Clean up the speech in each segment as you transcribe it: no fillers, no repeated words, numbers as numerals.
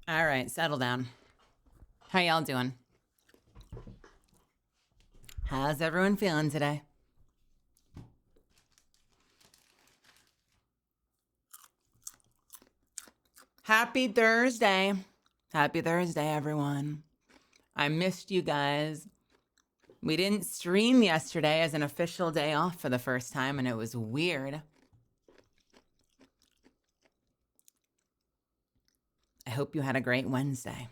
All right, settle down. How y'all doing? How's everyone feeling today? Happy Thursday. Happy Thursday, everyone. I missed you guys. We didn't stream yesterday as an official day off for the first time, and it was weird. I hope you had a great Wednesday.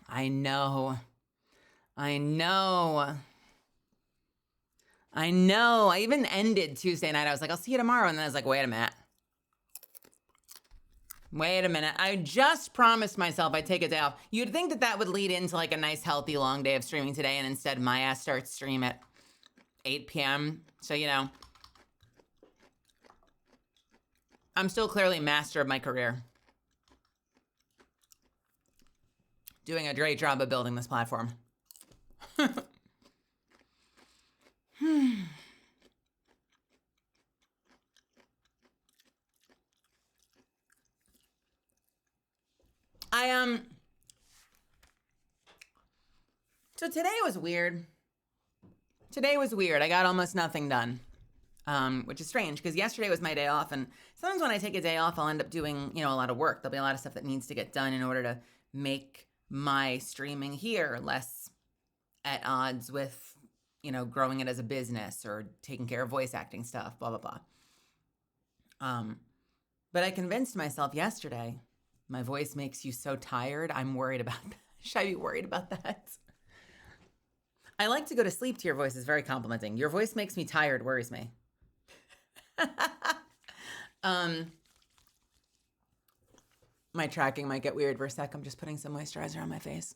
I know. I know. I know. I even ended Tuesday night. I was like, I'll see you tomorrow. And then I was like, wait a minute. Wait a minute. I just promised myself I'd take a day off. You'd think that that would lead into like a nice, healthy, long day of streaming today. And instead, my ass starts stream at 8 p.m. So, you know, I'm still clearly master of my career. Doing a great job of building this platform. So today was weird. Today was weird. I got almost nothing done, which is strange because yesterday was my day off. And sometimes when I take a day off, I'll end up doing, a lot of work. There'll be a lot of stuff that needs to get done in order to make my streaming here less at odds with, growing it as a business or taking care of voice acting stuff, blah, blah, blah. But I convinced myself yesterday, my voice makes you so tired. I'm worried about that. Should I be worried about that? I like to go to sleep to your voice. Is very complimenting. Your voice makes me tired, worries me. My tracking might get weird for a sec. I'm just putting some moisturizer on my face.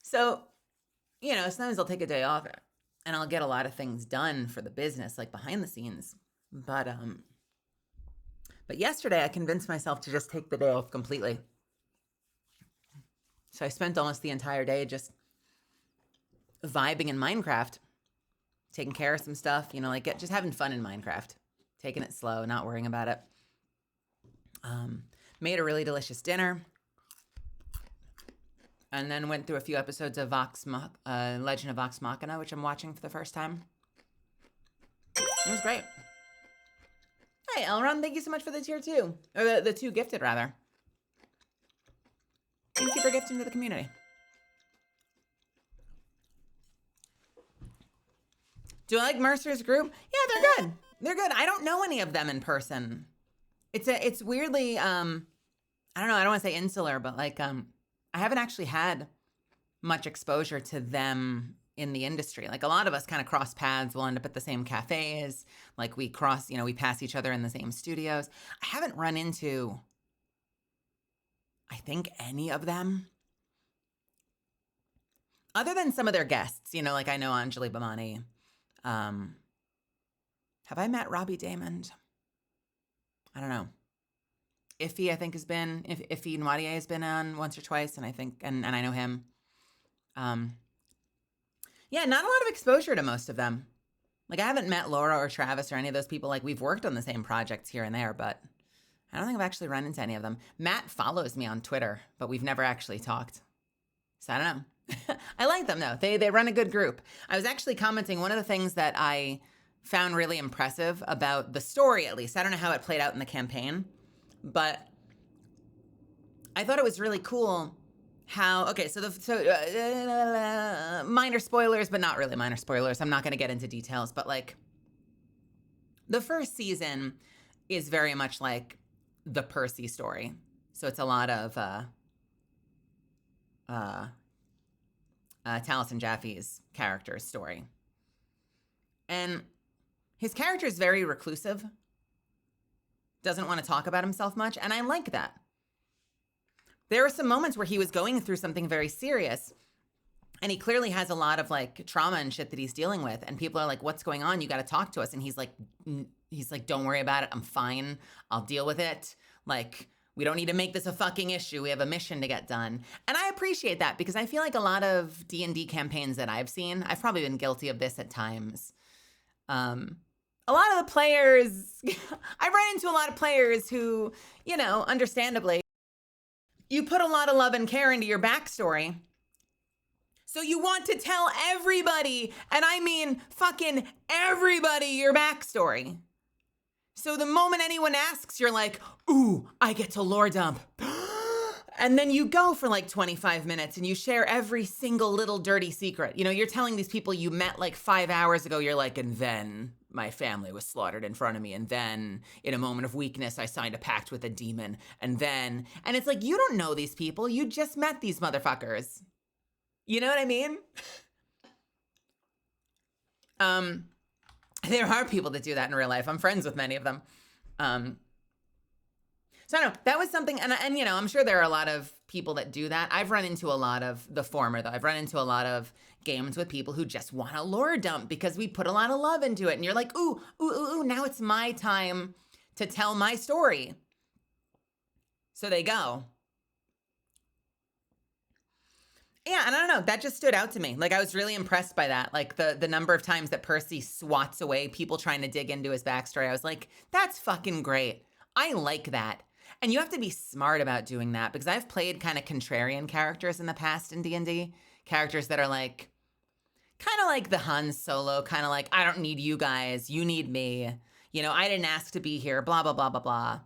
So, sometimes I'll take a day off and I'll get a lot of things done for the business, like behind the scenes. But yesterday I convinced myself to just take the day off completely. So I spent almost the entire day just vibing in Minecraft, taking care of some stuff, just having fun in Minecraft, taking it slow, not worrying about it. Made a really delicious dinner, and then went through a few episodes of Legend of Vox Machina, which I'm watching for the first time. It was great. Hey, Elron, thank you so much for the tier 2, or the 2 gifted, rather. Thank you for gifting to the community. Do I like Mercer's group? Yeah, they're good. They're good. I don't know any of them in person. It's weirdly, I don't know, I don't want to say insular, but like, I haven't actually had much exposure to them in the industry. Like a lot of us kind of cross paths. We'll end up at the same cafes. Like we cross, we pass each other in the same studios. I haven't run into, I think, any of them. Other than some of their guests, like I know Anjali Bhamani. Have I met Robbie Damon? I don't know. Iffy, I think, has been, Iffy Nwadier has been on once or twice, and I think, and I know him. Yeah, not a lot of exposure to most of them. Like, I haven't met Laura or Travis or any of those people. Like, we've worked on the same projects here and there, but I don't think I've actually run into any of them. Matt follows me on Twitter, but we've never actually talked. So I don't know. I like them, though. They run a good group. I was actually commenting, one of the things that I found really impressive about the story, at least, I don't know how it played out in the campaign, but I thought it was really cool how, okay, so minor spoilers, but not really minor spoilers. I'm not going to get into details, but like the first season is very much like the Percy story. So it's a lot of Taliesin Jaffe's character's story. And his character is very reclusive, doesn't want to talk about himself much, and I like that. There were some moments where he was going through something very serious, and he clearly has a lot of like trauma and shit that he's dealing with, and people are like, what's going on? You got to talk to us. And he's like, don't worry about it. I'm fine. I'll deal with it. Like, we don't need to make this a fucking issue. We have a mission to get done. And I appreciate that because I feel like a lot of D&D campaigns that I've seen, I've probably been guilty of this at times. a lot of the players, I run into a lot of players who, you know, understandably, you put a lot of love and care into your backstory. So you want to tell everybody, and I mean fucking everybody, your backstory. So the moment anyone asks, you're like, ooh, I get to lore dump. And then you go for like 25 minutes and you share every single little dirty secret. You know, you're telling these people you met like 5 hours ago, you're like, and then my family was slaughtered in front of me. And then in a moment of weakness, I signed a pact with a demon. And it's like, you don't know these people. You just met these motherfuckers. You know what I mean? There are people that do that in real life. I'm friends with many of them. So I don't know, that was something, and you know, I'm sure there are a lot of people that do that. I've run into a lot of the former, though. I've run into a lot of games with people who just want a lore dump because we put a lot of love into it. And you're like, ooh, now it's my time to tell my story. So they go. Yeah, and I don't know, that just stood out to me. Like, I was really impressed by that. Like, the number of times that Percy swats away people trying to dig into his backstory. I was like, that's fucking great. I like that. And you have to be smart about doing that, because I've played kind of contrarian characters in the past in D&D. Characters that are like, kind of like the Han Solo, kind of like, I don't need you guys, you need me. You know, I didn't ask to be here, blah, blah, blah, blah, blah.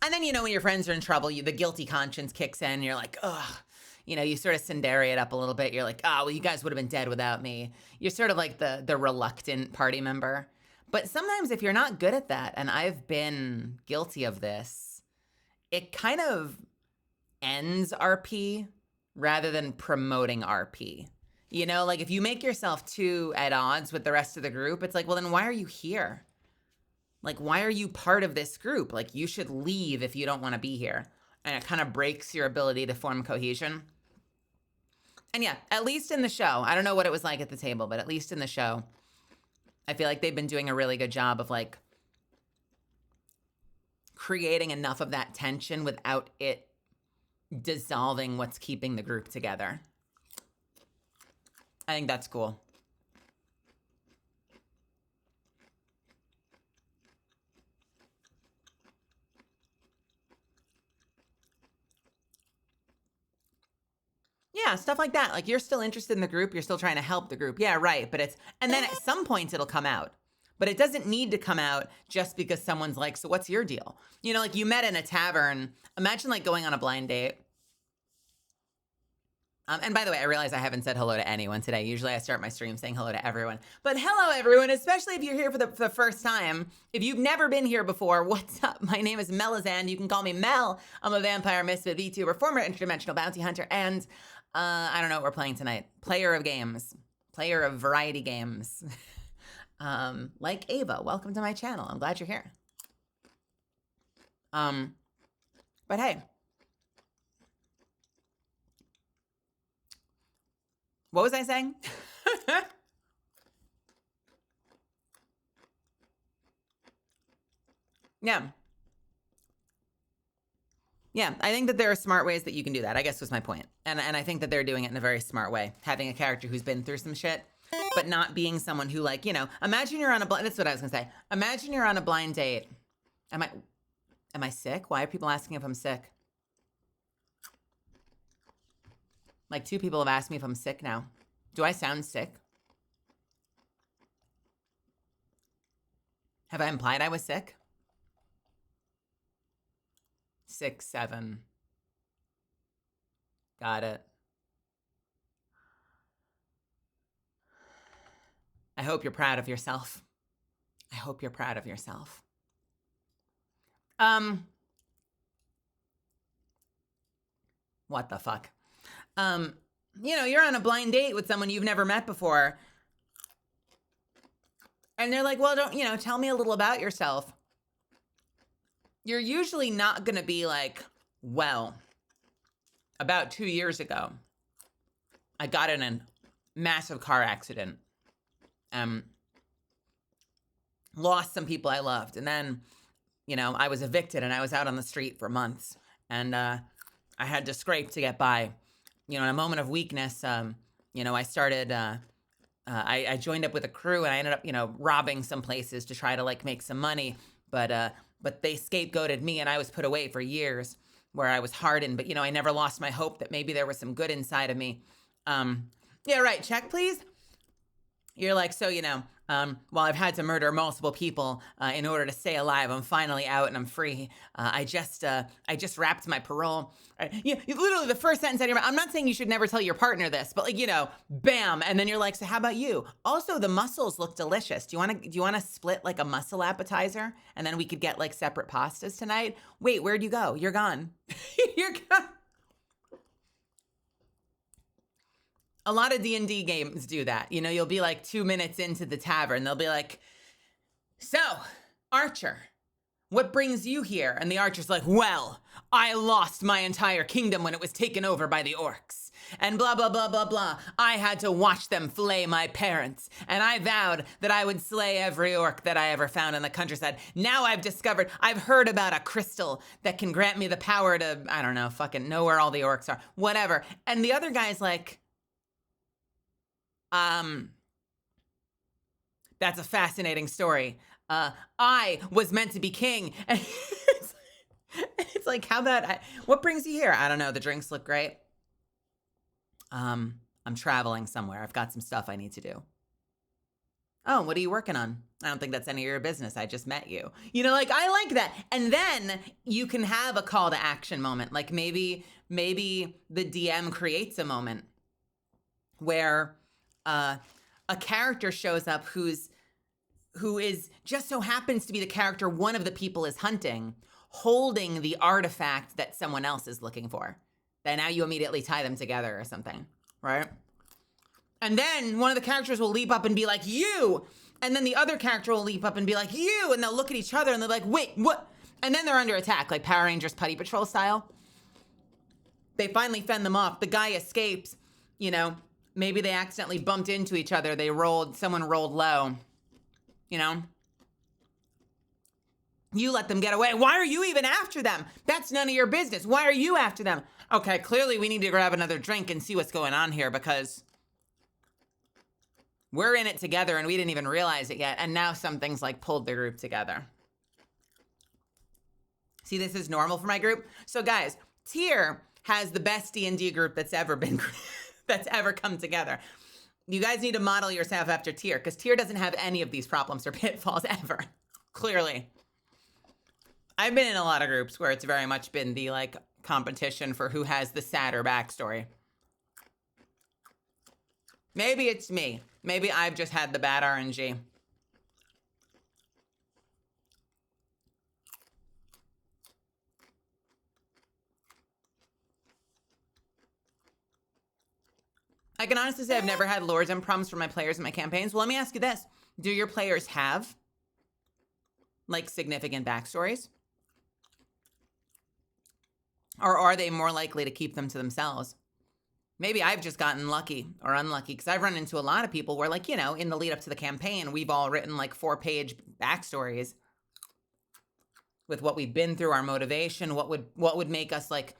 And then, you know, when your friends are in trouble, the guilty conscience kicks in, and you're like, ugh. You know, you sort of Cinderella it up a little bit. You're like, oh, well, you guys would have been dead without me. You're sort of like the reluctant party member. But sometimes if you're not good at that, and I've been guilty of this, it kind of ends RP rather than promoting RP. You know, like if you make yourself too at odds with the rest of the group, it's like, well, then why are you here? Like, why are you part of this group? Like, you should leave if you don't want to be here. And it kind of breaks your ability to form cohesion. And yeah, at least in the show, I don't know what it was like at the table, but at least in the show, I feel like they've been doing a really good job of like creating enough of that tension without it dissolving what's keeping the group together. I think that's cool. Yeah, stuff like that. Like, you're still interested in the group. You're still trying to help the group. Yeah, right. But and then at some point it'll come out. But it doesn't need to come out just because someone's like, so what's your deal? You know, like you met in a tavern. Imagine like going on a blind date. And by the way, I realize I haven't said hello to anyone today. Usually I start my stream saying hello to everyone. But hello, everyone, especially if you're here for the first time. If you've never been here before, what's up? My name is Melazan. You can call me Mel. I'm a vampire misfit VTuber, former interdimensional bounty hunter, and I don't know what we're playing tonight. Player of games. Player of variety games. Like Ava, welcome to my channel. I'm glad you're here. But hey. What was I saying? Yeah. Yeah, I think that there are smart ways that you can do that, I guess was my point. And I think that they're doing it in a very smart way. Having a character who's been through some shit, but not being someone who, like, you know, imagine you're on a blind, that's what I was gonna say. Imagine you're on a blind date. Am I sick? Why are people asking if I'm sick? Like 2 people have asked me if I'm sick now. Do I sound sick? Have I implied I was sick? 6, 7. Got it. I hope you're proud of yourself. I hope you're proud of yourself. What the fuck? You know, you're on a blind date with someone you've never met before. And they're like, well, tell me a little about yourself. You're usually not going to be like, well, about 2 years ago, I got in a massive car accident. Lost some people I loved. And then, you know, I was evicted and I was out on the street for months. And I had to scrape to get by. You know, in a moment of weakness, you know, I started I joined up with a crew and I ended up, robbing some places to try to like make some money. But they scapegoated me and I was put away for years where I was hardened. But, I never lost my hope that maybe there was some good inside of me. Yeah, right. Check, please. You're like, so, while I've had to murder multiple people in order to stay alive, I'm finally out and I'm free. I just wrapped my parole. Literally the first sentence out of your mouth. I'm not saying you should never tell your partner this, but bam. And then you're like, so how about you? Also, the mussels look delicious. Do you want to split like a mussel appetizer? And then we could get like separate pastas tonight? Wait, where'd you go? You're gone. You're gone. A lot of D&D games do that. You'll be like 2 minutes into the tavern. They'll be like, so, Archer, what brings you here? And the Archer's like, well, I lost my entire kingdom when it was taken over by the orcs. And blah, blah, blah, blah, blah. I had to watch them flay my parents. And I vowed that I would slay every orc that I ever found in the countryside. Now I've heard about a crystal that can grant me the power to, I don't know, fucking know where all the orcs are. Whatever. And the other guy's like, that's a fascinating story. I was meant to be king. And it's like, how about, what brings you here? I don't know. The drinks look great. I'm traveling somewhere. I've got some stuff I need to do. Oh, what are you working on? I don't think that's any of your business. I just met you. I like that. And then you can have a call to action moment. Like maybe the DM creates a moment where a character shows up who is just so happens to be the character one of the people is hunting, holding the artifact that someone else is looking for. Then now you immediately tie them together or something, right? And then one of the characters will leap up and be like, you! And then the other character will leap up and be like, you! And they'll look at each other and they're like, wait, what? And then they're under attack, like Power Rangers Putty Patrol style. They finally fend them off. The guy escapes, Maybe they accidentally bumped into each other. Someone rolled low, You let them get away. Why are you even after them? That's none of your business. Why are you after them? Okay, clearly we need to grab another drink and see what's going on here because we're in it together and we didn't even realize it yet. And now something's like pulled the group together. See, this is normal for my group. So guys, Tier has the best D&D group that's ever come together. You guys need to model yourself after Tier because Tier doesn't have any of these problems or pitfalls ever. Clearly. I've been in a lot of groups where it's very much been the like competition for who has the sadder backstory. Maybe it's me. Maybe I've just had the bad RNG. I can honestly say I've never had lore and problems for my players in my campaigns. Well, let me ask you this. Do your players have like significant backstories? Or are they more likely to keep them to themselves? Maybe I've just gotten lucky or unlucky because I've run into a lot of people where like, in the lead up to the campaign, we've all written like 4-page backstories with what we've been through, our motivation, what would make us like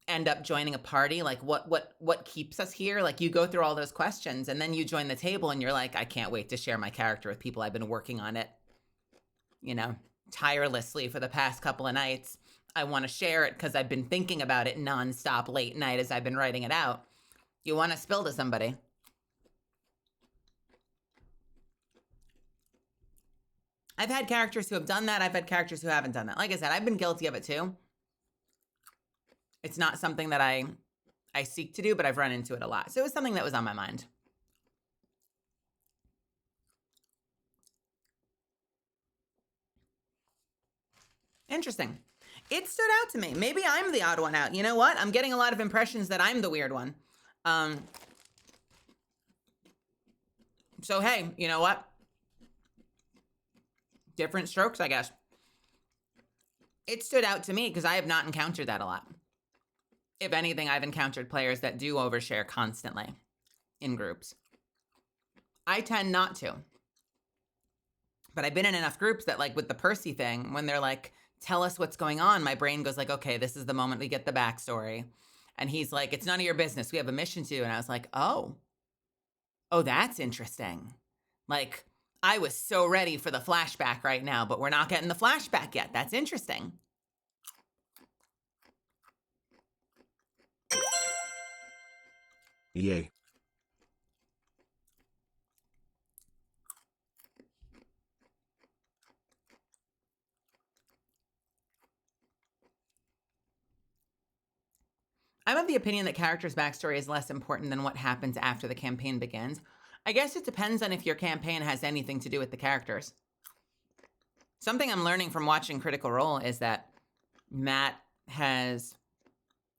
end up joining a party, like what keeps us here. Like you go through all those questions and then you join the table and you're like, I can't wait to share my character with people. I've been working on it, tirelessly for the past couple of nights. I want to share it because I've been thinking about it nonstop late night as I've been writing it out. You want to spill to somebody. I've had characters who have done that. I've had characters who haven't done that. Like I said, I've been guilty of it too. It's not something that I seek to do, but I've run into it a lot. So it was something that was on my mind. Interesting. It stood out to me. Maybe I'm the odd one out. You know what? I'm getting a lot of impressions that I'm the weird one. So, hey, you know what? Different strokes, I guess. It stood out to me because I have not encountered that a lot. If anything, I've encountered players that do overshare constantly in groups. I tend not to. But I've been in enough groups that, like, with the Percy thing, when they're like, tell us what's going on, my brain goes like, okay, this is the moment we get the backstory. And he's like, it's none of your business. We have a mission to do. And I was like, oh. Oh, that's interesting. Like, I was so ready for the flashback right now, but we're not getting the flashback yet. That's interesting. Yay. I'm of the opinion that characters' backstory is less important than what happens after the campaign begins. I guess it depends on if your campaign has anything to do with the characters. Something I'm learning from watching Critical Role is that Matt has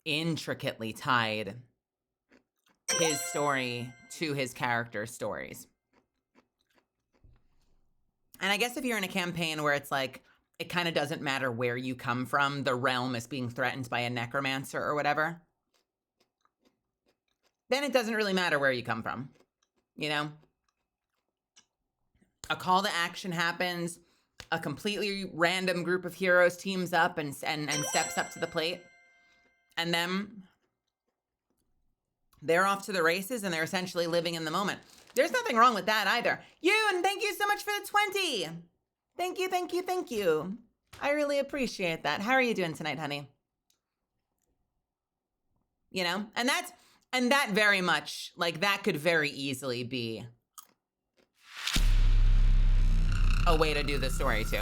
intricately tied his story to his character's stories. And I guess if you're in a campaign where it's like, it kind of doesn't matter where you come from, the realm is being threatened by a necromancer or whatever, then it doesn't really matter where you come from, you know? A call to action happens, a completely random group of heroes teams up and steps up to the plate, and then they're off to the races and they're essentially living in the moment. There's nothing wrong with that either. Yoon, thank you so much for the 20. Thank you, thank you, thank you. I really appreciate that. How are you doing tonight, honey? You know, and that very much, like, that could very easily be a way to do the story too.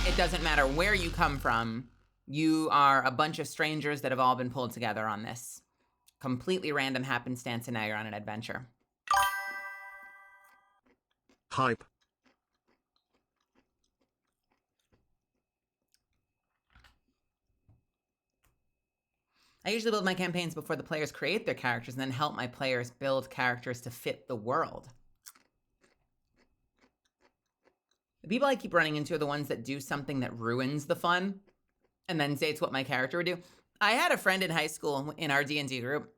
It doesn't matter where you come from. You are a bunch of strangers that have all been pulled together on this completely random happenstance, and now you're on an adventure. Hype. I usually build my campaigns before the players create their characters and then help my players build characters to fit the world. The people I keep running into are the ones that do something that ruins the fun and then say it's what my character would do. I had a friend in high school in our D&D group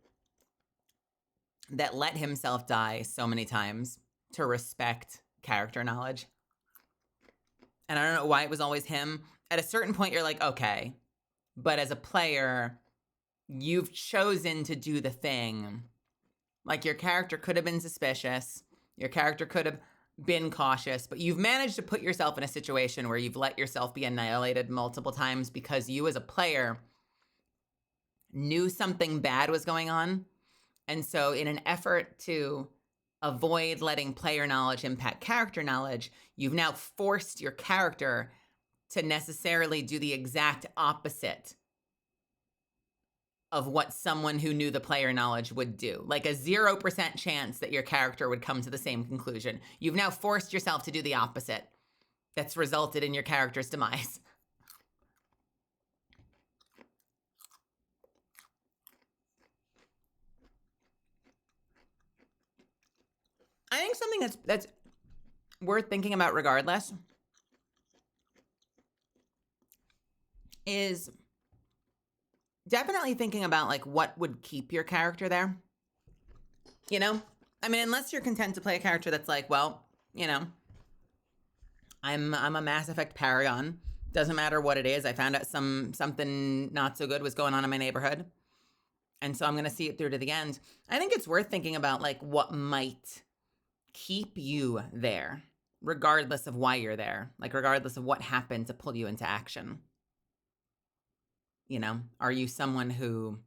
that let himself die so many times to respect character knowledge. And I don't know why it was always him. At a certain point, you're like, okay, but as a player, you've chosen to do the thing. Like, your character could have been suspicious. Your character could have been cautious, but you've managed to put yourself in a situation where you've let yourself be annihilated multiple times because you as a player knew something bad was going on. And so in an effort to avoid letting player knowledge impact character knowledge, you've now forced your character to necessarily do the exact opposite of what someone who knew the player knowledge would do. Like a 0% chance that your character would come to the same conclusion. You've now forced yourself to do the opposite. That's resulted in your character's demise. I think something that's worth thinking about regardless is definitely thinking about, like, what would keep your character there. You know? I mean, unless you're content to play a character that's like, well, you know, I'm a Mass Effect paragon. Doesn't matter what it is. I found out something not so good was going on in my neighborhood, and so I'm going to see it through to the end. I think it's worth thinking about, like, what might keep you there, regardless of why you're there. Like, regardless of what happened to pull you into action. You know, are you someone who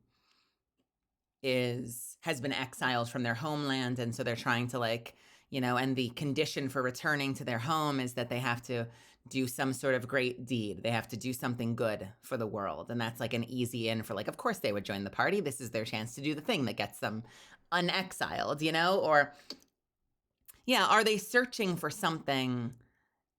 has been exiled from their homeland, and so they're trying to, like, you know, and the condition for returning to their home is that they have to do some sort of great deed. They have to do something good for the world. And that's like an easy in for, like, of course they would join the party. This is their chance to do the thing that gets them unexiled, you know? Or, yeah, are they searching for something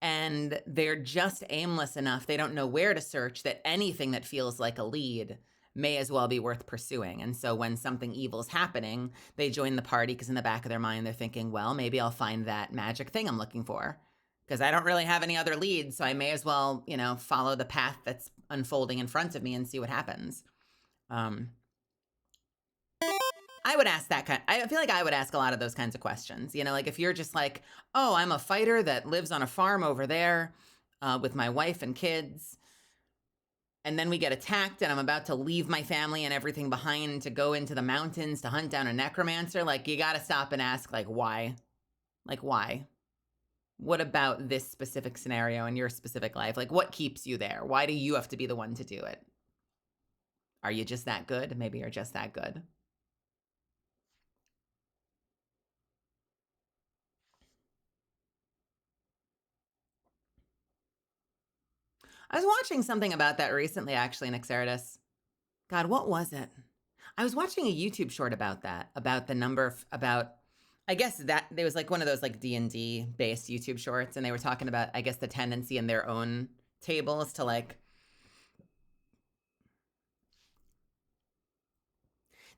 and they're just aimless enough, they don't know where to search, that anything that feels like a lead may as well be worth pursuing. And so when something evil is happening, they join the party because in the back of their mind, they're thinking, well, maybe I'll find that magic thing I'm looking for because I don't really have any other leads. So I may as well, you know, follow the path that's unfolding in front of me and see what happens. I would ask that kind. I feel like I would ask a lot of those kinds of questions. You know, like if you're just like, oh, I'm a fighter that lives on a farm over there with my wife and kids, and then we get attacked and I'm about to leave my family and everything behind to go into the mountains to hunt down a necromancer. Like, you gotta stop and ask, like, why? Like, why? What about this specific scenario in your specific life? Like, what keeps you there? Why do you have to be the one to do it? Are you just that good? Maybe you're just that good. I was watching something about that recently, actually, in Xeridus. God, what was it? I was watching a YouTube short about that, about the number, about, I guess that there was like one of those like D&D based YouTube shorts, and they were talking about, I guess, the tendency in their own tables to like,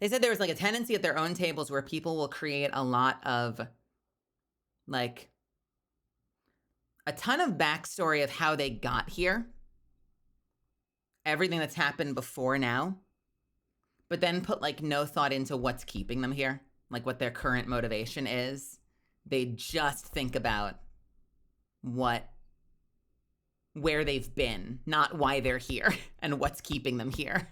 they said there was like a tendency at their own tables where people will create a lot of like a ton of backstory of how they got here, everything that's happened before now, but then put like no thought into what's keeping them here, like what their current motivation is. They just think about where they've been, not why they're here and what's keeping them here.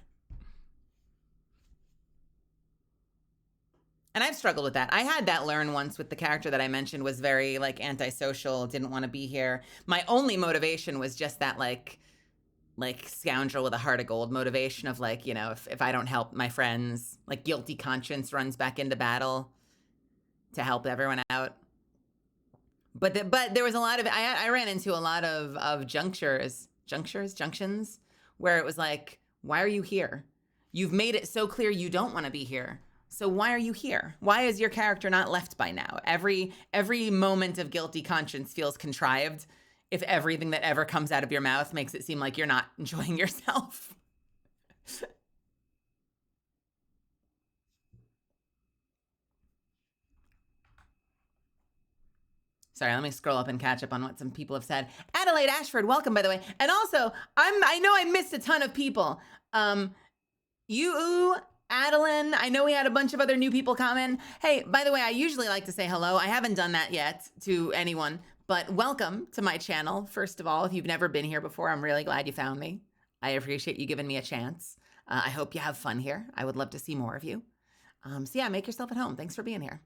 And I've struggled with that. I had that learn once with the character that I mentioned was very like antisocial, didn't want to be here. My only motivation was just that like scoundrel with a heart of gold motivation of like, you know, if I don't help my friends, like guilty conscience runs back into battle to help everyone out. But there was a lot of, I ran into a lot of junctions where it was like, why are you here? You've made it so clear you don't want to be here. So why are you here? Why is your character not left by now? Every moment of guilty conscience feels contrived if everything that ever comes out of your mouth makes it seem like you're not enjoying yourself. Sorry, let me scroll up and catch up on what some people have said. Adelaide Ashford, welcome, by the way. And also, I know I missed a ton of people. You, Adeline, I know we had a bunch of other new people comment. Hey, by the way, I usually like to say hello. I haven't done that yet to anyone, but welcome to my channel. First of all, if you've never been here before, I'm really glad you found me. I appreciate you giving me a chance. I hope you have fun here. I would love to see more of you. So yeah, make yourself at home. Thanks for being here.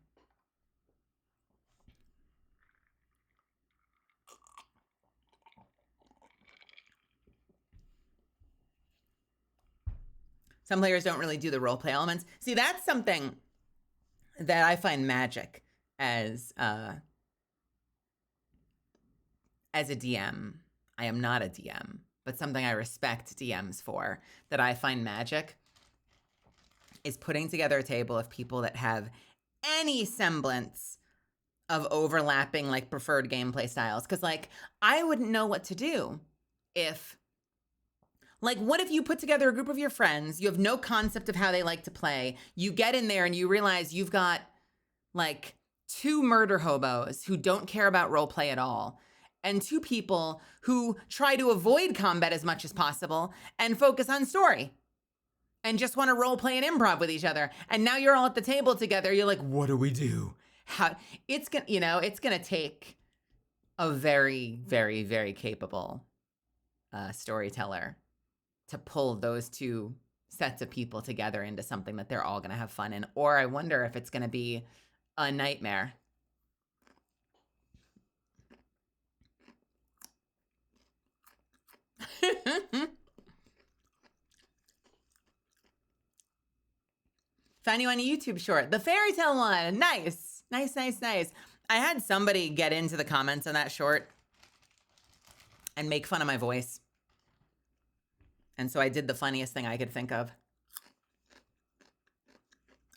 Some players don't really do the roleplay elements. See, that's something that I find magic as a DM. I am not a DM, but something I respect DMs for, that I find magic, is putting together a table of people that have any semblance of overlapping like preferred gameplay styles. Because like, I wouldn't know what to do if, like, what if you put together a group of your friends, you have no concept of how they like to play, you get in there and you realize you've got like 2 murder hobos who don't care about roleplay at all, and 2 people who try to avoid combat as much as possible and focus on story and just want to roleplay and improv with each other. And now you're all at the table together. You're like, what do we do? How it's gonna, you know, it's gonna take a very, very, very capable storyteller to pull those 2 sets of people together into something that they're all going to have fun in. Or I wonder if it's going to be a nightmare. Found you on a YouTube short. The fairy tale one. Nice. Nice, nice, nice. I had somebody get into the comments on that short and make fun of my voice. And so I did the funniest thing I could think of.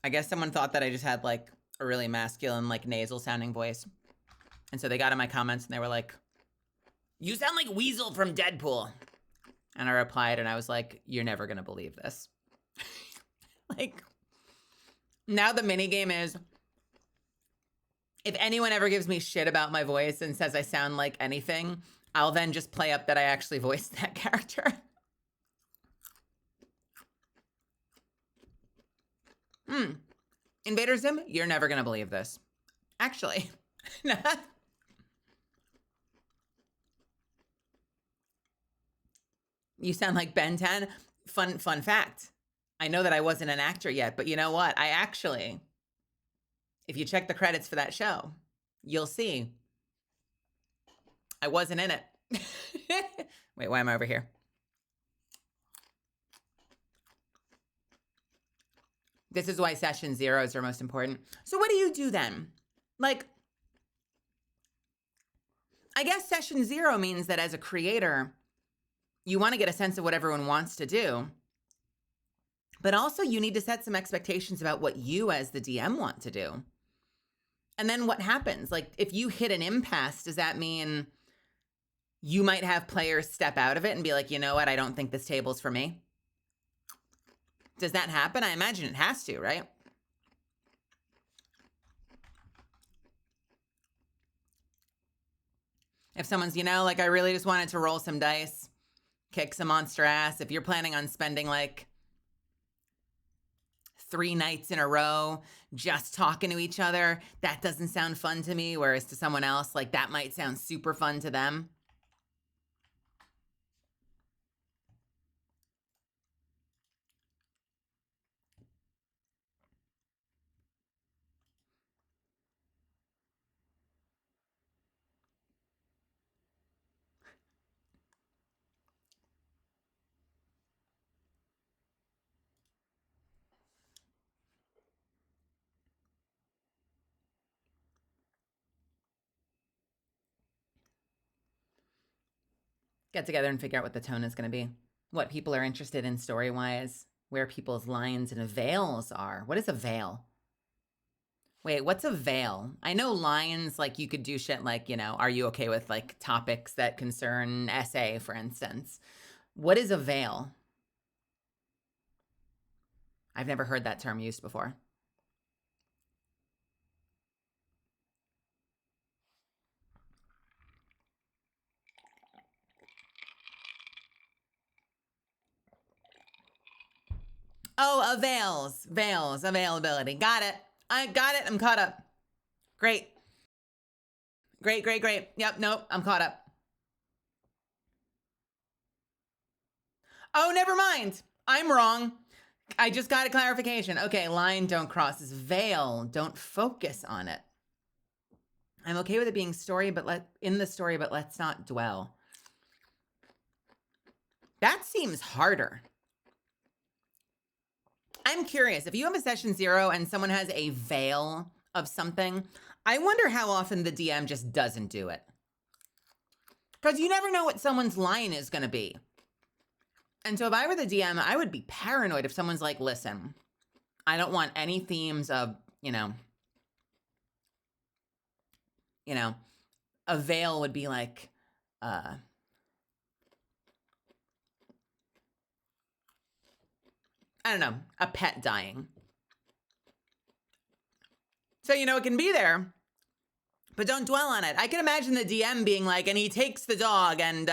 I guess someone thought that I just had like a really masculine, like nasal sounding voice. And so they got in my comments and they were like, you sound like Weasel from Deadpool. And I replied and I was like, you're never going to believe this. Like, now the minigame is, if anyone ever gives me shit about my voice and says I sound like anything, I'll then just play up that I actually voiced that character. Invader Zim, you're never gonna believe this. Actually, You sound like Ben 10. Fun fact. I know that I wasn't an actor yet, but you know what? I actually, if you check the credits for that show, you'll see I wasn't in it. Wait, why am I over here? This is why session zeros are most important. So what do you do then? Like, I guess session zero means that as a creator, you want to get a sense of what everyone wants to do, but also you need to set some expectations about what you as the DM want to do. And then what happens? Like, if you hit an impasse, does that mean you might have players step out of it and be like, you know what, I don't think this table's for me? Does that happen? I imagine it has to, right? If someone's, like, I really just wanted to roll some dice, kick some monster ass. If you're planning on spending like 3 nights in a row just talking to each other, that doesn't sound fun to me. Whereas to someone else, like, that might sound super fun to them. Get together and figure out what the tone is going to be, what people are interested in story-wise, where people's lines and veils are. What is a veil? Wait, what's a veil? I know lines, like, you could do shit like, are you okay with, like, topics that concern essay, for instance? What is a veil? I've never heard that term used before. Oh, veils, availability. Got it. I got it. I'm caught up. Great. Yep, nope, I'm caught up. Oh, never mind. I'm wrong. I just got a clarification. Okay, line don't cross is veil. Don't focus on it. I'm okay with it being story, but in the story, but let's not dwell. That seems harder. I'm curious, if you have a session zero and someone has a veil of something, I wonder how often the DM just doesn't do it. Because you never know what someone's line is going to be. And so if I were the DM, I would be paranoid if someone's like, listen, I don't want any themes of, a veil would be like, I don't know, a pet dying. So, it can be there, but don't dwell on it. I can imagine the DM being like, and he takes the dog and,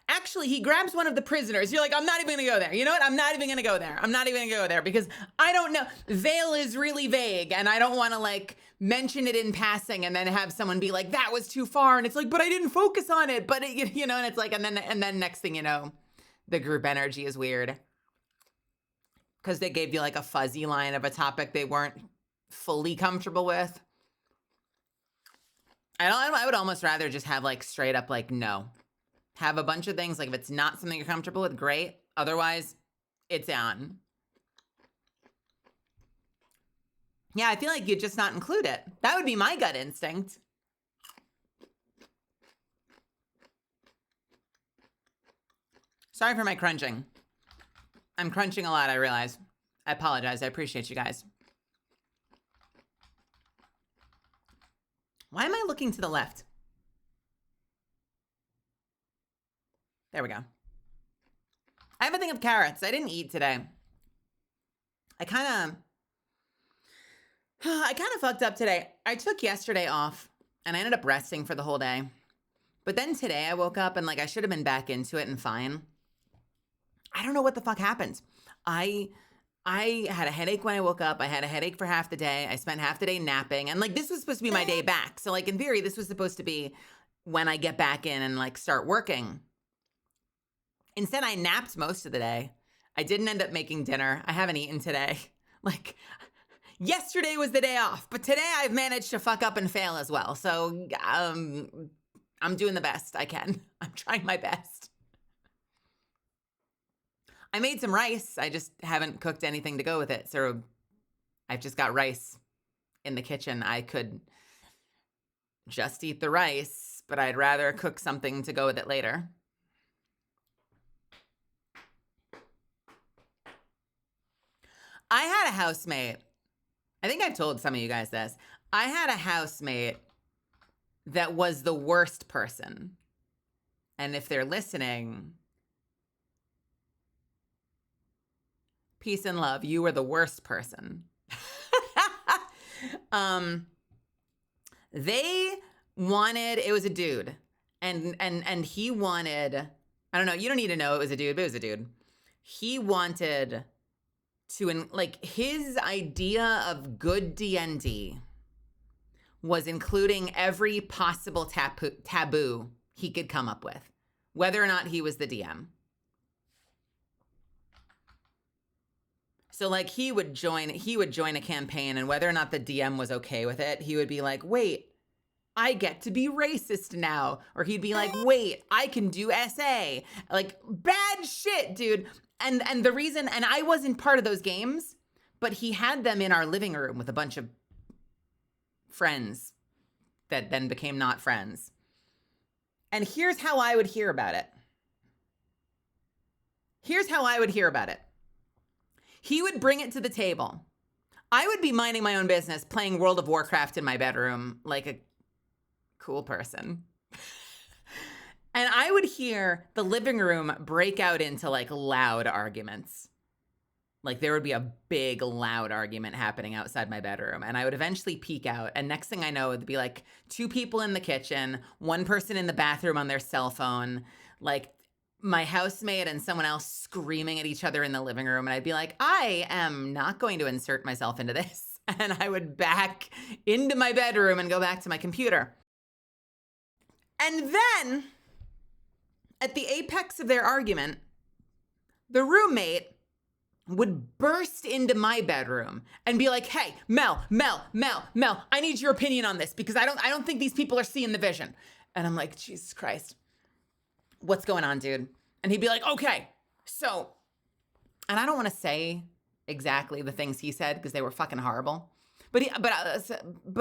actually, he grabs one of the prisoners. You're like, I'm not even going to go there. You know what? I'm not even going to go there. I'm not even going to go there because I don't know. Veil is really vague and I don't want to, like, mention it in passing and then have someone be like, that was too far. And it's like, but I didn't focus on it. But, and it's like, and then next thing you know, the group energy is weird because they gave you like a fuzzy line of a topic they weren't fully comfortable with. I would almost rather just have like straight up like, no. Have a bunch of things, like if it's not something you're comfortable with, great. Otherwise, it's on. Yeah, I feel like you'd just not include it. That would be my gut instinct. Sorry for my crunching. I'm crunching a lot, I realize. I apologize. I appreciate you guys. Why am I looking to the left? There we go. I have a thing of carrots. I didn't eat today. I kind of fucked up today. I took yesterday off and I ended up resting for the whole day. But then today I woke up and like I should have been back into it and fine. I don't know what the fuck happened. I I had a headache when I woke up. I had a headache for half the day. I spent half the day napping. And like, this was supposed to be my day back. So like, in theory, this was supposed to be when I get back in and like start working. Instead, I napped most of the day. I didn't end up making dinner. I haven't eaten today. Like, yesterday was the day off, but today I've managed to fuck up and fail as well. So I'm doing the best I can. I'm trying my best. I made some rice. I just haven't cooked anything to go with it. So I've just got rice in the kitchen. I could just eat the rice, but I'd rather cook something to go with it later. I had a housemate. I think I've told some of you guys this. I had a housemate that was the worst person. And if they're listening, peace and love, you were the worst person. They wanted, it was a dude. And he wanted, I don't know, you don't need to know it was a dude, but it was a dude. He wanted to, like, his idea of good D&D was including every possible taboo he could come up with, whether or not he was the DM. So like he would join a campaign, and whether or not the DM was okay with it, he would be like, wait, I get to be racist now. Or he'd be like, wait, I can do SA. Like, bad shit, dude. And the reason, and I wasn't part of those games, but he had them in our living room with a bunch of friends that then became not friends. And here's how I would hear about it. He would bring it to the table. I would be minding my own business, playing World of Warcraft in my bedroom like a cool person. And I would hear the living room break out into like loud arguments. Like there would be a big loud argument happening outside my bedroom, and I would eventually peek out, and next thing I know, it'd be like two people in the kitchen, one person in the bathroom on their cell phone, like my housemate and someone else screaming at each other in the living room. And I'd be like, I am not going to insert myself into this. And I would back into my bedroom and go back to my computer. And then at the apex of their argument, the roommate would burst into my bedroom and be like, hey, Mel, I need your opinion on this because I don't think these people are seeing the vision. And I'm like, Jesus Christ, what's going on, dude? And he'd be like, okay, so, and I don't want to say exactly the things he said because they were fucking horrible. But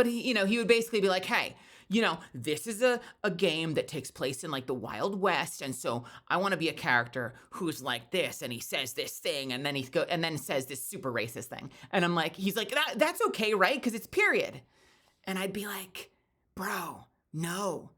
he, you know, he would basically be like, hey, you know, this is a game that takes place in like the Wild West, and so I want to be a character who's like this, and he says this thing, and then says this super racist thing, and I'm like, he's like, that's okay, right? Because it's period. And I'd be like, bro, no.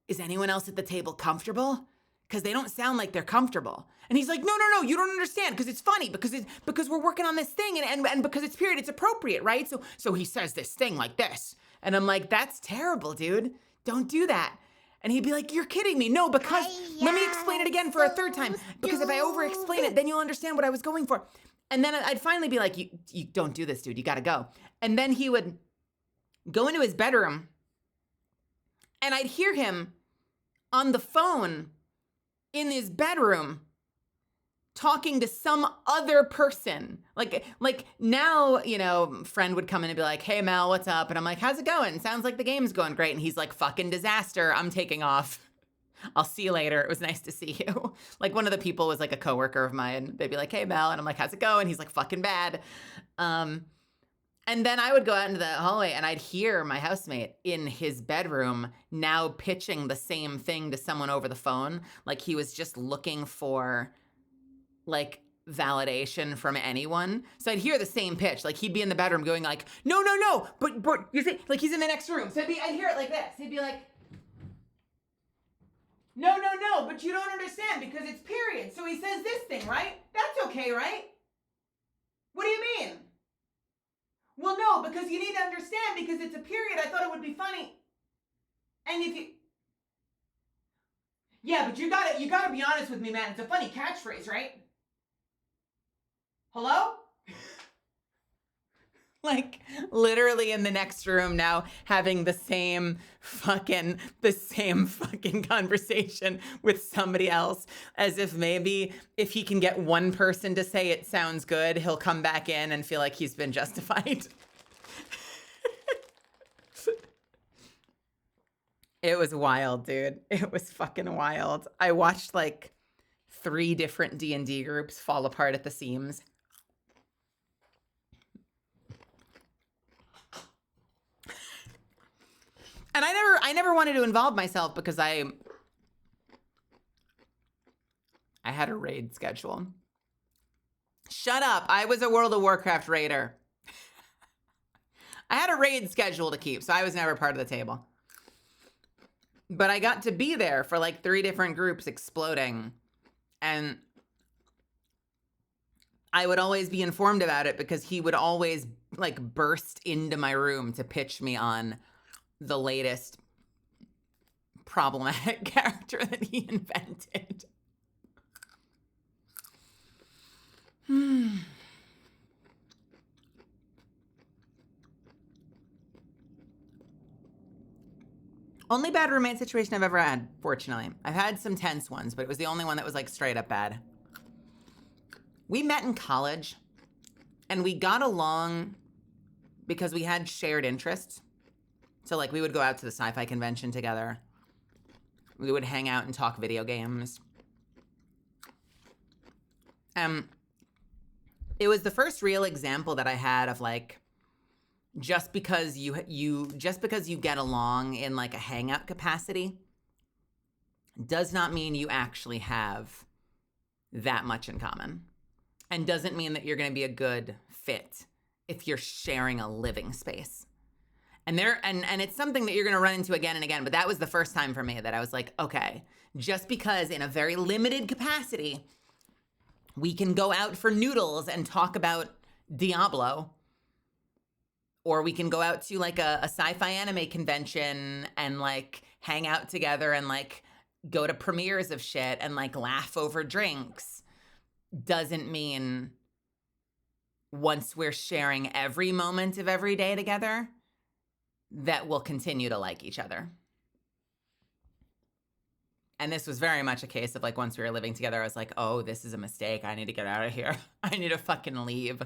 Is anyone else at the table comfortable? Because they don't sound like they're comfortable. And he's like, no, you don't understand, because it's funny, because we're working on this thing, and because it's period, it's appropriate, right? So he says this thing like this. And I'm like, that's terrible, dude. Don't do that. And he'd be like, you're kidding me. No, because, let me explain it again for a third time. Because if I over-explain it, then you'll understand what I was going for. And then I'd finally be like, you don't do this, dude. You got to go. And then he would go into his bedroom, and I'd hear him on the phone in his bedroom talking to some other person. Like now, you know, friend would come in and be like, hey, Mel, what's up? And I'm like, how's it going? Sounds like the game's going great. And he's like, fucking disaster. I'm taking off. I'll see you later. It was nice to see you. Like one of the people was like a coworker of mine. They'd be like, hey, Mel. And I'm like, how's it going? He's like, fucking bad. And then I would go out into the hallway, and I'd hear my housemate in his bedroom now pitching the same thing to someone over the phone. Like he was just looking for like validation from anyone. So I'd hear the same pitch. Like he'd be in the bedroom going like, no, but you see, like he's in the next room. So I'd hear it like this. He'd be like, no, but you don't understand because it's period. So he says this thing, right? That's okay, right? What do you mean? Well, no, because you need to understand because it's a period. I thought it would be funny. And if you... Yeah, but you gotta be honest with me, man. It's a funny catchphrase, right? Hello? Like literally in the next room now having the same fucking conversation with somebody else, as if maybe if he can get one person to say it sounds good, he'll come back in and feel like he's been justified. It was wild, dude. It was fucking wild. I watched like 3 different D&D groups fall apart at the seams. And I never wanted to involve myself because I had a raid schedule. Shut up. I was a World of Warcraft raider. I had a raid schedule to keep, so I was never part of the table. But I got to be there for like 3 different groups exploding. And I would always be informed about it because he would always like burst into my room to pitch me on the latest problematic character that he invented. Only bad roommate situation I've ever had, fortunately. I've had some tense ones, but it was the only one that was like straight up bad. We met in college and we got along because we had shared interests. So like we would go out to the sci-fi convention together. We would hang out and talk video games. It was the first real example that I had of like, just because you get along in like a hangout capacity does not mean you actually have that much in common, and doesn't mean that you're going to be a good fit if you're sharing a living space. And it's something that you're going to run into again and again, but that was the first time for me that I was like, okay, just because in a very limited capacity we can go out for noodles and talk about Diablo, or we can go out to like a sci-fi anime convention and like hang out together and like go to premieres of shit and like laugh over drinks, doesn't mean once we're sharing every moment of every day together that we'll continue to like each other. And this was very much a case of like, once we were living together, I was like, oh, this is a mistake. I need to get out of here. I need to fucking leave.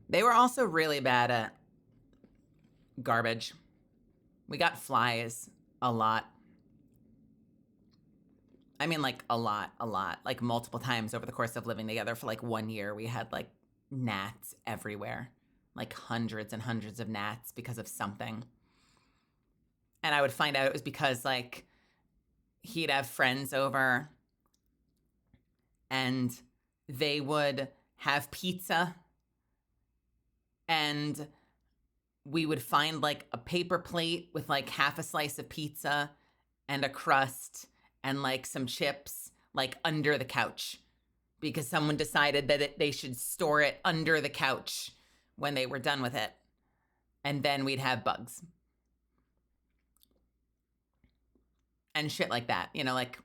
They were also really bad at garbage. We got flies a lot. I mean, like a lot. Like multiple times over the course of living together for like 1 year, we had like gnats everywhere. Like hundreds and hundreds of gnats because of something. And I would find out it was because like he'd have friends over and they would have pizza, and we would find like a paper plate with like half a slice of pizza and a crust and like some chips like under the couch, because someone decided that they should store it under the couch when they were done with it. And then we'd have bugs and shit like that, you know, like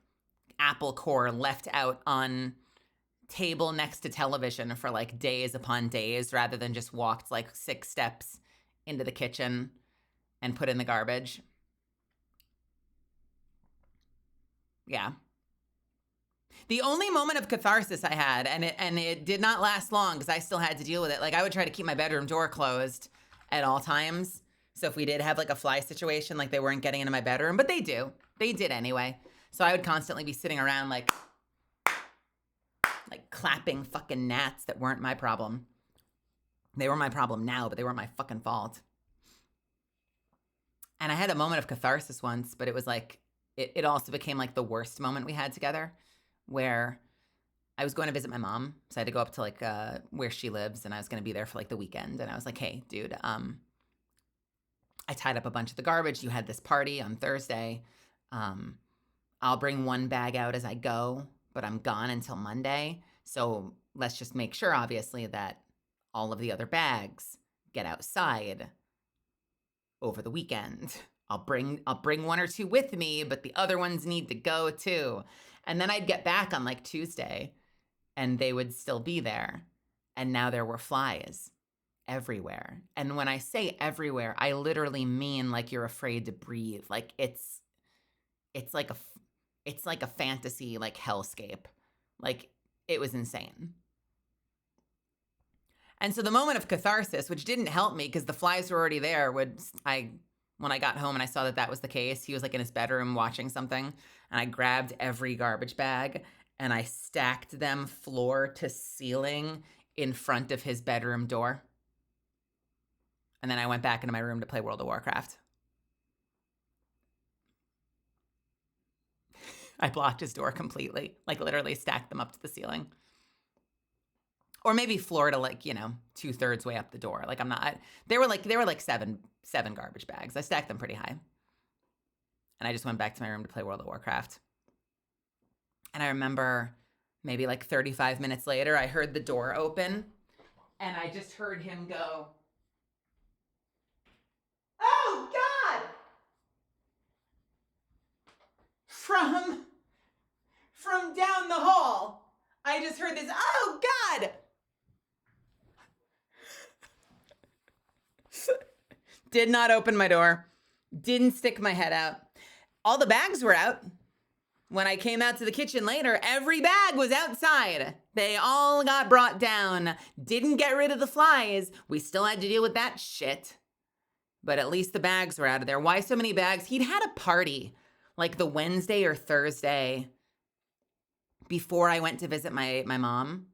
apple core left out on table next to television for like days upon days, rather than just walked like 6 steps into the kitchen and put in the garbage. Yeah. The only moment of catharsis I had, and it did not last long because I still had to deal with it. Like I would try to keep my bedroom door closed at all times. So if we did have like a fly situation, like they weren't getting into my bedroom, but they did anyway. So I would constantly be sitting around like clapping fucking gnats that weren't my problem. They were my problem now, but they weren't my fucking fault. And I had a moment of catharsis once, but it was like, it also became like the worst moment we had together, where I was going to visit my mom. So I had to go up to like where she lives, and I was going to be there for like the weekend. And I was like, hey, dude, I tied up a bunch of the garbage. You had this party on Thursday. I'll bring 1 bag out as I go, but I'm gone until Monday. So let's just make sure, obviously, that all of the other bags get outside over the weekend. I'll bring one or two with me, but the other ones need to go too. And then I'd get back on like Tuesday and they would still be there. And now there were flies everywhere. And when I say everywhere, I literally mean like you're afraid to breathe. Like it's like a fantasy like hellscape. Like it was insane. And so the moment of catharsis, which didn't help me because the flies were already there, when I got home and I saw that was the case, he was like in his bedroom watching something, and I grabbed every garbage bag and I stacked them floor to ceiling in front of his bedroom door. And then I went back into my room to play World of Warcraft. I blocked his door completely, like literally stacked them up to the ceiling. Or maybe floor to like, 2/3 way up the door. Like they were like seven garbage bags. I stacked them pretty high. And I just went back to my room to play World of Warcraft. And I remember maybe like 35 minutes later, I heard the door open and I just heard him go, "Oh God!" From down the hall. I just heard this, "Oh God!" Did not open my door. Didn't stick my head out. All the bags were out. When I came out to the kitchen later, every bag was outside. They all got brought down. Didn't get rid of the flies. We still had to deal with that shit. But at least the bags were out of there. Why so many bags? He'd had a party like the Wednesday or Thursday before I went to visit my mom.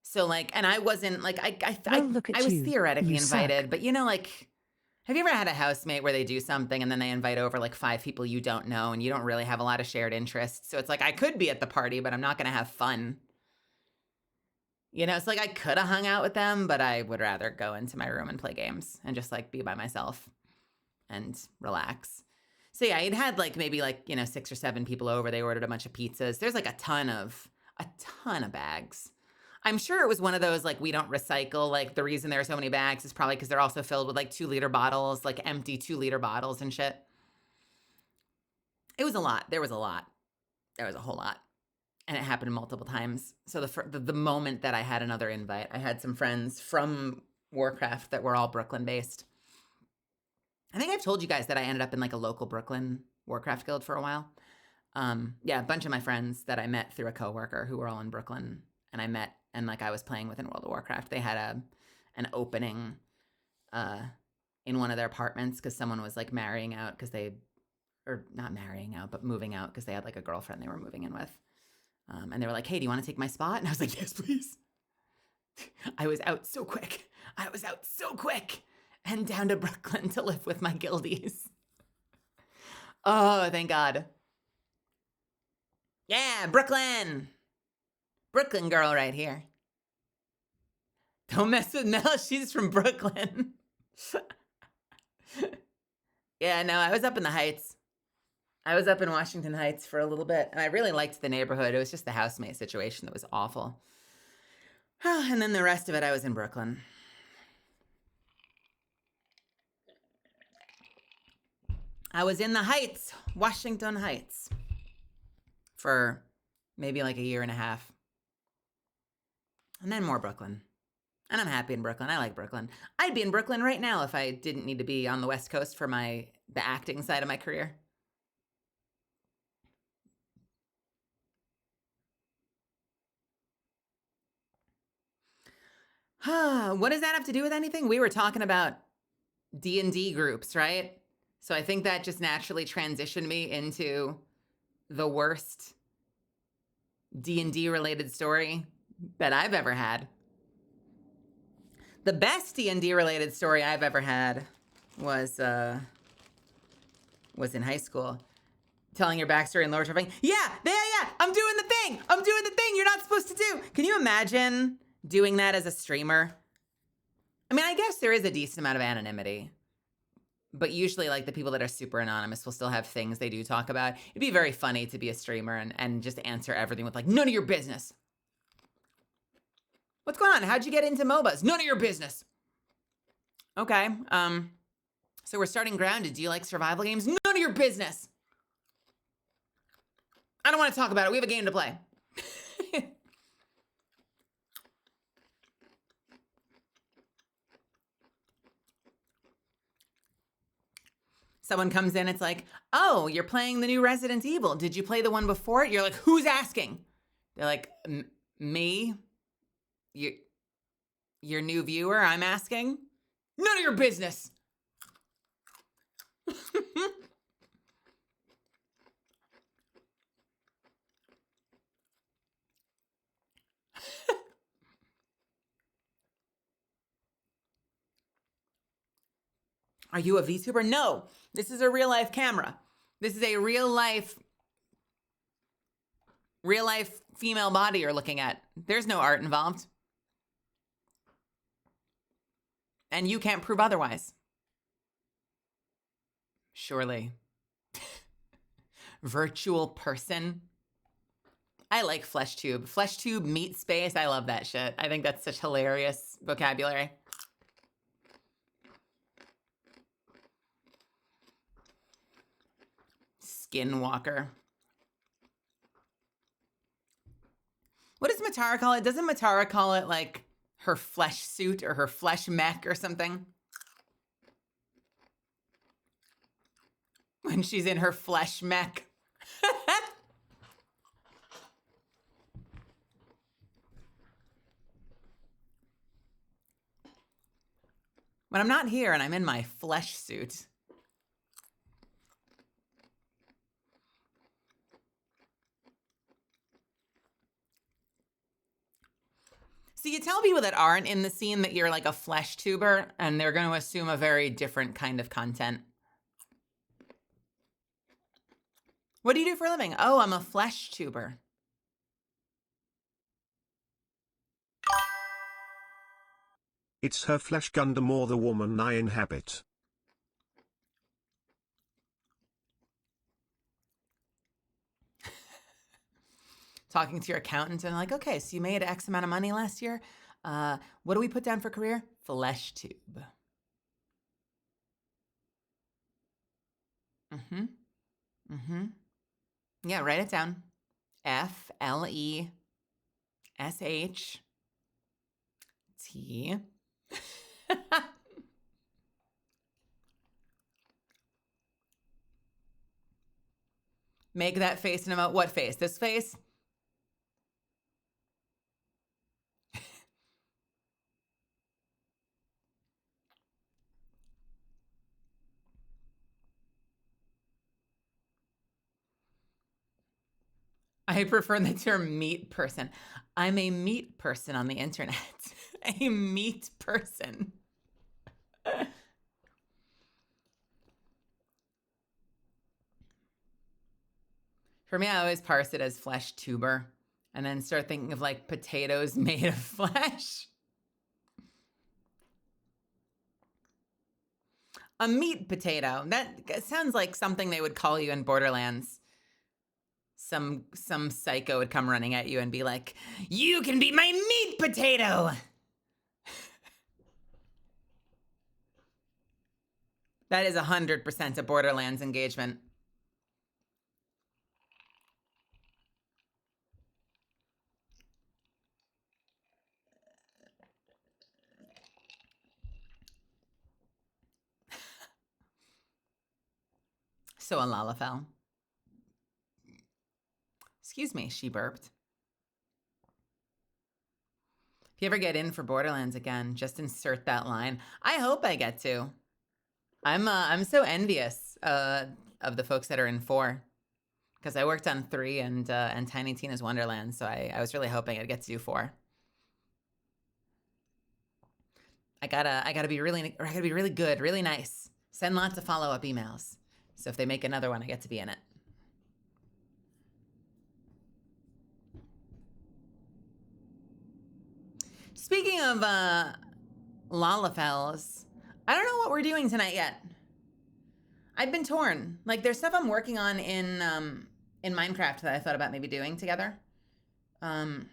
So like, and I wasn't like, I was theoretically invited, but have you ever had a housemate where they do something and then they invite over like 5 people you don't know and you don't really have a lot of shared interests? So it's like, I could be at the party, but I'm not going to have fun. It's like I could have hung out with them, but I would rather go into my room and play games and just like be by myself and relax. So yeah, I'd had like maybe like, 6 or 7 people over. They ordered a bunch of pizzas. There's like a ton of bags. I'm sure it was one of those, like, we don't recycle. Like, the reason there are so many bags is probably because they're also filled with, like, 2-liter bottles, like, empty 2-liter bottles and shit. It was a lot. There was a lot. There was a whole lot. And it happened multiple times. So the moment that I had another invite, I had some friends from Warcraft that were all Brooklyn-based. I think I've told you guys that I ended up in, like, a local Brooklyn Warcraft guild for a while. Yeah, a bunch of my friends that I met through a coworker who were all in Brooklyn, and I met, and like I was playing with in World of Warcraft. They had an opening in one of their apartments because someone was like marrying out or not marrying out, but moving out because they had like a girlfriend they were moving in with. And they were like, "Hey, do you want to take my spot?" And I was like, "Yes, please." I was out so quick. And down to Brooklyn to live with my guildies. Oh, thank God. Yeah, Brooklyn. Brooklyn girl right here. Don't mess with Mel. She's from Brooklyn. Yeah, no, I was up in the Heights. I was up in Washington Heights for a little bit, and I really liked the neighborhood. It was just the housemate situation that was awful. And then the rest of it, I was in Brooklyn. I was in the Heights, Washington Heights, for maybe like a year and a half. And then more Brooklyn. And I'm happy in Brooklyn. I like Brooklyn. I'd be in Brooklyn right now if I didn't need to be on the West Coast for the acting side of my career. What does that have to do with anything? We were talking about D&D groups, right? So I think that just naturally transitioned me into the worst D&D related story that I've ever had. The best D&D related story I've ever had was in high school. Telling your backstory in Lord of the Rings. Yeah, I'm doing the thing you're not supposed to do. Can you imagine doing that as a streamer? I mean, I guess there is a decent amount of anonymity, but usually like the people that are super anonymous will still have things they do talk about. It'd be very funny to be a streamer and just answer everything with like, none of your business. What's going on? How'd you get into MOBAs? None of your business. Okay. So So we're starting Grounded. Do you like survival games? None of your business. I don't want to talk about it. We have a game to play. Someone comes in, it's like, oh, you're playing the new Resident Evil. Did you play the one before it? You're like, who's asking? They're like, me? Your new viewer, I'm asking? None of your business. Are you a VTuber? No, this is a real life camera. This is a real life female body you're looking at. There's no art involved. And you can't prove otherwise. Surely. Virtual person. I like FleshTube. FleshTube, meat space. I love that shit. I think that's such hilarious vocabulary. Skinwalker. What does Matara call it? Doesn't Matara call it like her flesh suit or her flesh mech or something? When she's in her flesh mech. When I'm not here and I'm in my flesh suit. So you tell people that aren't in the scene that you're like a flesh tuber, and they're going to assume a very different kind of content. What do you do for a living? Oh, I'm a flesh tuber. It's her flesh Gundam or the woman I inhabit. Talking to your accountant and like, okay, so you made X amount of money last year. What do we put down for career? Flesh tube. Mm-hmm. Mm-hmm. Yeah, write it down. FLESHT. Make that face and about what face? This face? I prefer the term meat person. I'm a meat person on the internet. A meat person. For me, I always parse it as flesh tuber and then start thinking of like potatoes made of flesh. A meat potato. That sounds like something they would call you in Borderlands. Some psycho would come running at you and be like, you can be my meat potato. That is 100% a Borderlands engagement. So a Lalafell. Excuse me, she burped. If you ever get in for Borderlands again, just insert that line. I hope I get to. I'm so envious of the folks that are in 4, because I worked on 3 and Tiny Tina's Wonderland, so I was really hoping I'd get to do 4. I gotta be really good, really nice. Send lots of follow-up emails. So if they make another one, I get to be in it. Speaking of Lalafells, I don't know what we're doing tonight yet. I've been torn. Like, there's stuff I'm working on in Minecraft that I thought about maybe doing together. I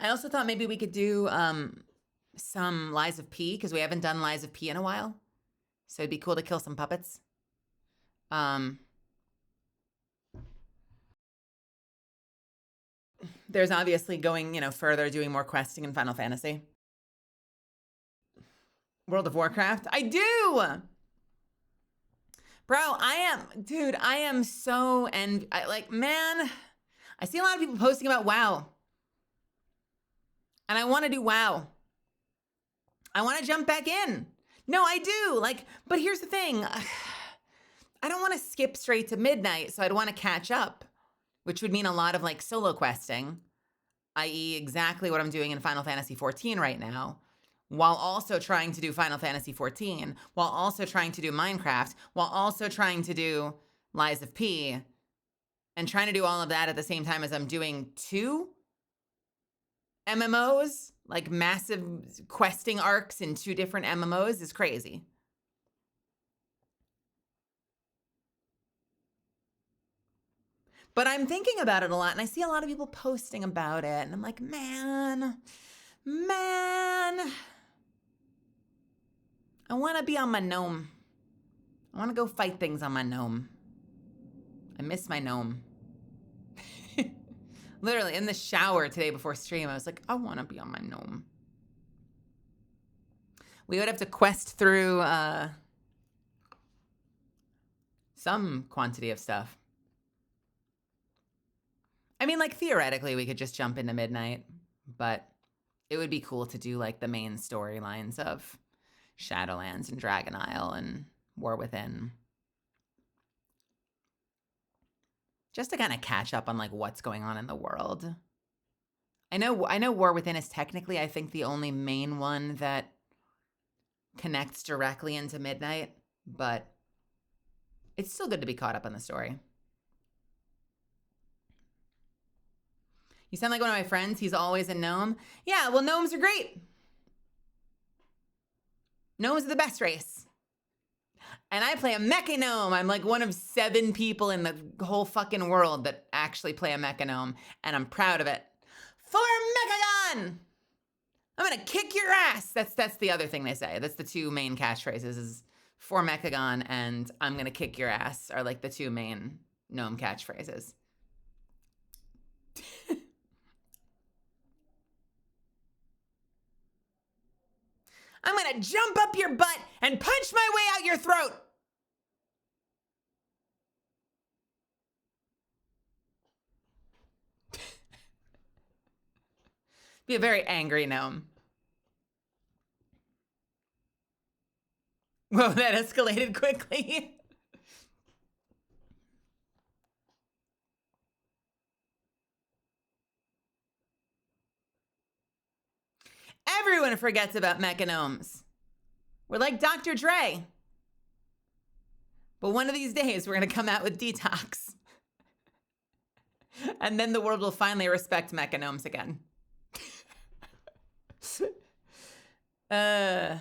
I also thought maybe we could do some Lies of P, because we haven't done Lies of P in a while. So it'd be cool to kill some puppets. There's obviously going, further, doing more questing in Final Fantasy. World of Warcraft? I do! Bro, I am so, man, I see a lot of people posting about WoW. And I want to do WoW. I want to jump back in. No, I do. But here's the thing. I don't want to skip straight to midnight, so I'd want to catch up, which would mean a lot of solo questing, i.e. exactly what I'm doing in Final Fantasy XIV right now, while also trying to do Final Fantasy XIV, while also trying to do Minecraft, while also trying to do Lies of P, and trying to do all of that at the same time as I'm doing 2 MMOs, massive questing arcs in 2 different MMOs is crazy. But I'm thinking about it a lot, and I see a lot of people posting about it, and I'm like, man, I want to be on my gnome. I want to go fight things on my gnome. I miss my gnome. Literally, in the shower today before stream, I was like, I want to be on my gnome. We would have to quest through some quantity of stuff. I mean, theoretically, we could just jump into midnight, but it would be cool to do, the main storylines of Shadowlands and Dragon Isle and War Within. Just to kind of catch up on, what's going on in the world. I know War Within is technically, I think, the only main one that connects directly into midnight, but it's still good to be caught up on the story. You sound like one of my friends. He's always a gnome. Yeah, well, gnomes are great. Gnomes are the best race. And I play a mecha gnome. I'm one of 7 people in the whole fucking world that actually play a mecha gnome, and I'm proud of it. For Mechagon! I'm gonna kick your ass. That's the other thing they say. That's the 2 main catchphrases is for Mechagon and I'm gonna kick your ass are the 2 main gnome catchphrases. I'm gonna jump up your butt and punch my way out your throat. Be a very angry gnome. Whoa, that escalated quickly. Everyone forgets about mechanomes. We're like Dr. Dre. But one of these days, we're going to come out with Detox. And then the world will finally respect mechanomes again. You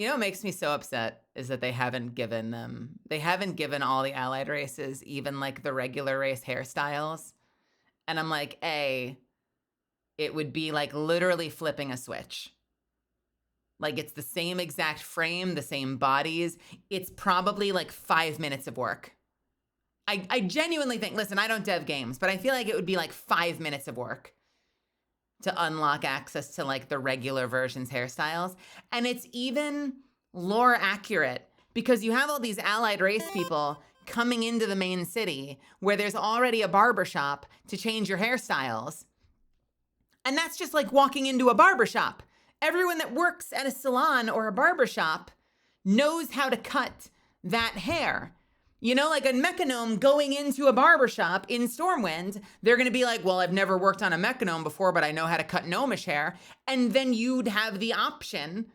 know what makes me so upset is that they haven't given all the allied races even the regular race hairstyles. And I'm like, it would be literally flipping a switch. It's the same exact frame, the same bodies. It's probably 5 minutes of work. I genuinely think, listen, I don't dev games, but I feel like it would be 5 minutes of work to unlock access to the regular version's hairstyles. And it's even lore accurate because you have all these allied race people coming into the main city where there's already a barbershop to change your hairstyles. And that's just walking into a barbershop. Everyone that works at a salon or a barbershop knows how to cut that hair. You know, like a mechanome going into a barbershop in Stormwind, they're going to be like, well, I've never worked on a mechanome before, but I know how to cut gnomish hair. And then you'd have the option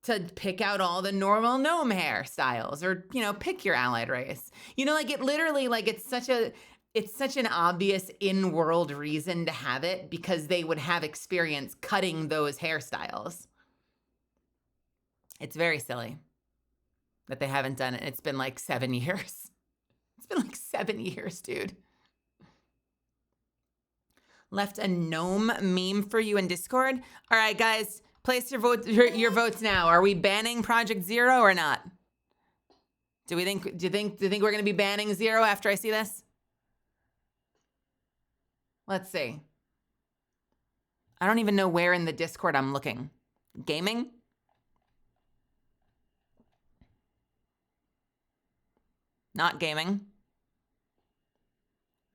to pick out all the normal gnome hairstyles or, pick your allied race. It literally, it's such an obvious in-world reason to have it because they would have experience cutting those hairstyles. It's very silly that they haven't done it. It's been 7 years. It's been 7 years, dude. left a gnome meme for you in Discord. All right, guys, place your votes now. Are we banning Project Zero or not? Do you think we're gonna be banning Zero after I see this? Let's see. I don't even know where in the Discord I'm looking. Gaming? Not gaming.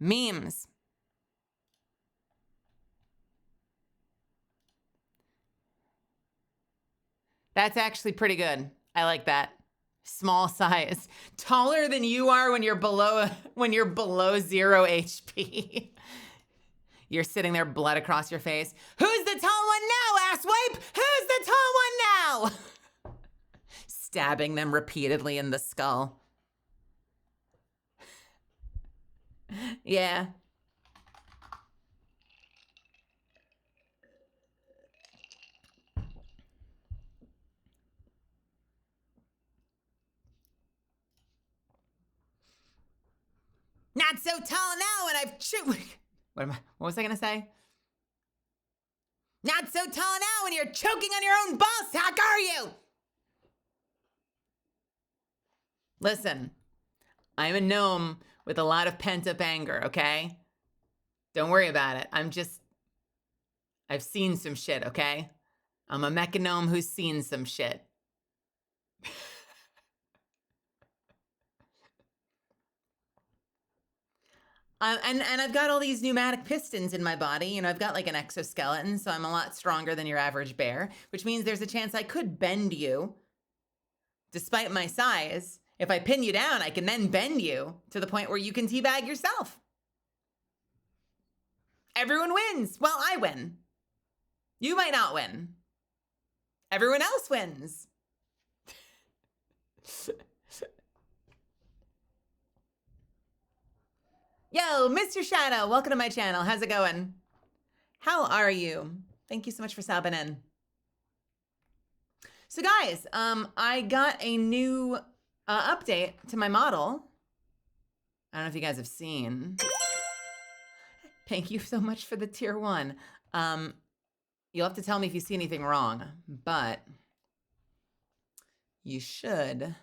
Memes. That's actually pretty good. I like that. Small size. Taller than you are when you're below 0 HP. You're sitting there, blood across your face. Who's the tall one now, asswipe? Who's the tall one now? Stabbing them repeatedly in the skull. Yeah. Not so tall now, and I've What was I gonna say? Not so tall now, and you're choking on your own ball sack, are you? Listen, I'm a gnome with a lot of pent-up anger, okay? Don't worry about it. I've seen some shit, okay? I'm a mecha gnome who's seen some shit. And I've got all these pneumatic pistons in my body. You know, I've got like an exoskeleton, so I'm a lot stronger than your average bear, which means there's a chance I could bend you. Despite my size, if I pin you down, I can then bend you to the point where you can teabag yourself. Everyone wins. Well, I win. You might not win. Everyone else wins. Yo, Mr. Shadow, welcome to my channel. How's it going? How are you? Thank you so much for subbing in. So guys, I got a new update to my model. I don't know if you guys have seen. Thank you so much for the tier 1. You'll have to tell me if you see anything wrong, but you should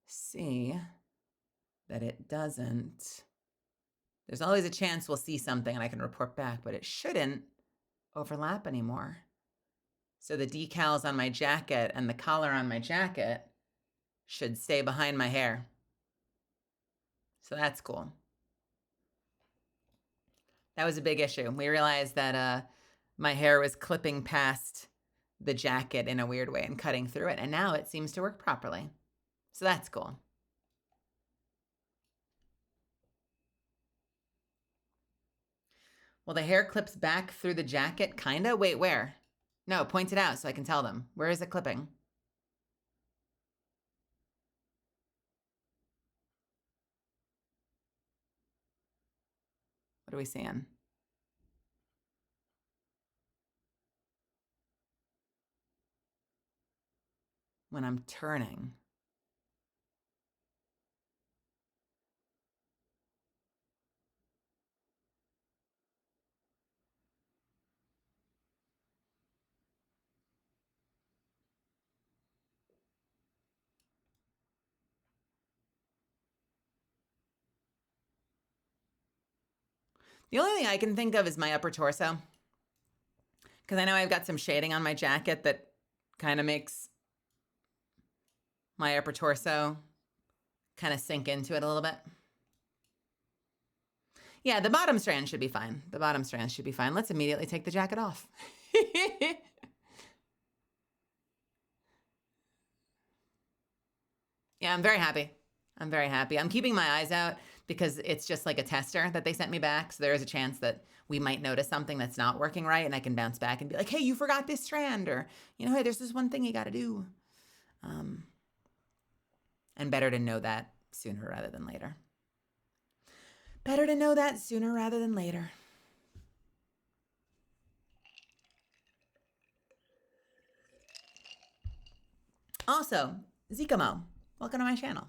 see that it doesn't. There's always a chance we'll see something and I can report back, but it shouldn't overlap anymore. So the decals on my jacket and the collar on my jacket should stay behind my hair. So that's cool. That was a big issue. We realized that my hair was clipping past the jacket in a weird way and cutting through it, and now it seems to work properly. So that's cool. Well, the hair clips back through the jacket, kinda? Wait, where? No, point it out so I can tell them. Where is it clipping? What are we seeing? When I'm turning. The only thing I can think of is my upper torso. Because I know I've got some shading on my jacket that kind of makes my upper torso kind of sink into it a little bit. Yeah, the bottom strand should be fine. The bottom strand should be fine. Let's immediately take the jacket off. Yeah, I'm very happy. I'm very happy. I'm keeping my eyes out because it's just like a tester that they sent me back. So there is a chance that we might notice something that's not working right and I can bounce back and be like, hey, you forgot this strand, or, you know, hey, there's this one thing you got to do. And better to know that sooner rather than later. Better to know that sooner rather than later. Also, Zikamo, welcome to my channel.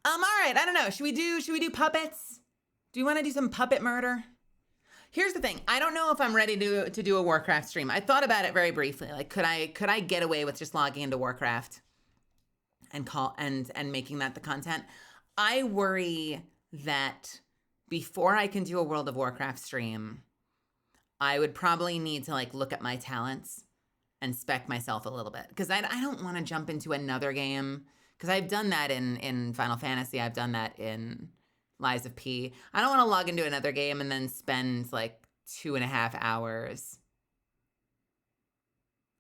All right, I don't know. Should we do puppets? Do you want to do some puppet murder? Here's the thing. I don't know if I'm ready to do a Warcraft stream. I thought about it very briefly. Like, could I get away with just logging into Warcraft and making that the content? I worry that before I can do a World of Warcraft stream, I would probably need to like look at my talents and spec myself a little bit, because I don't want to jump into another game, because I've done that in Final Fantasy. I've done that in Lies of P. I don't want to log into another game and then spend like 2.5 hours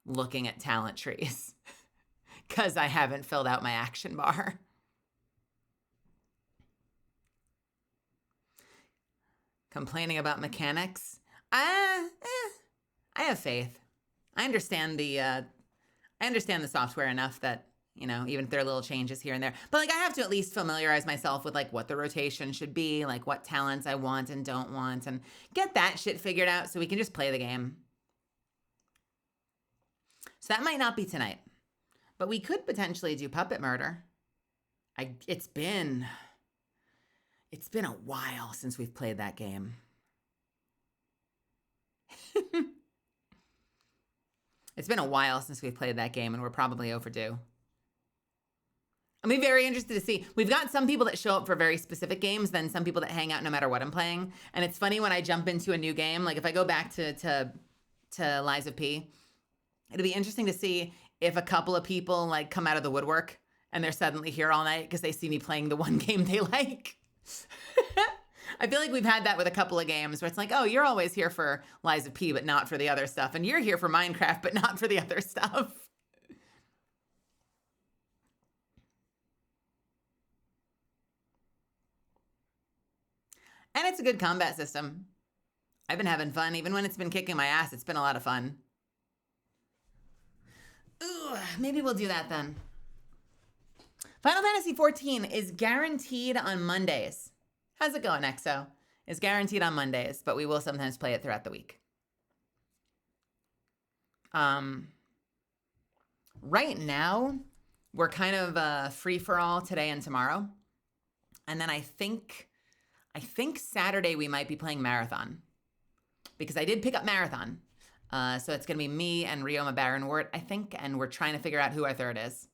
looking at talent trees because I haven't filled out my action bar. Complaining about mechanics? I have faith. I understand the software enough that, you know, even if there are little changes here and there, but like I have to at least familiarize myself with like what the rotation should be, like what talents I want and don't want, and get that shit figured out so we can just play the game. So that might not be tonight, but we could potentially do Puppet Murder. It's been a while since we've played that game. It's been a while since we've played that game, and we're probably overdue. I'll be very interested to see. We've got some people that show up for very specific games, then some people that hang out no matter what I'm playing. And it's funny when I jump into a new game, like if I go back to Lies of P, it'll be interesting to see if a couple of people like come out of the woodwork and they're suddenly here all night because they see me playing the one game they like. I feel like we've had that with a couple of games where it's like, oh, you're always here for Lies of P, but not for the other stuff. And you're here for Minecraft, but not for the other stuff. And it's a good combat system. I've been having fun. Even when it's been kicking my ass, it's been a lot of fun. Ooh, maybe we'll do that then. Final Fantasy XIV is guaranteed on Mondays. How's it going, EXO? It's guaranteed on Mondays, but we will sometimes play it throughout the week. Right now, we're kind of free-for-all today and tomorrow. And then I think Saturday we might be playing Marathon, because I did pick up Marathon. So it's going to be me and Ryoma Baronwort, I think, and we're trying to figure out who our third is.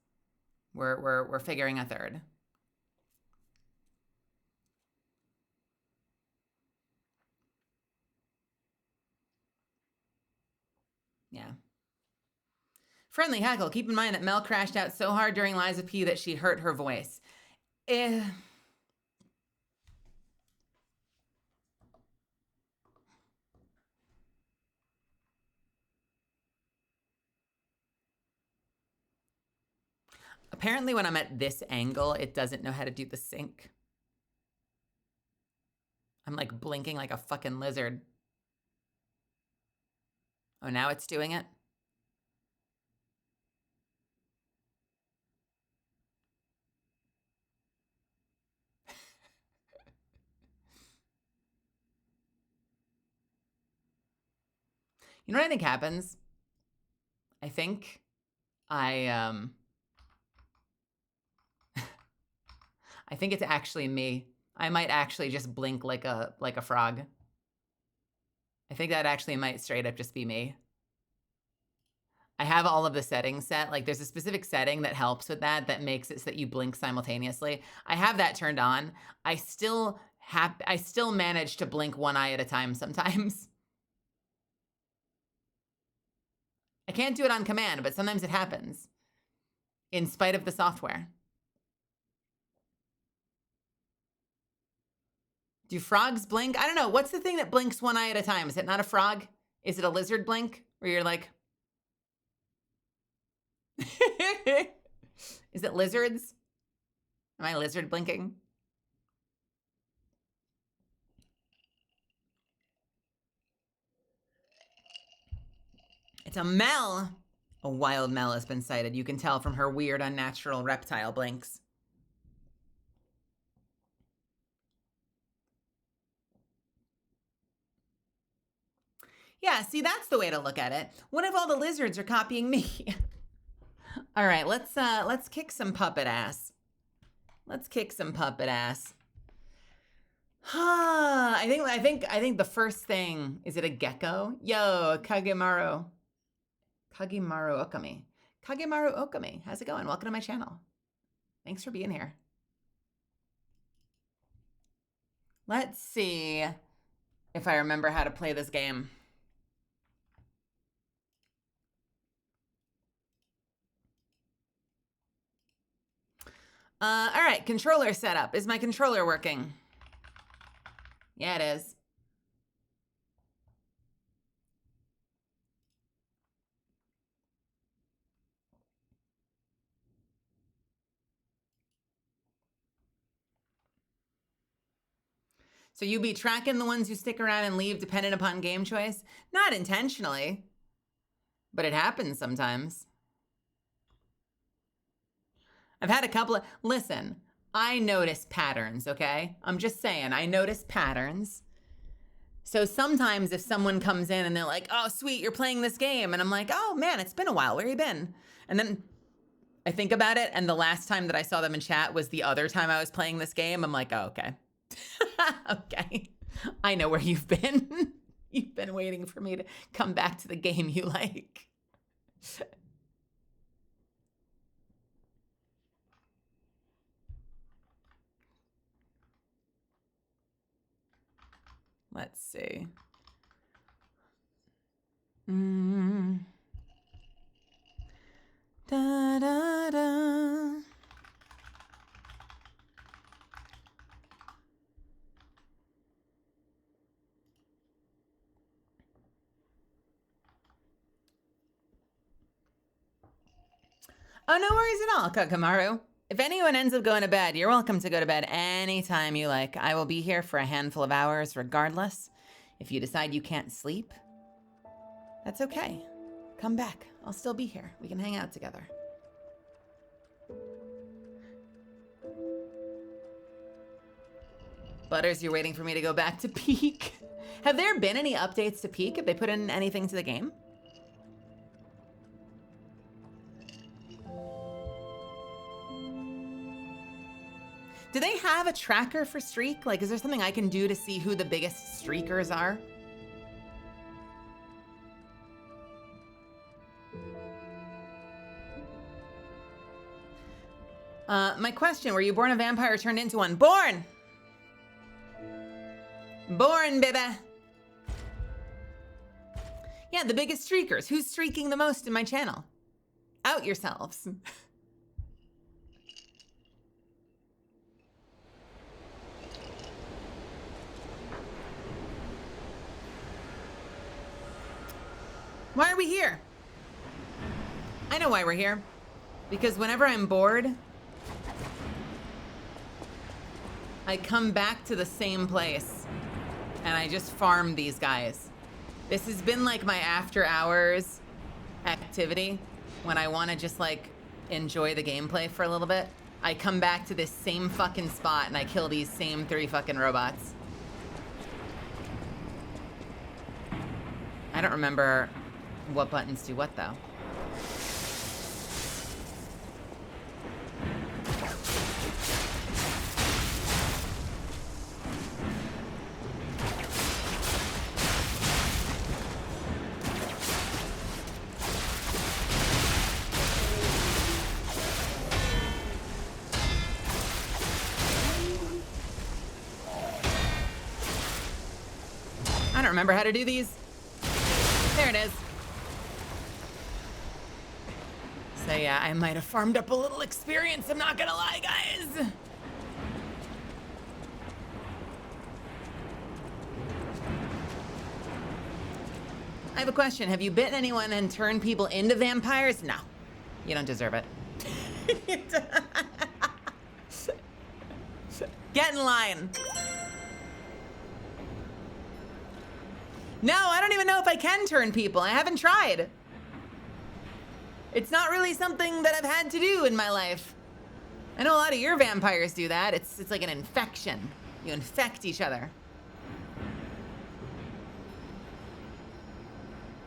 We're figuring a third. Yeah. Friendly Heckle, keep in mind that Mel crashed out so hard during Lies of P that she hurt her voice. Apparently when I'm at this angle, it doesn't know how to do the sync. I'm like blinking like a fucking lizard. Oh, now it's doing it? You know what I think happens? I think I think it's actually me. I might actually just blink like a frog. I think that actually might straight up just be me. I have all of the settings set. Like there's a specific setting that helps with that makes it so that you blink simultaneously. I have that turned on. I still manage to blink one eye at a time sometimes. I can't do it on command, but sometimes it happens in spite of the software. Do frogs blink? I don't know. What's the thing that blinks one eye at a time? Is it not a frog? Is it a lizard blink? Where you're like... Is it lizards? Am I lizard blinking? It's a Mel. A wild Mel has been sighted. You can tell from her weird, unnatural reptile blinks. Yeah, see, that's the way to look at it. What if all the lizards are copying me? All right, let's kick some puppet ass. Let's kick some puppet ass. I think the first thing, is it a gecko? Yo, Kagemaru Okami. Kagemaru Okami, how's it going? Welcome to my channel. Thanks for being here. Let's see if I remember how to play this game. All right, controller setup. Is my controller working? Yeah, it is. So you be tracking the ones who stick around and leave dependent upon game choice? Not intentionally, but it happens sometimes. I've had a couple of, listen, I notice patterns, okay? I'm just saying, I notice patterns. So sometimes if someone comes in and they're like, oh, sweet, you're playing this game. And I'm like, oh man, it's been a while, where you been? And then I think about it, and the last time that I saw them in chat was the other time I was playing this game. I'm like, oh, okay. Okay. I know where you've been. You've been waiting for me to come back to the game you like. Let's see. Da, da, da. Oh, no worries at all, Kakamaru. If anyone ends up going to bed, you're welcome to go to bed anytime you like. I will be here for a handful of hours regardless. If you decide you can't sleep, that's okay. Come back. I'll still be here. We can hang out together. Butters, you're waiting for me to go back to Peak. Have there been any updates to Peak? Have they put in anything to the game? Do they have a tracker for Streak? Like, is there something I can do to see who the biggest streakers are? My question, were you born a vampire or turned into one? Born! Born, baby! Yeah, the biggest streakers. Who's streaking the most in my channel? Out yourselves. Why are we here? I know why we're here. Because whenever I'm bored, I come back to the same place and I just farm these guys. This has been like my after hours activity when I want to just like enjoy the gameplay for a little bit. I come back to this same fucking spot and I kill these same 3 fucking robots. I don't remember what buttons do what though. I don't remember how to do these. There it is. So yeah, I might have farmed up a little experience, I'm not gonna lie, guys. I have a question. Have you bitten anyone and turned people into vampires? No, you don't deserve it. Get in line. No, I don't even know if I can turn people. I haven't tried. It's not really something that I've had to do in my life. I know a lot of your vampires do that. It's like an infection. You infect each other.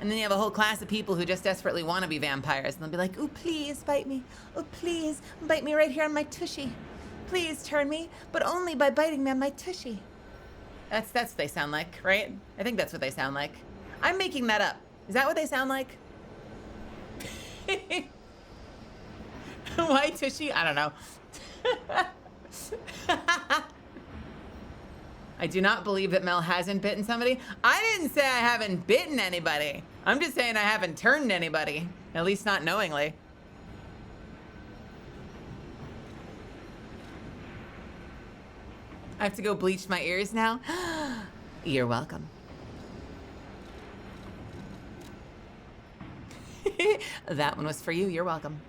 And then you have a whole class of people who just desperately want to be vampires. And they'll be like, ooh, please bite me. Oh, please bite me right here on my tushy. Please turn me, but only by biting me on my tushy. That's what they sound like, right? I think that's what they sound like. I'm making that up. Is that what they sound like? Why Tushy? I don't know. I do not believe that Mel hasn't bitten somebody. I didn't say I haven't bitten anybody. I'm just saying I haven't turned anybody, at least not knowingly. I have to go bleach my ears now? You're welcome. That one was for you. You're welcome.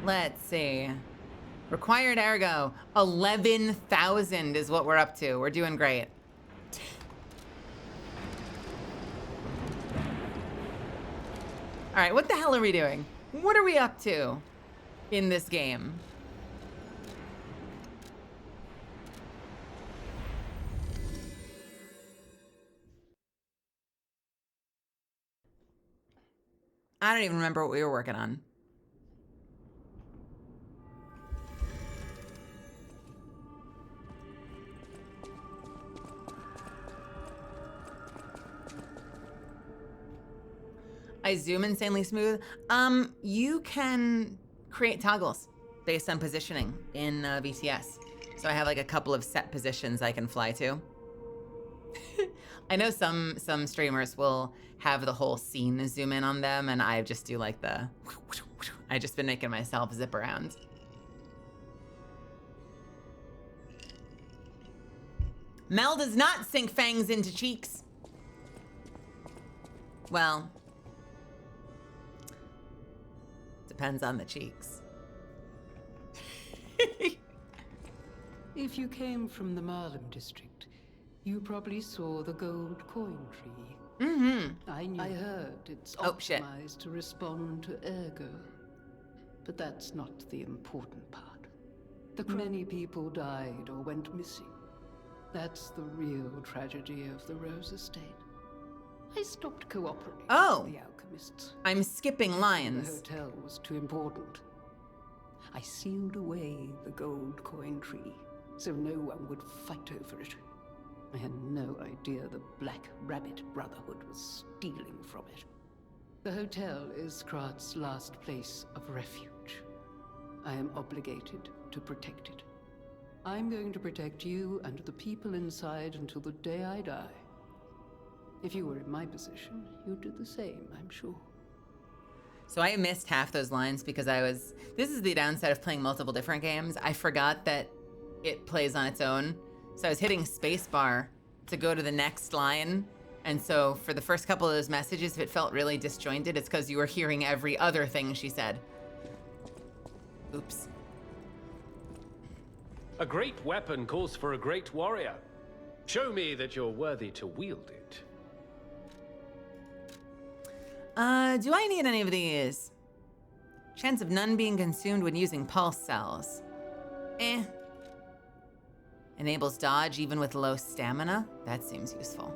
Let's see. Required ergo. 11,000 is what we're up to. We're doing great. All right, what the hell are we doing? What are we up to in this game? I don't even remember what we were working on. I zoom insanely smooth. You can create toggles based on positioning in VTS. So I have like a couple of set positions I can fly to. I know some streamers will have the whole scene zoom in on them, and I just do like the. I just been making myself zip around. Mel does not sink fangs into cheeks. Well, depends on the cheeks. If you came from the Marlem district, you probably saw the gold coin tree. Mm-hmm. I heard it's shit. optimized to respond to ergo. But that's not the important part. Many people died or went missing. That's the real tragedy of the Rose Estate. I stopped cooperating with the alchemists. I'm skipping lines. The hotel was too important. I sealed away the gold coin tree, so no one would fight over it. I had no idea the Black Rabbit Brotherhood was stealing from it. The hotel is Krat's last place of refuge. I am obligated to protect it. I'm going to protect you and the people inside until the day I die. If you were in my position, you'd do the same, I'm sure. So I missed half those lines because this is the downside of playing multiple different games. I forgot that it plays on its own. So I was hitting spacebar to go to the next line. And so for the first couple of those messages, if it felt really disjointed, it's because you were hearing every other thing she said. Oops. A great weapon calls for a great warrior. Show me that you're worthy to wield it. Do I need any of these? Chance of none being consumed when using pulse cells. Enables dodge even with low stamina. That seems useful.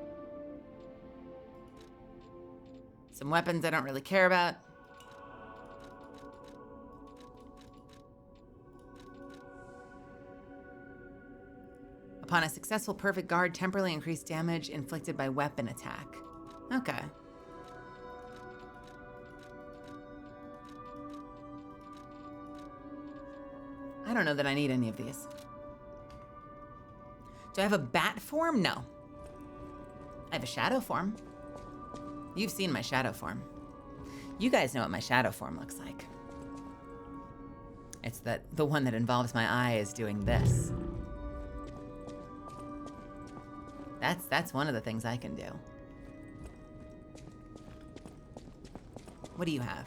Some weapons I don't really care about. Upon a successful perfect guard, temporarily increased damage inflicted by weapon attack. Okay. I don't know that I need any of these. Do I have a bat form? No. I have a shadow form. You've seen my shadow form. You guys know what my shadow form looks like. It's the one that involves my eyes doing this. That's one of the things I can do. What do you have?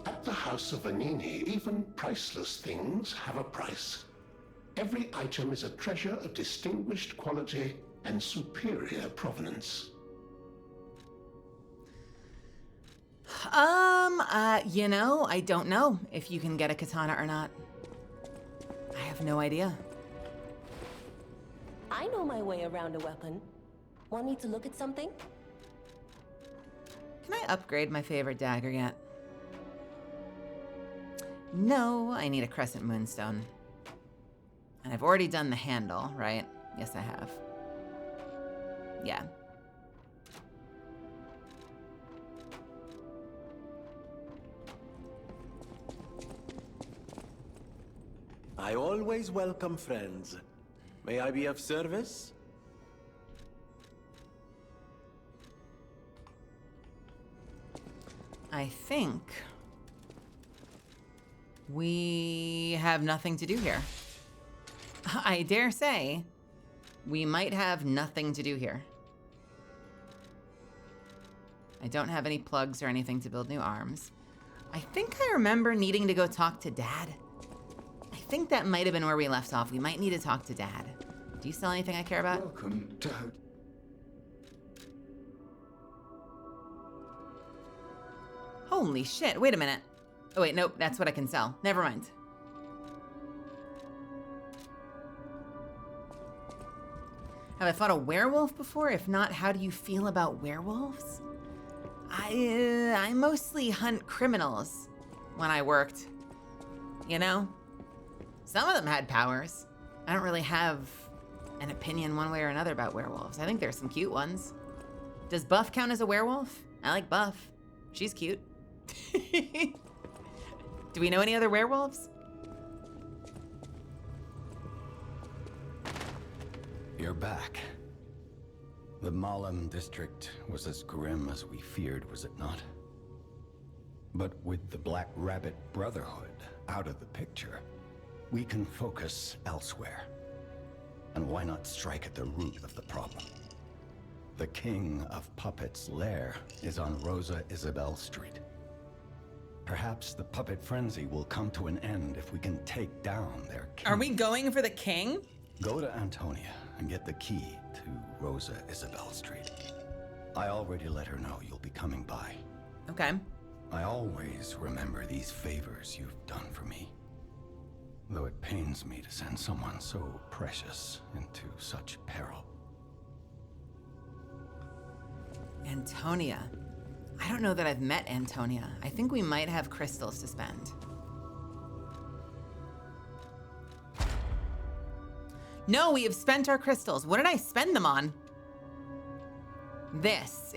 At the House of Vanini, even priceless things have a price. Every item is a treasure of distinguished quality and superior provenance. You know, I don't know if you can get a katana or not. I have no idea. I know my way around a weapon. Want me to look at something? Can I upgrade my favorite dagger yet? No, I need a crescent moonstone. And I've already done the handle, right? Yes, I have. Yeah. I always welcome friends. May I be of service? I think we have nothing to do here. I dare say we might have nothing to do here. I don't have any plugs or anything to build new arms. I think I remember needing to go talk to Dad. I think that might have been where we left off. We might need to talk to Dad. Do you sell anything I care about? Welcome, Dad. Holy shit, wait a minute. Oh wait, nope, that's what I can sell. Never mind. Have I fought a werewolf before? If not, how do you feel about werewolves? I mostly hunt criminals when I worked. You know? Some of them had powers. I don't really have an opinion one way or another about werewolves. I think there's some cute ones. Does Buff count as a werewolf? I like Buff. She's cute. Do we know any other werewolves? You're back. The Malum district was as grim as we feared, was it not? But with the Black Rabbit Brotherhood out of the picture, we can focus elsewhere. And why not strike at the root of the problem? The King of Puppets' lair is on Rosa Isabel Street. Perhaps the puppet frenzy will come to an end if we can take down their king. Are we going for the king? Go to Antonia and get the key to Rosa Isabel Street. I already let her know you'll be coming by. Okay. I always remember these favors you've done for me. Though it pains me to send someone so precious into such peril. Antonia. I don't know that I've met Antonia. I think we might have crystals to spend. No, we have spent our crystals. What did I spend them on? This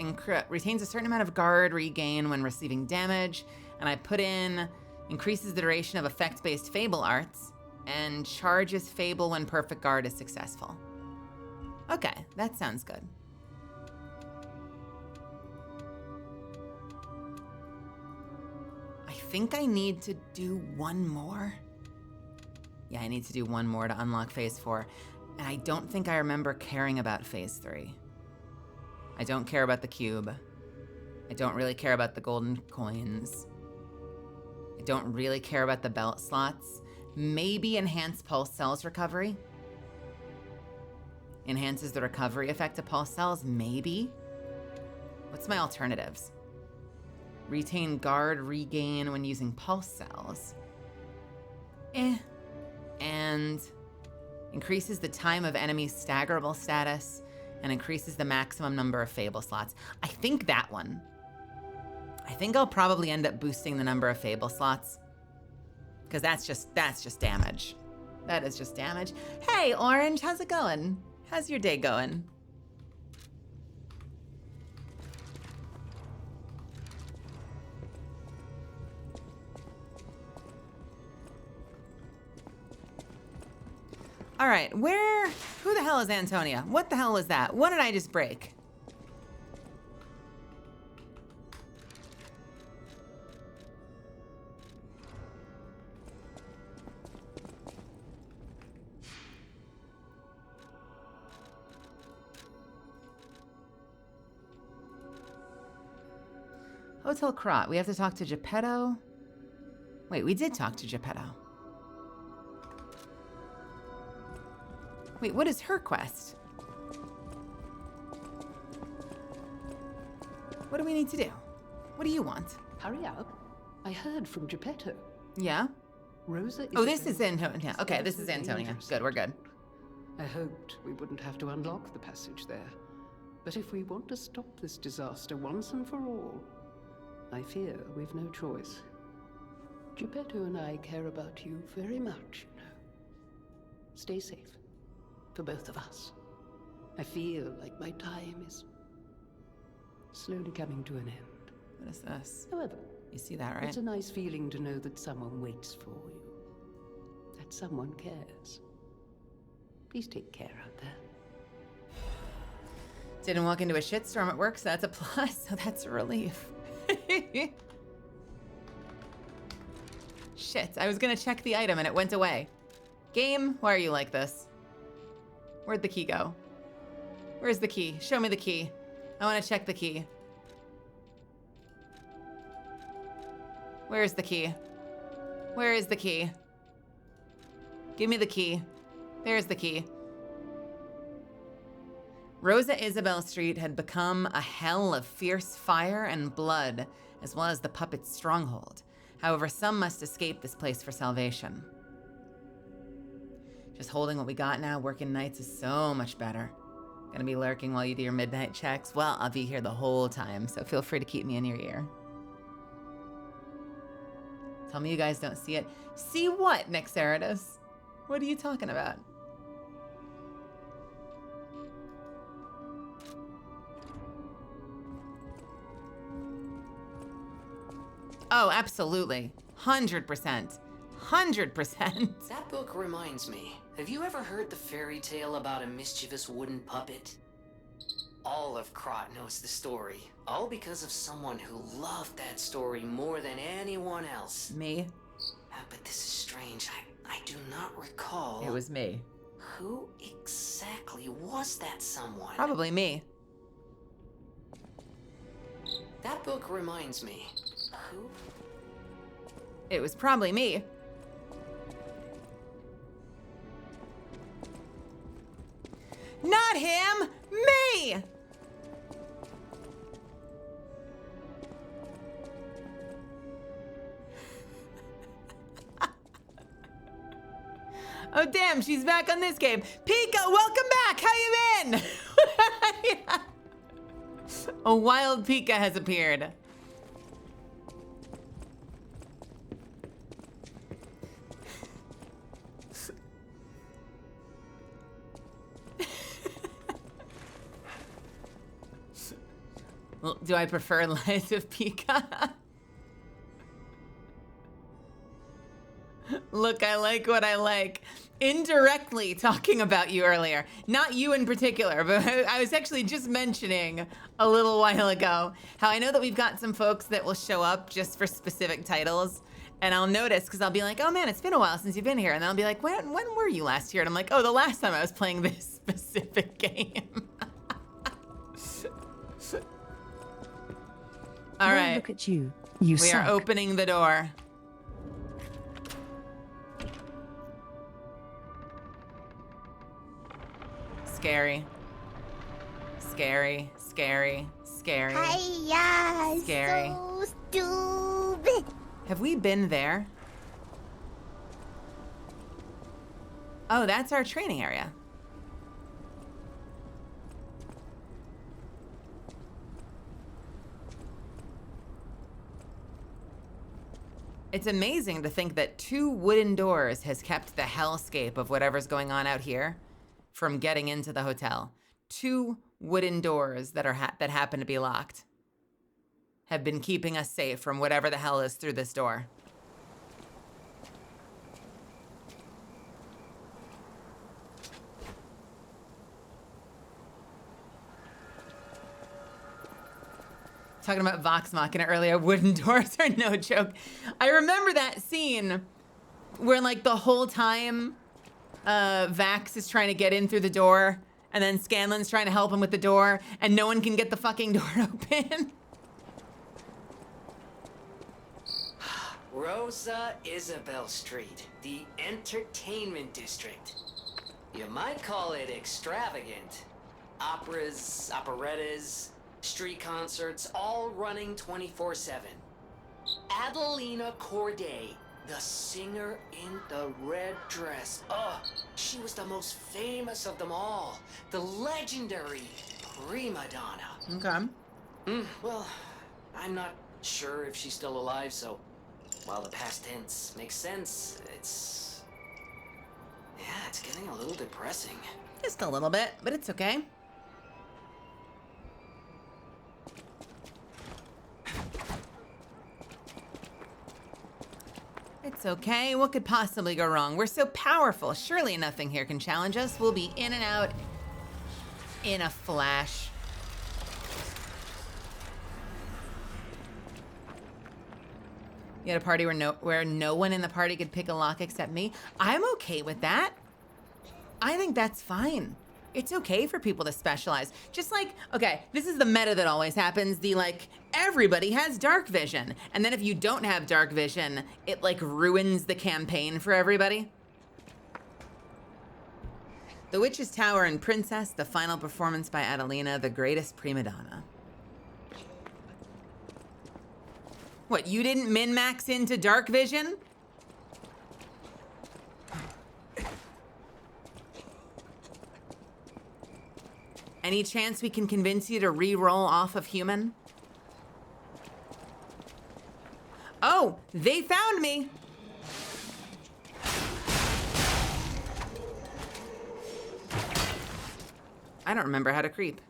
retains a certain amount of guard regain when receiving damage, and I put in increases the duration of effect-based fable arts and charges fable when perfect guard is successful. Okay, that sounds good. I think I need to do one more. Yeah, I need to do one more to unlock Phase 4. And I don't think I remember caring about Phase 3. I don't care about the cube. I don't really care about the golden coins. I don't really care about the belt slots. Maybe enhance pulse cells recovery. Enhances the recovery effect of pulse cells, maybe. What's my alternatives? Retain guard regain when using pulse cells. And increases the time of enemy staggerable status and increases the maximum number of fable slots. I think that one. I think I'll probably end up boosting the number of fable slots because that's just damage. That is just damage. Hey, Orange, how's it going? How's your day going? All right, who the hell is Antonia? What the hell is that? What did I just break? Hotel Krat, we have to talk to Geppetto. Wait, we did talk to Geppetto. Wait, what is her quest? What do we need to do? What do you want? Hurry up. I heard from Geppetto. Yeah? Rosa is... Oh, this is Antonia. Okay, this is Antonia. dangerous. Good, we're good. I hoped we wouldn't have to unlock the passage there. But if we want to stop this disaster once and for all, I fear we've no choice. Geppetto and I care about you very much, you know. Stay safe. For both of us. I feel like my time is slowly coming to an end. What is this? However, You see that, right? it's a nice feeling to know that someone waits for you. That someone cares. Please take care out there. Didn't walk into a shitstorm at work, so that's a plus, so that's a relief. Shit, I was gonna check the item and it went away. Game, why are you like this? Where'd the key go? Where's the key? Show me the key. I wanna check the key. Where's the key? Where is the key? Give me the key. There's the key. Rosa Isabel Street had become a hell of fierce fire and blood, as well as the puppet's stronghold. However, some must escape this place for salvation. Just holding what we got now, working nights, is so much better. Gonna be lurking while you do your midnight checks? Well, I'll be here the whole time, so feel free to keep me in your ear. Tell me you guys don't see it. See what, Nexeridus? What are you talking about? Oh, absolutely. 100%. 100%. That book reminds me. Have you ever heard the fairy tale about a mischievous wooden puppet? All of Krot knows the story. All because of someone who loved that story more than anyone else. Me? But this is strange. I do not recall. It was me. Who exactly was that someone? Probably me. That book reminds me. Who? It was probably me. Not him! Me! Oh damn, she's back on this game. Pika, welcome back! How you been? A wild Pika has appeared. Well, do I prefer Lies of Pika? Look, I like what I like. Indirectly talking about you earlier. Not you in particular, but I was actually just mentioning a little while ago how I know that we've got some folks that will show up just for specific titles. And I'll notice, because I'll be like, oh man, it's been a while since you've been here. And they'll be like, when were you last here? And I'm like, oh, the last time I was playing this specific game. All right. Look at you. You We are opening the door. Scary. Scary. Scary. Scary. Hiya, Scary. so stupid. Have we been there? Oh, that's our training area. It's amazing to think that 2 wooden doors has kept the hellscape of whatever's going on out here from getting into the hotel. 2 wooden doors that are that happen to be locked have been keeping us safe from whatever the hell is through this door. Talking about Vox Machina earlier, wooden doors are no joke. I remember that scene where like the whole time Vax is trying to get in through the door and then Scanlan's trying to help him with the door and no one can get the fucking door open. Rosa Isabel Street, the entertainment district. You might call it extravagant. Operas, operettas, street concerts, all running 24/7. Adelina Corday, the singer in the red dress. Oh, she was the most famous of them all. The legendary prima donna. Okay. Well, I'm not sure if she's still alive, so while the past tense makes sense, it's getting a little depressing. Just a little bit, but it's okay. It's okay. What could possibly go wrong? We're so powerful. Surely nothing here can challenge us. We'll be in and out in a flash. You had a party where no one in the party could pick a lock except me. I'm okay with that. I think that's fine. It's okay for people to specialize. Just like, okay, this is the meta that always happens. The like, everybody has dark vision. And then if you don't have dark vision, it like ruins the campaign for everybody. The Witch's Tower and Princess, the final performance by Adelina, the greatest prima donna. What, you didn't min-max into dark vision? Any chance we can convince you to re-roll off of human? Oh, they found me. I don't remember how to creep.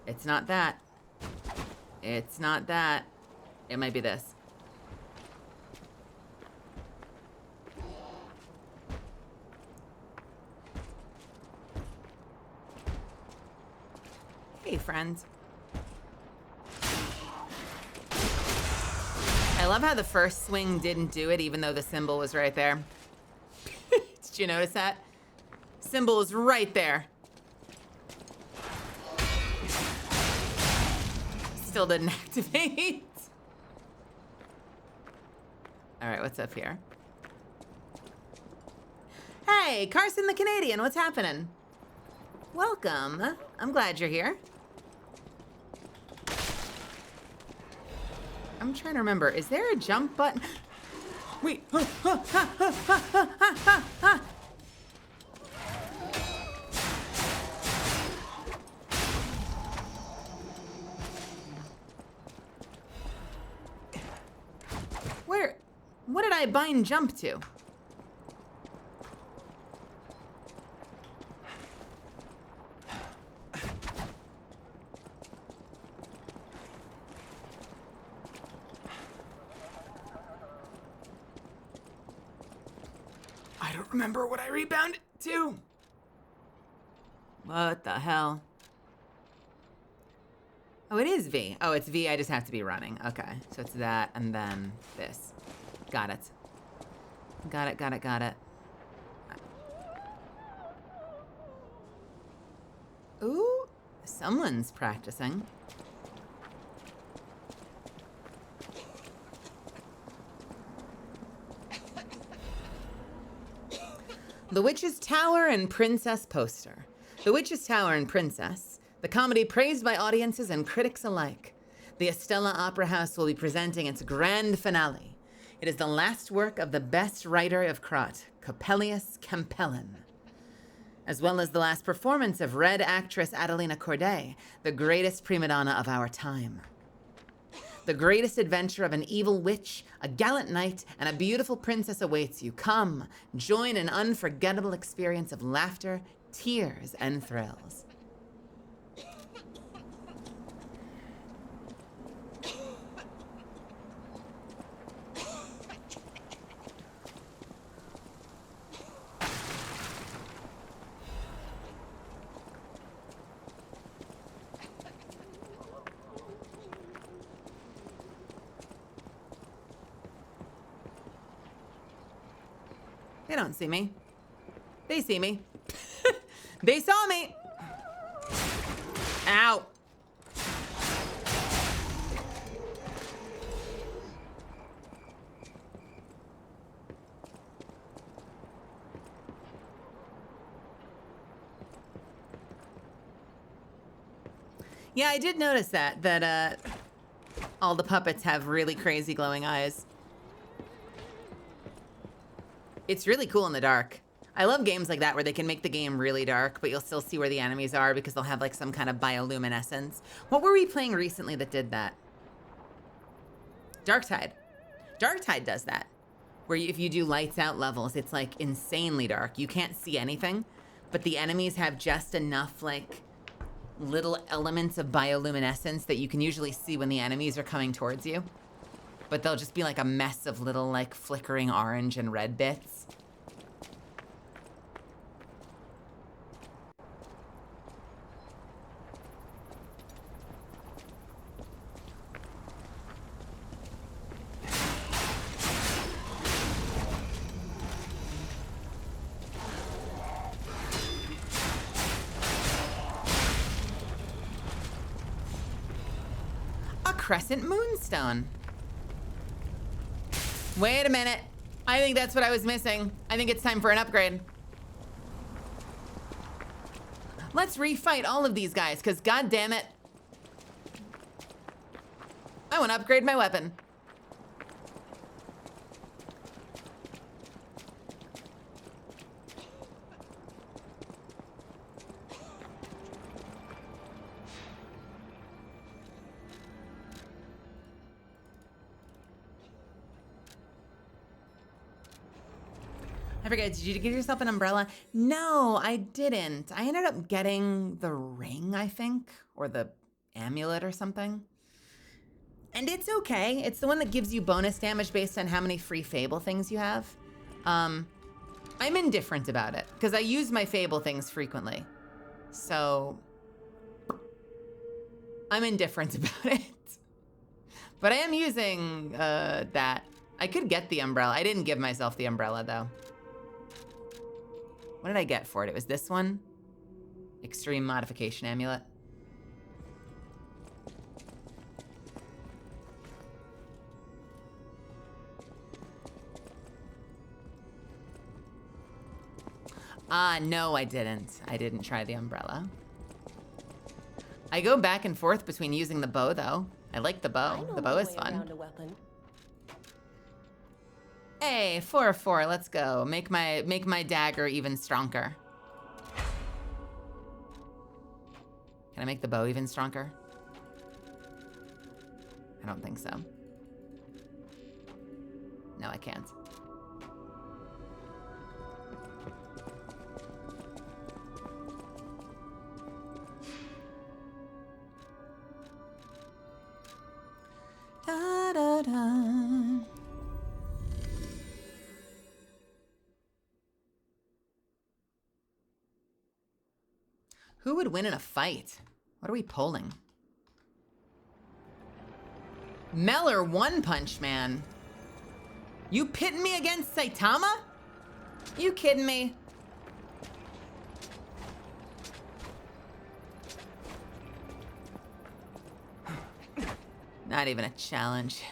It's not that. It's not that. It might be this. Hey, friends. I love how the first swing didn't do it, even though the symbol was right there. Did you notice that? Symbol is right there. Still didn't activate. All right, what's up here? Hey, Carson the Canadian, what's happening? Welcome. I'm glad you're here. I'm trying to remember, is there a jump button? Wait. Where? What did I bind jump to? I don't remember what I rebounded to. What the hell? Oh, it is V. Oh, it's V. I just have to be running. Okay. So it's that and then this. Got it. Got it, got it, got it. Ooh, someone's practicing. The Witch's Tower and Princess poster. The Witch's Tower and Princess, the comedy praised by audiences and critics alike. The Estella Opera House will be presenting its grand finale. It is the last work of the best writer of Crot, Coppelius Campellin, as well as the last performance of Red actress Adelina Corday, the greatest prima donna of our time. The greatest adventure of an evil witch, a gallant knight, and a beautiful princess awaits you. Come, join an unforgettable experience of laughter, tears, and thrills. They don't see me. They see me. They saw me. Ow. Yeah, I did notice that all the puppets have really crazy glowing eyes. It's really cool in the dark. I love games like that where they can make the game really dark, but you'll still see where the enemies are because they'll have like some kind of bioluminescence. What were we playing recently that did that? Darktide. Darktide does that, where if you do lights out levels, it's like insanely dark. You can't see anything, but the enemies have just enough like little elements of bioluminescence that you can usually see when the enemies are coming towards you. But they'll just be like a mess of little like flickering orange and red bits. Crescent Moonstone. Wait a minute. I think that's what I was missing. I think it's time for an upgrade. Let's refight all of these guys, because god damn it, I want to upgrade my weapon. I forget, did you get yourself an umbrella? No, I didn't. I ended up getting the ring, I think, or the amulet or something. And it's okay. It's the one that gives you bonus damage based on how many free Fable things you have. I'm indifferent about it, because I use my Fable things frequently. So, I'm indifferent about it. But I am using that. I could get the umbrella. I didn't give myself the umbrella, though. What did I get for it? It was this one. Extreme Modification Amulet. No, I didn't. I didn't try the umbrella. I go back and forth between using the bow, though. I like the bow. The bow is fun. Hey, 4-4, let's go. Make my dagger even stronger. Can I make the bow even stronger? I don't think so. No, I can't. Da, da, da. Who would win in a fight? What are we polling? Meller One Punch Man. You pitting me against Saitama? You kidding me? Not even a challenge.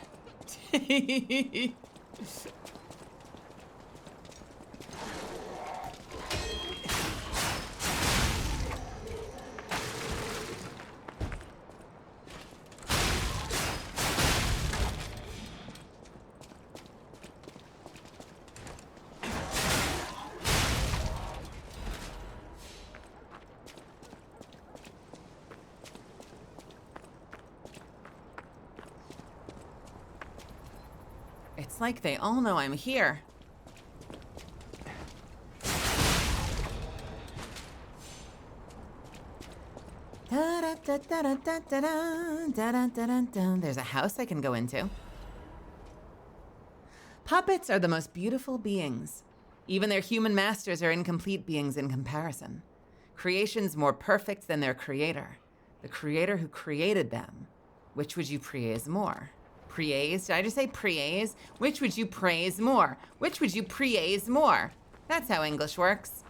It's like they all know I'm here. There's a house I can go into. Puppets are the most beautiful beings. Even their human masters are incomplete beings in comparison. Creations more perfect than their creator. The creator who created them. Which would you praise more? Praise? Did I just say praise? Which would you praise more? Which would you praise more? That's how English works.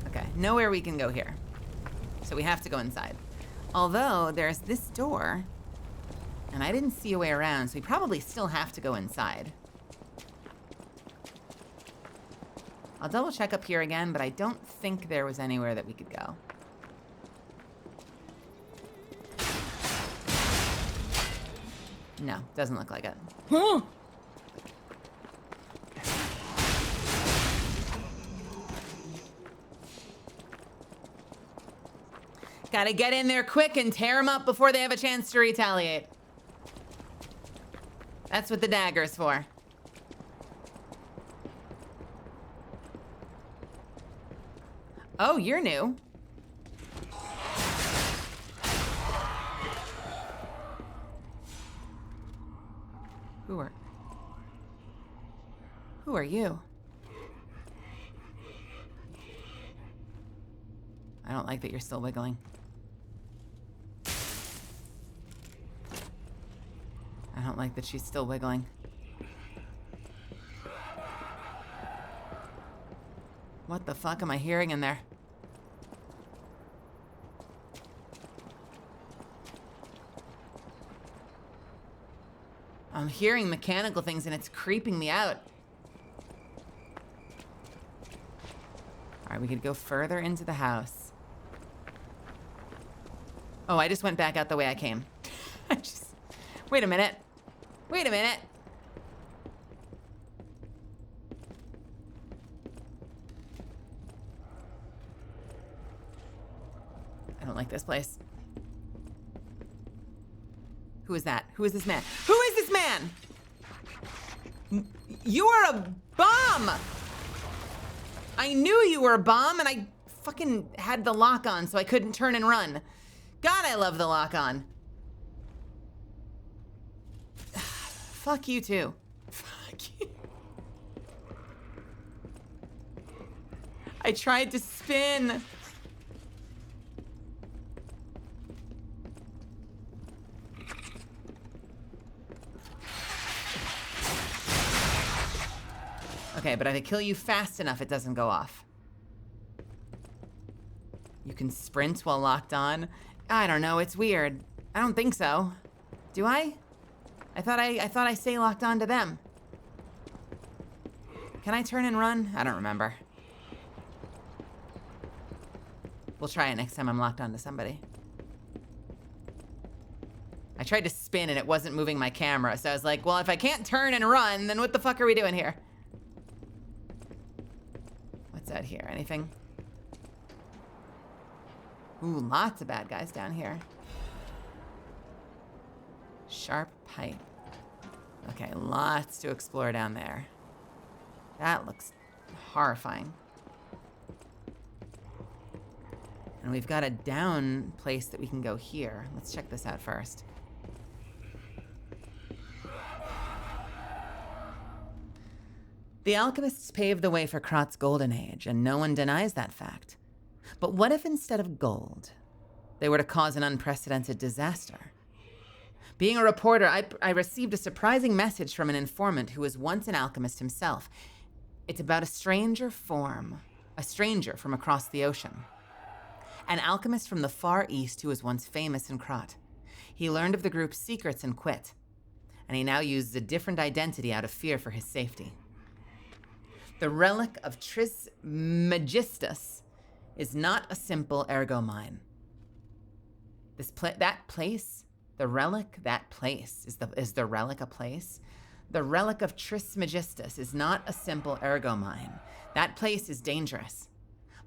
Okay, nowhere we can go here. So we have to go inside. Although there's this door. And I didn't see a way around, so we probably still have to go inside. I'll double check up here again, but I don't think there was anywhere that we could go. No, doesn't look like it. Gotta get in there quick and tear them up before they have a chance to retaliate. That's what the dagger's for. Oh, you're new. Who are you? I don't like that you're still wiggling. I don't like that she's still wiggling. What the fuck am I hearing in there? I'm hearing mechanical things and it's creeping me out. All right, we could go further into the house. Oh, I just went back out the way I came. Wait a minute. Wait a minute. I don't like this place. Who is that? Who is this man? Who is this man? You are a bomb! I knew you were a bomb and I fucking had the lock on so I couldn't turn and run. God, I love the lock on. Fuck you too. Fuck you. I tried to spin. Okay, but if I kill you fast enough, it doesn't go off. You can sprint while locked on. I don't know, it's weird. I don't think so. Do I? I thought I stay locked on to them. Can I turn and run? I don't remember. We'll try it next time I'm locked onto somebody. I tried to spin and it wasn't moving my camera, so I was like, well, if I can't turn and run, then what the fuck are we doing here? What's out here? Anything? Ooh, lots of bad guys down here. Sharp pipe. Okay, lots to explore down there. That looks horrifying. And we've got a down place that we can go here. Let's check this out first. The alchemists paved the way for Krot's golden age, and no one denies that fact. But what if instead of gold, they were to cause an unprecedented disaster? Being a reporter, I received a surprising message from an informant who was once an alchemist himself. It's about a stranger from across the ocean. An alchemist from the Far East who was once famous in Krot. He learned of the group's secrets and quit, and he now uses a different identity out of fear for his safety. The relic of Trismegistus is not a simple ergo mine. That place, the relic, that place, is the relic a place? The relic of Trismegistus is not a simple ergo mine. That place is dangerous.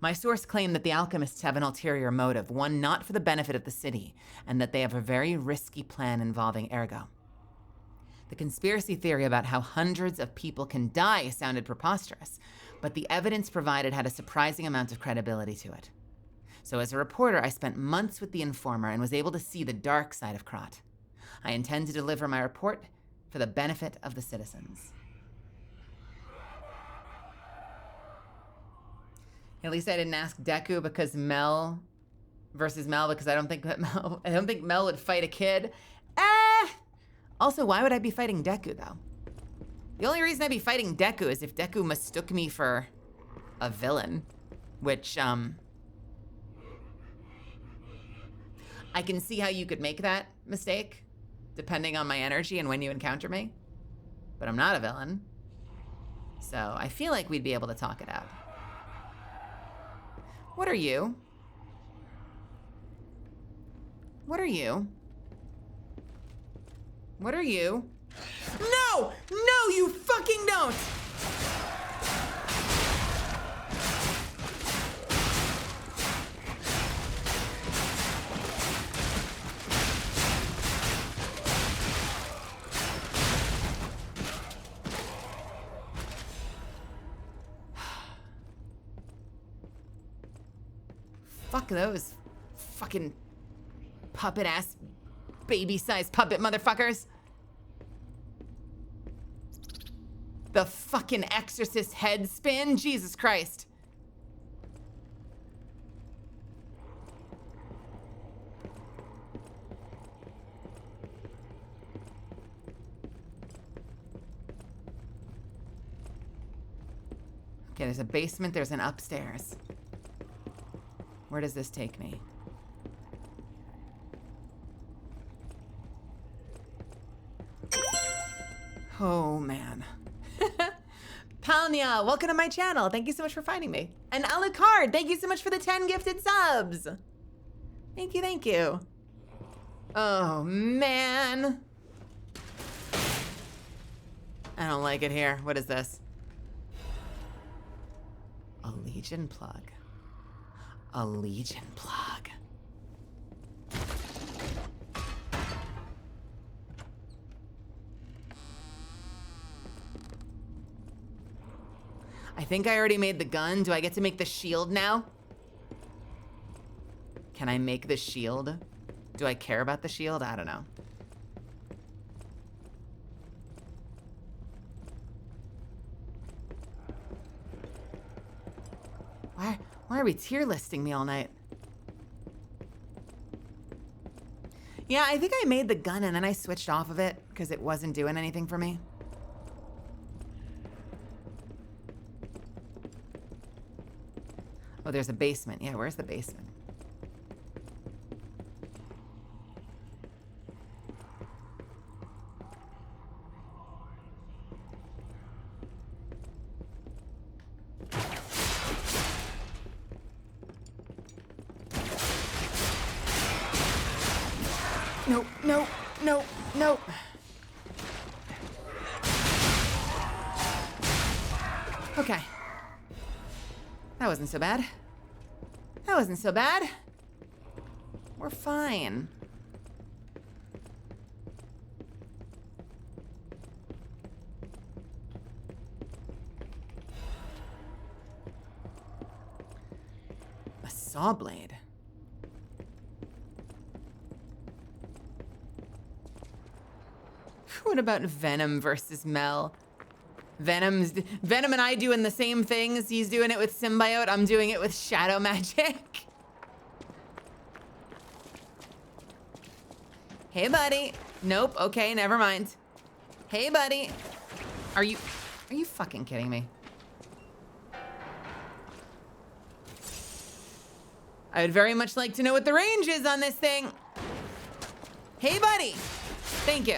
My source claimed that the alchemists have an ulterior motive, one not for the benefit of the city, and that they have a very risky plan involving ergo. The conspiracy theory about how hundreds of people can die sounded preposterous, but the evidence provided had a surprising amount of credibility to it. So as a reporter, I spent months with the informer and was able to see the dark side of Krot. I intend to deliver my report for the benefit of the citizens. At least I didn't ask Deku because Mel because I don't think Mel would fight a kid. Also, why would I be fighting Deku though? The only reason I'd be fighting Deku is if Deku mistook me for a villain, which I can see how you could make that mistake depending on my energy and when you encounter me, but I'm not a villain. So I feel like we'd be able to talk it out. What are you? What are you? What are you? No! No, you fucking don't! Fuck those fucking puppet ass baby sized puppet motherfuckers. The fucking exorcist head spin, Jesus Christ. Okay, there's a basement, there's an upstairs. Where does this take me? Oh, man. Palnia, welcome to my channel. Thank you so much for finding me. And Alucard, thank you so much for the 10 gifted subs. Thank you, thank you. Oh, man. I don't like it here. What is this? A Legion plug. A Legion plug. I think I already made the gun. Do I get to make the shield now? Can I make the shield? Do I care about the shield? I don't know. Why are we tier listing me all night? Yeah, I think I made the gun and then I switched off of it because it wasn't doing anything for me. Oh, there's a basement. Yeah, where's the basement? Nope, nope, nope, nope. Okay. That wasn't so bad. That wasn't so bad. We're fine. A saw blade. What about Venom versus Mel? Venom and I doing the same things. He's doing it with symbiote. I'm doing it with shadow magic. Hey, buddy. Nope. Okay, never mind. Hey, buddy. Are you fucking kidding me? I would very much like to know what the range is on this thing. Hey, buddy. Thank you.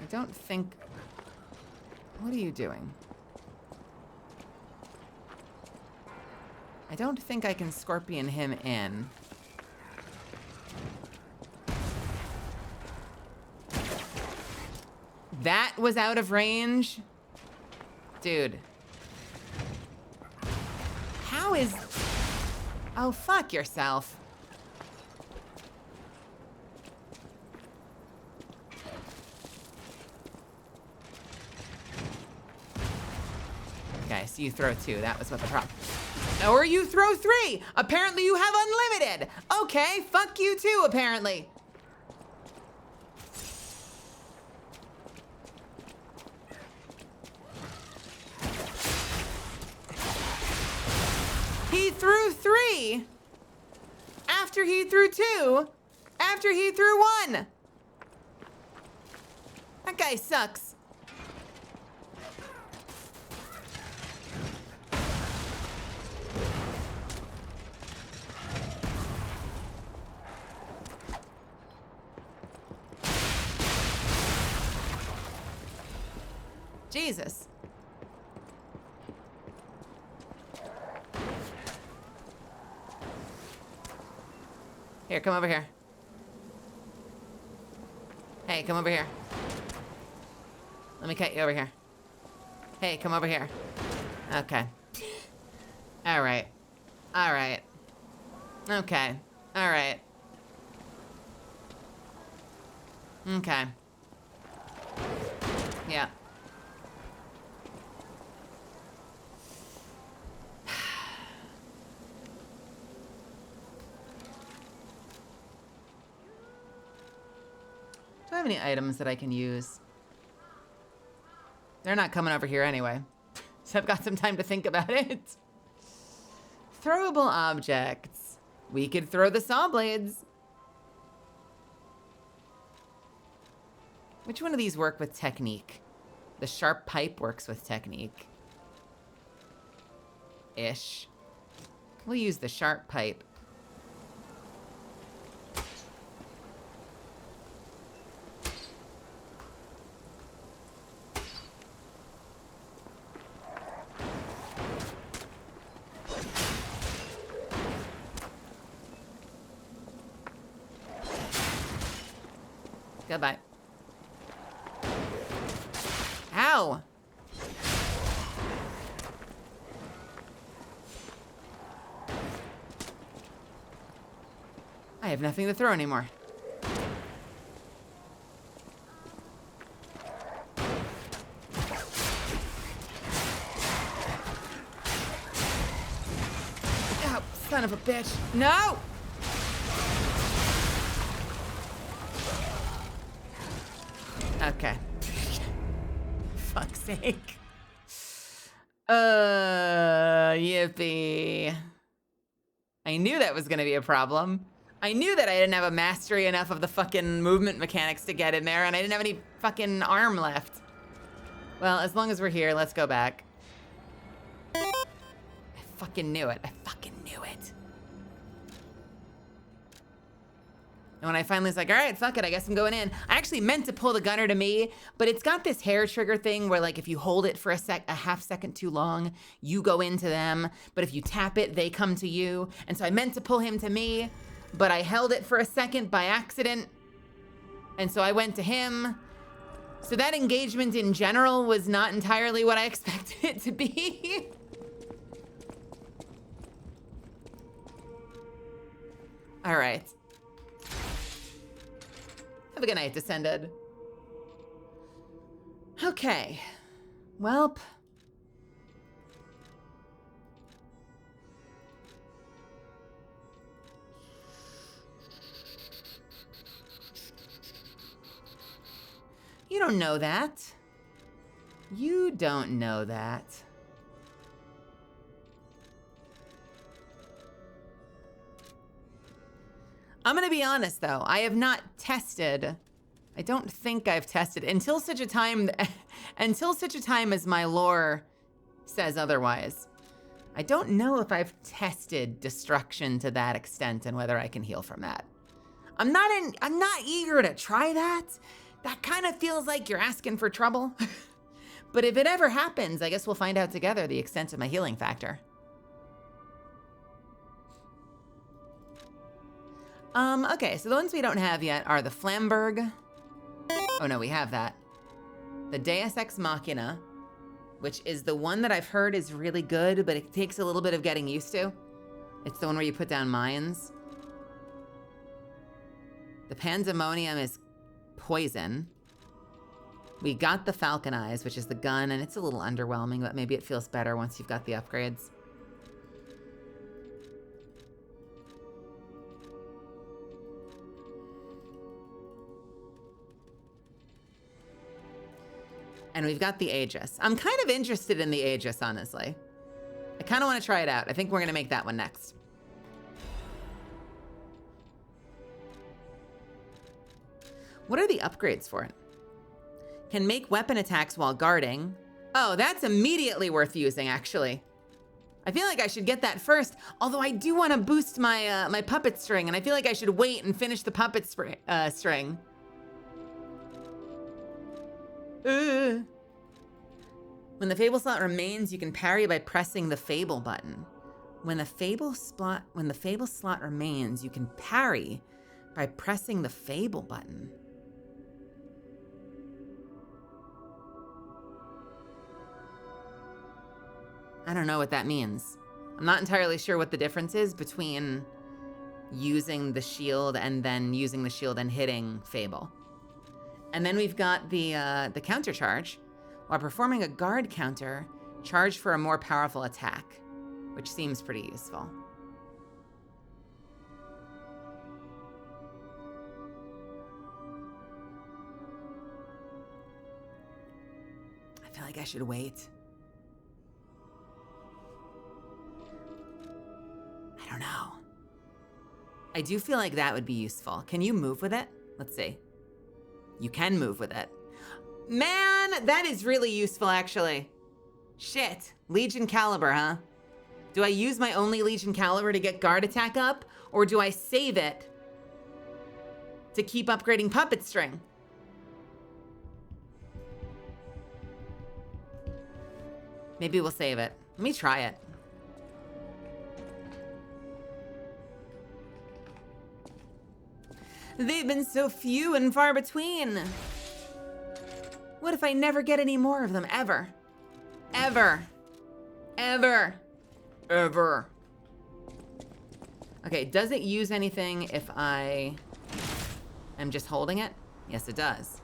I don't think... What are you doing? I don't think I can scorpion him in. That was out of range? Dude. How is... Oh, fuck yourself. Okay, so you throw 2. That was what the problem... Or you throw 3. Apparently you have unlimited. Okay, fuck you too, apparently. He threw 3 after he threw 2 after he threw 1. That guy sucks. Jesus. Here, come over here. Hey, come over here. Let me cut you over here. Hey, come over here. Okay. All right. All right. Okay. All right. Okay. Yeah. Do I have any items that I can use? They're not coming over here anyway. So I've got some time to think about it. Throwable objects. We could throw the saw blades. Which one of these work with technique? The sharp pipe works with technique. Ish. We'll use the sharp pipe. Goodbye. Ow! I have nothing to throw anymore. Oh, son of a bitch. No! Okay. Fuck's sake. Yippee. I knew that was gonna be a problem. I knew that I didn't have a mastery enough of the fucking movement mechanics to get in there, and I didn't have any fucking arm left. Well, as long as we're here, let's go back. I fucking knew it. I fucking knew it. And when I finally was like, all right, fuck it, I guess I'm going in. I actually meant to pull the gunner to me, but it's got this hair trigger thing where like if you hold it for a half second too long, you go into them. But if you tap it, they come to you. And so I meant to pull him to me, but I held it for a second by accident. And so I went to him. So that engagement in general was not entirely what I expected it to be. All right. Have a good night, Descended. Okay. Welp. You don't know that. You don't know that. I'm gonna be honest though, I have not tested. I don't think I've tested until such a time as my lore says otherwise. I don't know if I've tested destruction to that extent and whether I can heal from that. I'm not eager to try that. That kind of feels like you're asking for trouble. But if it ever happens, I guess we'll find out together the extent of my healing factor. Okay, so the ones we don't have yet are the Flamberg. Oh no, we have that. The Deus Ex Machina, which is the one that I've heard is really good, but it takes a little bit of getting used to. It's the one where you put down mines. The Pandemonium is poison. We got the Falcon Eyes, which is the gun, and it's a little underwhelming, but maybe it feels better once you've got the upgrades. And we've got the Aegis. I'm kind of interested in the Aegis, honestly. I kind of want to try it out. I think we're going to make that one next. What are the upgrades for it? Can make weapon attacks while guarding. Oh, that's immediately worth using, actually. I feel like I should get that first, although I do want to boost my my puppet string, and I feel like I should wait and finish the puppet string. When the Fable slot remains, you can parry by pressing the Fable button. When the Fable slot remains, you can parry by pressing the Fable button. I don't know what that means. I'm not entirely sure what the difference is between using the shield and then using the shield and hitting Fable. And then we've got the counter charge. While performing a guard counter, charge for a more powerful attack, which seems pretty useful. I feel like I should wait. I don't know. I do feel like that would be useful. Can you move with it? Let's see. You can move with it. Man, that is really useful, actually. Shit. Legion Caliber, huh? Do I use my only Legion Caliber to get guard attack up? Or do I save it to keep upgrading Puppet String? Maybe we'll save it. Let me try it. They've been so few and far between. What if I never get any more of them, ever? Ever. Ever. Ever. Okay, does it use anything if I am just holding it? Yes, it does.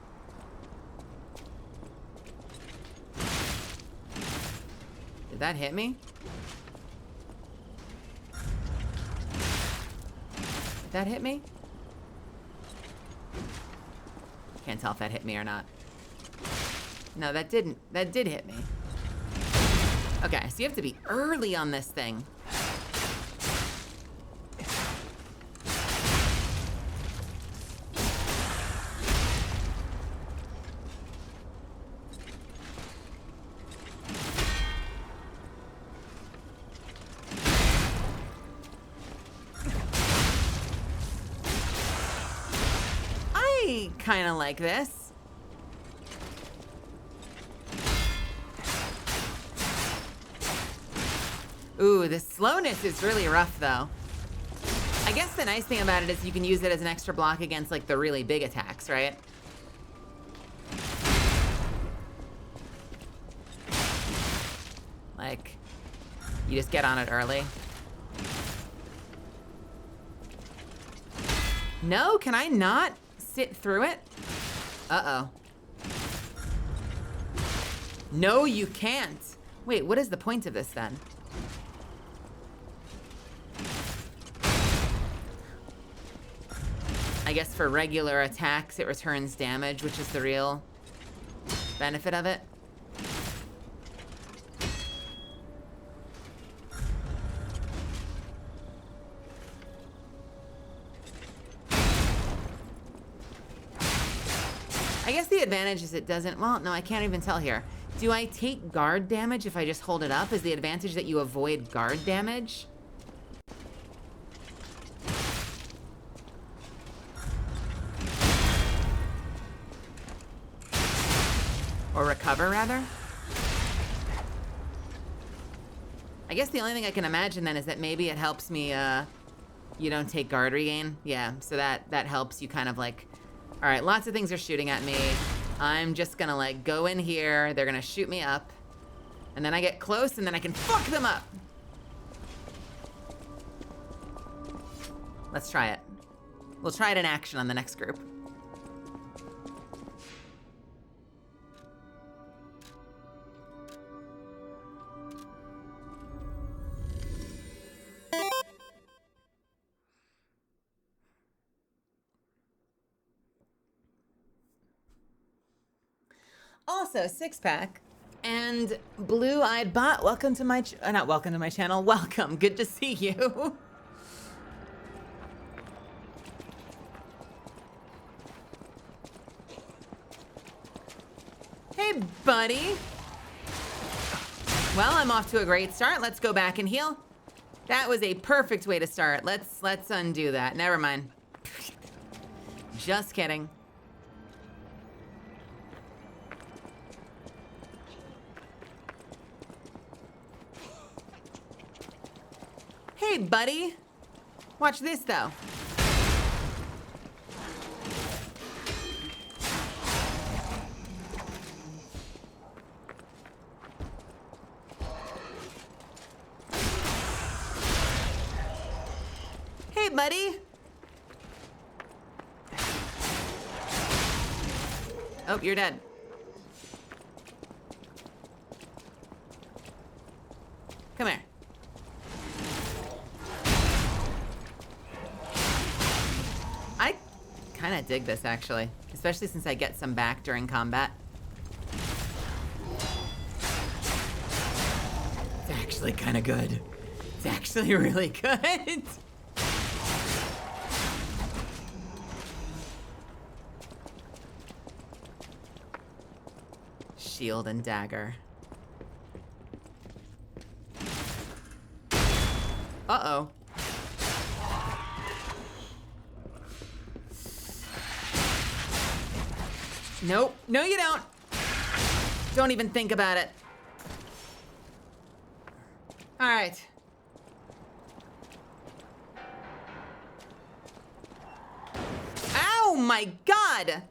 Did that hit me? Did that hit me? Can't tell if that hit me or not. No, that didn't. That did hit me. Okay, so you have to be early on this thing. I kind of like this. Ooh, the slowness is really rough, though. I guess the nice thing about it is you can use it as an extra block against, like, the really big attacks, right? Like, you just get on it early. No, can I not sit through it? Uh-oh. No, you can't. Wait, what is the point of this, then? I guess for regular attacks, it returns damage, which is the real benefit of it. I guess the advantage is it doesn't, well, no, I can't even tell here. Do I take guard damage if I just hold it up? Is the advantage that you avoid guard damage? Or recover, rather? I guess the only thing I can imagine then is that maybe it helps me, you don't take guard regain. Yeah, so that helps you kind of like, all right, lots of things are shooting at me. I'm just gonna like go in here, they're gonna shoot me up, and then I get close and then I can fuck them up. Let's try it. We'll try it in action on the next group. Also, six-pack and blue-eyed bot. Welcome to my, not welcome to my channel. Welcome. Good to see you. Hey, buddy. Well, I'm off to a great start. Let's go back and heal. That was a perfect way to start. Let's undo that. Never mind. Just kidding. Hey, buddy. Watch this, though. right, buddy? Oh, you're dead. Come here. I kind of dig this, actually. Especially since I get some back during combat. It's actually kind of good. It's actually really good. Shield and dagger. Uh-oh. Nope. No, you don't. Don't even think about it. All right. Oh my God.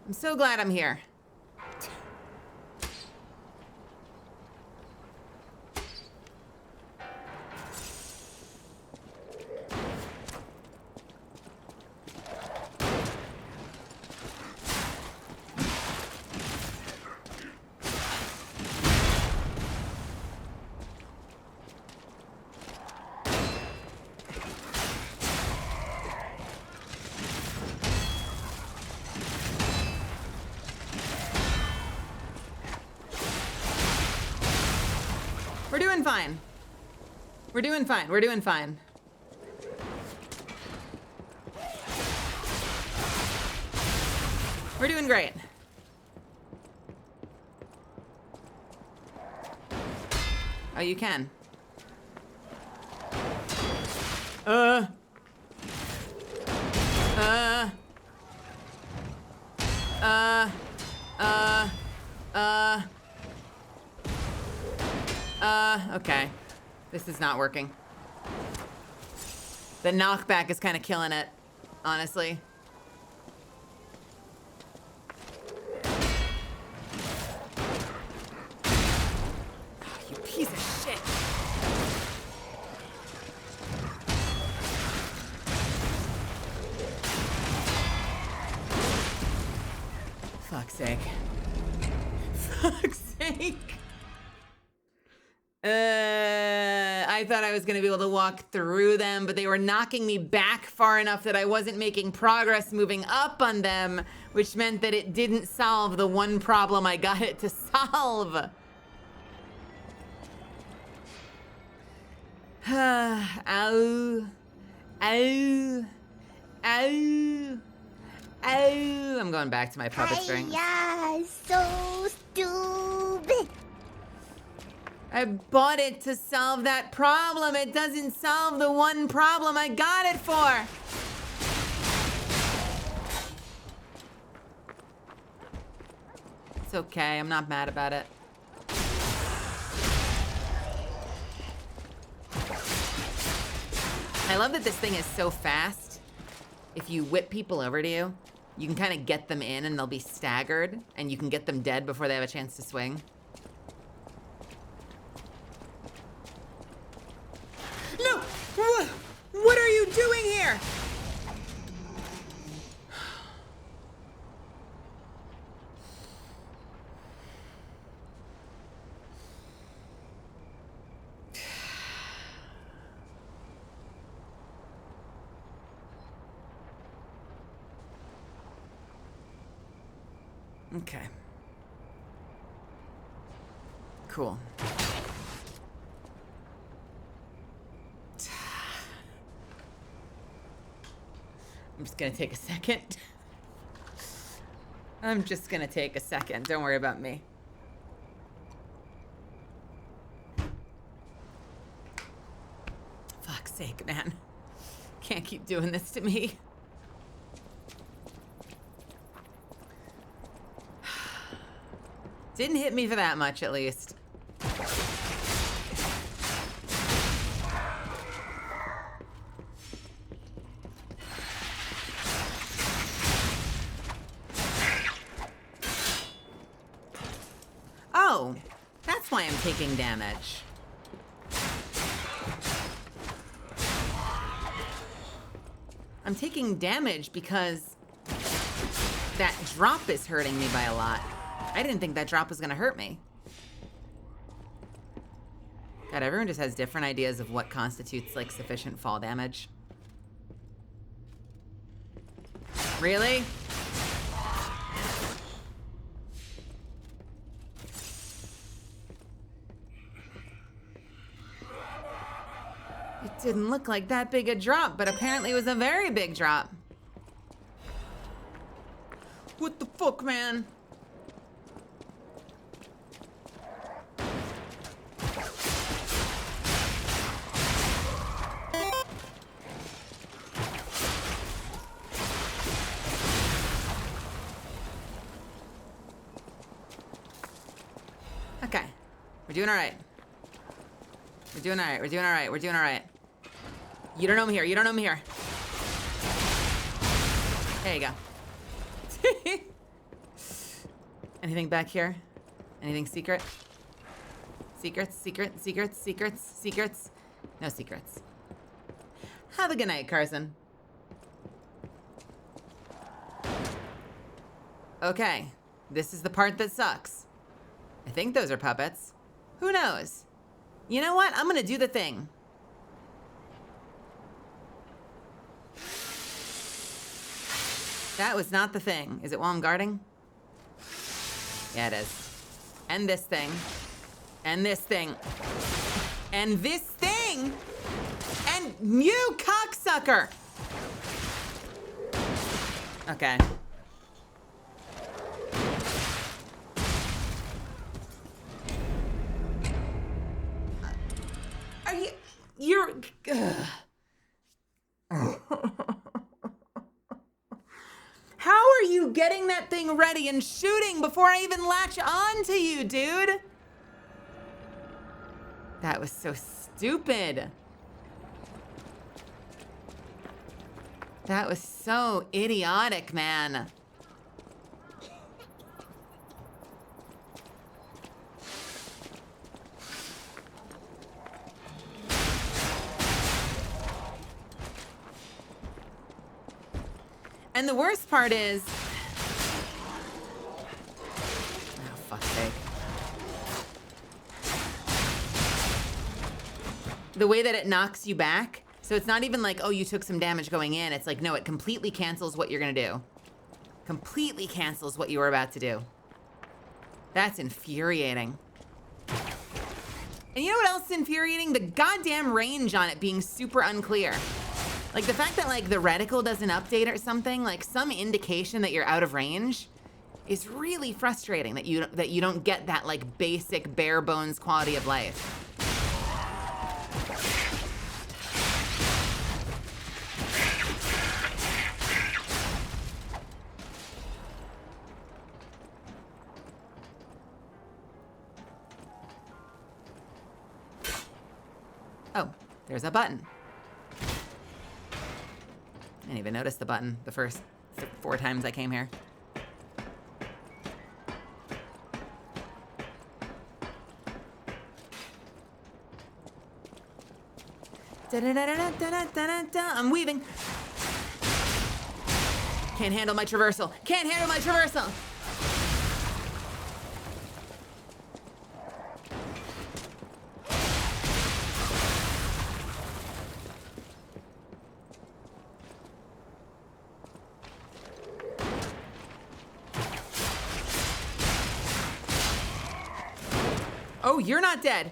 I'm so glad I'm here. We're doing fine. We're doing fine. We're doing fine. We're doing great. Oh, you can. Okay. This is not working. The knockback is kind of killing it, honestly. You piece of shit. Fuck's sake. Fuck's sake. I thought I was gonna be able to walk through them, but they were knocking me back far enough that I wasn't making progress moving up on them, which meant that it didn't solve the one problem I got it to solve. Ow. Ow. Ow. Ow. I'm going back to my puppet strings. Yeah, so stupid. I bought it to solve that problem. It doesn't solve the one problem I got it for. It's okay. I'm not mad about it. I love that this thing is so fast. If you whip people over to you, you can kind of get them in and they'll be staggered, and you can get them dead before they have a chance to swing. No! What are you doing here? Okay. Cool. I'm just gonna take a second. I'm just gonna take a second. Don't worry about me. Fuck's sake, man. Can't keep doing this to me. Didn't hit me for that much, at least. Oh, that's why I'm taking damage. I'm taking damage because that drop is hurting me by a lot. I didn't think that drop was gonna hurt me. God, everyone just has different ideas of what constitutes like sufficient fall damage. Really? It didn't look like that big a drop, but apparently it was a very big drop. What the fuck, man? Okay, we're doing all right. We're doing all right, we're doing all right, we're doing all right. You don't know me here, you don't know me here. There you go. Anything back here? Anything secret? Secrets, secrets, secrets, secrets, secrets? No secrets. Have a good night, Carson. Okay, this is the part that sucks. I think those are puppets. Who knows? You know what? I'm gonna do the thing. That was not the thing. Is it while I'm guarding? Yeah, it is. And this thing. And this thing. And this thing! And you cocksucker! Okay. Are you... You're... How are you getting that thing ready and shooting before I even latch on to you, dude? That was so stupid. That was so idiotic, man. And the worst part is... Oh, fuck's sake. The way that it knocks you back, so it's not even like, oh, you took some damage going in. It's like, no, it completely cancels what you're gonna do. Completely cancels what you were about to do. That's infuriating. And you know what else is infuriating? The goddamn range on it being super unclear. Like the fact that like the reticle doesn't update or something, like some indication that you're out of range is really frustrating, that you don't get that like basic bare bones quality of life. Oh, there's a button. I didn't even notice the button the first 4 times I came here. I'm weaving. Can't handle my traversal. Can't handle my traversal. Oh, you're not dead.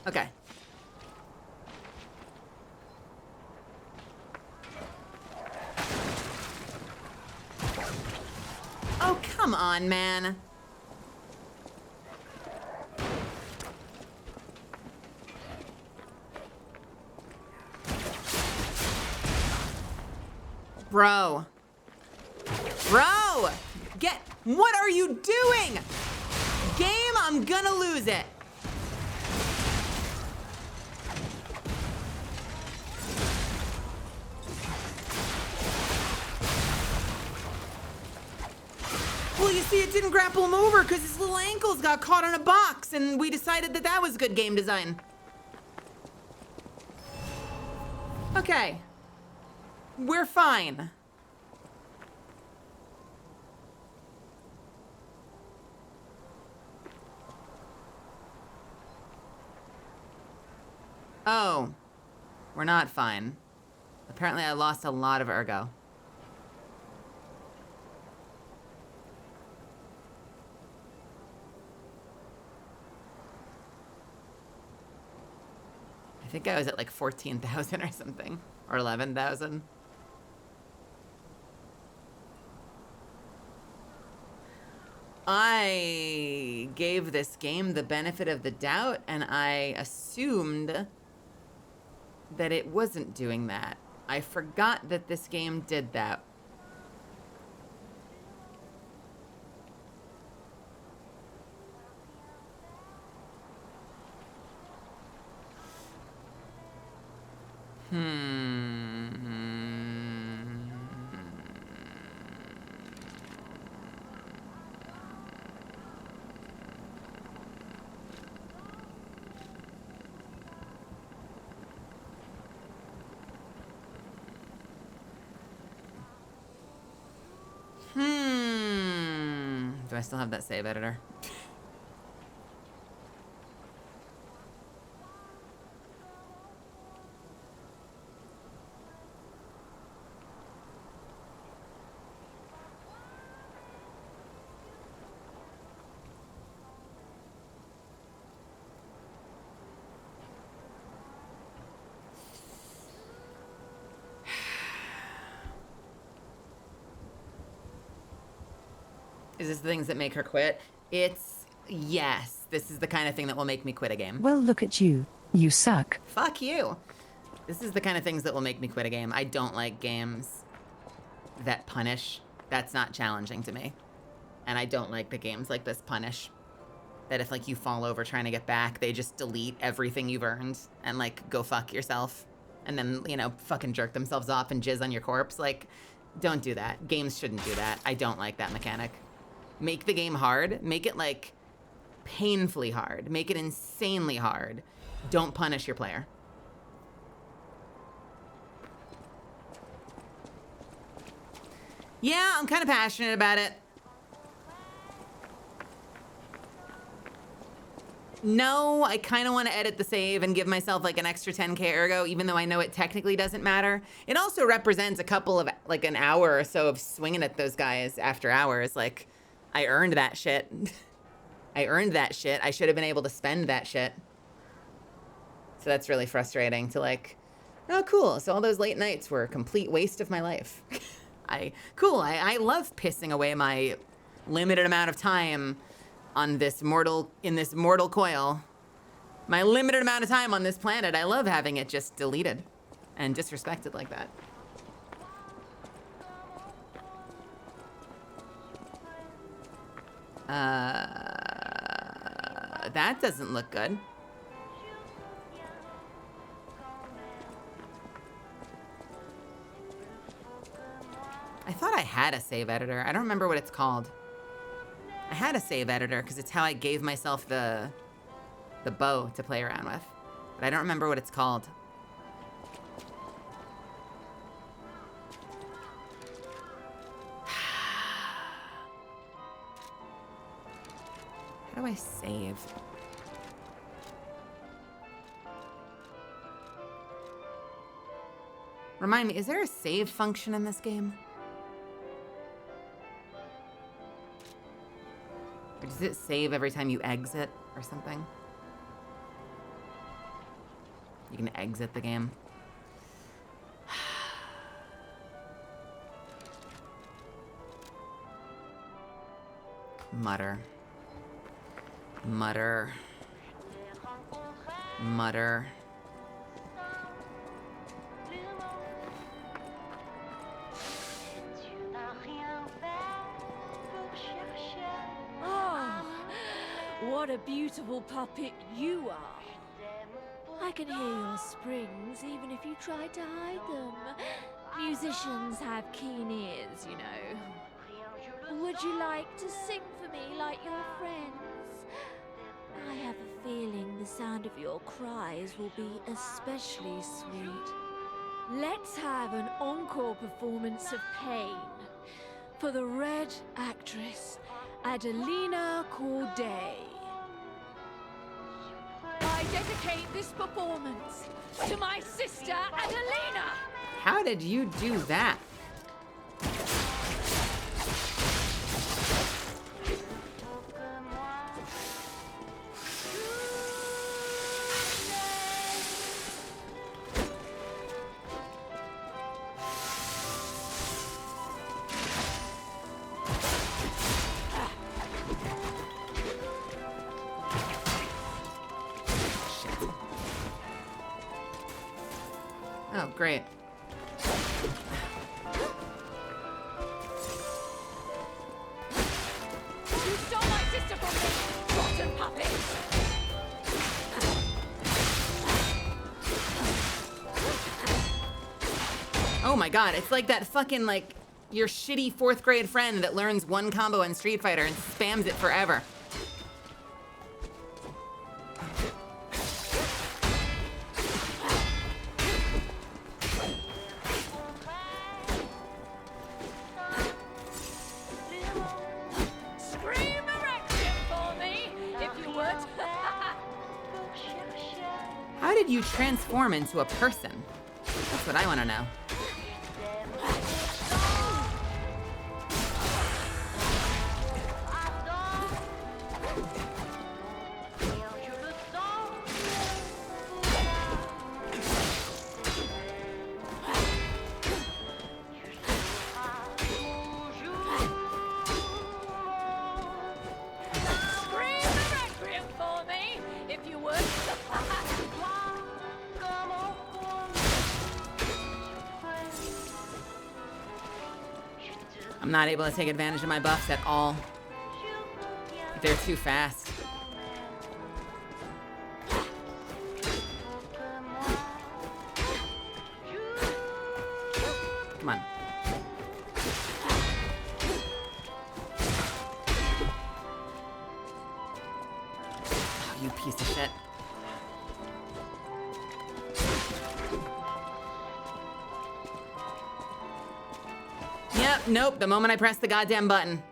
Okay. Oh, come on, man. Bro. Bro! What are you doing? Game, I'm gonna lose it. Well, you see, it didn't grapple him over because his little ankles got caught on a box, and we decided that that was good game design. Okay. We're fine. Oh, we're not fine. Apparently I lost a lot of ergo. I think I was at like 14,000 or something, or 11,000. I gave this game the benefit of the doubt, and I assumed that it wasn't doing that. I forgot that this game did that. Do I still have that save editor? Is this the things that make her quit? It's yes. This is the kind of thing that will make me quit a game. Well, look at you. You suck. Fuck you. This is the kind of things that will make me quit a game. I don't like games that punish. That's not challenging to me. And I don't like the games like this punish. That if like you fall over trying to get back, they just delete everything you've earned and like go fuck yourself. And then, you know, fucking jerk themselves off and jizz on your corpse. Like, don't do that. Games shouldn't do that. I don't like that mechanic. Make the game hard. Make it like painfully hard. Make it insanely hard. Don't punish your player. Yeah, I'm kind of passionate about it. No, I kind of want to edit the save and give myself like an extra 10k ergo, even though I know it technically doesn't matter. It also represents a couple of, like an hour or so of swinging at those guys after hours. Like, I earned that shit. I earned that shit. I should have been able to spend that shit. So that's really frustrating to like, oh, cool. So all those late nights were a complete waste of my life. I love pissing away my limited amount of time on this mortal coil. My limited amount of time on this planet. I love having it just deleted and disrespected like that. That doesn't look good. I thought I had a save editor. I don't remember what it's called. I had a save editor because it's how I gave myself the bow to play around with. But I don't remember what it's called. How do I save? Remind me, is there a save function in this game? Or does it save every time you exit or something? You can exit the game. Mutter. Mutter. Mutter. What a beautiful puppet you are. I can hear your springs even if you try to hide them. Musicians have keen ears, you know. Would you like to sing for me like your friends? I have a feeling the sound of your cries will be especially sweet. Let's have an encore performance of Pain for the Red Actress, Adelina Corday. I dedicate this performance to my sister, Adelina! How did you do that? Oh, great. You stole my sister from me, rotten puppets! Oh my god, it's like that fucking, like, your shitty 4th grade friend that learns one combo in Street Fighter and spams it forever. Scream a requiem for me, if you would. How did you transform into a person? That's what I want to know. Scream a requiem for me, if you would. I'm not able to take advantage of my buffs at all. They're too fast. Come on. Oh, you piece of shit. Yep, nope, the moment I press the goddamn button.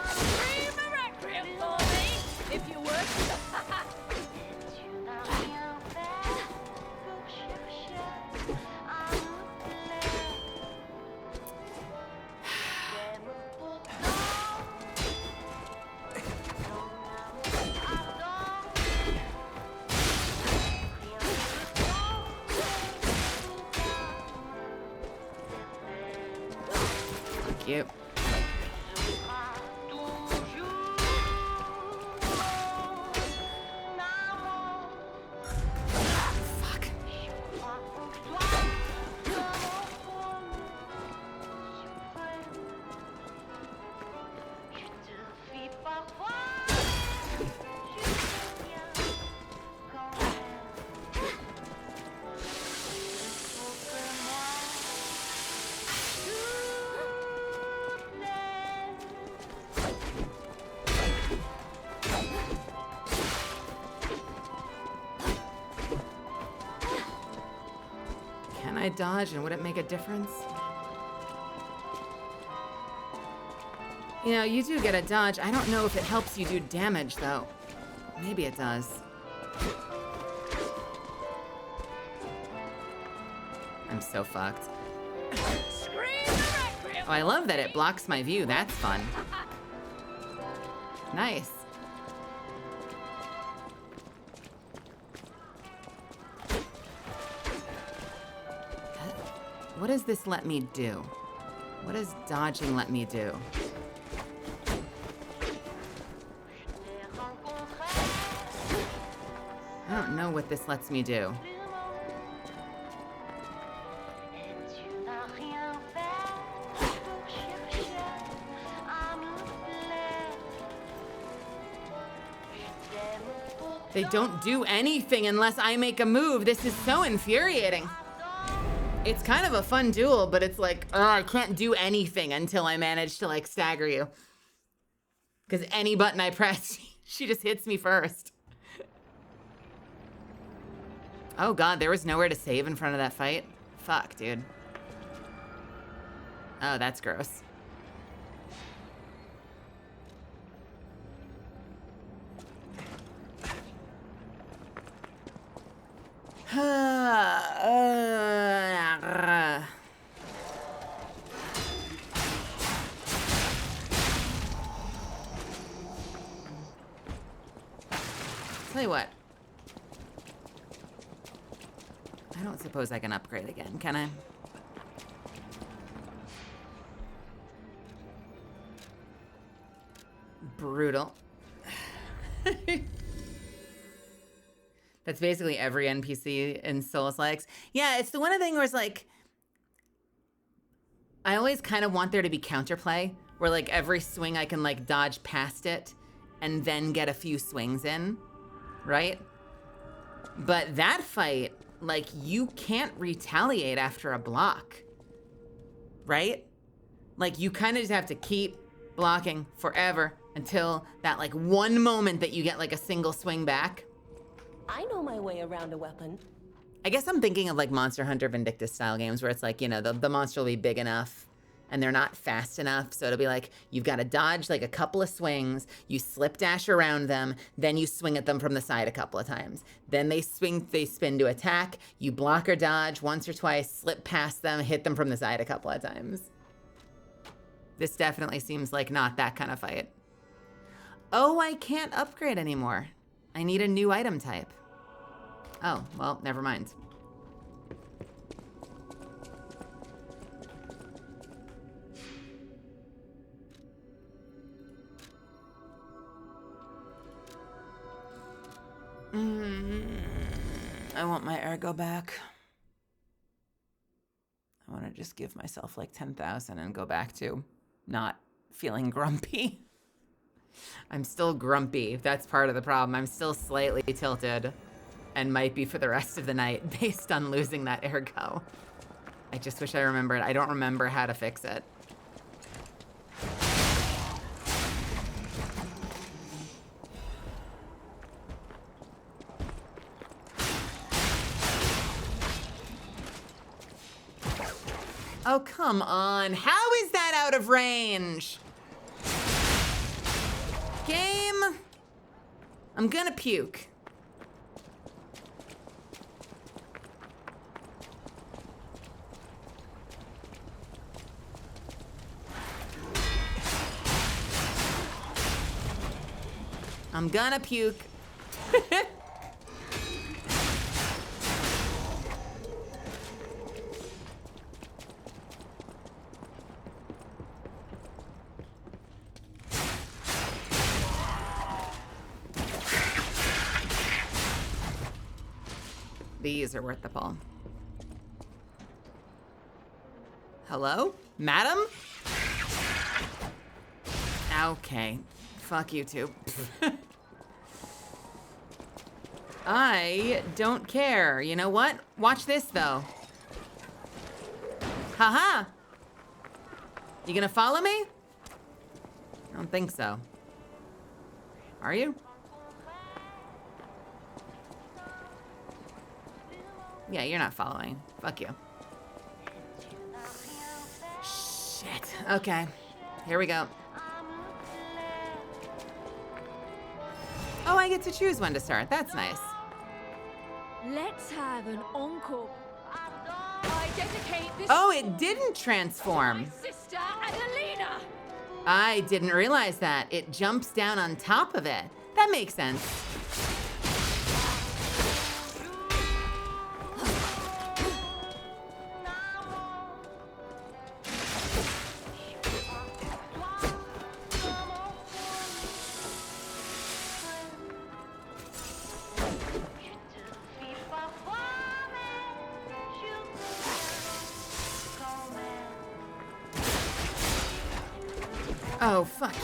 Scream a requiem for me, if you would. Thank you. Fuck. Can I dodge and would it make a difference? You know, you do get a dodge. I don't know if it helps you do damage, though. Maybe it does. I'm so fucked. Oh, I love that it blocks my view. That's fun. Nice. What does this let me do? What does dodging let me do? I don't know what this lets me do. They don't do anything unless I make a move. This is so infuriating. It's kind of a fun duel, but it's like, I can't do anything until I manage to like stagger you. Because any button I press, she just hits me first. Oh God, there was nowhere to save in front of that fight. Fuck, dude. Oh, that's gross. Tell you what. I don't suppose I can upgrade again, can I? Brutal. That's basically every NPC in Souls-likes. Yeah, it's the one thing where it's like, I always kind of want there to be counterplay, where like every swing I can like dodge past it and then get a few swings in, right? But that fight, like you can't retaliate after a block, right? Like you kind of just have to keep blocking forever until that like one moment that you get like a single swing back. I know my way around a weapon. I guess I'm thinking of like Monster Hunter Vindictus style games where it's like, you know, the monster will be big enough and they're not fast enough. So it'll be like, you've got to dodge like a couple of swings, you slip dash around them, then you swing at them from the side a couple of times. Then they spin to attack, you block or dodge once or twice, slip past them, hit them from the side a couple of times. This definitely seems like not that kind of fight. Oh, I can't upgrade anymore. I need a new item type. Oh, well, never mind. I want my ergo back. I want to just give myself like 10,000 and go back to not feeling grumpy. I'm still grumpy. That's part of the problem. I'm still slightly tilted and might be for the rest of the night based on losing that ergo. I just wish I remembered. I don't remember how to fix it. Oh, come on. How is that out of range? Game. I'm gonna puke. I'm gonna puke. These are worth the pull. Hello? Madam? Okay. Fuck you too. I don't care. You know what? Watch this though. Haha! You gonna follow me? I don't think so. Are you? Yeah, you're not following. Fuck you. Shit. Okay. Here we go. Oh, I get to choose when to start. That's nice. Let's have an encore. I dedicate this. Oh, it didn't transform. Sister Adelina. I didn't realize that. It jumps down on top of it. That makes sense. Oh, fuck you.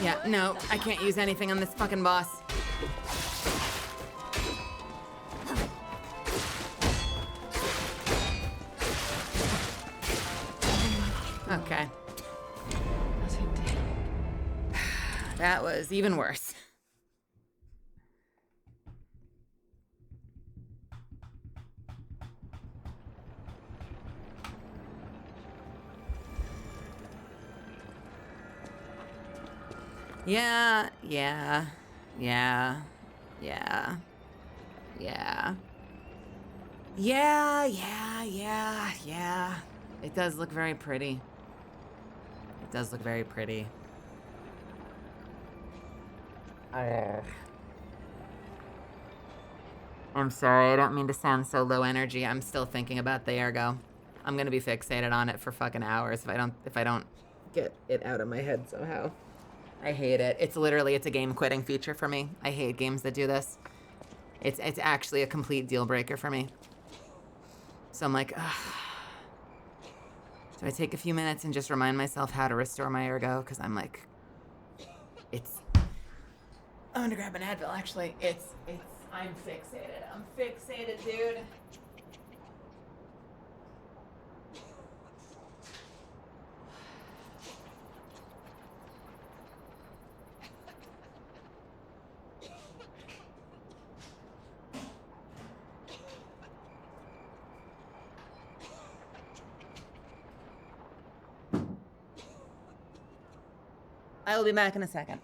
Yeah, no, I can't use anything on this fucking boss. Okay. That was even worse. Yeah. It does look very pretty. It does look very pretty. I'm sorry, I don't mean to sound so low energy. I'm still thinking about the ergo. I'm gonna be fixated on it for fucking hours if I don't get it out of my head somehow. I hate it. It's a game quitting feature for me. I hate games that do this. It's actually a complete deal breaker for me. So I'm like, ugh. So I take a few minutes and just remind myself how to restore my ergo, because I'm like, I'm gonna grab an Advil, actually. I'm fixated. I'm fixated, dude. I will be back in a second.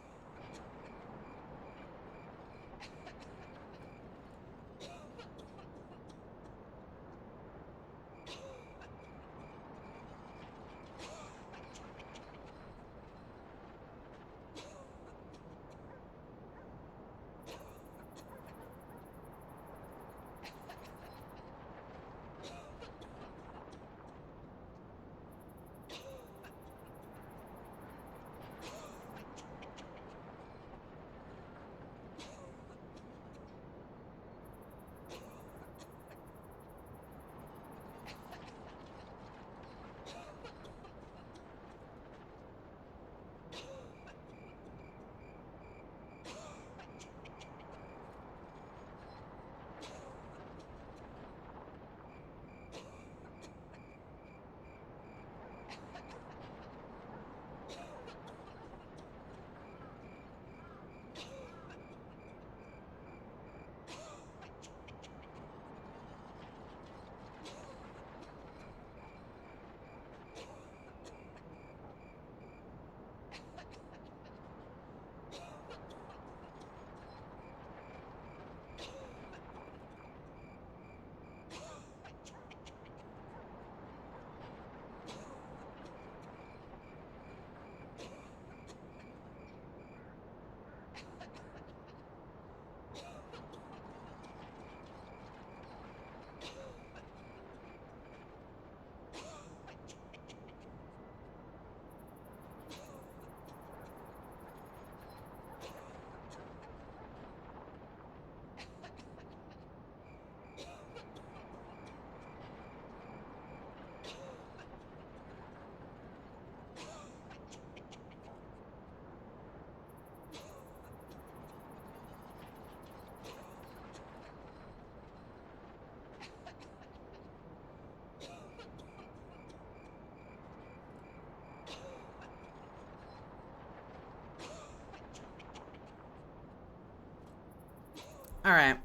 All right.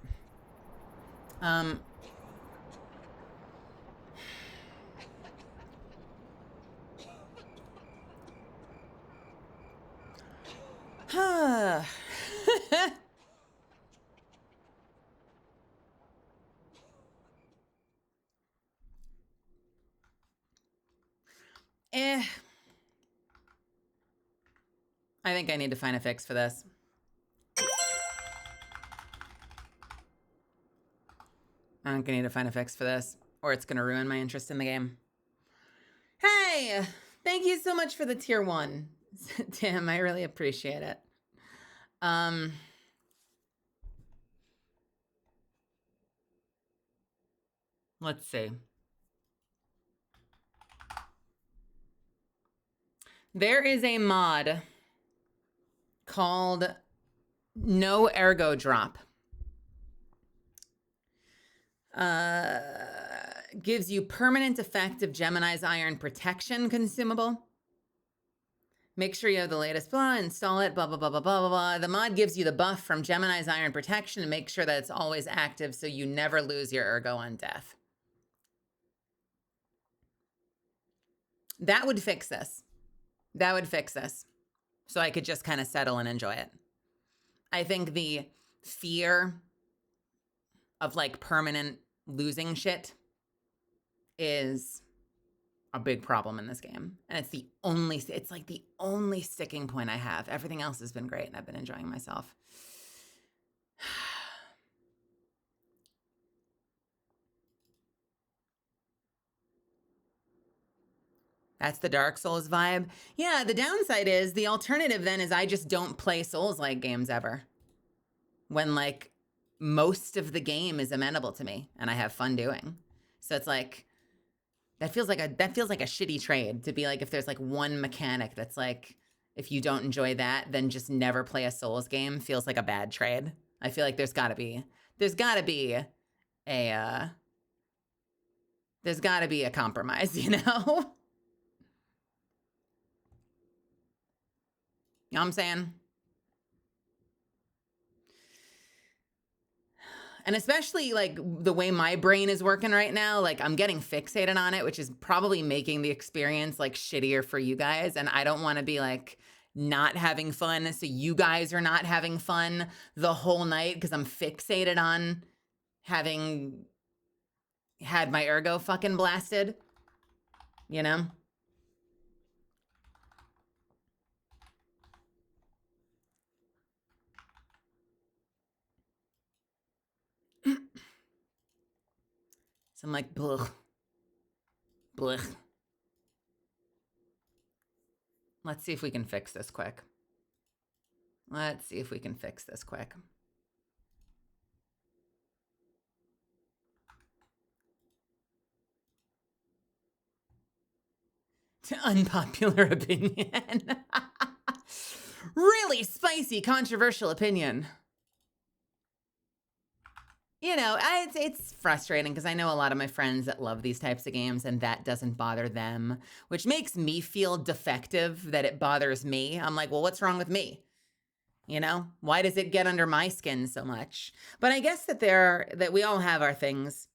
I think I need to find a fix for this. I think I need to find a fix for this, or it's gonna ruin my interest in the game. Hey, thank you so much for the tier 1, Tim. I really appreciate it. Let's see. There is a mod called No Ergo Drop. Gives you permanent effect of Gemini's Iron Protection consumable. Make sure you have the latest blah, install it, blah, blah, blah, blah, blah, blah, blah. The mod gives you the buff from Gemini's Iron Protection and make sure that it's always active so you never lose your ergo on death. That would fix this. That would fix this. So I could just kind of settle and enjoy it. I think the fear of like permanent losing shit is a big problem in this game. And it's like the only sticking point I have. Everything else has been great and I've been enjoying myself. That's the Dark Souls vibe. Yeah, the downside is the alternative then is I just don't play Souls-like games ever. When like most of the game is amenable to me and I have fun doing. So it's like that feels like a shitty trade to be like if there's like one mechanic that's like if you don't enjoy that then just never play a Souls game feels like a bad trade. I feel like there's got to be a compromise, you know? You know what I'm saying? And especially like the way my brain is working right now, like I'm getting fixated on it, which is probably making the experience like shittier for you guys. And I don't want to be like not having fun. So you guys are not having fun the whole night because I'm fixated on having had my ergo fucking blasted, you know? So I'm like, blech. Blech. Let's see if we can fix this quick. Unpopular opinion. Really spicy, controversial opinion. You know, it's frustrating because I know a lot of my friends that love these types of games and that doesn't bother them, which makes me feel defective that it bothers me. I'm like, well, what's wrong with me? You know, why does it get under my skin so much? But I guess that we all have our things.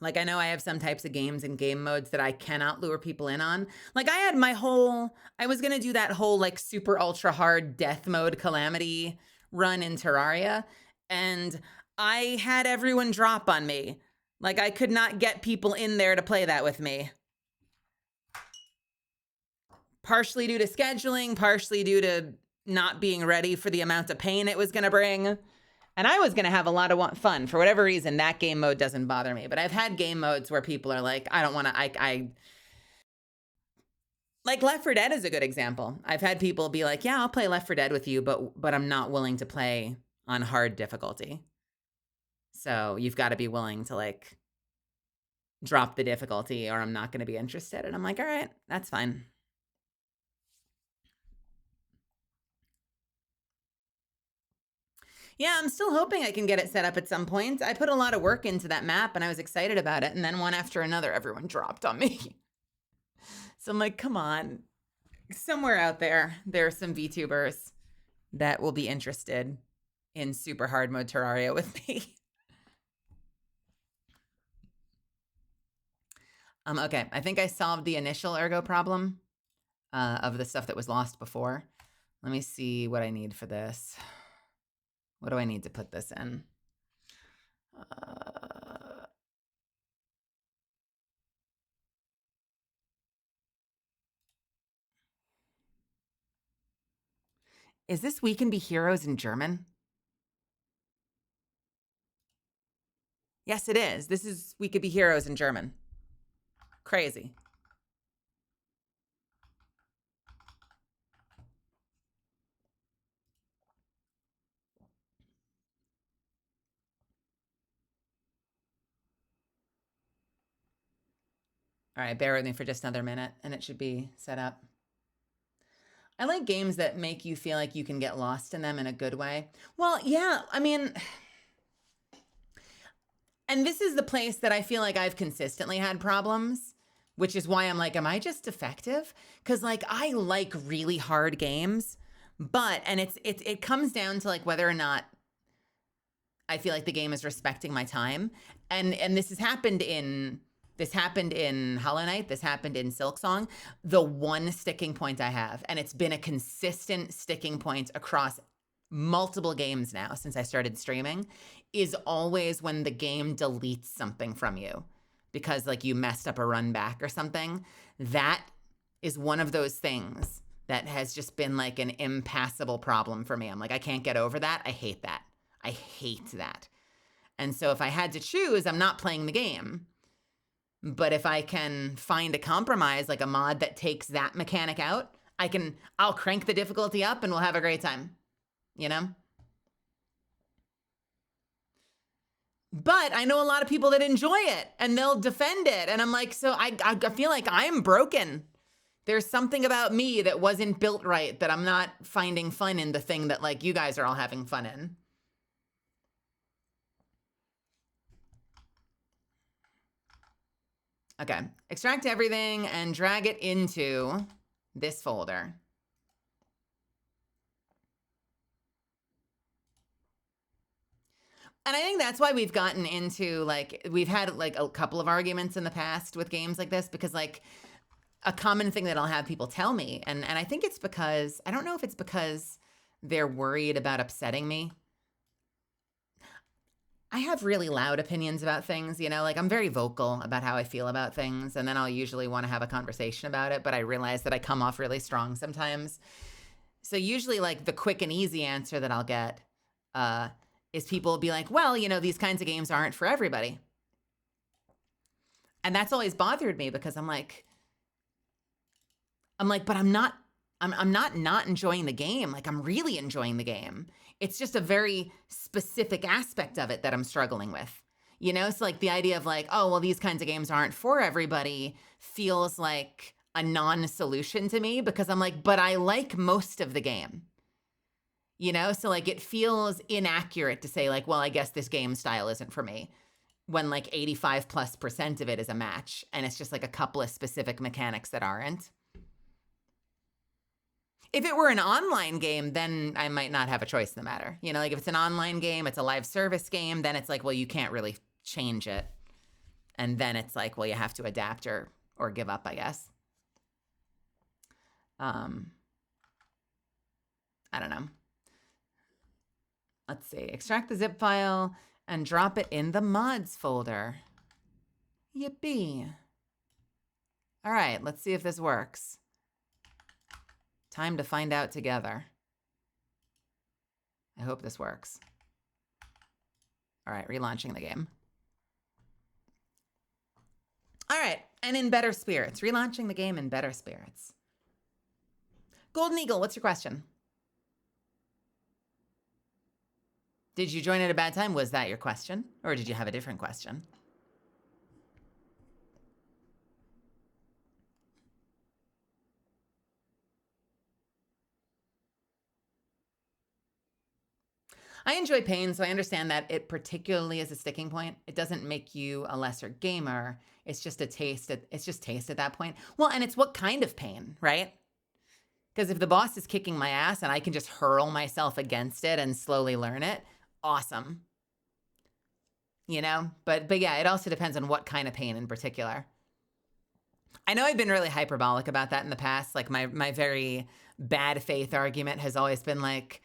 Like I know I have some types of games and game modes that I cannot lure people in on. Like I was going to do that whole like super ultra hard death mode calamity run in Terraria. And I had everyone drop on me. Like I could not get people in there to play that with me. Partially due to scheduling, partially due to not being ready for the amount of pain it was going to bring. And I was going to have a lot of fun. For whatever reason, that game mode doesn't bother me. But I've had game modes where people are like, I don't want to, like Left 4 Dead is a good example. I've had people be like, yeah, I'll play Left 4 Dead with you, but I'm not willing to play on hard difficulty. So you've got to be willing to like drop the difficulty or I'm not going to be interested. And I'm like, all right, that's fine. Yeah, I'm still hoping I can get it set up at some point. I put a lot of work into that map and I was excited about it. And then one after another, everyone dropped on me. So I'm like, come on. Somewhere out there are some VTubers that will be interested in super hard mode Terraria with me. Okay, I think I solved the initial ergo problem of the stuff that was lost before. Let me see what I need for this. What do I need to put this in? Is this We Can Be Heroes in German? Yes, it is. This is We Could Be Heroes in German. Crazy. All right, bear with me for just another minute and it should be set up. I like games that make you feel like you can get lost in them in a good way. Well, yeah, I mean, and this is the place that I feel like I've consistently had problems, which is why I'm like, am I just defective? Because like I like really hard games, but, and it comes down to like whether or not I feel like the game is respecting my time. And this happened in Hollow Knight, this happened in Silksong. The one sticking point I have, and it's been a consistent sticking point across multiple games now since I started streaming, is always when the game deletes something from you because like you messed up a run back or something. That is one of those things that has just been like an impassable problem for me. I'm like, I can't get over that. I hate that. I hate that. And so if I had to choose, I'm not playing the game. But if I can find a compromise, like a mod that takes that mechanic out, I'll crank the difficulty up and we'll have a great time, you know? But I know a lot of people that enjoy it and they'll defend it. And I'm like, so I feel like I'm broken. There's something about me that wasn't built right, that I'm not finding fun in the thing that like you guys are all having fun in. Okay, extract everything and drag it into this folder. And I think that's why we've gotten into like, we've had like a couple of arguments in the past with games like this, because like a common thing that I'll have people tell me, and I think it's because, I don't know if it's because they're worried about upsetting me. I have really loud opinions about things, you know, like I'm very vocal about how I feel about things, and then I'll usually want to have a conversation about it, but I realize that I come off really strong sometimes. So usually like the quick and easy answer that I'll get is people will be like, well, you know, these kinds of games aren't for everybody. And that's always bothered me because I'm like, but I'm not enjoying the game. Like I'm really enjoying the game. It's just a very specific aspect of it that I'm struggling with, you know? So like the idea of like, oh, well, these kinds of games aren't for everybody feels like a non-solution to me, because I'm like, but I like most of the game, you know? So like it feels inaccurate to say like, well, I guess this game style isn't for me, when like 85+% of it is a match and it's just like a couple of specific mechanics that aren't. If it were an online game, then I might not have a choice in the matter. You know, like if it's an online game, it's a live service game, then it's like, well, you can't really change it. And then it's like, well, you have to adapt or give up, I guess. I don't know. Let's see. Extract the zip file and drop it in the mods folder. Yippee. All right, let's see if this works. Time to find out together. I hope this works. All right, relaunching the game. All right, and in better spirits. Relaunching the game in better spirits. Golden Eagle, what's your question? Did you join at a bad time? Was that your question? Or did you have a different question? I enjoy pain, so I understand that it particularly is a sticking point. It doesn't make you a lesser gamer. It's just a taste. It's just taste at that point. Well, and it's what kind of pain, right? Because if the boss is kicking my ass and I can just hurl myself against it and slowly learn it, awesome. You know? But yeah, it also depends on what kind of pain in particular. I know I've been really hyperbolic about that in the past. Like my very bad faith argument has always been like,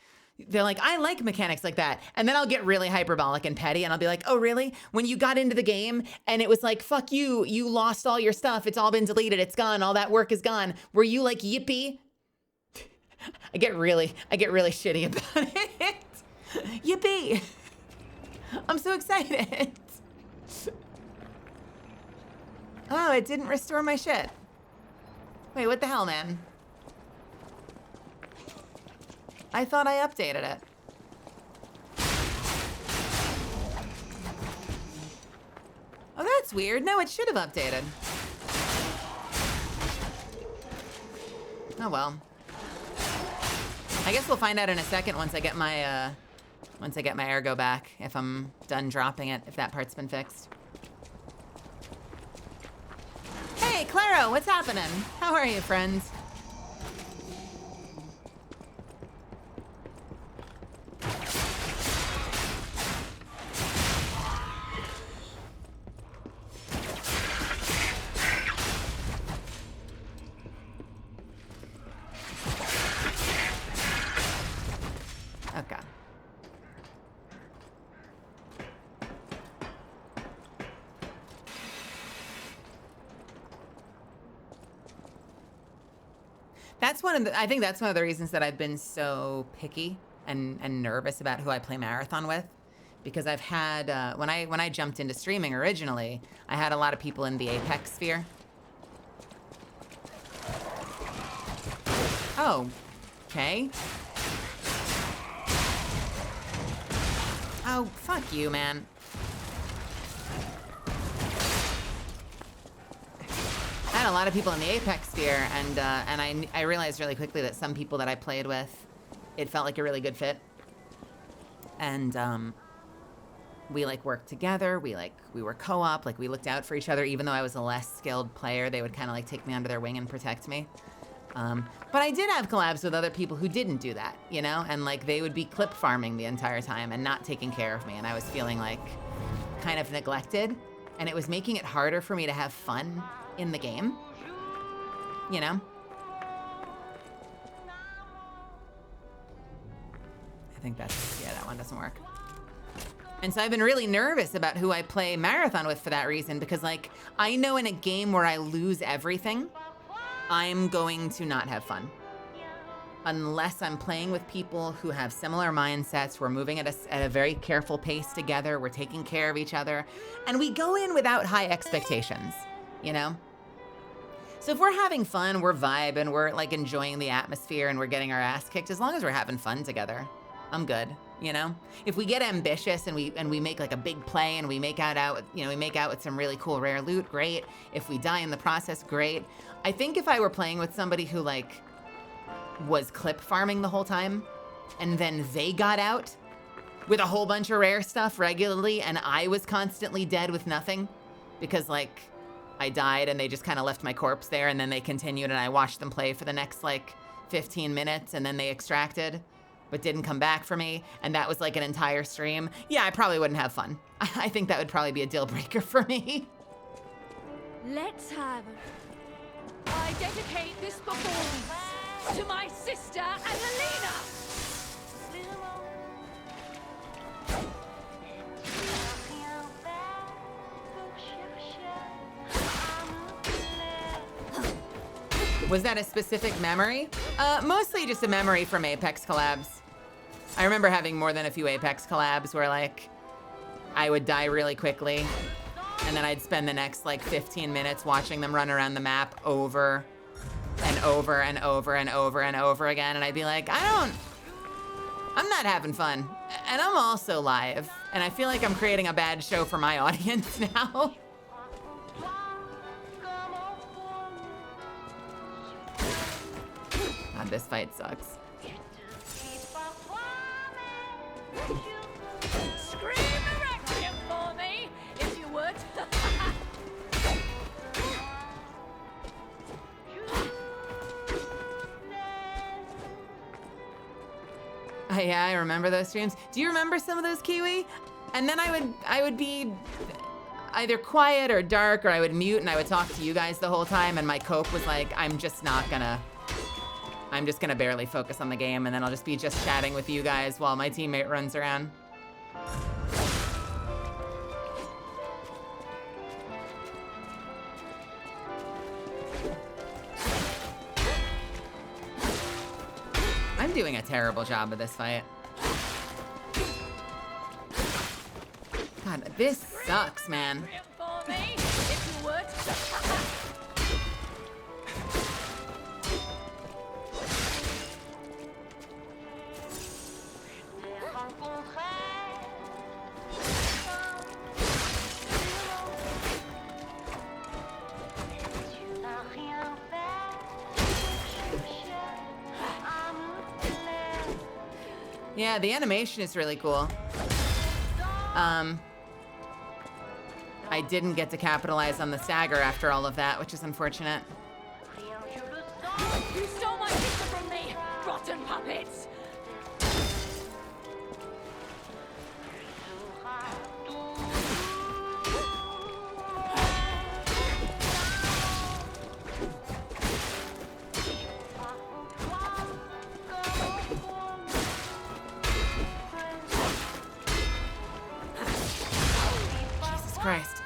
they're like, I like mechanics like that. And then I'll get really hyperbolic and petty and I'll be like, oh, really? When you got into the game and it was like, fuck you, you lost all your stuff. It's all been deleted. It's gone. All that work is gone. Were you like, yippee? I get really shitty about it. Yippee. I'm so excited. Oh, it didn't restore my shit. Wait, what the hell, man? I thought I updated it. Oh, that's weird. No, it should have updated. Oh well. I guess we'll find out in a second once I get my ergo back, if I'm done dropping it, if that part's been fixed. Hey, Claro, what's happening? How are you, friends? Okay. I think that's one of the reasons that I've been so picky and nervous about who I play Marathon with, because I've had when I jumped into streaming originally, I had a lot of people in the Apex sphere. Oh, okay. Oh, fuck you, man. I had a lot of people in the Apex sphere, and I realized really quickly that some people that I played with, it felt like a really good fit. And we like worked together. We were co-op. Like we looked out for each other. Even though I was a less skilled player, they would kind of like take me under their wing and protect me. But I did have collabs with other people who didn't do that, you know? And like they would be clip farming the entire time and not taking care of me. And I was feeling like kind of neglected. And it was making it harder for me to have fun in the game, you know? I think that's, yeah, that one doesn't work. And so I've been really nervous about who I play Marathon with for that reason, because like, I know in a game where I lose everything, I'm going to not have fun. Unless I'm playing with people who have similar mindsets, we're moving at a very careful pace together, we're taking care of each other, and we go in without high expectations, you know? So if we're having fun, we're vibing, we're like enjoying the atmosphere and we're getting our ass kicked, as long as we're having fun together, I'm good, you know? If we get ambitious and we make like a big play and we make out with some really cool rare loot, great. If we die in the process, great. I think if I were playing with somebody who like was clip farming the whole time and then they got out with a whole bunch of rare stuff regularly and I was constantly dead with nothing because like I died and they just kind of left my corpse there and then they continued and I watched them play for the next like 15 minutes and then they extracted but didn't come back for me and that was like an entire stream, yeah, I probably wouldn't have fun. I think that would probably be a deal breaker for me. Let's have it. I dedicate this performance to my sister, Annalena! Was that a specific memory? Mostly just a memory from Apex collabs. I remember having more than a few Apex collabs where like, I would die really quickly and then I'd spend the next like 15 minutes watching them run around the map over and over and over and over and over again. And I'd be like, I'm not having fun. And I'm also live. And I feel like I'm creating a bad show for my audience now. God, this fight sucks. Scream a requiem for me, if you would. Yeah, I remember those streams. Do you remember some of those, Kiwi? And then I would be either quiet or dark, or I would mute and I would talk to you guys the whole time, and my cope was like, I'm just gonna barely focus on the game, and then I'll just be chatting with you guys while my teammate runs around. I'm doing a terrible job of this fight. God, this sucks, man. For me, if you would. Yeah, the animation is really cool. I didn't get to capitalize on the stagger after all of that, which is unfortunate. You stole my pizza from me, rotten puppets! Jesus Christ.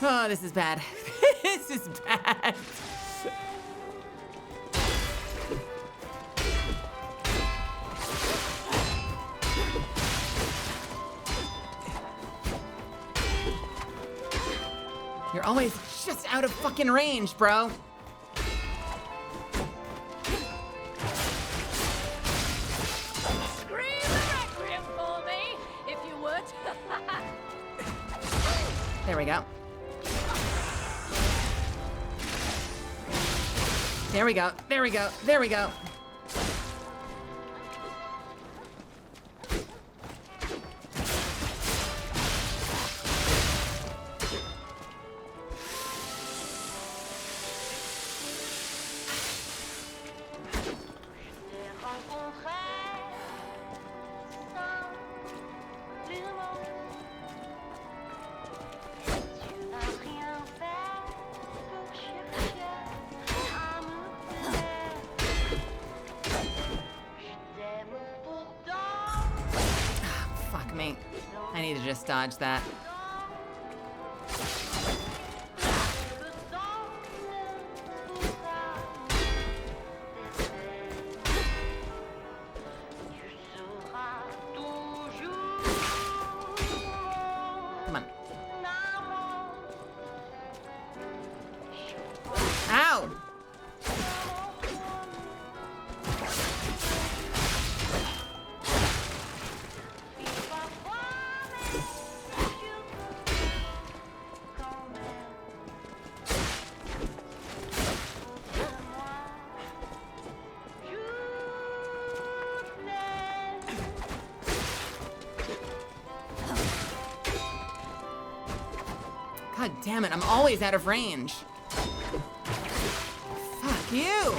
Oh, this is bad. This is bad. You're always just out of fucking range, bro. Scream the requiem for me, if you would. There we go. There we go. There we go. There we go. Fuck me. I need to just dodge that. Come on. Ow! God damn it, I'm always out of range. Fuck you!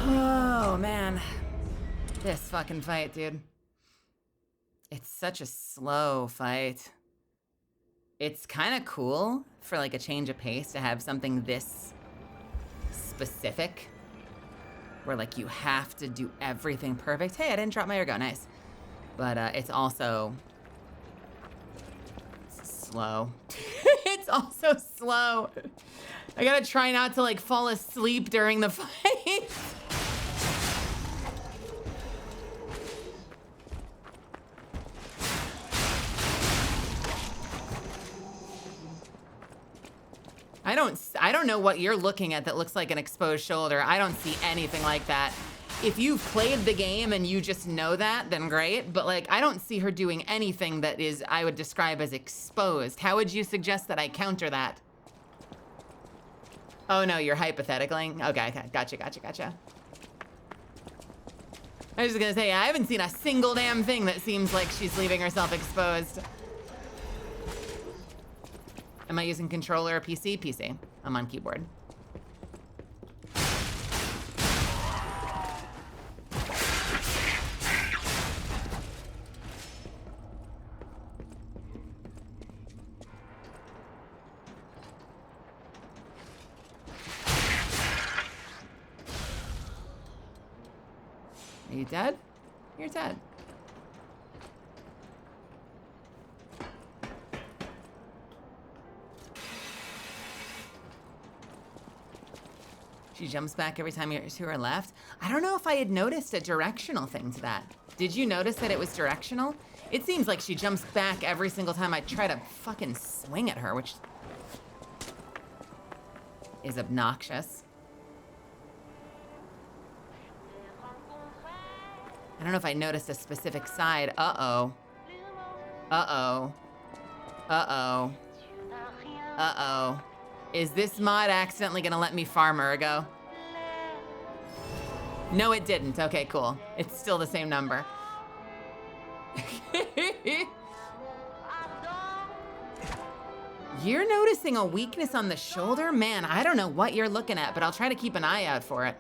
Oh, man. This fucking fight, dude. It's such a slow fight. It's kind of cool for like a change of pace to have something this specific where like you have to do everything perfect. Hey, I didn't drop my ergo, nice. But it's also slow. It's also slow. I gotta try not to like fall asleep during the fight. I don't know what you're looking at that looks like an exposed shoulder. I don't see anything like that. If you've played the game and you just know that, then great. But like, I don't see her doing anything that is, I would describe as exposed. How would you suggest that I counter that? Oh no, you're hypothetically? Okay, gotcha. I was just gonna say, I haven't seen a single damn thing that seems like she's leaving herself exposed. Am I using controller or PC? PC. I'm on keyboard. Are you dead? You're dead. She jumps back every time you're to her left. I don't know if I had noticed a directional thing to that. Did you notice that it was directional? It seems like she jumps back every single time I try to fucking swing at her, which is obnoxious. I don't know if I noticed a specific side. Uh-oh. Uh-oh. Uh-oh. Uh-oh. Is this mod accidentally gonna let me farm Ergo? No, it didn't. Okay, cool. It's still the same number. You're noticing a weakness on the shoulder? Man, I don't know what you're looking at, but I'll try to keep an eye out for it.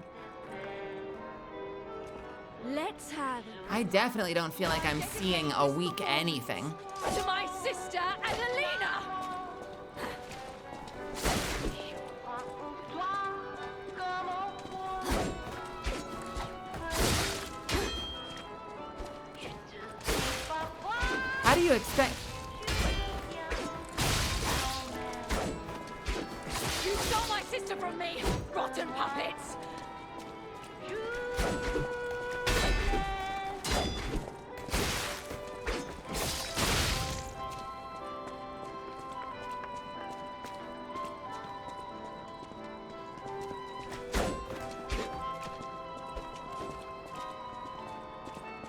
Let's have it. I definitely don't feel like I'm seeing a weak anything. To my sister, Adelina! How do you expect... You stole my sister from me, rotten puppets!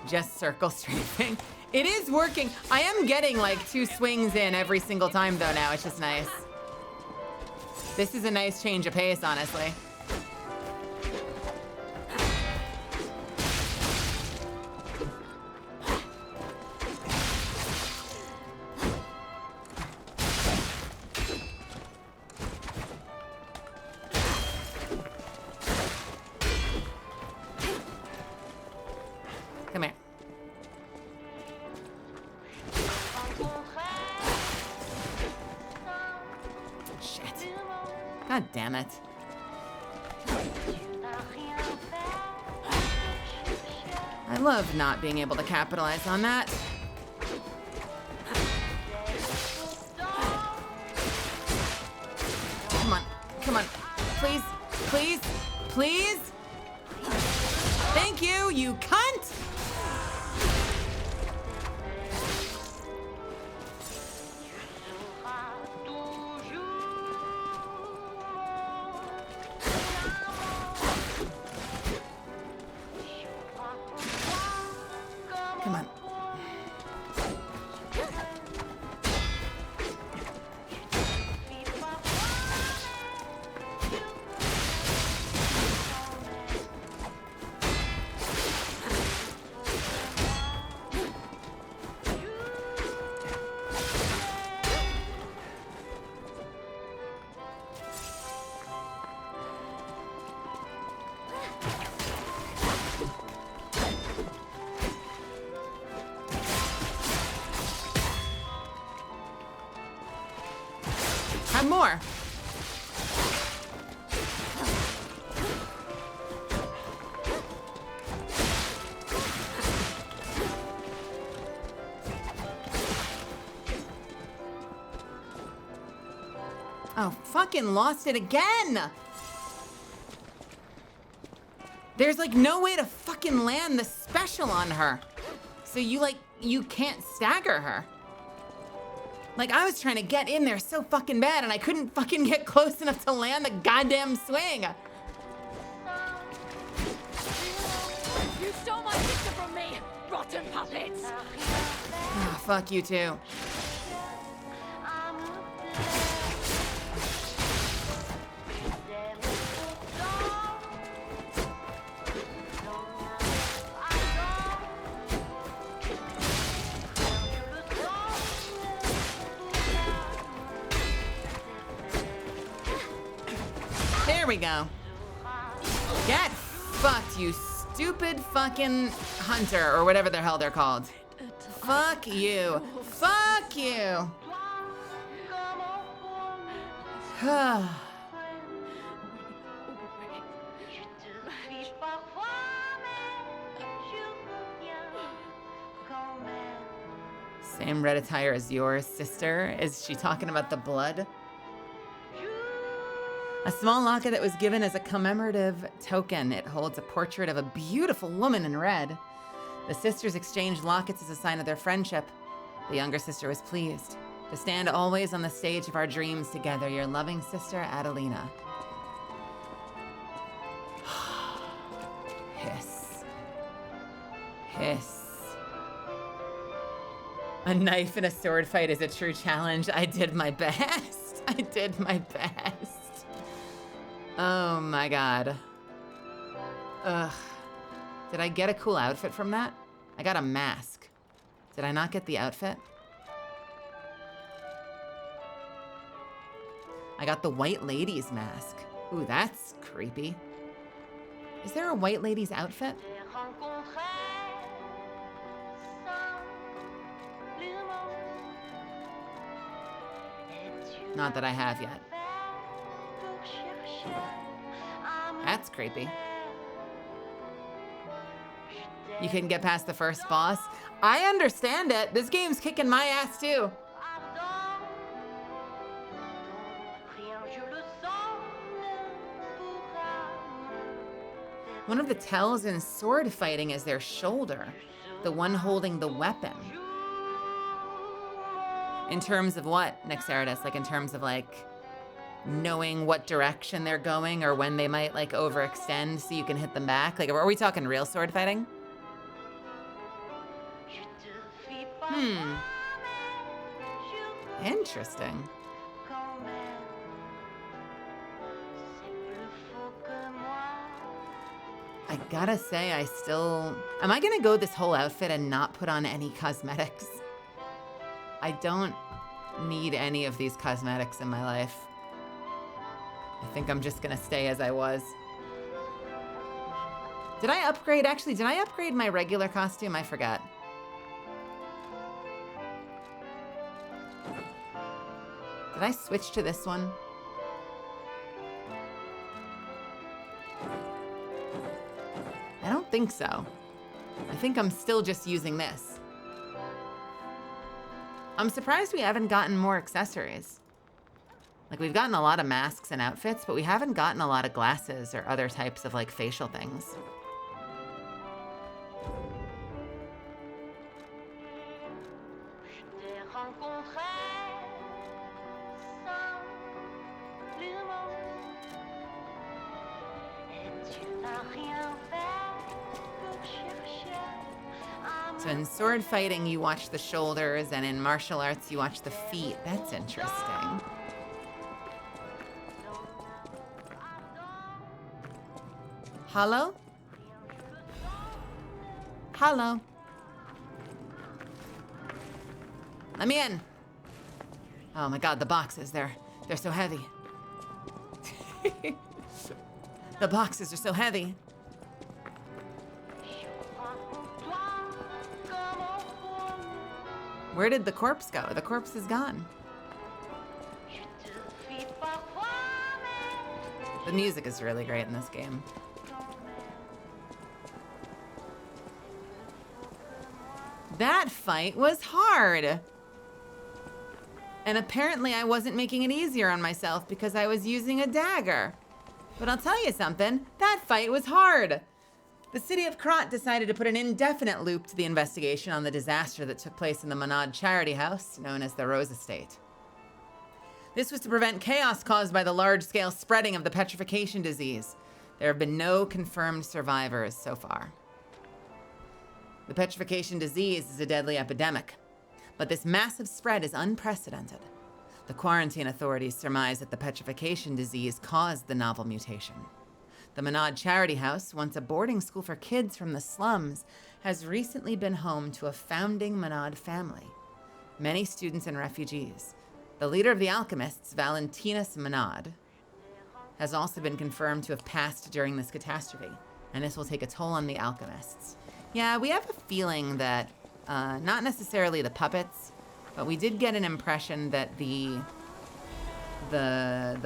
Just circle strafing. It is working. I am getting like 2 swings in every single time though now. It's just nice. This is a nice change of pace, honestly. Come here. Shit. God damn it. I love not being able to capitalize on that. Come on. Come on. Please. Please. Please. Thank you, you cunt! Come on. Have more. Oh, fucking lost it again. There's like no way to fucking land the special on her. So you can't stagger her. Like, I was trying to get in there so fucking bad and I couldn't fucking get close enough to land the goddamn swing. You stole my sister from me, rotten puppets! Oh, fuck you too. There we go. Get fucked, you stupid fucking hunter, or whatever the hell they're called. Fuck you. Fuck you. same red attire as your sister? Is she talking about the blood? A small locket that was given as a commemorative token. It holds a portrait of a beautiful woman in red. The sisters exchanged lockets as a sign of their friendship. The younger sister was pleased to stand always on the stage of our dreams together, your loving sister, Adelina. Hiss. Hiss. A knife in a sword fight is a true challenge. I did my best. I did my best. Oh my god. Ugh. Did I get a cool outfit from that? I got a mask. Did I not get the outfit? I got the white lady's mask. Ooh, that's creepy. Is there a white lady's outfit? Not that I have yet. That's creepy. You couldn't get past the first boss? I understand it. This game's kicking my ass too. One of the tells in sword fighting is their shoulder, the one holding the weapon. In terms of what, Nexaridus? Like in terms of like knowing what direction they're going or when they might like overextend so you can hit them back? Like, are we talking real sword fighting? Interesting. I gotta say, am I gonna go this whole outfit and not put on any cosmetics? I don't need any of these cosmetics in my life. I think I'm just gonna stay as I was. Did I upgrade? Actually, did I upgrade my regular costume? I forgot. Did I switch to this one? I don't think so. I think I'm still just using this. I'm surprised we haven't gotten more accessories. Like, we've gotten a lot of masks and outfits, but we haven't gotten a lot of glasses or other types of, like, facial things. So in sword fighting, you watch the shoulders, and in martial arts, you watch the feet. That's interesting. Hello? Hello? Let me in. Oh my god, the boxes, they're so heavy. The boxes are so heavy. Where did the corpse go? The corpse is gone. The music is really great in this game. That fight was hard. And apparently I wasn't making it easier on myself because I was using a dagger. But I'll tell you something, that fight was hard. The city of Krat decided to put an indefinite loop to the investigation on the disaster that took place in the Monad charity house, known as the Rose Estate. This was to prevent chaos caused by the large-scale spreading of the petrification disease. There have been no confirmed survivors so far. The petrification disease is a deadly epidemic, but this massive spread is unprecedented. The quarantine authorities surmise that the petrification disease caused the novel mutation. The Monad Charity House, once a boarding school for kids from the slums, has recently been home to a founding Monad family, many students and refugees. The leader of the alchemists, Valentinus Monad, has also been confirmed to have passed during this catastrophe, and this will take a toll on the alchemists. Yeah, we have a feeling that, not necessarily the puppets, but we did get an impression that the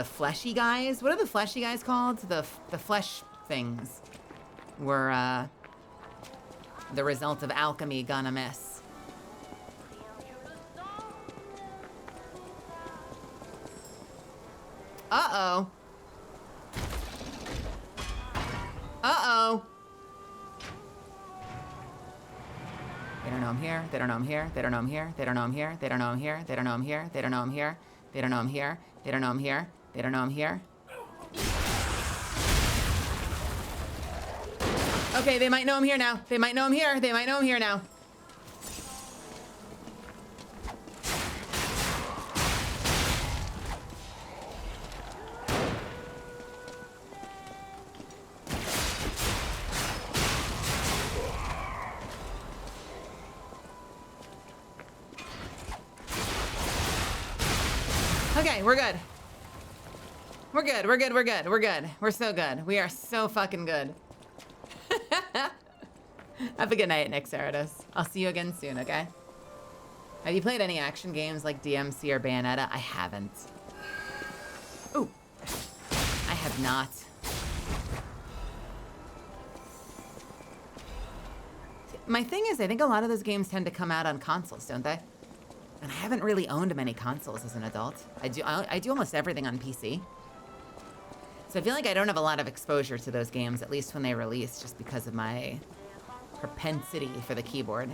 fleshy guys, what are the fleshy guys called? The flesh things were the result of alchemy gone amiss. Uh-oh. Uh-oh. They don't know I'm here. They don't know I'm here. They don't know I'm here. They don't know I'm here. They don't know I'm here. They don't know I'm here. They don't know I'm here. They don't know I'm here. They don't know I'm here. They don't know I'm here. Okay, they might know I'm here now. They might know I'm here. They might know I'm here now. Okay, we're good. We're good, we're good, we're good, we're good. We're so good. We are so fucking good. Have a good night, Nick Ceratus. I'll see you again soon, okay? Have you played any action games like DMC or Bayonetta? I haven't. Ooh. I have not. My thing is, I think a lot of those games tend to come out on consoles, don't they? And I haven't really owned many consoles as an adult. I do almost everything on PC. So I feel like I don't have a lot of exposure to those games, at least when they release, just because of my propensity for the keyboard.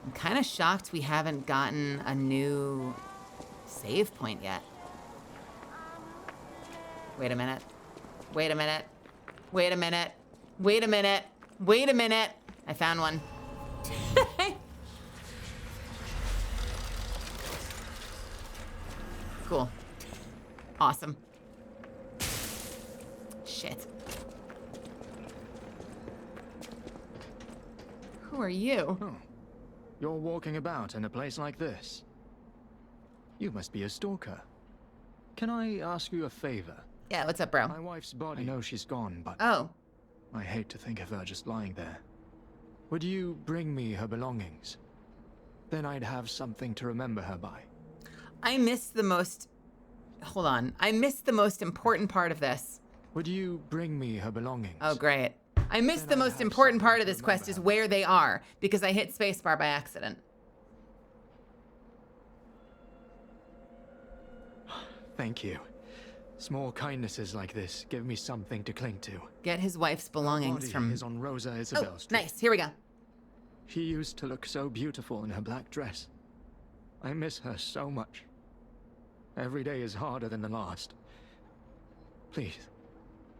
I'm kind of shocked we haven't gotten a new save point yet. Wait a minute. Wait a minute. Wait a minute. Wait a minute. Wait a minute. I found one. Cool. Awesome. Shit. Who are you? Oh. You're walking about in a place like this. You must be a stalker. Can I ask you a favor? Yeah, what's up, bro? My wife's body. I know she's gone, but... Oh. I hate to think of her just lying there. Would you bring me her belongings? Then I'd have something to remember her by. I missed the most... Hold on. I missed the most important part of this. Would you bring me her belongings? Oh, great. I missed the most important part of this quest is where they are, because I hit spacebar by accident. Thank you. Small kindnesses like this give me something to cling to. Get his wife's belongings from... is on Rosa Isabel Street. Nice. Here we go. She used to look so beautiful in her black dress. I miss her so much. Every day is harder than the last. Please,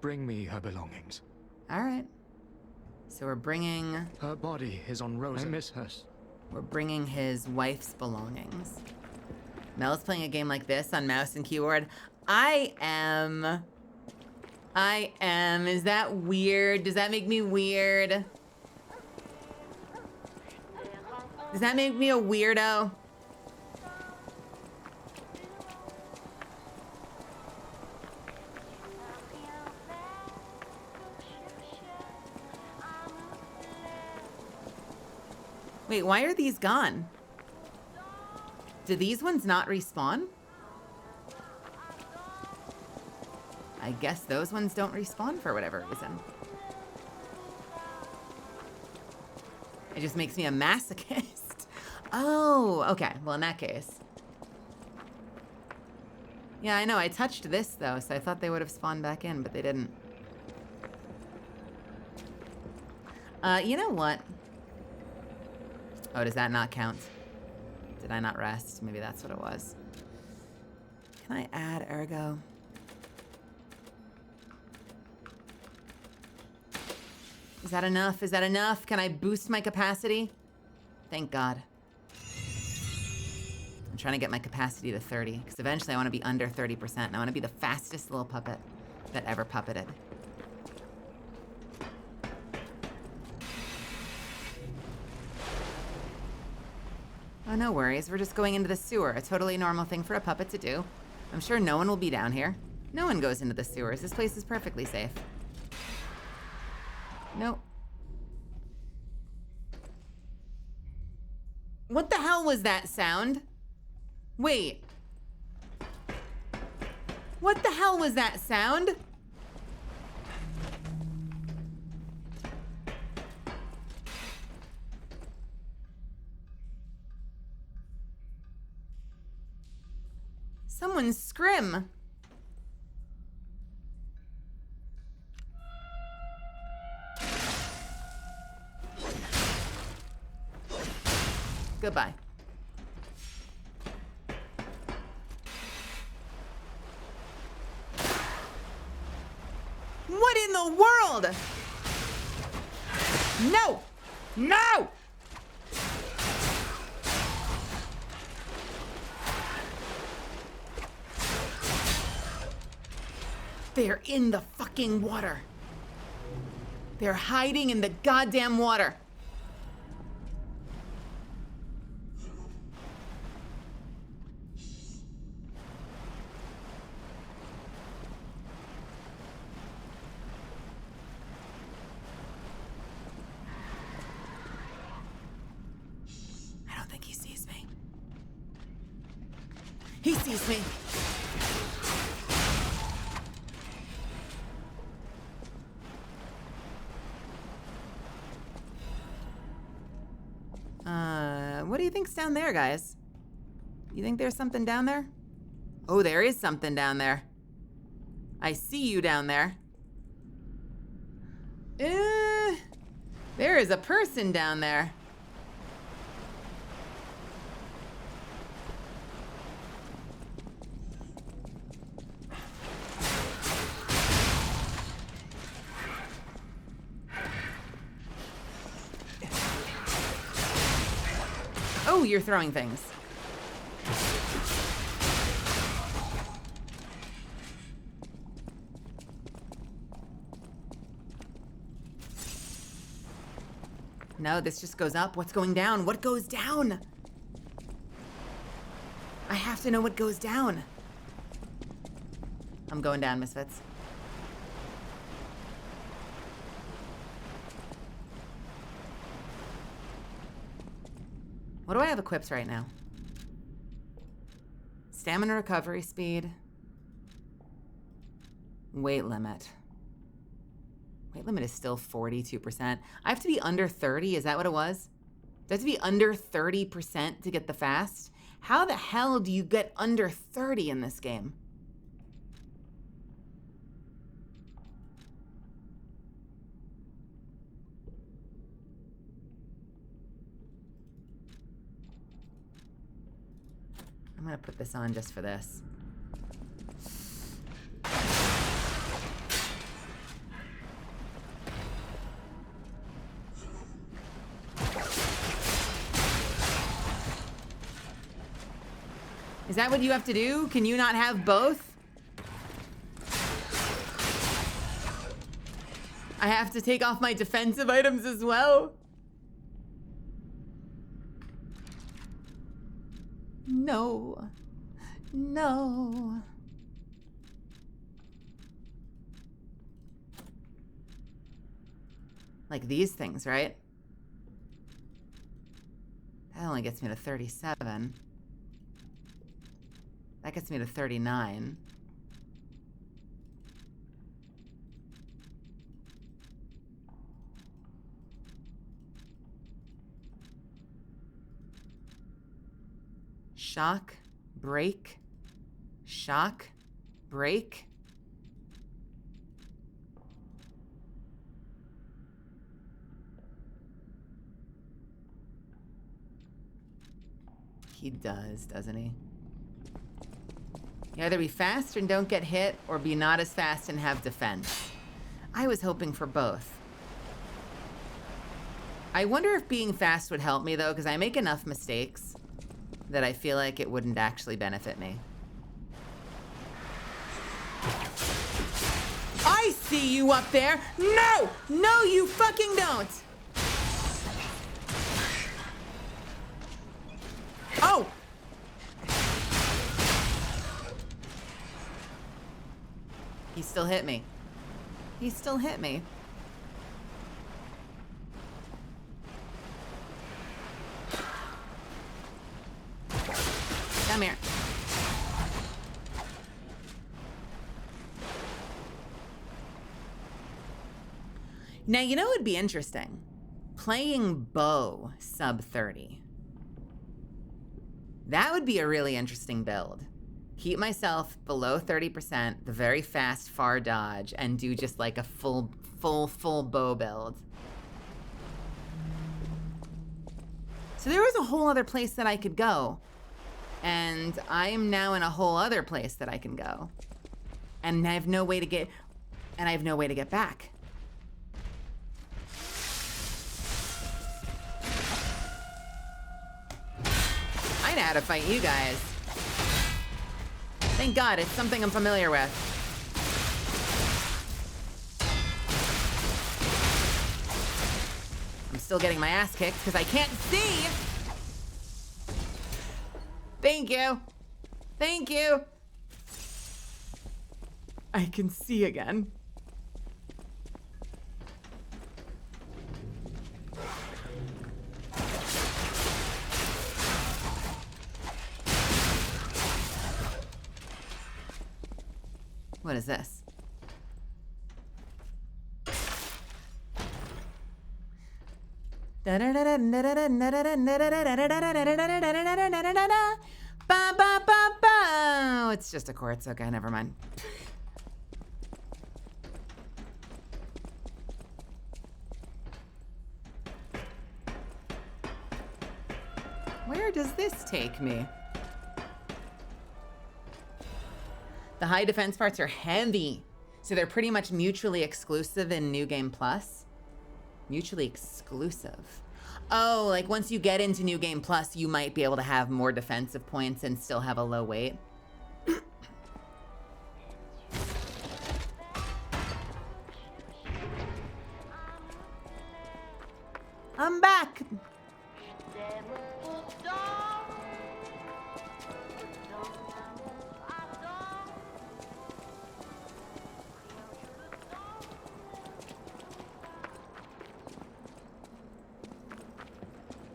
bring me her belongings. All right. So we're bringing... Her body is on Rosa. I miss her. We're bringing his wife's belongings. Mel's playing a game like this on mouse and keyboard. I am. Is that weird? Does that make me weird? Does that make me a weirdo? Wait, why are these gone? Do these ones not respawn? I guess those ones don't respawn for whatever reason. It just makes me a masochist. Oh, okay. Well, in that case. Yeah, I know. I touched this, though, so I thought they would have spawned back in, but they didn't. You know what? Oh, does that not count? Did I not rest? Maybe that's what it was. Can I add ergo? Is that enough? Is that enough? Can I boost my capacity? Thank God. I'm trying to get my capacity to 30, because eventually I want to be under 30%, and I want to be the fastest little puppet that ever puppeted. Oh, no worries. We're just going into the sewer. A totally normal thing for a puppet to do. I'm sure no one will be down here. No one goes into the sewers. This place is perfectly safe. Nope. What the hell was that sound? Wait. What the hell was that sound? Someone's scrim. Goodbye. What in the world? No! No! They're in the fucking water. They're hiding in the goddamn water. I don't think he sees me. He sees me. What do you think's down there, guys? You think there's something down there? Oh, there is something down there. I see you down there. There is a person down there. Oh, you're throwing things. No, this just goes up. What's going down? What goes down? I have to know what goes down. I'm going down, Misfits. What do I have equipped right now? Stamina recovery speed. Weight limit. Weight limit is still 42%. I have to be under 30, is that what it was? Do I have to be under 30% to get the fast? How the hell do you get under 30 in this game? I'm gonna put this on just for this. Is that what you have to do? Can you not have both? I have to take off my defensive items as well? No. No. Like these things, right? That only gets me to 37. That gets me to 39. Shock, break, shock, break. He does, doesn't he? You either be fast and don't get hit, or be not as fast and have defense. I was hoping for both. I wonder if being fast would help me, though, because I make enough mistakes that I feel like it wouldn't actually benefit me. I see you up there! No! No, you fucking don't! Oh! He still hit me. He still hit me. Come here. Now, you know what would be interesting? Playing bow sub 30. That would be a really interesting build. keep myself below 30%, the very fast far dodge, and do just like a full bow build. So there was a whole other place that I could go. And I'm now in a whole other place that I can go. And I have no way to get back. I know how to fight you guys. Thank God, it's something I'm familiar with. I'm still getting my ass kicked because I can't see. Thank you. Thank you. I can see again. What is this? It's just a chord. It's okay, never mind. Where does this take me? The high defense parts are heavy, so they're pretty much mutually exclusive in New Game Plus. Mutually exclusive. Oh, like once you get into New Game Plus, you might be able to have more defensive points and still have a low weight. I'm back.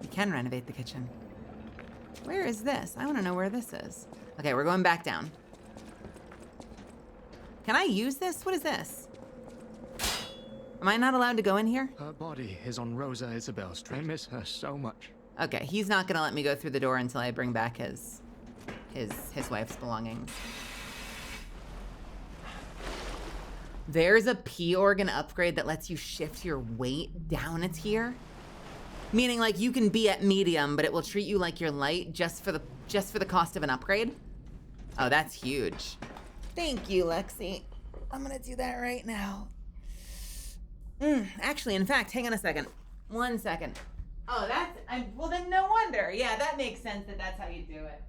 You can renovate the kitchen. Where is this? I want to know where this is. Okay, we're going back down. Can I use this? What is this? Am I not allowed to go in here? Her body is on Rosa Isabel Street. I miss her so much. Okay, he's not gonna let me go through the door until I bring back his wife's belongings. There's a P organ upgrade that lets you shift your weight down a tier. Meaning like you can be at medium, but it will treat you like you're light just for the cost of an upgrade. Oh, that's huge. Thank you, Lexi. I'm gonna do that right now. Actually, in fact, hang on a second. 1 second. Oh, well then no wonder. Yeah, that makes sense that that's how you do it.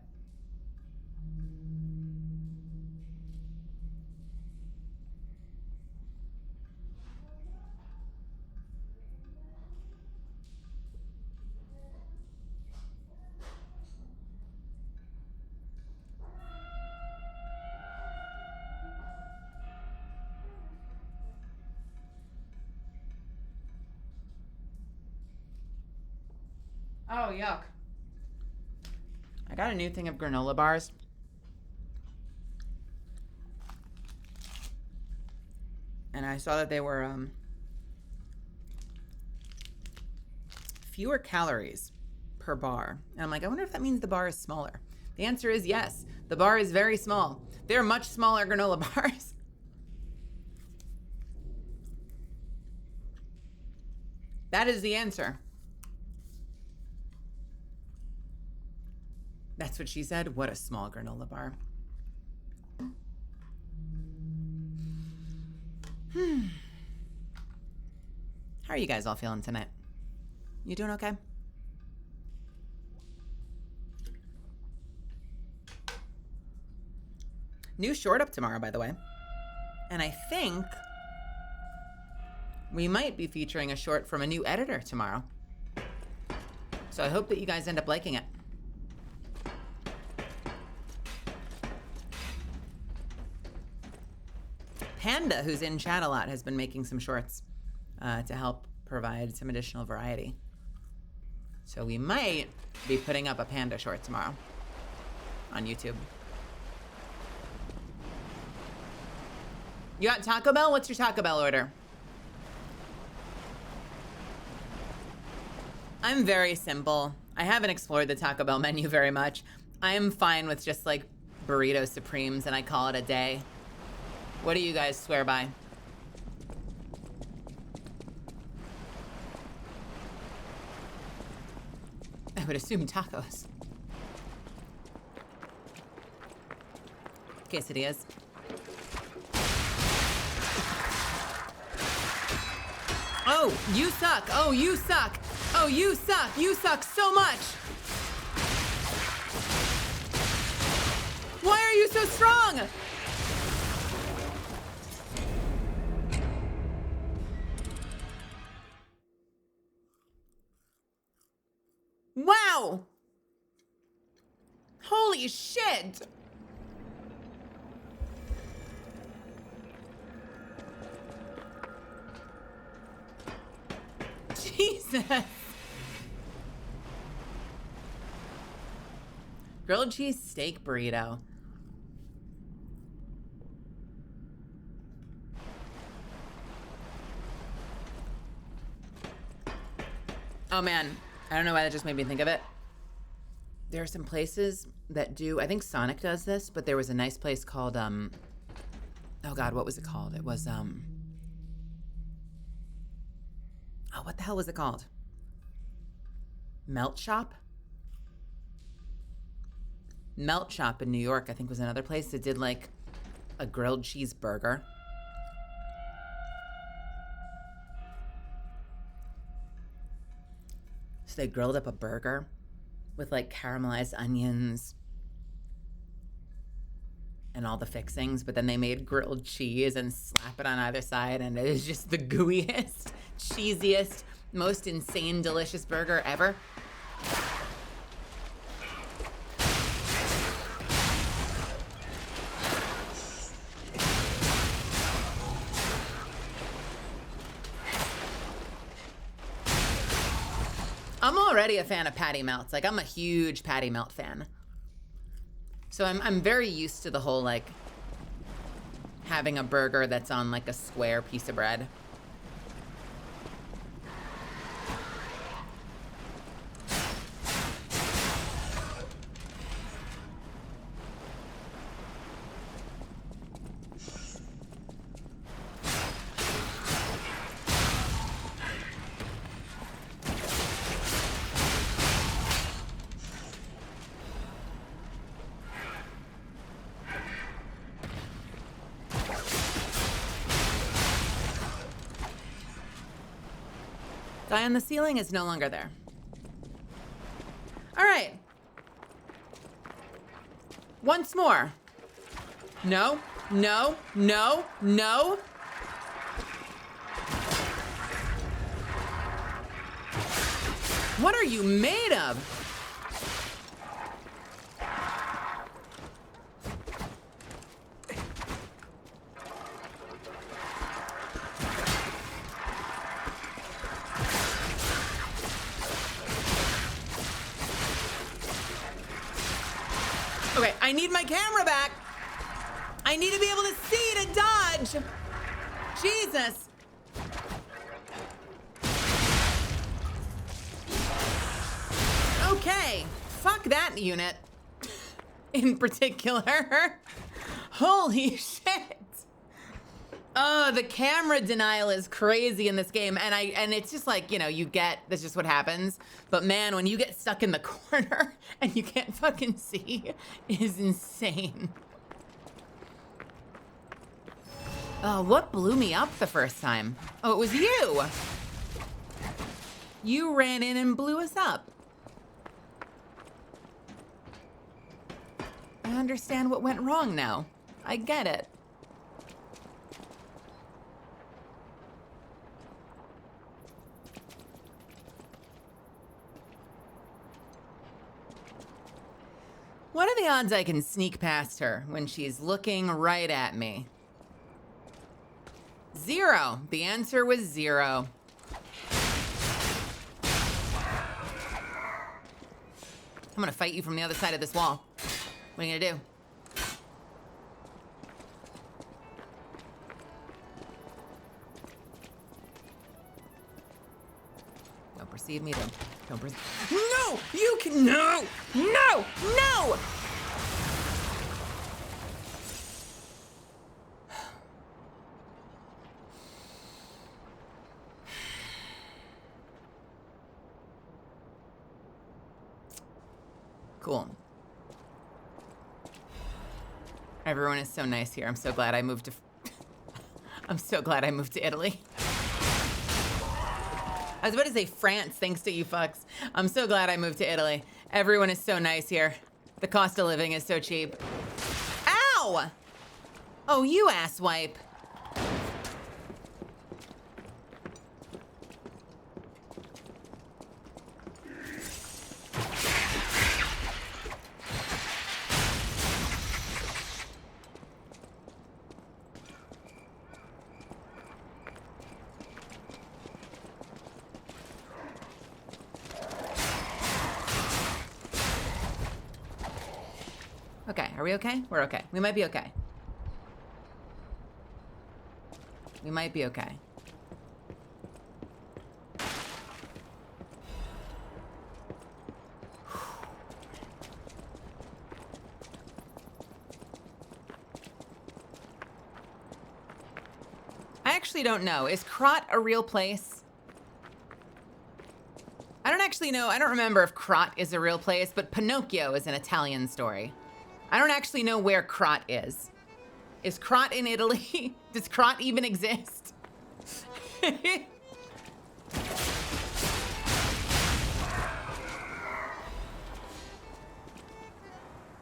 Oh, yuck. I got a new thing of granola bars. And I saw that they were fewer calories per bar. And I'm like, I wonder if that means the bar is smaller. The answer is yes. The bar is very small. They're much smaller granola bars. That is the answer. That's what she said. What a small granola bar. How are you guys all feeling tonight? You doing okay? New short up tomorrow, by the way. And I think we might be featuring a short from a new editor tomorrow. So I hope that you guys end up liking it. Panda, who's in chat a lot, has been making some shorts to help provide some additional variety. So we might be putting up a Panda short tomorrow on YouTube. You got Taco Bell? What's your Taco Bell order? I'm very simple. I haven't explored the Taco Bell menu very much. I'm fine with just like burrito supremes and I call it a day. What do you guys swear by? I would assume tacos. Quesadillas. Oh, you suck. Oh, you suck. Oh, you suck. You suck so much. Why are you so strong? Wow. Holy shit. Jesus. Grilled cheese steak burrito. Oh man, I don't know why that just made me think of it. There are some places that do, I think Sonic does this, but there was a nice place called, oh God, what was it called? It was, oh, what the hell was it called? Melt Shop? Melt Shop in New York, I think was another place that did like a grilled cheese burger. So they grilled up a burger with like caramelized onions and all the fixings, but then they made grilled cheese and slap it on either side, and it is just the gooeyest, cheesiest, most insane, delicious burger ever. I'm already a fan of patty melts. Like, I'm a huge patty melt fan. So I'm very used to the whole, like, having a burger that's on, like, a square piece of bread. Guy on the ceiling is no longer there. All right. Once more. No, no, no, no. What are you made of? Okay, I need my camera back. I need to be able to see to dodge. Jesus. Okay, fuck that unit in particular. Holy shit. Oh, the camera denial is crazy in this game, and it's just like, you know, that's just what happens. But man, when you get stuck in the corner and you can't fucking see, it is insane. Oh, what blew me up the first time? Oh, it was you. You ran in and blew us up. I understand what went wrong now. I get it. What are the odds I can sneak past her when she's looking right at me? 0. The answer was 0. I'm gonna fight you from the other side of this wall. What are you gonna do? Don't perceive me, don't perceive. No! You can, no! No! No! Cool. Everyone is so nice here. I'm so glad I moved to... I'm so glad I moved to Italy. I was about to say France, thanks to you fucks. I'm so glad I moved to Italy. Everyone is so nice here. The cost of living is so cheap. Ow! Oh, you asswipe. Okay, are we okay? We're okay. We might be okay. We might be okay. I actually don't know. Is Krot a real place? I don't actually know. I don't remember if Krot is a real place, but Pinocchio is an Italian story. I don't actually know where Krot is. Is Krot in Italy? Does Krot even exist?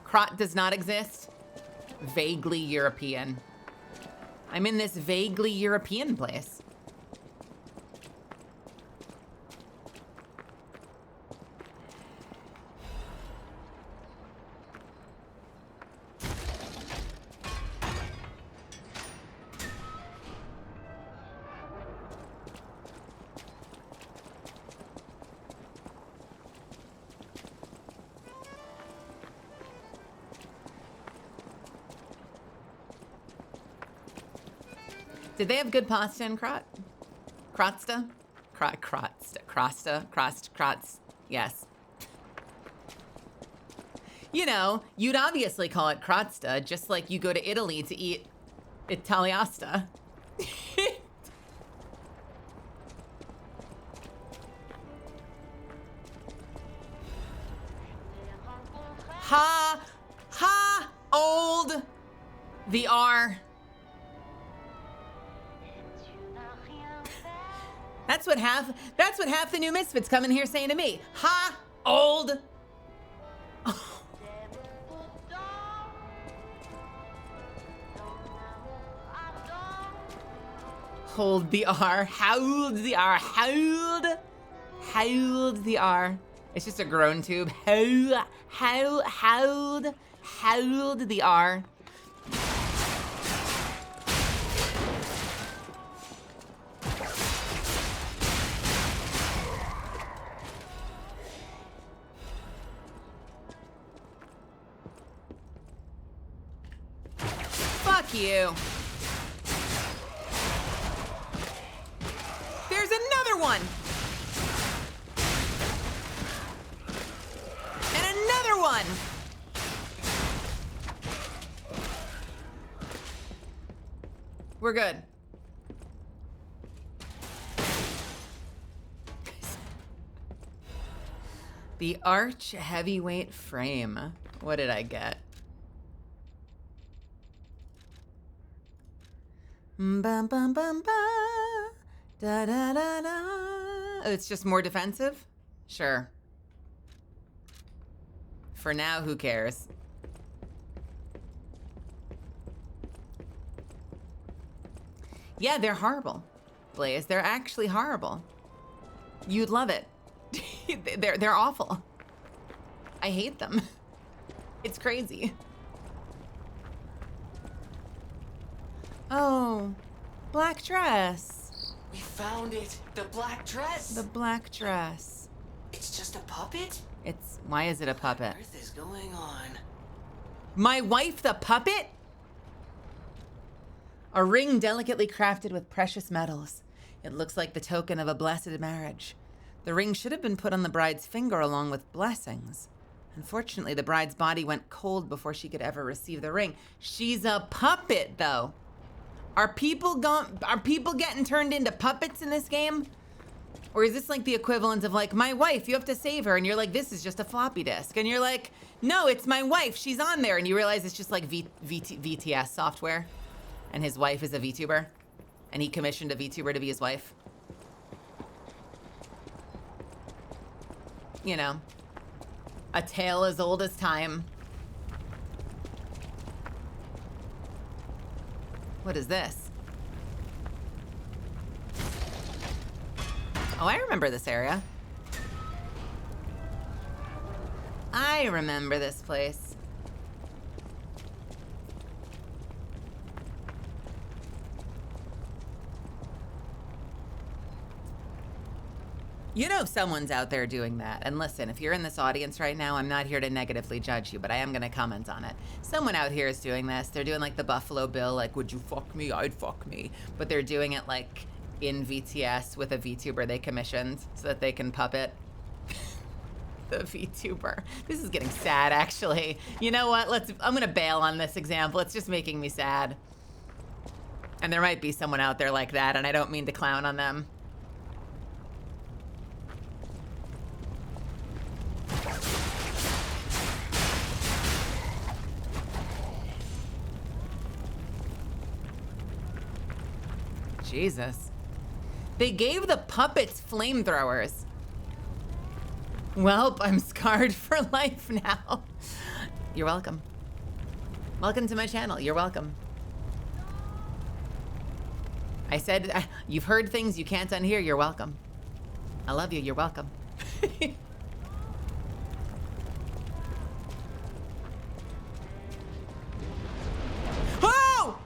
Krot does not exist? Vaguely European. I'm in this vaguely European place. Did they have good pasta in Krot? Krotsta? Krots. Yes. You know, you'd obviously call it Krotsta, just like you go to Italy to eat Italiasta. Old VR. That's what half the new Misfits come in here saying to me. Ha, old. Hold the R, hold the R, hold the R. It's just a groan tube. Hold the R. Fuck you. There's another one. And another one. We're good. The Arch Heavyweight Frame. What did I get? Bum bum bum ba. Da da da da. Oh, it's just more defensive? Sure. For now, who cares? Yeah, they're horrible, Blaze. They're actually horrible. You'd love it. They're awful. I hate them. It's crazy. Oh, black dress. We found it. The black dress. The black dress. It's just a puppet? Why is it a puppet? What on earth is going on? My wife the puppet? A ring delicately crafted with precious metals. It looks like the token of a blessed marriage. The ring should have been put on the bride's finger along with blessings. Unfortunately, the bride's body went cold before she could ever receive the ring. She's a puppet, though. Are people getting turned into puppets in this game? Or is this like the equivalent of like, my wife, you have to save her. And you're like, this is just a floppy disk. And you're like, no, it's my wife. She's on there. And you realize it's just like VTS software. And his wife is a VTuber. And he commissioned a VTuber to be his wife. You know, a tale as old as time. What is this? Oh, I remember this area. I remember this place. You know someone's out there doing that. And listen, if you're in this audience right now, I'm not here to negatively judge you, but I am going to comment on it. Someone out here is doing this. They're doing like the Buffalo Bill, like, would you fuck me? I'd fuck me. But they're doing it like in VTS with a VTuber they commissioned so that they can puppet the VTuber. This is getting sad, actually. You know what? I'm going to bail on this example. It's just making me sad. And there might be someone out there like that, and I don't mean to clown on them. Jesus. They gave the puppets flamethrowers. Welp, I'm scarred for life now. You're welcome. Welcome to my channel. You're welcome. I said, you've heard things you can't unhear. You're welcome. I love you. You're welcome. Oh!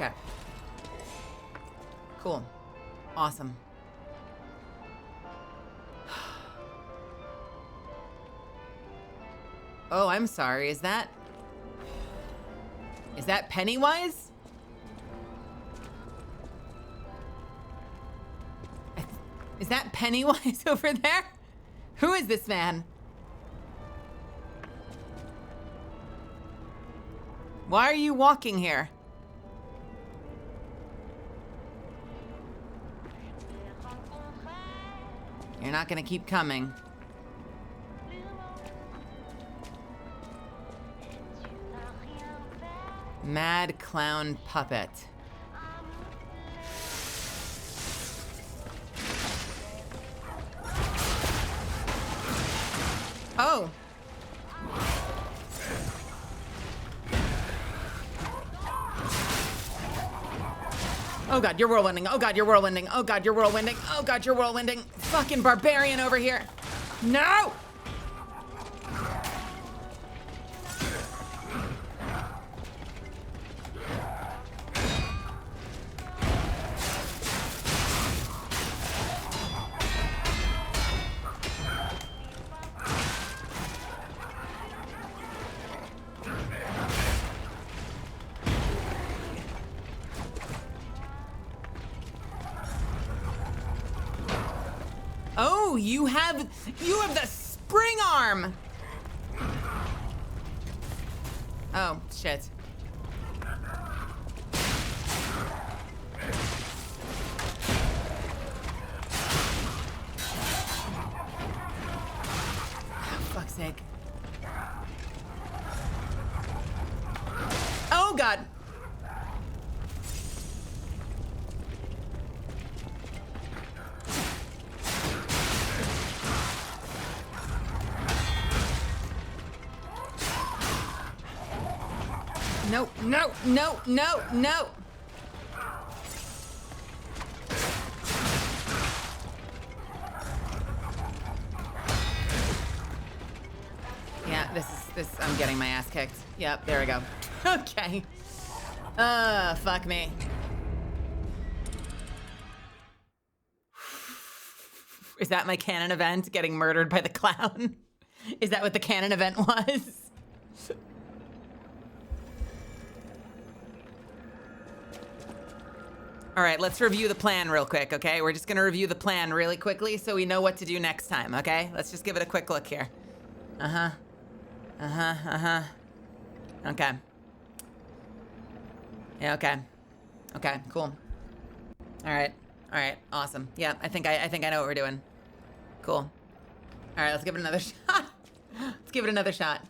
Okay. Cool. Awesome. Oh, I'm sorry. Is that Pennywise? Is that Pennywise over there? Who is this man? Why are you walking here? You're not gonna keep coming. Mad clown puppet. Oh. Oh god, you're whirlwinding. Oh god, you're whirlwinding. Oh god, you're whirlwinding. Oh god, you're whirlwinding. Fucking barbarian over here. No! Oh, you have the spring arm. Oh, shit. Oh, fuck's sake. Oh, God. No, no, no, no, no. I'm getting my ass kicked. Yep, there we go. Okay. Fuck me. Is that my canon event? Getting murdered by the clown? Is that what the canon event was? All right, let's review the plan real quick, okay? We're just gonna review the plan really quickly so we know what to do next time, okay? Let's just give it a quick look here. Uh-huh. Uh-huh, uh-huh. Okay. Yeah, okay. Okay, cool. All right, awesome. Yeah, I think I know what we're doing. Cool. All right, let's give it another shot. Let's give it another shot.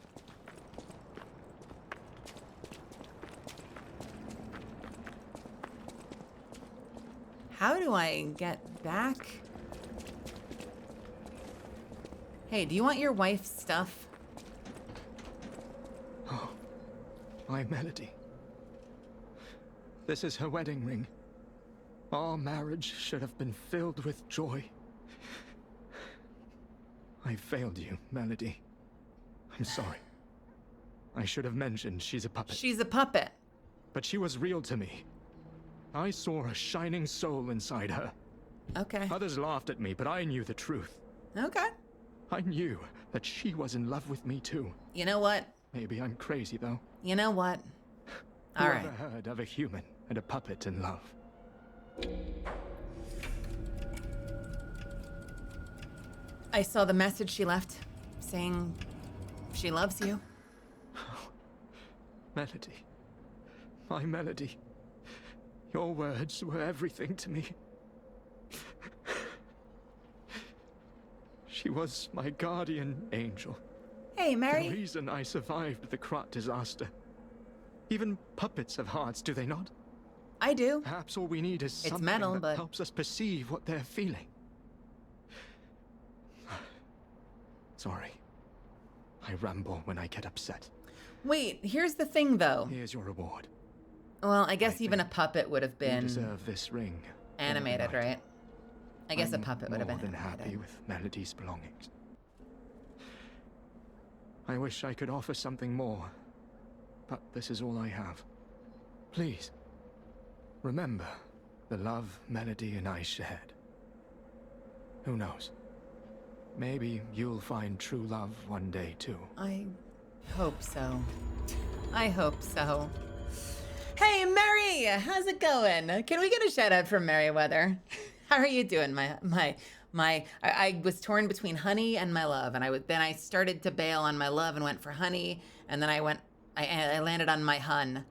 How do I get back? Hey, do you want your wife's stuff? Oh, my Melody. This is her wedding ring. Our marriage should have been filled with joy. I failed you, Melody. I'm sorry. I should have mentioned she's a puppet. She's a puppet. But she was real to me. I saw a shining soul inside her. Okay. Others laughed at me, but I knew the truth. Okay. I knew that she was in love with me too. You know what? Maybe I'm crazy though. You know what? All right. Whoever heard of a human and a puppet in love? I saw the message she left saying she loves you. Melody. My Melody. Your words were everything to me. She was my guardian angel. Hey, Mary. The reason I survived the Krat disaster. Even puppets have hearts, do they not? I do. Perhaps all we need is something metal, that but helps us perceive what they're feeling. Sorry. I ramble when I get upset. Wait, here's the thing though. Here's your reward. Well, I guess even a puppet would have You been deserve this ring. animated, right? I guess a puppet would have been more than animated. happy with Melody's belongings. I wish I could offer something more, but this is all I have. Please, remember the love Melody and I shared. Who knows? Maybe you'll find true love one day too. I hope so. I hope so. Hey, Mary, how's it going? Can we get a shout out from Merryweather? How are you doing, I was torn between honey and my love, and then I started to bail on my love and went for honey, and then I landed on my hun.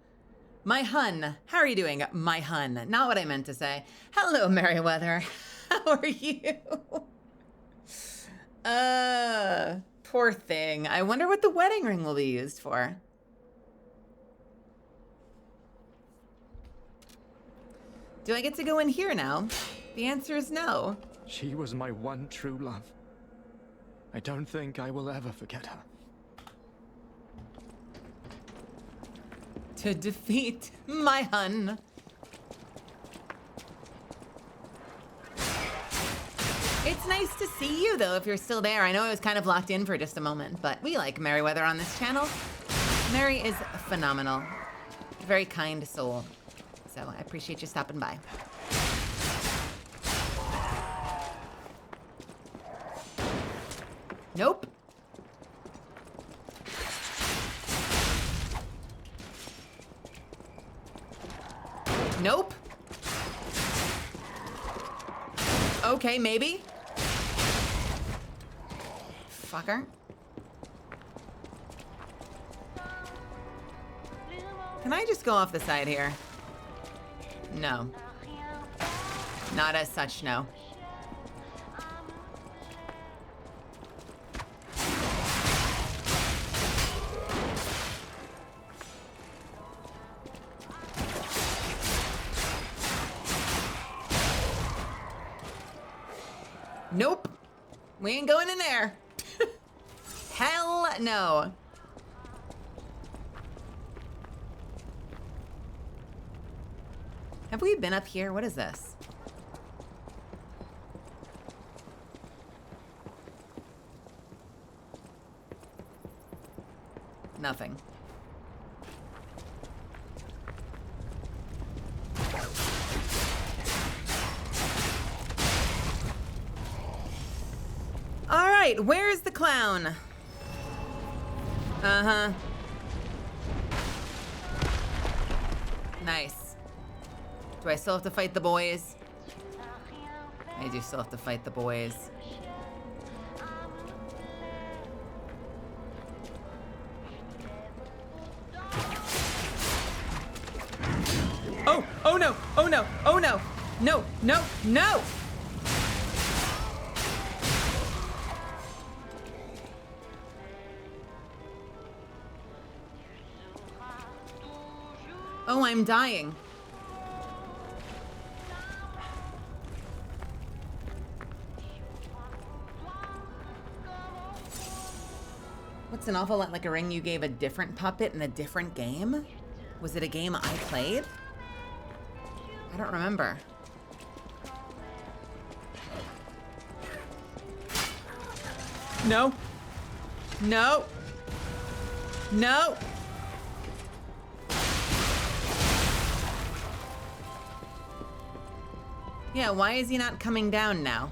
My hun, how are you doing, my hun? Not what I meant to say. Hello, Merryweather. How are you? Poor thing. I wonder what the wedding ring will be used for. Do I get to go in here now? The answer is no. She was my one true love. I don't think I will ever forget her. To defeat my hun. It's nice to see you, though, if you're still there. I know I was kind of locked in for just a moment, but we like Merryweather on this channel. Mary is phenomenal. Very kind soul. So I appreciate you stopping by. Nope. Nope. Okay, maybe. Fucker. Can I just go off the side here? No. Not as such, no. Nope. We ain't going in there. Hell no. Have we been up here? What is this? Nothing. All right, where's the clown? Uh-huh. Nice. Do I still have to fight the boys? I do still have to fight the boys. Oh, oh no, oh no, oh no. No, no, no! Oh, I'm dying. What's an awful lot like a ring you gave a different puppet in a different game? Was it a game I played? I don't remember. No. No. No. Yeah, why is he not coming down now?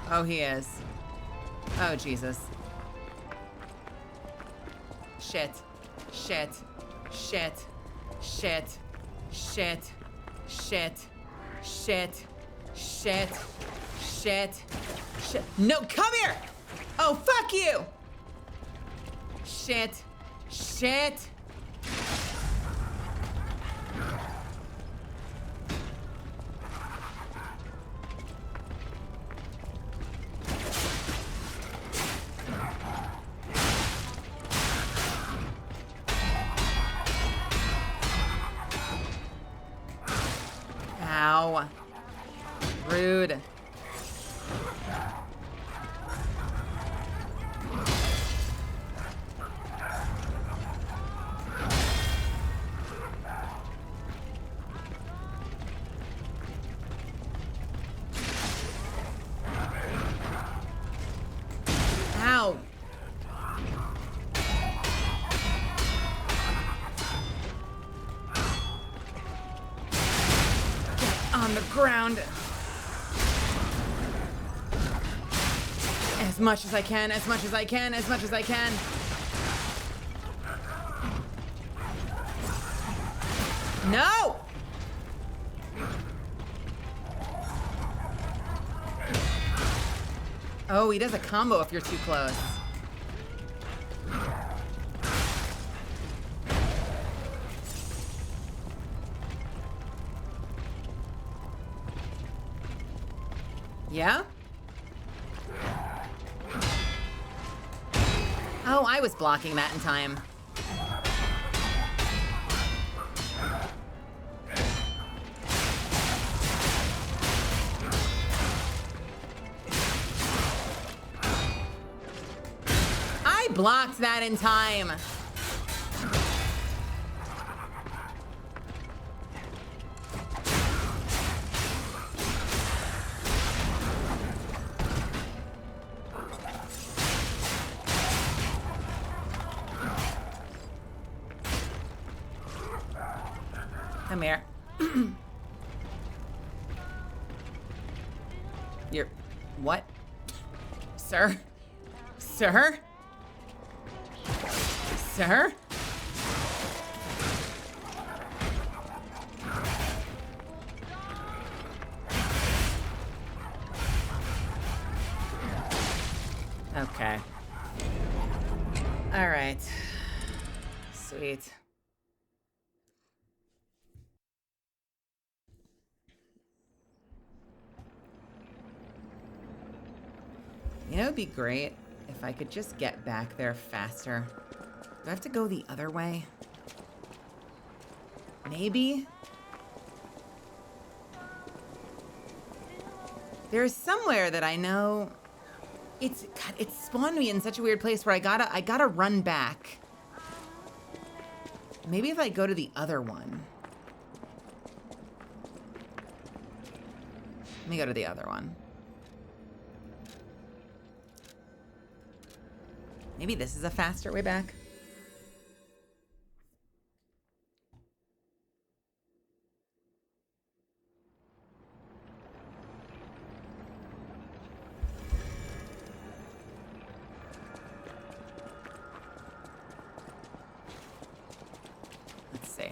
Oh, he is. Oh, Jesus. Shit. Shit. Shit. Shit. Shit. Shit. Shit. Shit. Shit. Shit. No, come here! Oh, fuck you! Shit. Shit. Ow. Rude. Ow. Get on the ground. As much as I can, as much as I can, as much as I can. No! Oh, he does a combo if you're too close. Yeah? Oh, I was blocking that in time. I blocked that in time. Come here. You're... what? Sir? Sir? Sir? Okay. All right. Sweet. You know, it'd be great if I could just get back there faster. Do I have to go the other way? Maybe? There's somewhere that I know. It's spawned me in such a weird place where I gotta run back. Maybe if I go to the other one. Let me go to the other one. Maybe this is a faster way back. Let's see.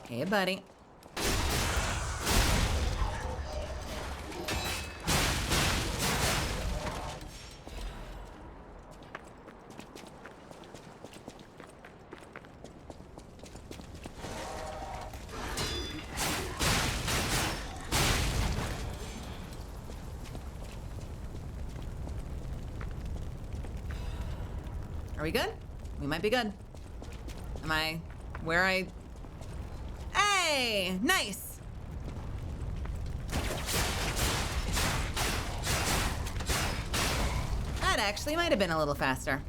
Hey, buddy. Are we good? We might be good. Am I where I... Hey! Nice! That actually might have been a little faster.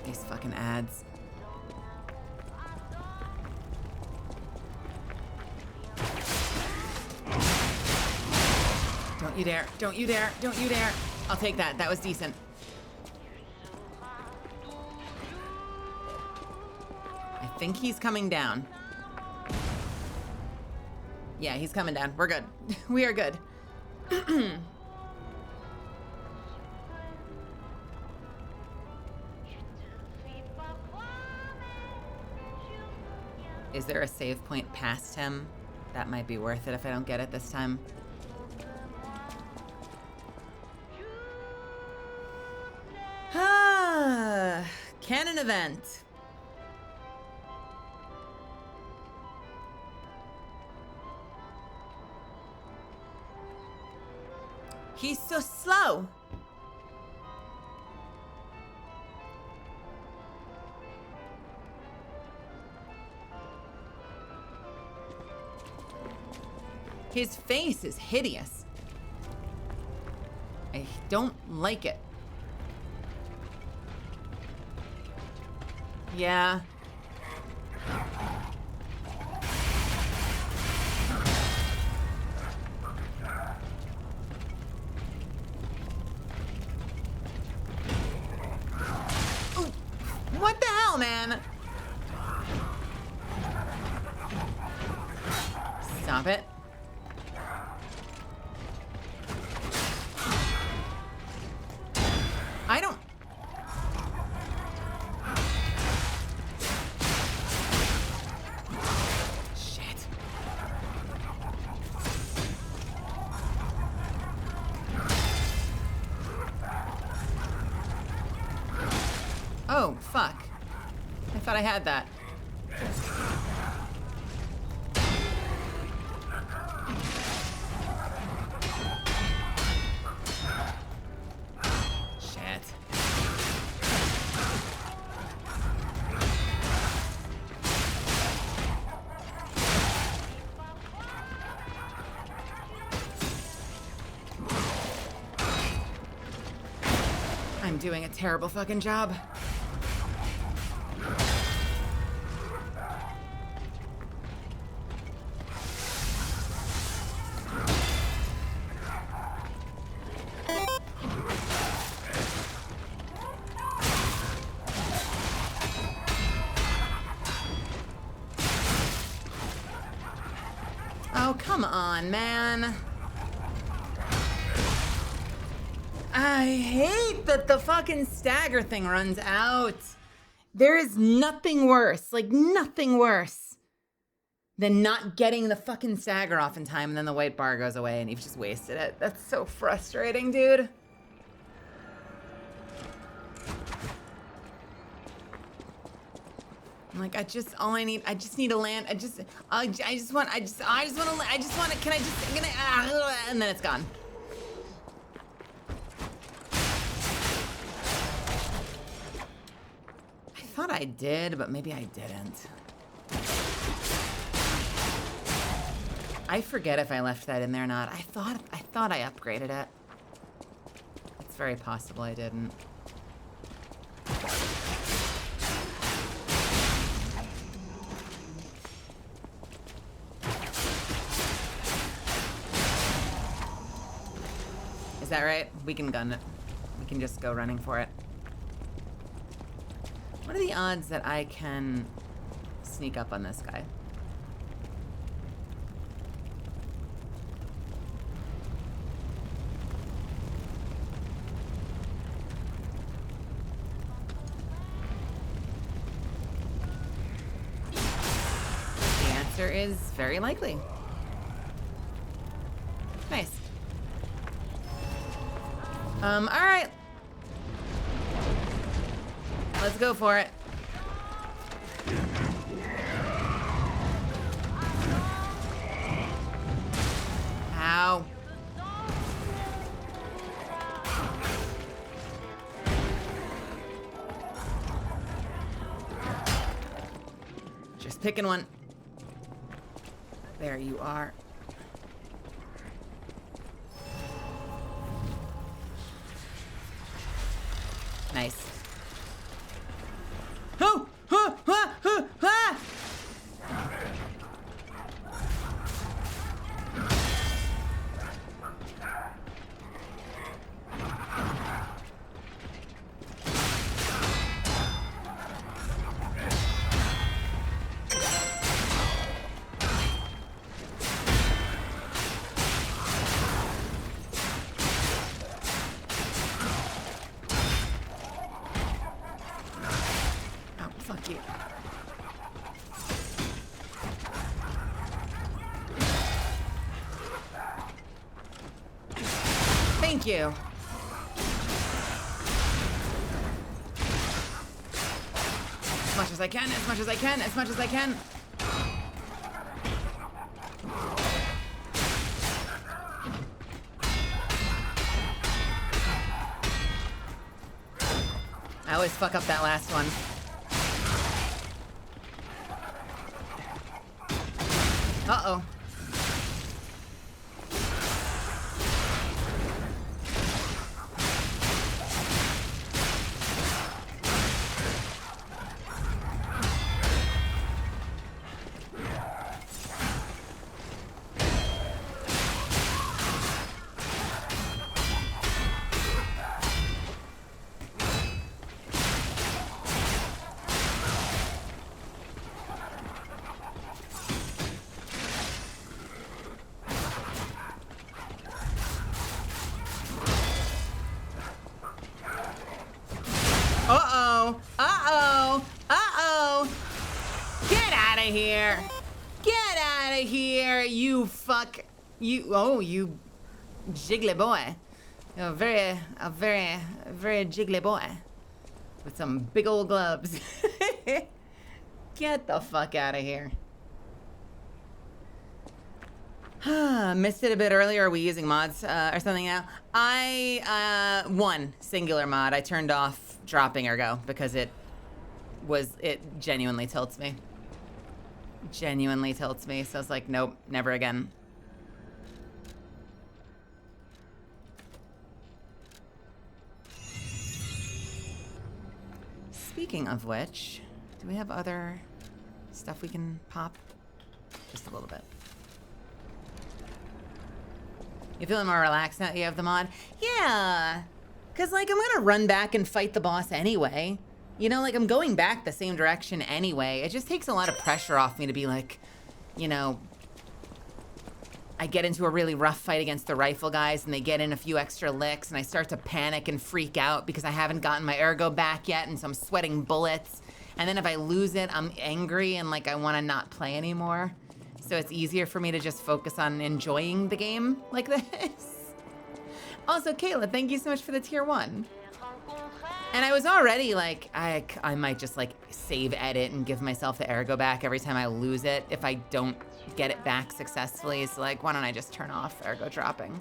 These fucking ads. Don't you dare. Don't you dare. Don't you dare. I'll take that. That was decent. I think he's coming down. Yeah, he's coming down. We're good. We are good. Is there a save point past him? That might be worth it if I don't get it this time. Ah, canon event. He's so slow. His face is hideous. I don't like it. Yeah. Ooh, what the hell, man? Stop it. I don't... Shit. Oh, fuck. I thought I had that. I'm doing a terrible fucking job. Oh, come on, man. I hate that the fucking stagger thing runs out. There is nothing worse, like nothing worse than not getting the fucking stagger off in time and then the white bar goes away and you've just wasted it. That's so frustrating, dude. I'm like, I just need to land. I just want to, can I just, and then it's gone. I thought I did, but maybe I didn't. I forget if I left that in there or not. I thought I upgraded it. It's very possible I didn't. Is that right? We can gun it. We can just go running for it. What are the odds that I can sneak up on this guy? The answer is very likely. Nice. All right. Let's go for it. Ow. Just picking one. There you are. Nice. Oh! Ah! Ah! Ah! Ah! Oh, fuck you. Thank you. As much as I can, as much as I can, as much as I can. I always fuck up that last one. Uh-oh. Uh-oh. Uh-oh. Uh-oh. Get out of here. Get out of here, you fuck. You jiggly boy. You're a very jiggly boy. With some big old gloves. Get the fuck out of here. Missed it a bit earlier. Are we using mods or something now? One singular mod. I turned off dropping ergo because it genuinely tilts me. Genuinely tilts me. So I was like, nope, never again. Speaking of which, do we have other stuff we can pop? Just a little bit. You feeling more relaxed now that you have the mod? Yeah. Cause like I'm gonna run back and fight the boss anyway. You know, like I'm going back the same direction anyway. It just takes a lot of pressure off me to be like, you know, I get into a really rough fight against the rifle guys and they get in a few extra licks and I start to panic and freak out because I haven't gotten my ergo back yet and so I'm sweating bullets. And then if I lose it, I'm angry and like I wanna not play anymore. So it's easier for me to just focus on enjoying the game like this. Also, Kayla, thank you so much for the tier 1. And I was already like, I might just like save edit and give myself the ergo back every time I lose it if I don't get it back successfully. So like, why don't I just turn off ergo dropping?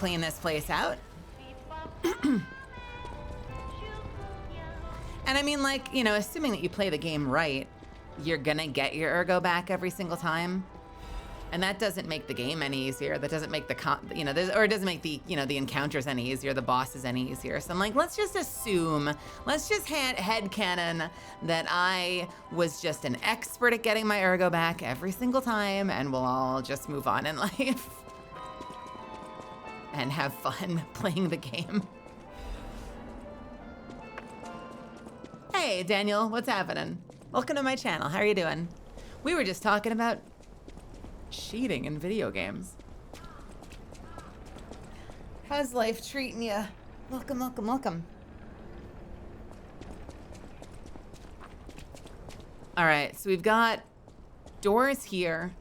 clean this place out. And I mean, like, you know, assuming that you play the game right, you're gonna get your ergo back every single time. And that doesn't make the game any easier. That doesn't make the, or it doesn't make the, the encounters any easier, the bosses any easier. So I'm like, let's just assume, let's just headcanon that I was just an expert at getting my ergo back every single time, and we'll all just move on in life and have fun playing the game. Hey, Daniel, what's happening? Welcome to my channel. How are you doing? We were just talking about cheating in video games. How's life treating you? Welcome, welcome, welcome. All right, so we've got doors here.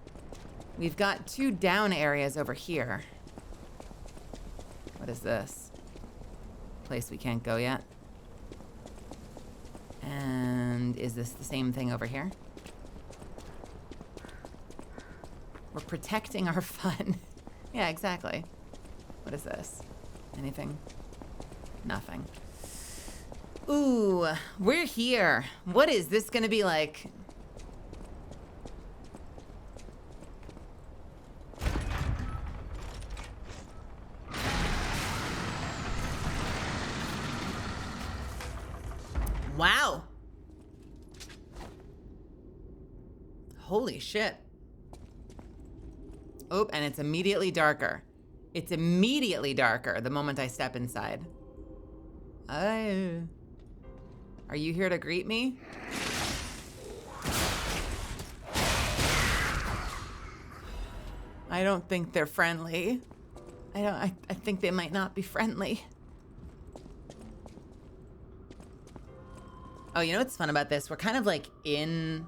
We've got 2 down areas over here. What is this? Place we can't go yet. And is this the same thing over here? We're protecting our fun. Yeah, exactly. What is this? Anything? Nothing. Ooh, we're here. What is this gonna be like? Wow. Holy shit. Oh, and it's immediately darker. It's immediately darker the moment I step inside. Are you here to greet me? I don't think they're friendly. I think they might not be friendly. Oh, you know what's fun about this? We're kind of like in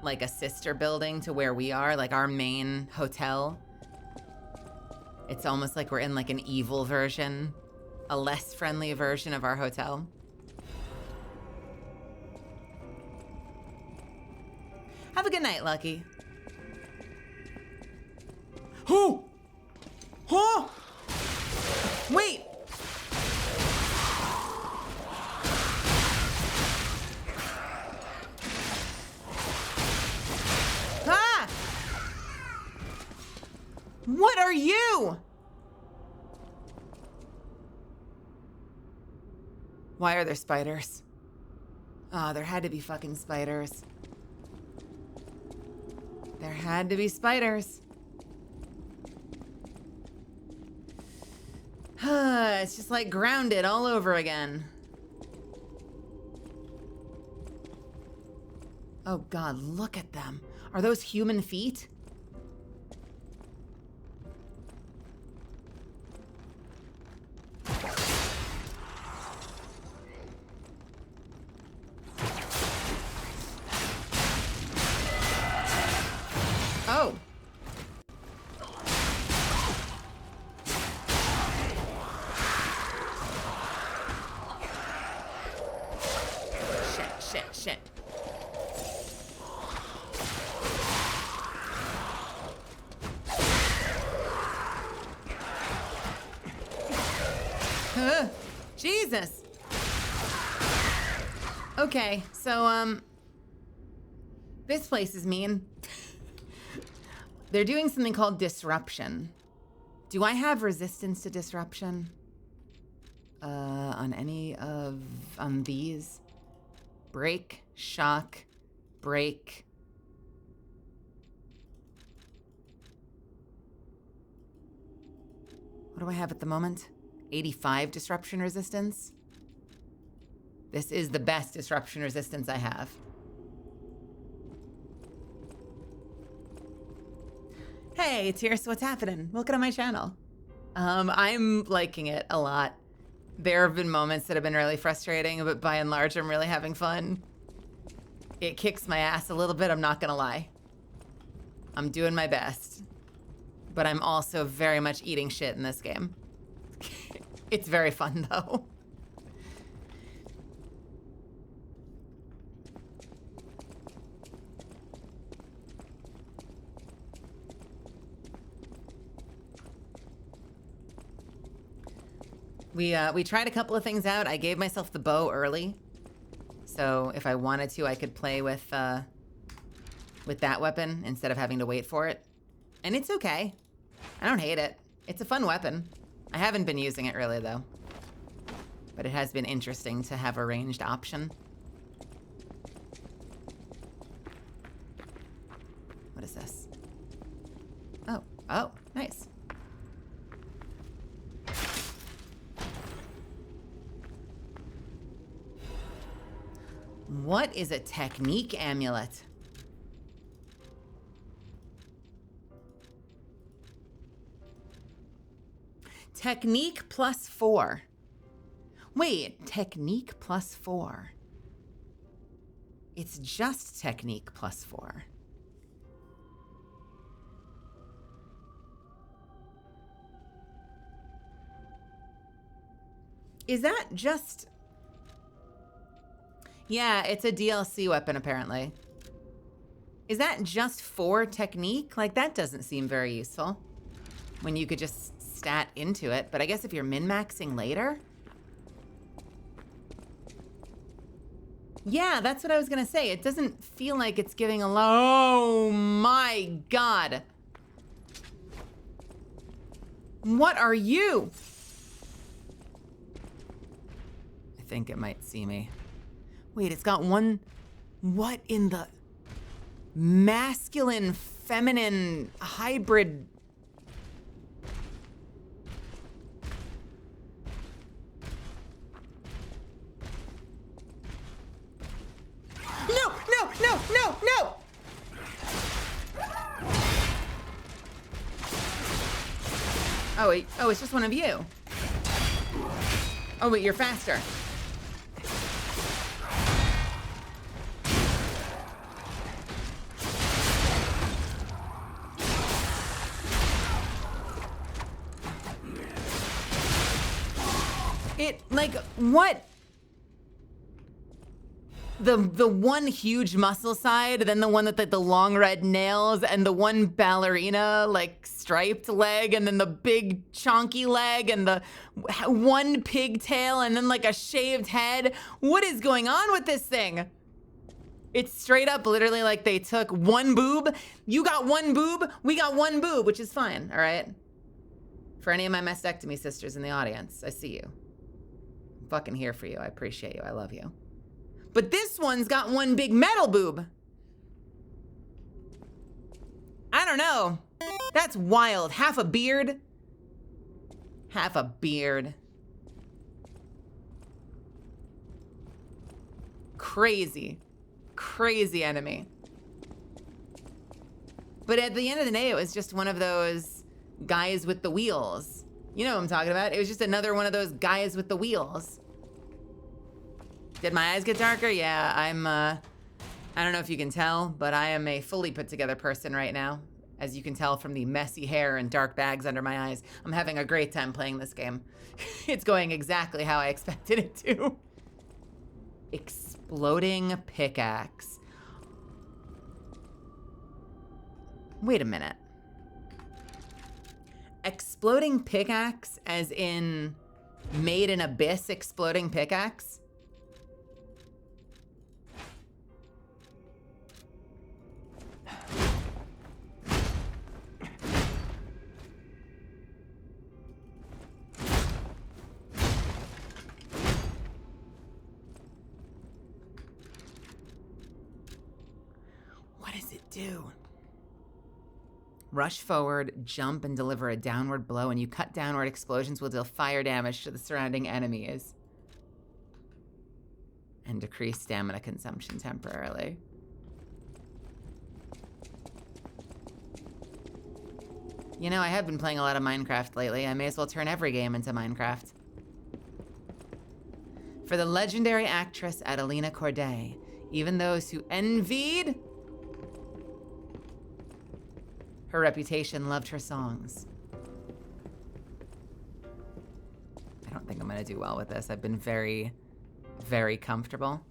like a sister building to where we are, like our main hotel. It's almost like we're in like an evil version, a less friendly version of our hotel. Have a good night, Lucky. Oh! Oh! Wait! Ah! What are you? Why are there spiders? Oh, there had to be fucking spiders. There had to be spiders. It's just like Grounded all over again. Oh God, look at them. Are those human feet? Oh. Shit. Jesus. Okay, so, this place is mean. They're doing something called disruption. Do I have resistance to disruption? On any of, these? Break, shock, break. What do I have at the moment? 85 disruption resistance? This is the best disruption resistance I have. Hey, Tierce, what's happening? Welcome to my channel. I'm liking it a lot. There have been moments that have been really frustrating, but by and large, I'm really having fun. It kicks my ass a little bit, I'm not gonna lie. I'm doing my best. But I'm also very much eating shit in this game. It's very fun, though. We tried a couple of things out. I gave myself the bow early, so if I wanted to, I could play with that weapon instead of having to wait for it. And it's okay. I don't hate it. It's a fun weapon. I haven't been using it really though, but it has been interesting to have a ranged option. What is this? Oh, nice. What is a technique amulet? Technique +4. Wait, technique +4. It's just technique +4. Is that just... Yeah, it's a DLC weapon apparently. Is that just for technique? Like, that doesn't seem very useful when you could just stat into it, but I guess if you're min-maxing later? Yeah, that's what I was gonna say. It doesn't feel like it's giving a lot. Oh my God. What are you? I think it might see me. Wait, it's got one. What in the masculine, feminine, hybrid? No, no, no, no, no! Oh, wait. Oh, it's just one of you. Oh, wait, you're faster. Like, what? The one huge muscle side, then the one with the long red nails, and the one ballerina, like, striped leg, and then the big chonky leg, and the one pigtail, and then, like, a shaved head. What is going on with this thing? It's straight up literally like they took one boob. You got one boob, we got one boob, which is fine, all right? For any of my mastectomy sisters in the audience, I see you. I'm fucking here for you. I appreciate you. I love you. But this one's got one big metal boob. I don't know. That's wild. Half a beard. Half a beard. Crazy. Crazy enemy. But at the end of the day, it was just one of those guys with the wheels. You know what I'm talking about. It was just another one of those guys with the wheels. Did my eyes get darker? Yeah, I don't know if you can tell, but I am a fully put together person right now. As you can tell from the messy hair and dark bags under my eyes. I'm having a great time playing this game. It's going exactly how I expected it to. Exploding pickaxe. Wait a minute. Exploding pickaxe as in made in abyss exploding pickaxe? What does it do? Rush forward, jump, and deliver a downward blow, and you cut downward explosions will deal fire damage to the surrounding enemies. And decrease stamina consumption temporarily. You know, I have been playing a lot of Minecraft lately. I may as well turn every game into Minecraft. For the legendary actress Adelina Corday, even those who envied her reputation loved her songs. I don't think I'm gonna do well with this. I've been very, very comfortable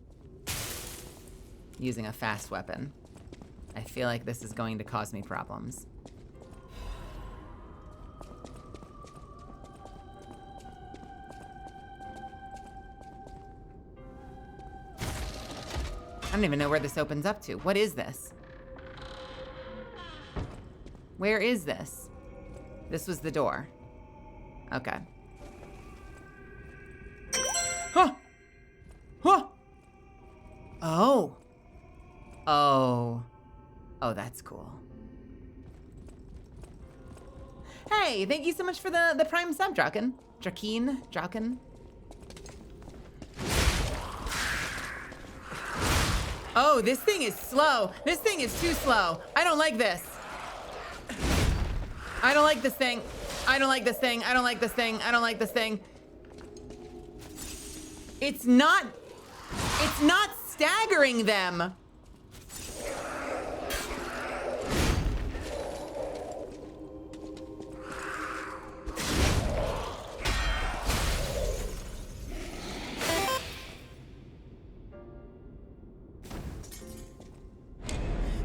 using a fast weapon. I feel like this is going to cause me problems. I don't even know where this opens up to. What is this? Where is this? This was the door. Okay. Huh! Huh! Oh. Oh. Oh, that's cool. Hey, thank you so much for the prime sub, Draken. Draken. Oh, this thing is slow. This thing is too slow. I don't like this. I don't like this thing. I don't like this thing. I don't like this thing. I don't like this thing. It's not staggering them.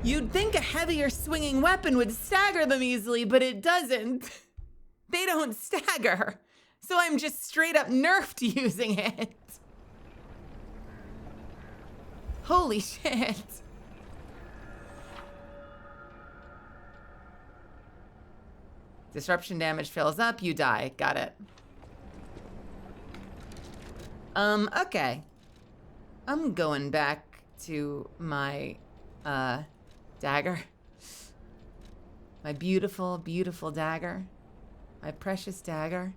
You'd think a heavier swinging weapon would stagger them easily, but it doesn't. They don't stagger. So I'm just straight up nerfed using it. Holy shit. Disruption damage fills up, you die. Got it. Okay. I'm going back to my, dagger. My beautiful, beautiful dagger. My precious dagger.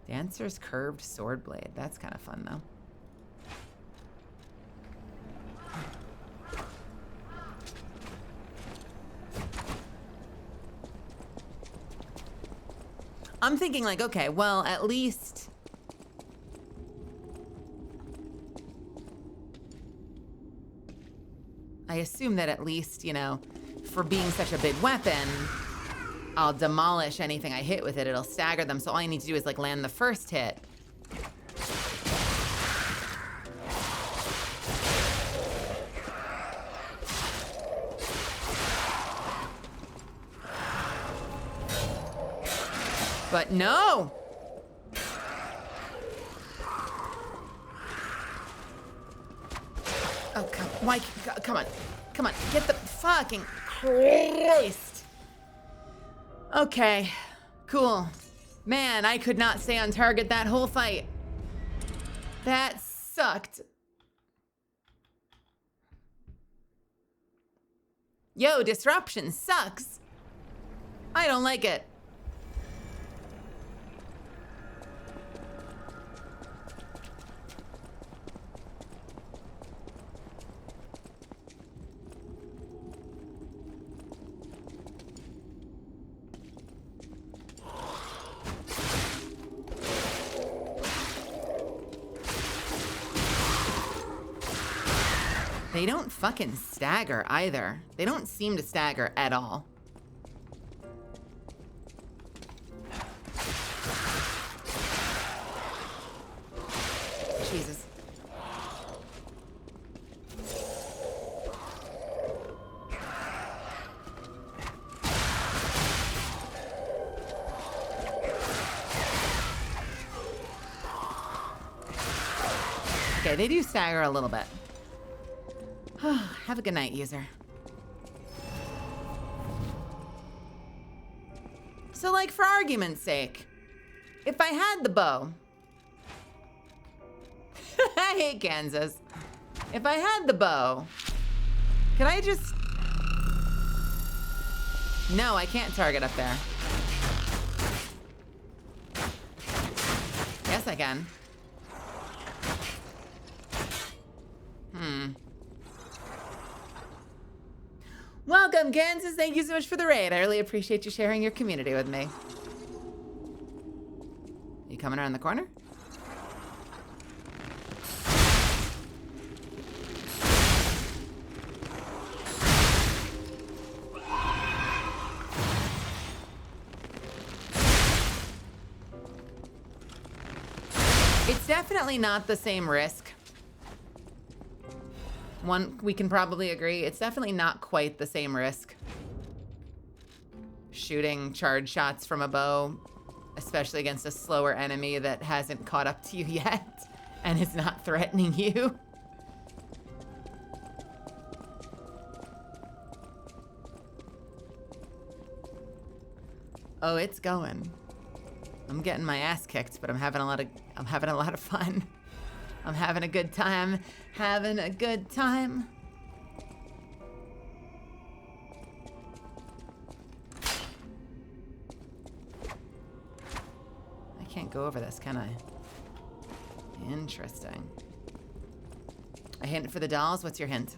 Dancer's curved sword blade. That's kind of fun, though. I'm thinking like, okay, well, at least... I assume that at least, you know, for being such a big weapon, I'll demolish anything I hit with it. It'll stagger them. So all I need to do is like land the first hit. But no! Oh, come on, get the fucking Christ. Okay, cool. Man, I could not stay on target that whole fight. That sucked. Yo, disruption sucks. I don't like it. They don't fucking stagger either. They don't seem to stagger at all. Jesus. Okay, they do stagger a little bit. Have a good night, user. So, like, for argument's sake, if I had the bow... I hate Kansas. If I had the bow, could I just... No, I can't target up there. Yes, I can. Welcome, Kansas. Thank you so much for the raid. I really appreciate you sharing your community with me. You coming around the corner? It's definitely not the same risk. One, we can probably agree, it's definitely not quite the same risk. Shooting charge shots from a bow, especially against a slower enemy that hasn't caught up to you yet and is not threatening you. Oh, it's going. I'm getting my ass kicked, but I'm having a lot of fun. I'm having a good time. Having a good time. I can't go over this, can I? Interesting. A hint for the dolls? What's your hint?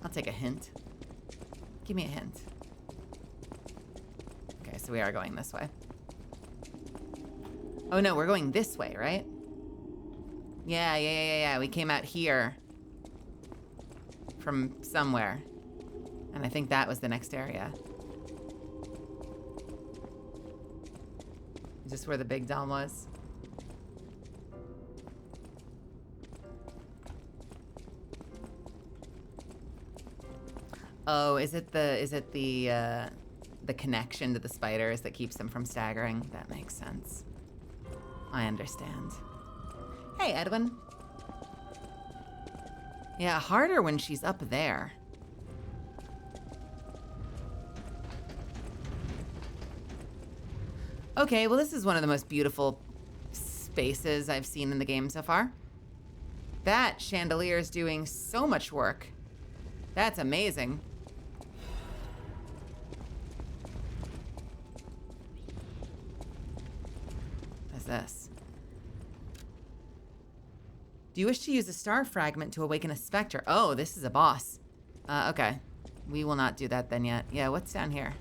I'll take a hint. Give me a hint. Okay, so we are going this way. Oh no, we're going this way, right? Yeah. We came out here from somewhere. And I think that was the next area. Is this where the big doll was? Oh, is it the connection to the spiders that keeps them from staggering? That makes sense. I understand. Hey, Edwin. Yeah, harder when she's up there. Okay, well, this is one of the most beautiful spaces I've seen in the game so far. That chandelier is doing so much work. That's amazing. What's this? Do you wish to use a star fragment to awaken a specter? Oh, this is a boss. Okay. We will not do that then yet. Yeah, what's down here?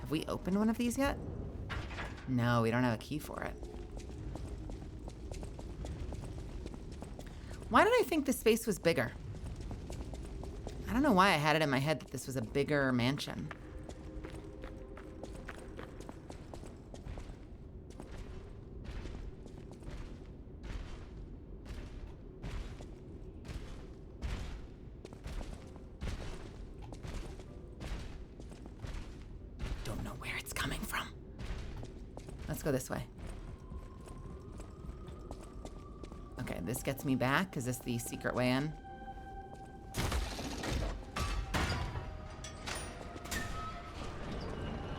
Have we opened one of these yet? No, we don't have a key for it. Why did I think this space was bigger? I don't know why I had it in my head that this was a bigger mansion. Don't know where it's coming from. Let's go this way. Okay, this gets me back. Is this the secret way in?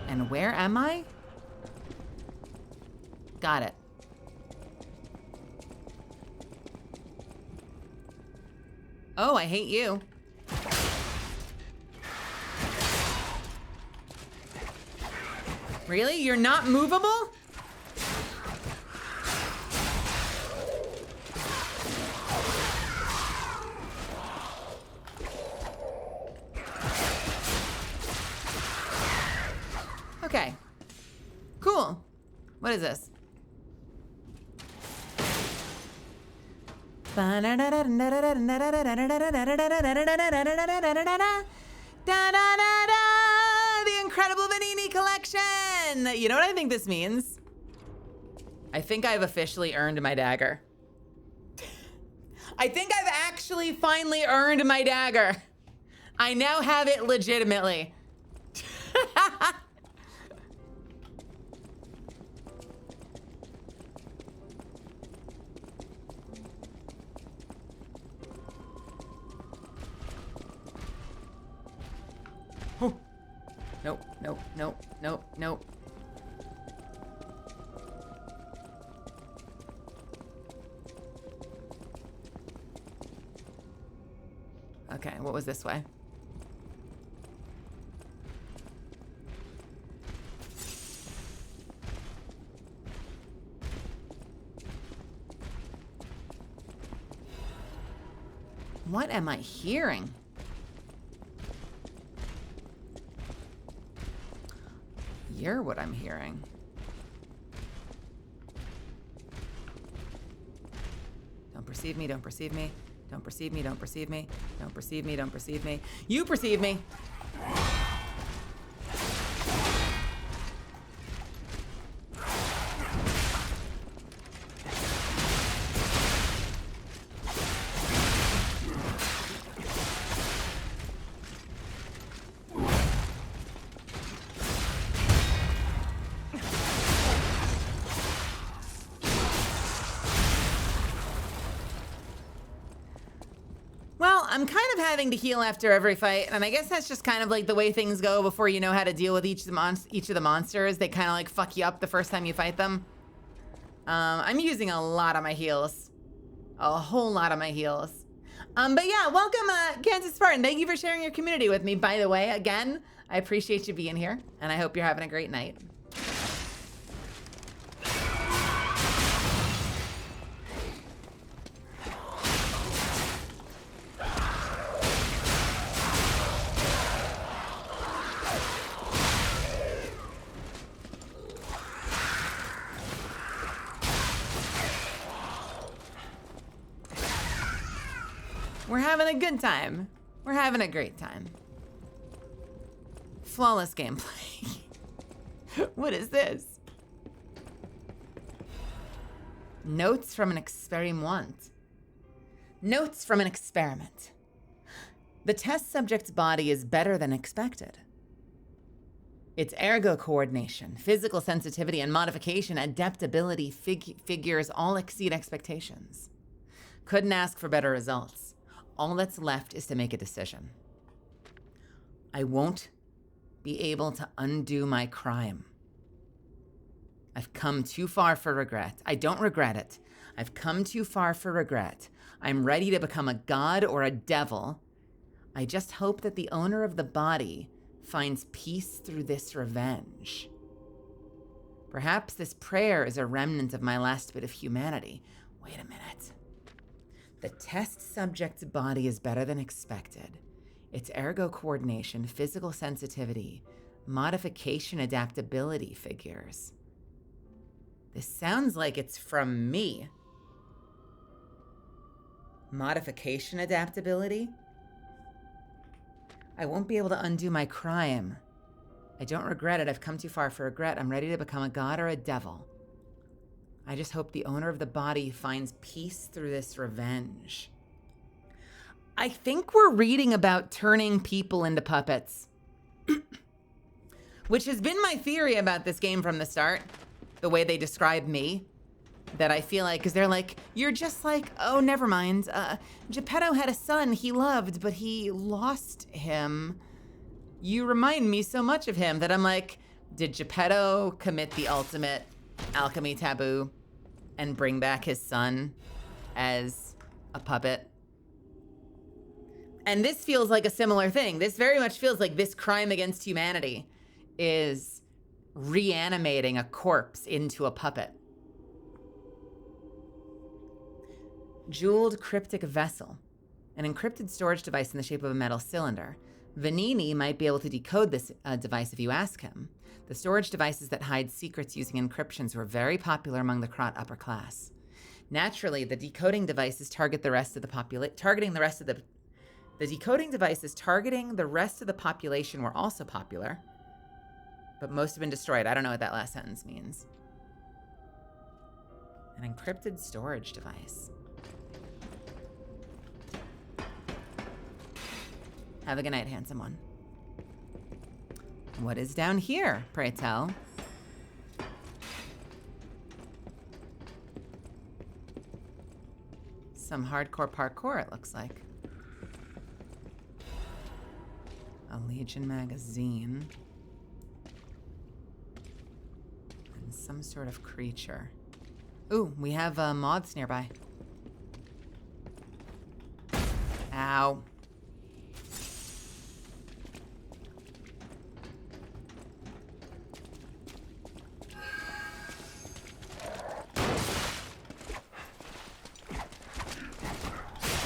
And where am I? Got it. Oh, I hate you. Really? You're not movable? Okay. Cool. What is this? The Incredible Vanini Collection! You know what I think this means? I think I've officially earned my dagger. I think I've actually finally earned my dagger. I now have it legitimately. Nope, nope, nope, nope, nope. Okay, what was this way? What am I hearing? You're what I'm hearing. Don't perceive me, don't perceive me. Don't perceive me, don't perceive me. Don't perceive me, don't perceive me. You perceive me. I'm kind of having to heal after every fight, and I guess that's just kind of like the way things go before you know how to deal with each of the monsters. They kind of like fuck you up the first time you fight them. I'm using a lot of my heals. A whole lot of my heals. But yeah, welcome, Kansas Spartan. Thank you for sharing your community with me. By the way, again, I appreciate you being here, and I hope you're having a great night. We're having a good time. We're having a great time. Flawless gameplay. What is this? Notes from an experiment. Notes from an experiment. The test subject's body is better than expected. Its ergo coordination, physical sensitivity, and modification adaptability figures all exceed expectations. Couldn't ask for better results. All that's left is to make a decision. I won't be able to undo my crime. I've come too far for regret. I don't regret it. I've come too far for regret. I'm ready to become a god or a devil. I just hope that the owner of the body finds peace through this revenge. Perhaps this prayer is a remnant of my last bit of humanity. Wait a minute. The test subject's body is better than expected. Its ergo coordination, physical sensitivity, modification adaptability figures. This sounds like it's from me. Modification adaptability? I won't be able to undo my crime. I don't regret it. I've come too far for regret. I'm ready to become a god or a devil. I just hope the owner of the body finds peace through this revenge. I think we're reading about turning people into puppets. Which has been my theory about this game from the start. The way they describe me. That I feel like, because they're like, you're just like, oh, never mind. Geppetto had a son he loved, but he lost him. You remind me so much of him that I'm like, did Geppetto commit the ultimate alchemy taboo and bring back his son as a puppet? And this feels like a similar thing. This very much feels like this crime against humanity is reanimating a corpse into a puppet. Jeweled cryptic vessel, an encrypted storage device in the shape of a metal cylinder. Vanini might be able to decode this device if you ask him. The storage devices that hide secrets using encryptions were very popular among the Krat upper class. Naturally, the decoding devices targeting the rest of the population were also popular, but most have been destroyed. I don't know what that last sentence means. An encrypted storage device. Have a good night, handsome one. What is down here, pray tell? Some hardcore parkour, it looks like. A Legion magazine. And some sort of creature. Ooh, we have moths nearby. Ow.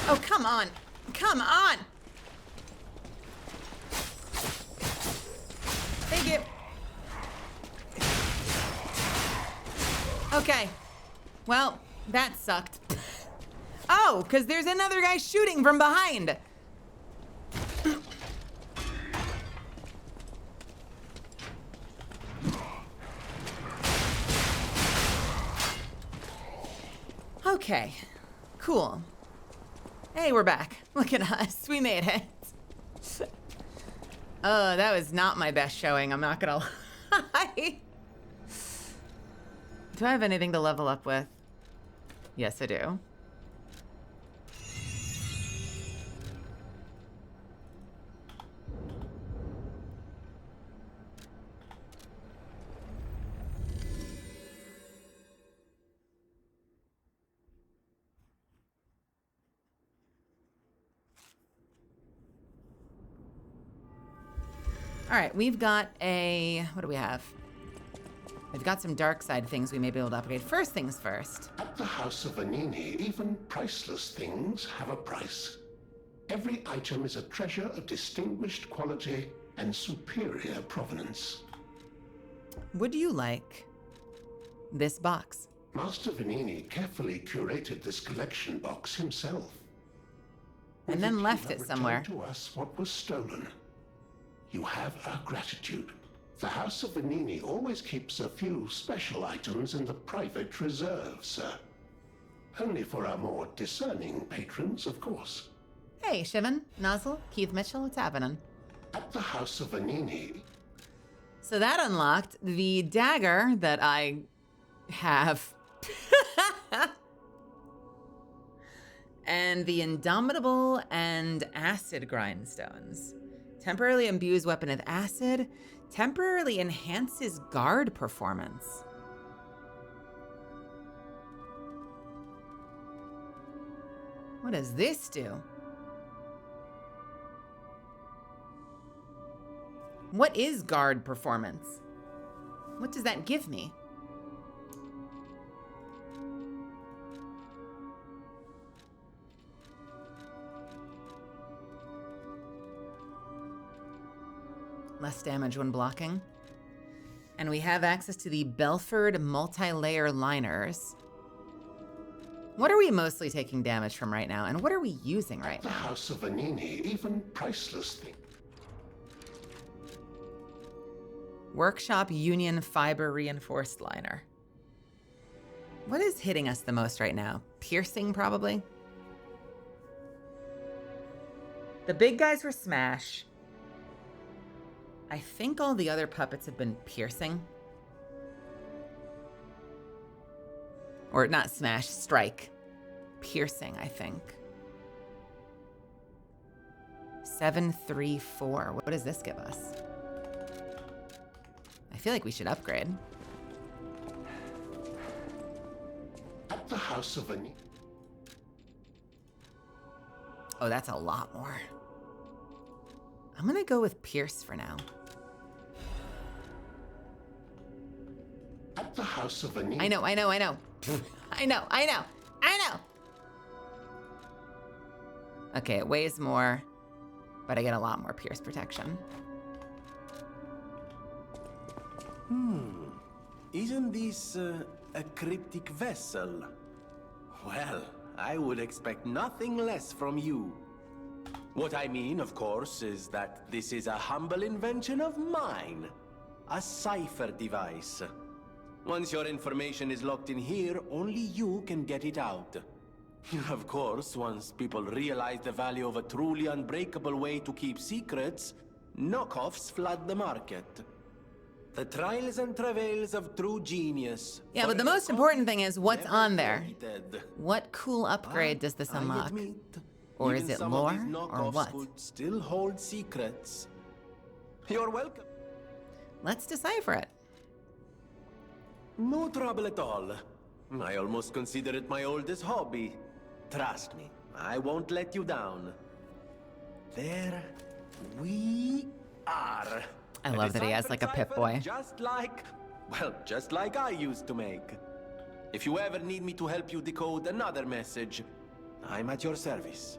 Oh, come on. Come on. Thank you. Okay. Well, that sucked. Oh, because there's another guy shooting from behind. Okay. Cool. Hey, we're back. Look at us. We made it. Oh, that was not my best showing. I'm not gonna lie. Do I have anything to level up with? Yes, I do. All right, we've got a... What do we have? We've got some dark side things we may be able to upgrade. First things first. At the House of Vanini, even priceless things have a price. Every item is a treasure of distinguished quality and superior provenance. Would you like this box? Master Vanini carefully curated this collection box himself. And then left it somewhere. To us what was stolen. You have our gratitude. The House of Vanini always keeps a few special items in the private reserve, sir. Only for our more discerning patrons, of course. Hey, Shivan, Nozzle, Keith Mitchell, what's happening? At the House of Vanini. So that unlocked the dagger that I have. And the Indomitable and Acid Grindstones. Temporarily imbues weapon with acid. Temporarily enhances guard performance. What does this do? What is guard performance? What does that give me? Less damage when blocking. And we have access to the Belford multi-layer liners. What are we mostly taking damage from right now? And what are we using right now? The House of Vanini, even priceless things. Workshop Union Fiber Reinforced Liner. What is hitting us the most right now? Piercing, probably? The big guys were Smash. I think all the other puppets have been piercing. Or not Smash, Strike. Piercing, I think. 734. What does this give us? I feel like we should upgrade. At the House of Vanini. Oh, that's a lot more. I'm gonna go with Pierce for now. At the House of Vanini. I know. I know. Okay, it weighs more, but I get a lot more Pierce protection. Isn't this a cryptic vessel? Well, I would expect nothing less from you. What I mean, of course, is that this is a humble invention of mine. A cipher device. Once your information is locked in here, only you can get it out. Of course, once people realize the value of a truly unbreakable way to keep secrets, knockoffs flood the market. The trials and travails of true genius. Yeah, but the most important thing is what's on there. What cool upgrade does this unlock? Or is it lore, or what? Could still hold secrets. You're welcome. Let's decipher it. No trouble at all. I almost consider it my oldest hobby. Trust me, I won't let you down. There we are. I love that he has like a Pip-Boy. Just like I used to make. If you ever need me to help you decode another message, I'm at your service.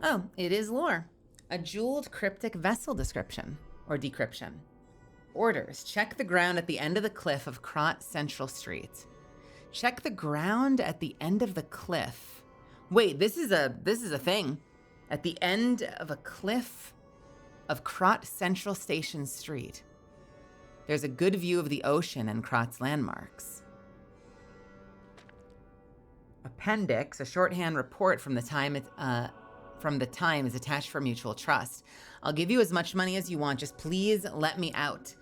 Oh, it is lore. A jeweled cryptic vessel description, or decryption. Orders, check the ground at the end of the cliff of Krot Central Street. Check the ground at the end of the cliff. Wait, this is a thing. At the end of a cliff of Krot Central Station Street. There's a good view of the ocean and Krot's landmarks. Appendix, a shorthand report from the time is attached for mutual trust. I'll give you as much money as you want, just please let me out.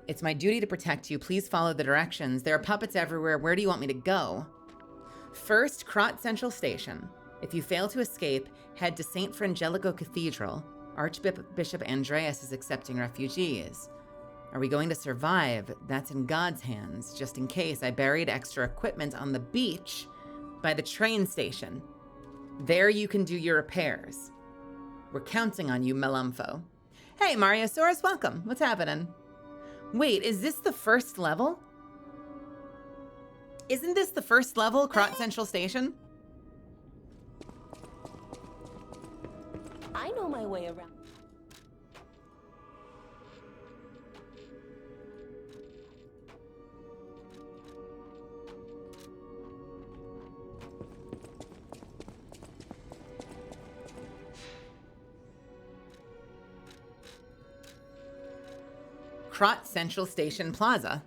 It's my duty to protect you. Please follow the directions. There are puppets everywhere. Where do you want me to go? First, Krot Central Station. If you fail to escape, head to St. Frangelico Cathedral. Archbishop Andreas is accepting refugees. Are we going to survive? That's in God's hands. Just in case, I buried extra equipment on the beach by the train station. There you can do your repairs. We're counting on you, Melumfo. Hey, Mariosaurus, welcome. What's happening? Wait, is this the first level? Isn't this the first level, Krot Central Station? I know my way around. Krot Central Station Plaza.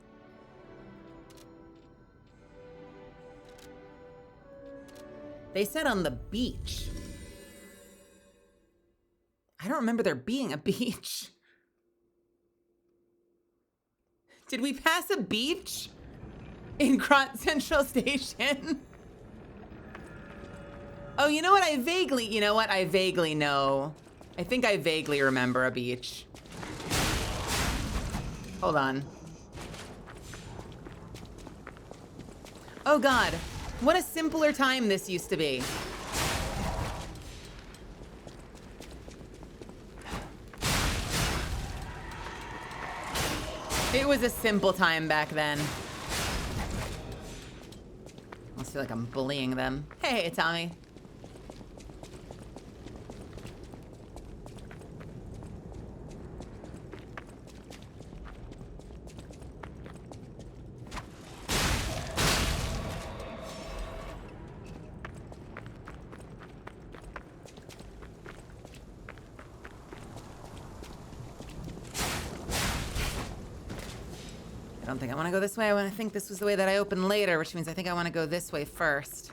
They said on the beach. I don't remember there being a beach. Did we pass a beach in Krot Central Station? Oh, you know what? I vaguely know. I think I vaguely remember a beach. Hold on. Oh God, what a simpler time this used to be. It was a simple time back then. I feel like I'm bullying them. Hey, Tommy. I don't think I want to go this way. I think this was the way that I opened later, which means I think I want to go this way first.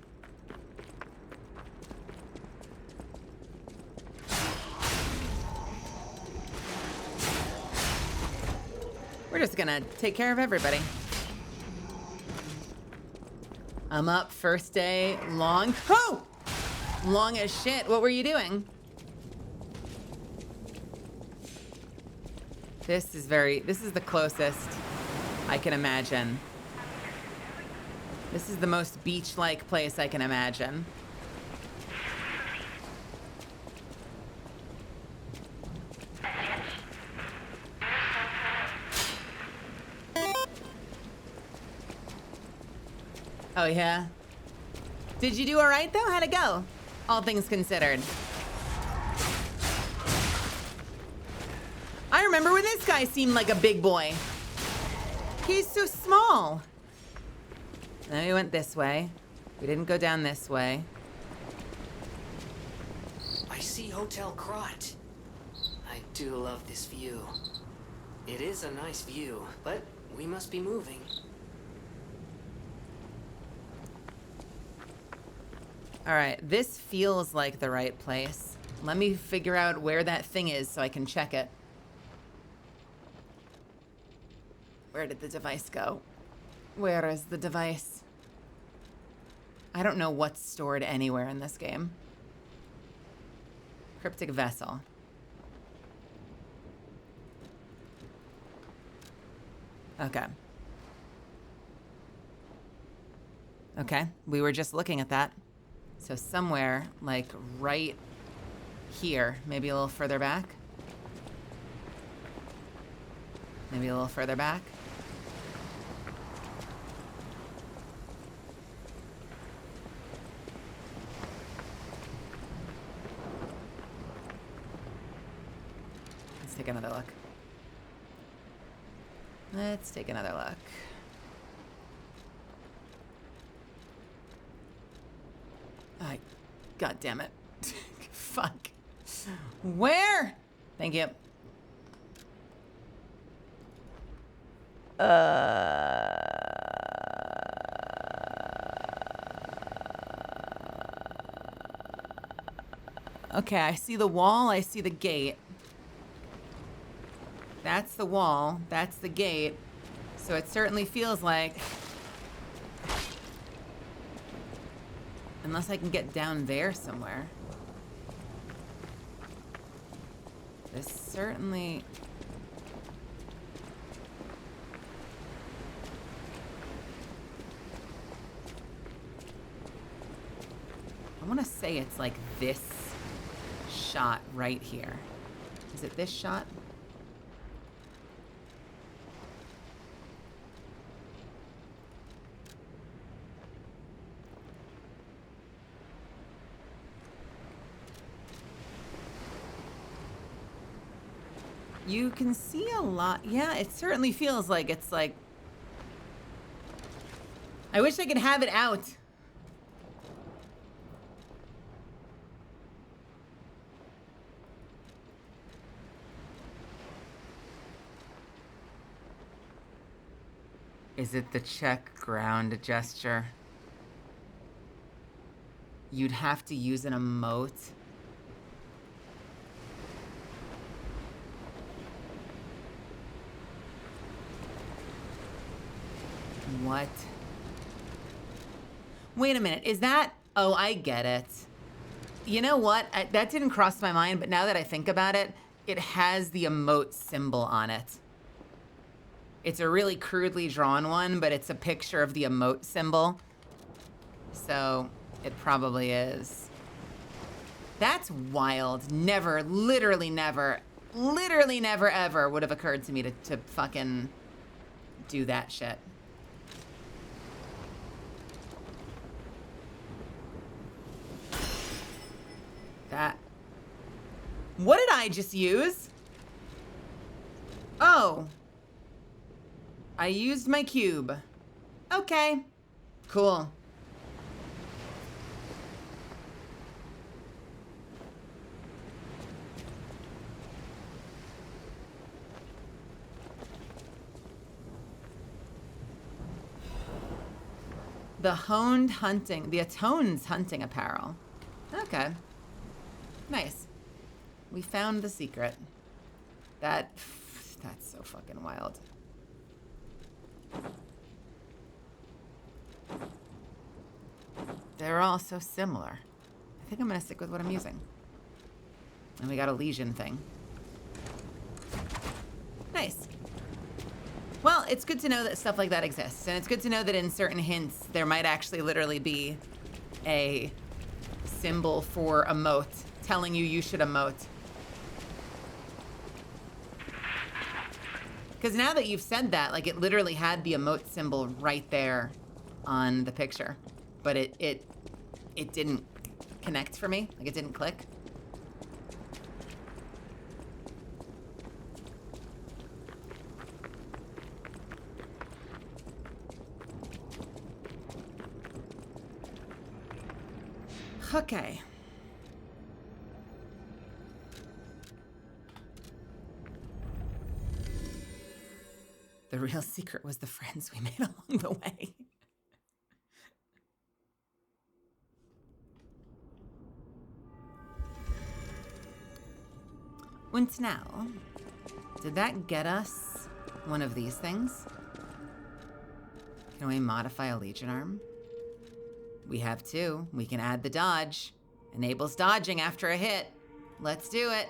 We're just gonna take care of everybody. I'm up, first day, long. Oh! Long as shit. What were you doing? This is the closest I can imagine. This is the most beach-like place I can imagine. Oh yeah? Did you do all right though? How'd it go? All things considered. I remember when this guy seemed like a big boy. He's so small. And then we went this way. We didn't go down this way. I see Hotel Krot. I do love this view. It is a nice view, but we must be moving. All right, this feels like the right place. Let me figure out where that thing is so I can check it. Where did the device go? Where is the device? I don't know what's stored anywhere in this game. Cryptic vessel. Okay. Okay, we were just looking at that. So somewhere, like right here, maybe a little further back. Maybe a little further back. Let's take another look. Let's take another look. God damn it. Fuck. Where? Thank you. Okay, I see the wall, I see the gate. That's the wall, that's the gate. So it certainly feels like... Unless I can get down there somewhere. This certainly... I want to say it's like this shot right here. Is it this shot? You can see a lot. Yeah, it certainly feels like it's like... I wish I could have it out. Is it the check ground gesture? You'd have to use an emote. What? Wait a minute, is that... Oh, I get it. You know what? That didn't cross my mind, but now that I think about it, it has the emote symbol on it. It's a really crudely drawn one, but it's a picture of the emote symbol. So it probably is. That's wild. Never, literally never ever would have occurred to me to fucking do that shit. That. What did I just use? Oh. I used my cube. Okay. Cool. The honed hunting, the Atone's hunting apparel. Okay. Nice. We found the secret. That's so fucking wild. They're all so similar. I think I'm gonna stick with what I'm using. And we got a lesion thing. Nice. Well, it's good to know that stuff like that exists. And it's good to know that in certain hints, there might actually literally be a symbol for emote, telling you should emote. Because now that you've said that, like, it literally had the emote symbol right there on the picture. But it didn't connect for me. Like, it didn't click. Okay. The real secret was the friends we made along the way. And now, did that get us one of these things? Can we modify a Legion arm? We have two. We can add the dodge. Enables dodging after a hit. Let's do it.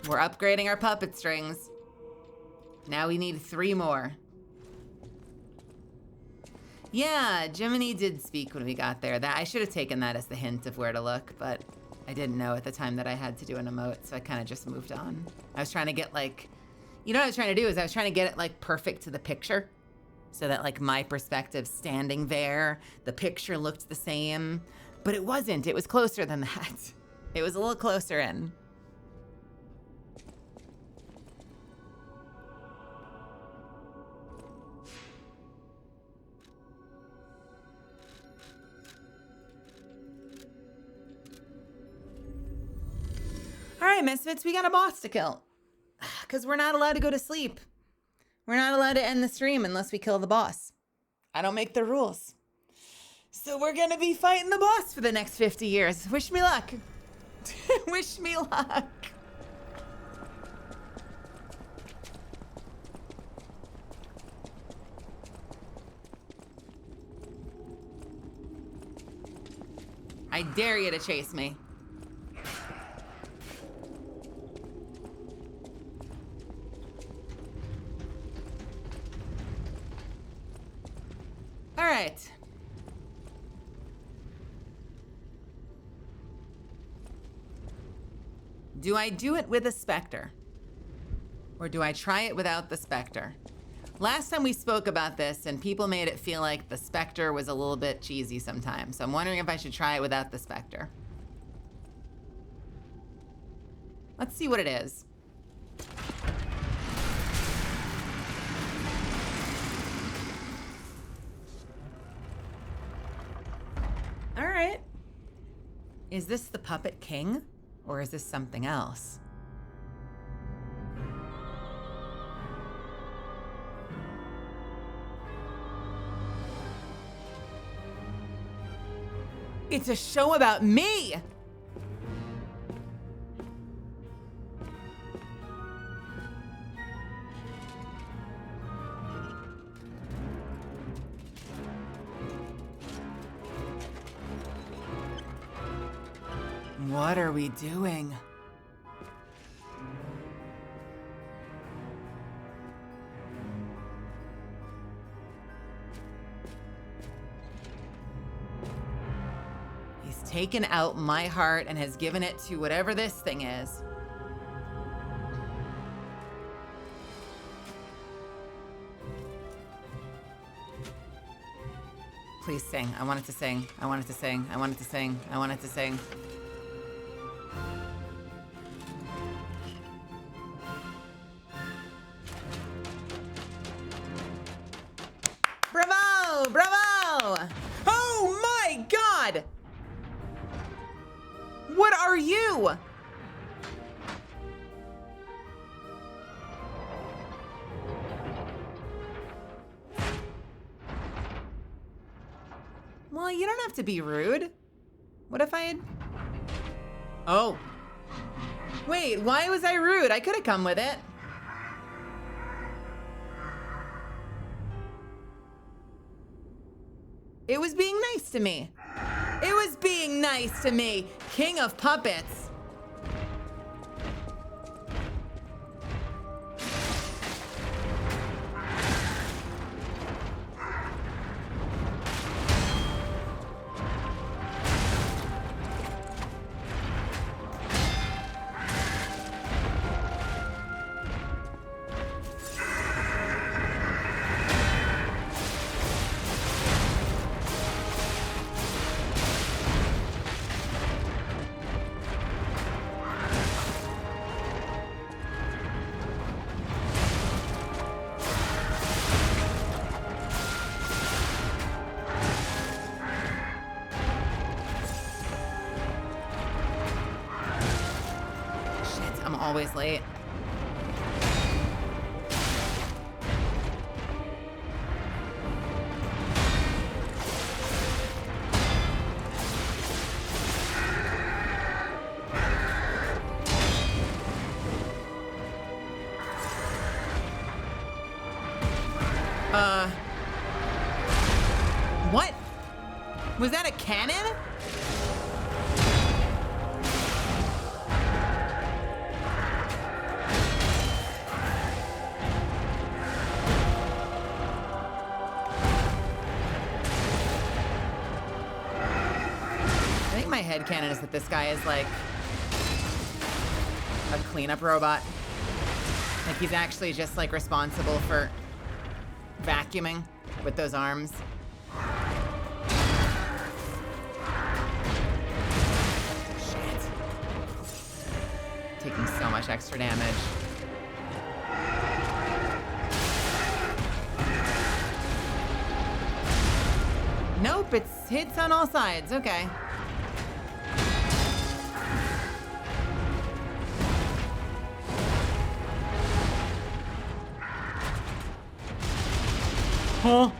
We're upgrading our puppet strings. Now we need 3 more. Yeah, Jiminy did speak when we got there. That I should have taken that as the hint of where to look, but I didn't know at the time that I had to do an emote, so I kind of just moved on. I was trying to get, like, you know what I was trying to do is I was trying to get it, like, perfect to the picture. So that, like, my perspective standing there, the picture looked the same. But it wasn't. It was closer than that. It was a little closer in. All right, Misfits, we got a boss to kill. Because we're not allowed to go to sleep. We're not allowed to end the stream unless we kill the boss. I don't make the rules. So we're gonna be fighting the boss for the next 50 years. Wish me luck. Wish me luck. I dare you to chase me. All right. Do I do it with a specter? Or do I try it without the specter? Last time we spoke about this and people made it feel like the specter was a little bit cheesy sometimes. So I'm wondering if I should try it without the specter. Let's see what it is. All right. Is this the Puppet King? Or is this something else? It's a show about me! What are we doing? He's taken out my heart and has given it to whatever this thing is. Please sing. I want it to sing. I want it to sing. I want it to sing. I want it to sing. Bravo! Bravo! Oh my God! What are you? Well, you don't have to be rude. What if I had... Oh. Wait, why was I rude? I could have come with it. It was being nice to me. It was being nice to me. King of puppets. Always late. What? Was that a cannon? My headcanon is that this guy is like a cleanup robot. Like he's actually just like responsible for vacuuming with those arms. Shit. Taking so much extra damage. Nope, it's hits on all sides. Okay. Huh?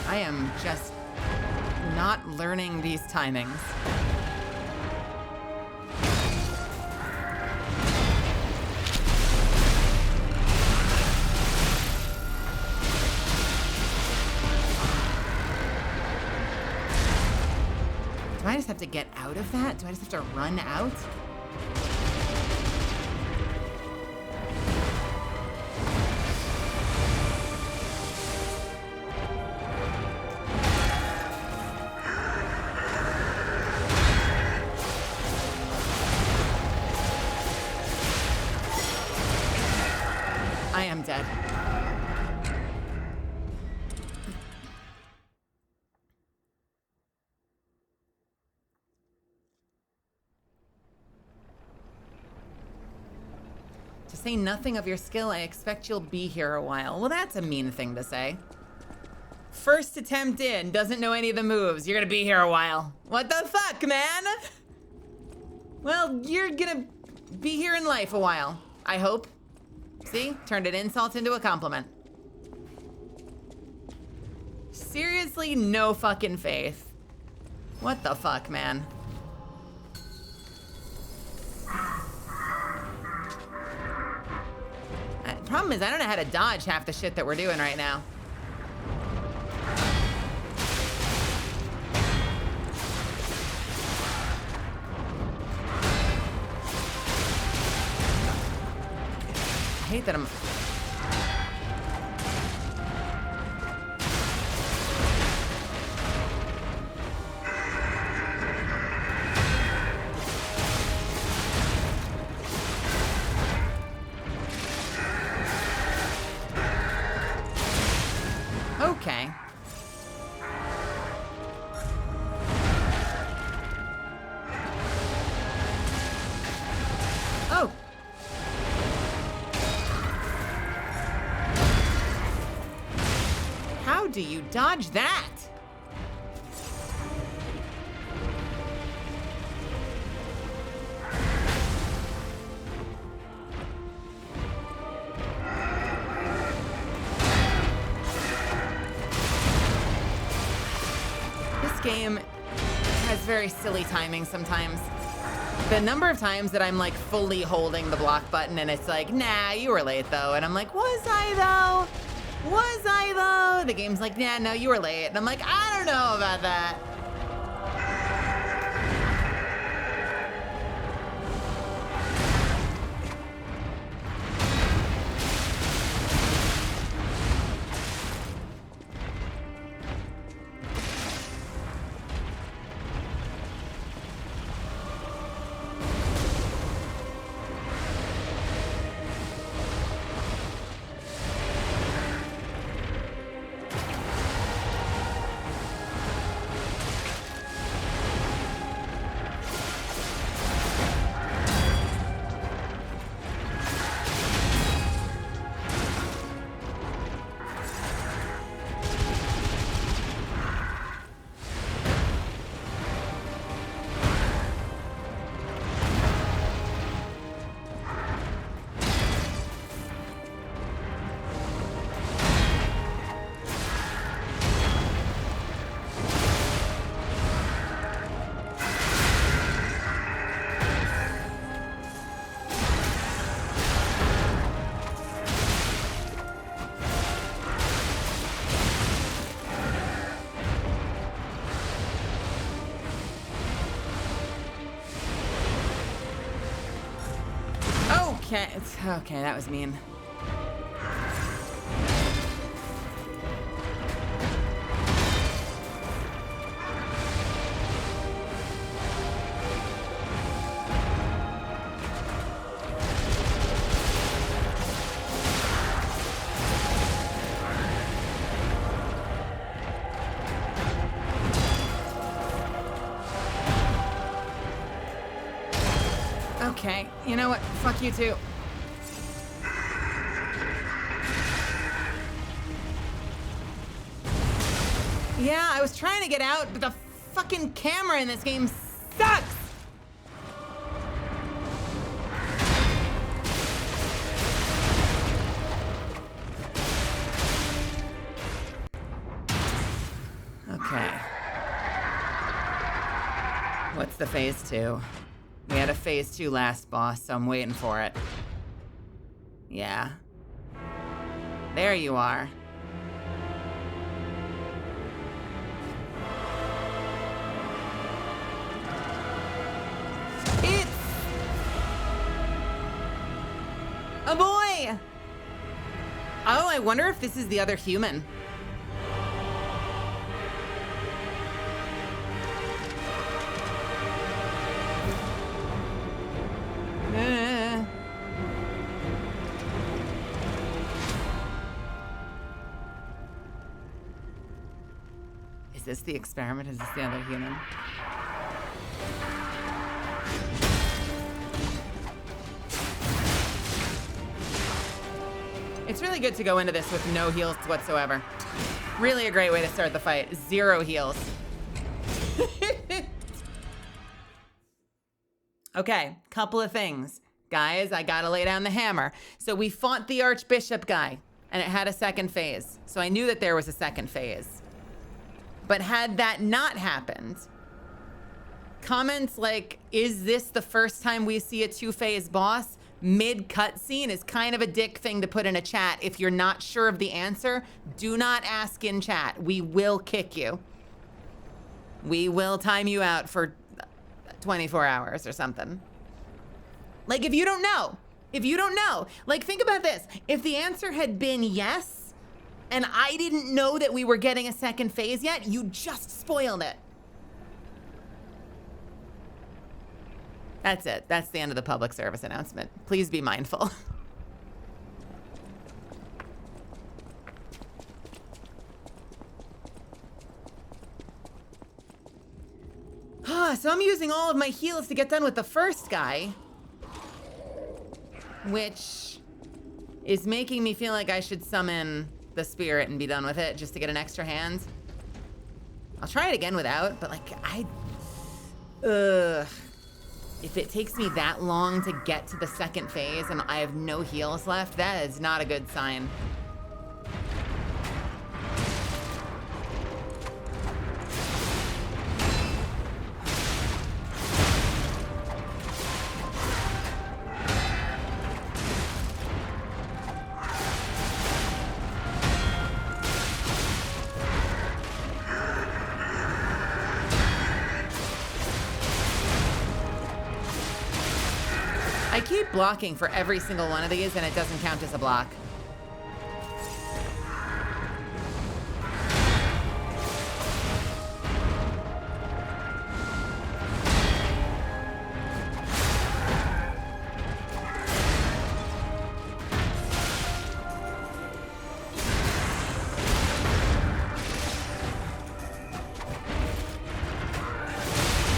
I am just not learning these timings. Do I just have to get out of that? Do I just have to run out? I am dead. To say nothing of your skill, I expect you'll be here a while. Well, that's a mean thing to say. First attempt in, doesn't know any of the moves. You're gonna be here a while. What the fuck, man? Well, you're gonna be here in life a while, I hope. See? Turned an insult into a compliment. Seriously, no fucking faith. What the fuck, man? Problem is, I don't know how to dodge half the shit that we're doing right now. I hate that I'm... Okay. Oh. How do you dodge that? Game has very silly timing sometimes. The number of times that I'm like fully holding the block button and it's like, nah, you were late though. And I'm like, was I though? Was I though? The game's like, yeah, no, you were late. And I'm like, I don't know about that. Okay, okay, that was mean. Okay, you know what? Fuck you too. Yeah, I was trying to get out, but the fucking camera in this game sucks! Okay. What's the phase 2? We had a phase 2 last boss, so I'm waiting for it. Yeah. There you are. It's a boy! Oh, I wonder if this is the other human. Is this the experiment? Is this the other human? It's really good to go into this with no heals whatsoever. Really a great way to start the fight. 0 heals. Okay, couple of things. Guys, I gotta lay down the hammer. So we fought the Archbishop guy, and it had a second phase. So I knew that there was a second phase. But had that not happened, comments like, is this the first time we see a 2-phase boss mid-cutscene is kind of a dick thing to put in a chat. If you're not sure of the answer, do not ask in chat. We will kick you. We will time you out for 24 hours or something. Like, if you don't know, like, think about this. If the answer had been yes, and I didn't know that we were getting a second phase yet, you just spoiled it. That's it. That's the end of the public service announcement. Please be mindful. So I'm using all of my heals to get done with the first guy, which is making me feel like I should summon the spirit and be done with it just to get an extra hand. I'll try it again without, but like, if it takes me that long to get to the second phase and I have no heals left, that is not a good sign. I keep blocking for every single one of these and it doesn't count as a block.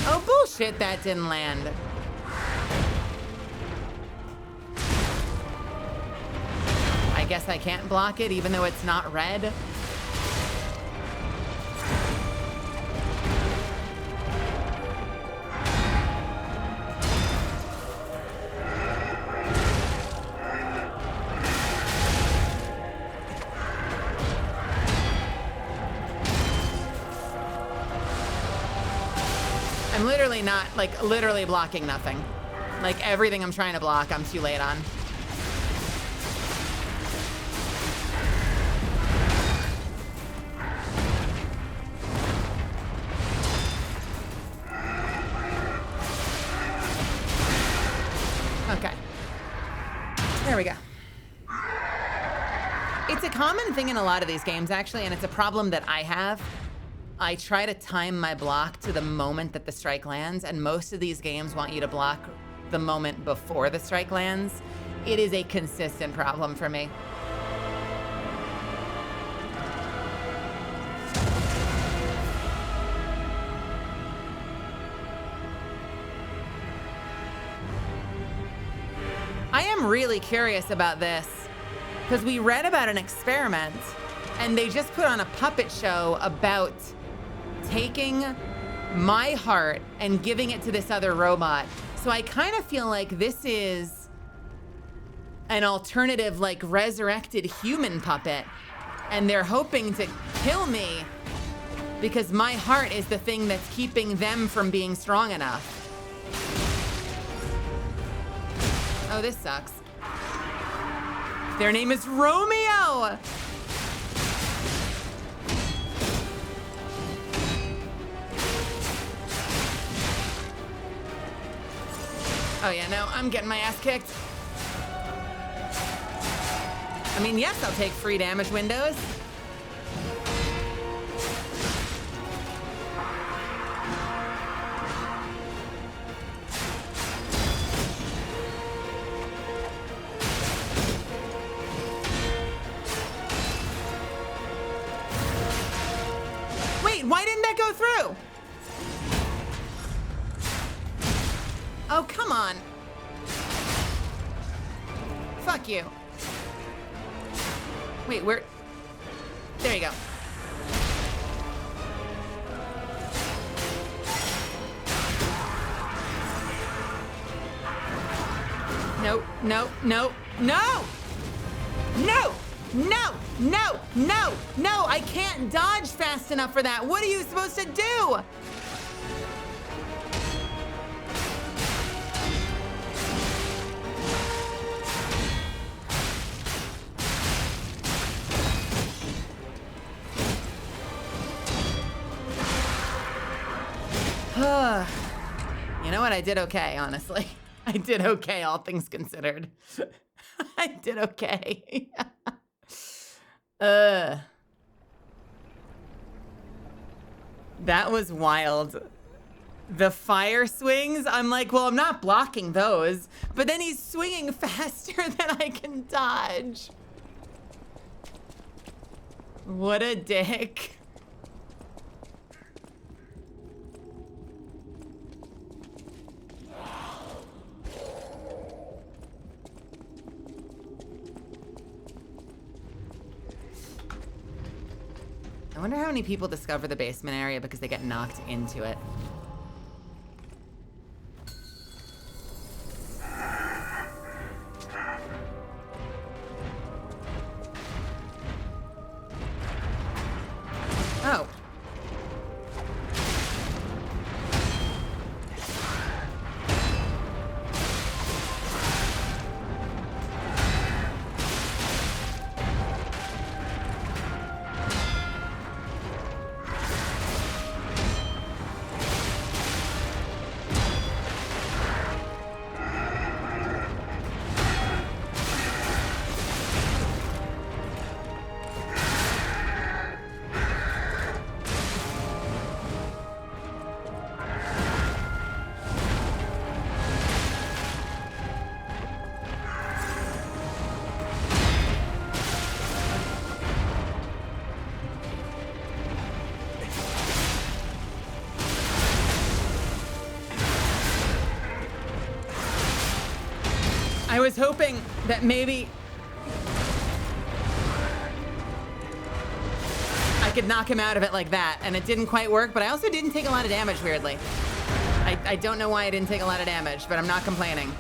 Oh, bullshit, that didn't land. I guess I can't block it even though it's not red. I'm literally not, like, literally blocking nothing. Like, everything I'm trying to block, I'm too late on. Okay. There we go. It's a common thing in a lot of these games, actually, and it's a problem that I have. I try to time my block to the moment that the strike lands, and most of these games want you to block the moment before the strike lands. It is a consistent problem for me. I am really curious about this because we read about an experiment and they just put on a puppet show about taking my heart and giving it to this other robot. So I kind of feel like this is an alternative, like, resurrected human puppet, and they're hoping to kill me because my heart is the thing that's keeping them from being strong enough. Oh, this sucks. Their name is Romeo! Oh yeah, no, I'm getting my ass kicked. I mean, yes, I'll take free damage windows. Wait, why didn't you. Wait, where? There you go. No, no, no, no! No! No! No! No! No! I can't dodge fast enough for that. What are you supposed to do? You know what? I did okay, honestly. I did okay, all things considered. I did okay. That was wild. The fire swings, I'm like, well, I'm not blocking those, but then he's swinging faster than I can dodge. What a dick. I wonder how many people discover the basement area because they get knocked into it. Oh. I was hoping that maybe I could knock him out of it like that, and it didn't quite work, but I also didn't take a lot of damage, weirdly. I don't know why I didn't take a lot of damage, but I'm not complaining.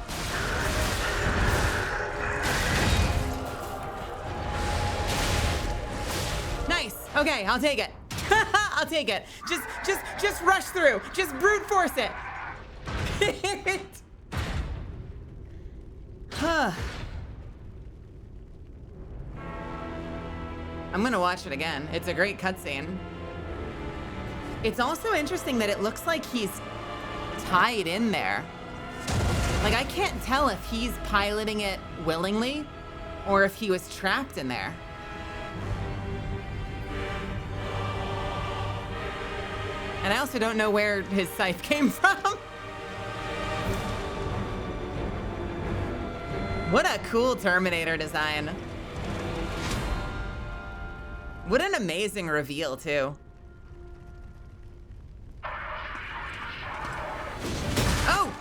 Nice. Okay, I'll take it. I'll take it. Just rush through. Just brute force it. I'm gonna watch it again. It's a great cutscene. It's also interesting that it looks like he's tied in there. Like, I can't tell if he's piloting it willingly or if he was trapped in there. And I also don't know where his scythe came from. What a cool Terminator design. What an amazing reveal, too. Oh!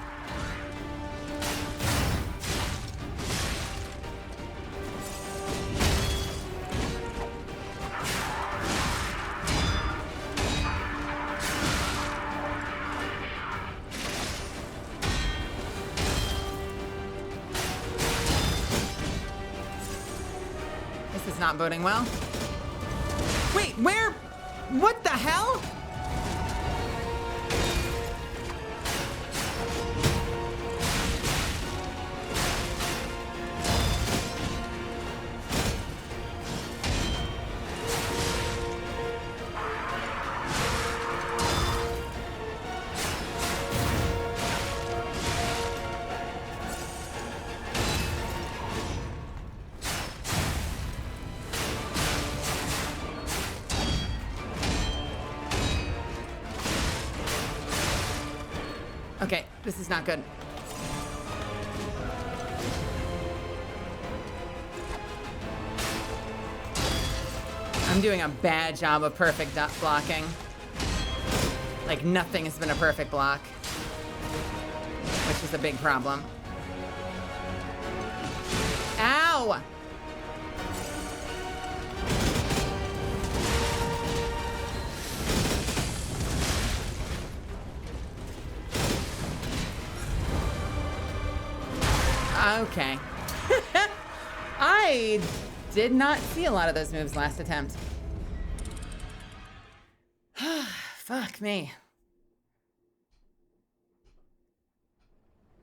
This is not boding well. Wait, where? What the hell? Okay, this is not good. I'm doing a bad job of perfect blocking. Like, nothing has been a perfect block, which is a big problem. Ow! No! Okay. I did not see a lot of those moves last attempt. Fuck me.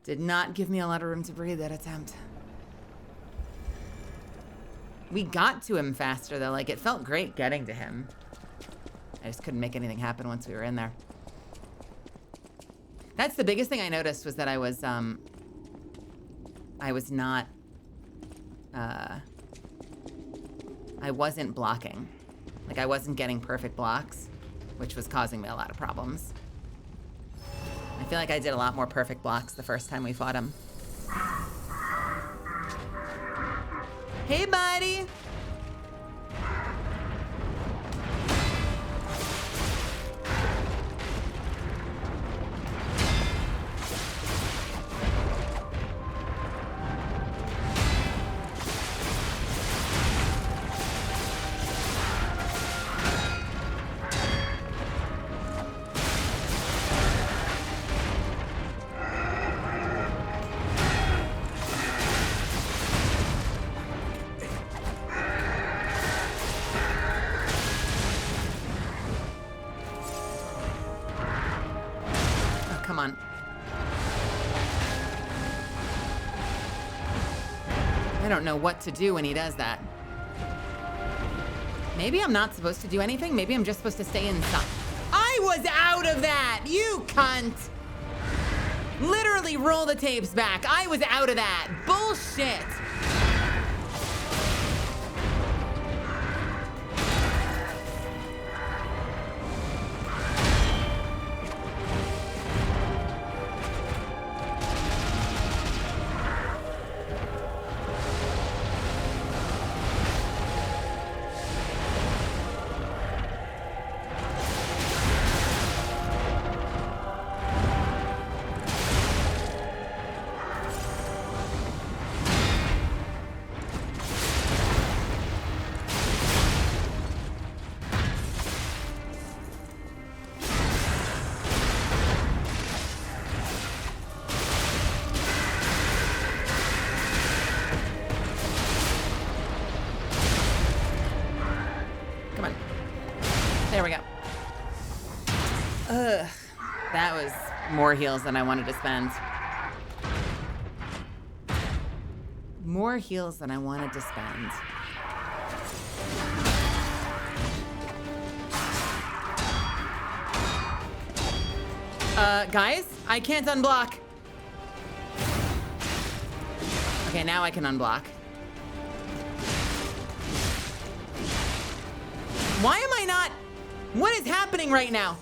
Did not give me a lot of room to breathe that attempt. We got to him faster though, like it felt great getting to him. I just couldn't make anything happen once we were in there. That's the biggest thing I noticed was that I was not, I wasn't blocking. Like I wasn't getting perfect blocks, which was causing me a lot of problems. I feel like I did a lot more perfect blocks the first time we fought him. Hey, buddy. Come on. I don't know what to do when he does that. Maybe I'm not supposed to do anything. Maybe I'm just supposed to stay inside. I was out of that, you cunt. Literally roll the tapes back. I was out of that. Bullshit. There we go. Ugh, that was more heals than I wanted to spend. More heals than I wanted to spend. Guys, I can't unblock. Okay, now I can unblock. Why am I not? What is happening right now?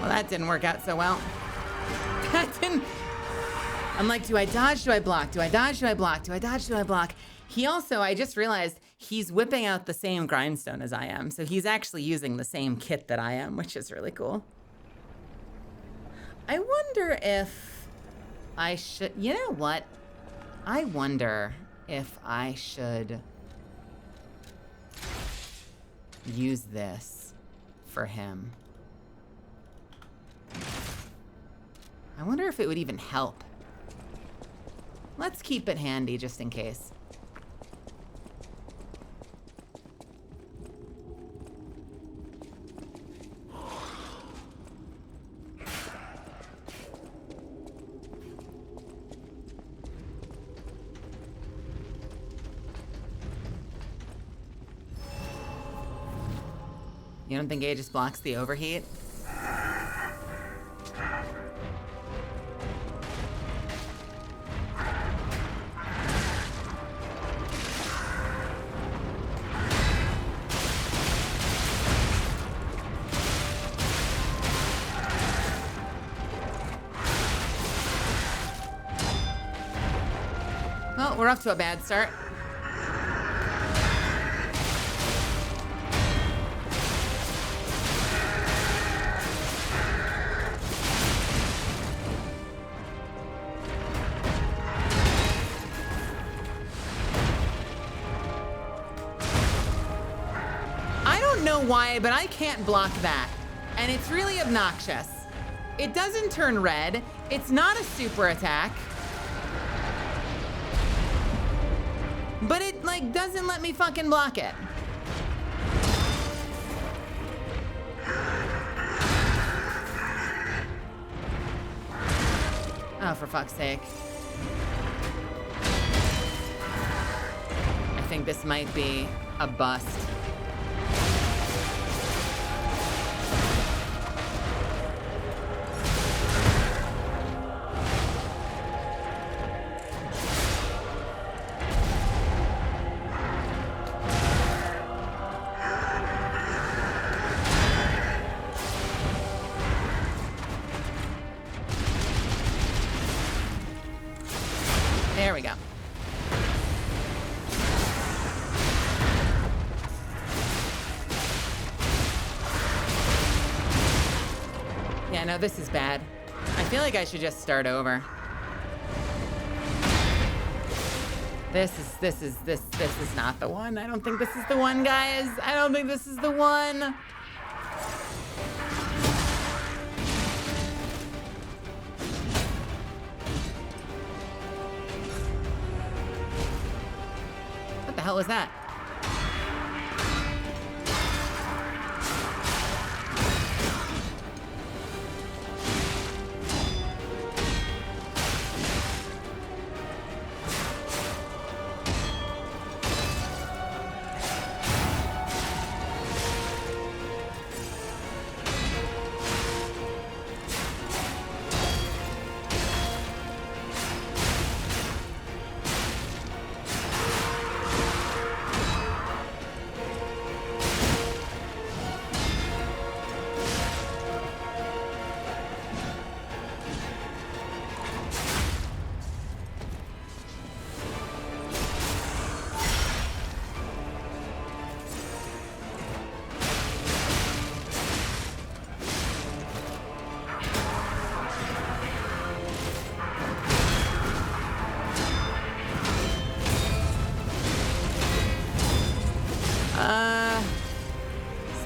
That didn't work out so well. That didn't. I'm like, do I dodge? Do I block? Do I dodge? Do I block? Do I dodge? Do I block? He also, I just realized he's whipping out the same grindstone as I am. So he's actually using the same kit that I am, which is really cool. I wonder if I should, you know what? I wonder if I should use this for him. I wonder if it would even help. Let's keep it handy just in case. You don't think Aegis blocks the overheat? Well, we're off to a bad start. Why, but I can't block that. And it's really obnoxious. It doesn't turn red. It's not a super attack. But it, like, doesn't let me fucking block it. Oh, for fuck's sake. I think this might be a bust. There we go. Yeah, no, this is bad. I feel like I should just start over. This is not the one. I don't think this is the one, guys. I don't think this is the one. What the hell was that?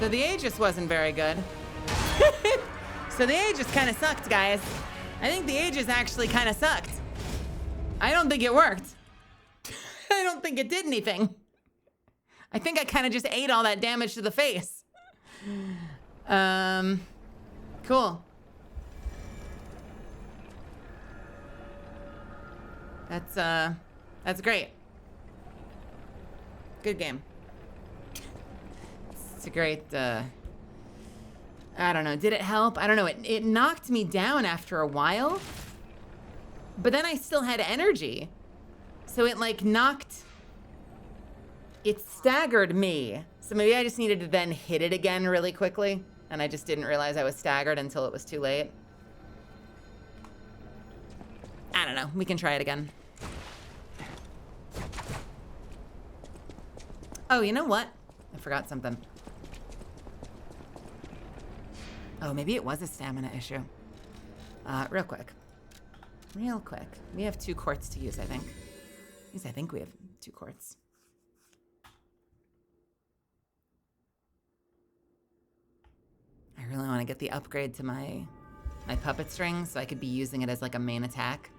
So the Aegis wasn't very good. So the Aegis kind of sucked, guys. I think the Aegis actually kind of sucked. I don't think it worked. I don't think it did anything. I think I kind of just ate all that damage to the face. Cool. That's great. Good game. It's a great, I don't know, did it help? I don't know, it knocked me down after a while, but then I still had energy. So it like it staggered me. So maybe I just needed to then hit it again really quickly, and I just didn't realize I was staggered until it was too late. I don't know, we can try it again. Oh, you know what? I forgot something. Oh, maybe it was a stamina issue. Real quick. Real quick. We have 2 quartz to use, I think. At least I think we have 2 quartz. I really want to get the upgrade to my puppet string so I could be using it as like a main attack.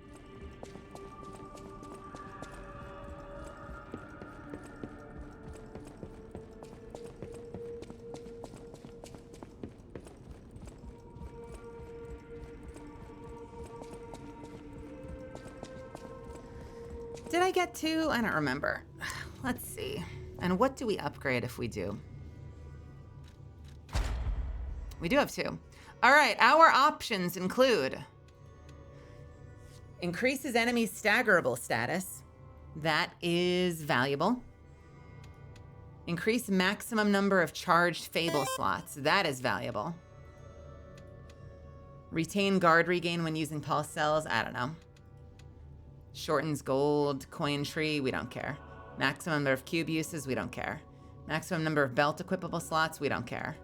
Did I get 2? I don't remember. Let's see. And what do we upgrade if we do? We do have 2. All right, our options include increases enemy's staggerable status. That is valuable. Increase maximum number of charged fable slots. That is valuable. Retain guard regain when using pulse cells. I don't know. Shortens gold coin tree. We don't care. Maximum number of cube uses. We don't care. Maximum number of belt equipable slots. We don't care.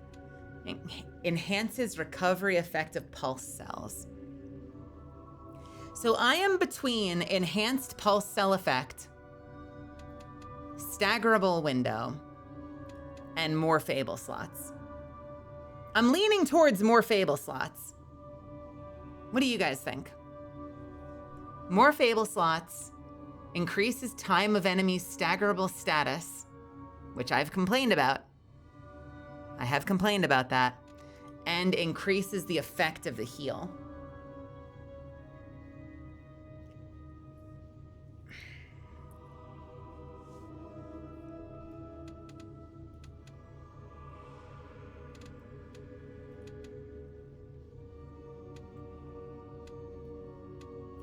Enhances recovery effect of pulse cells. So I am between enhanced pulse cell effect, staggerable window, and more fable slots. I'm leaning towards more fable slots. What do you guys think? More fable slots increases time of enemy's staggerable status, which I've complained about. I have complained about that. And increases the effect of the heal.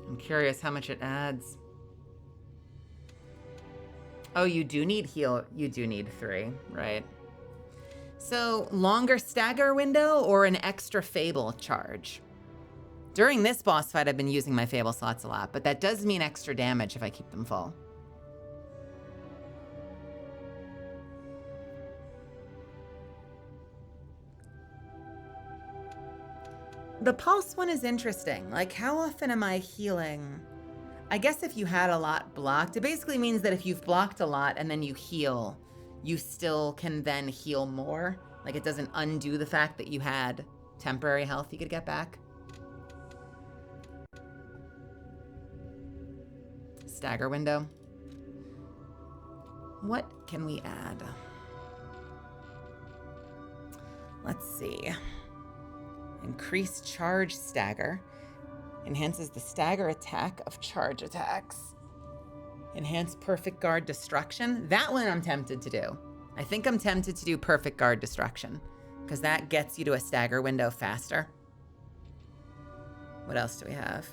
I'm curious how much it adds. Oh, you do need heal. You do need 3, right? So, longer stagger window or an extra fable charge? During this boss fight, I've been using my fable slots a lot, but that does mean extra damage if I keep them full. The pulse one is interesting. Like, how often am I healing? I guess if you had a lot blocked, it basically means that if you've blocked a lot and then you heal, you still can then heal more. Like, it doesn't undo the fact that you had temporary health you could get back. Stagger window. What can we add? Let's see. Increased charge stagger. Enhances the stagger attack of charge attacks. Enhance perfect guard destruction. That one I'm tempted to do. I think I'm tempted to do perfect guard destruction because that gets you to a stagger window faster. What else do we have?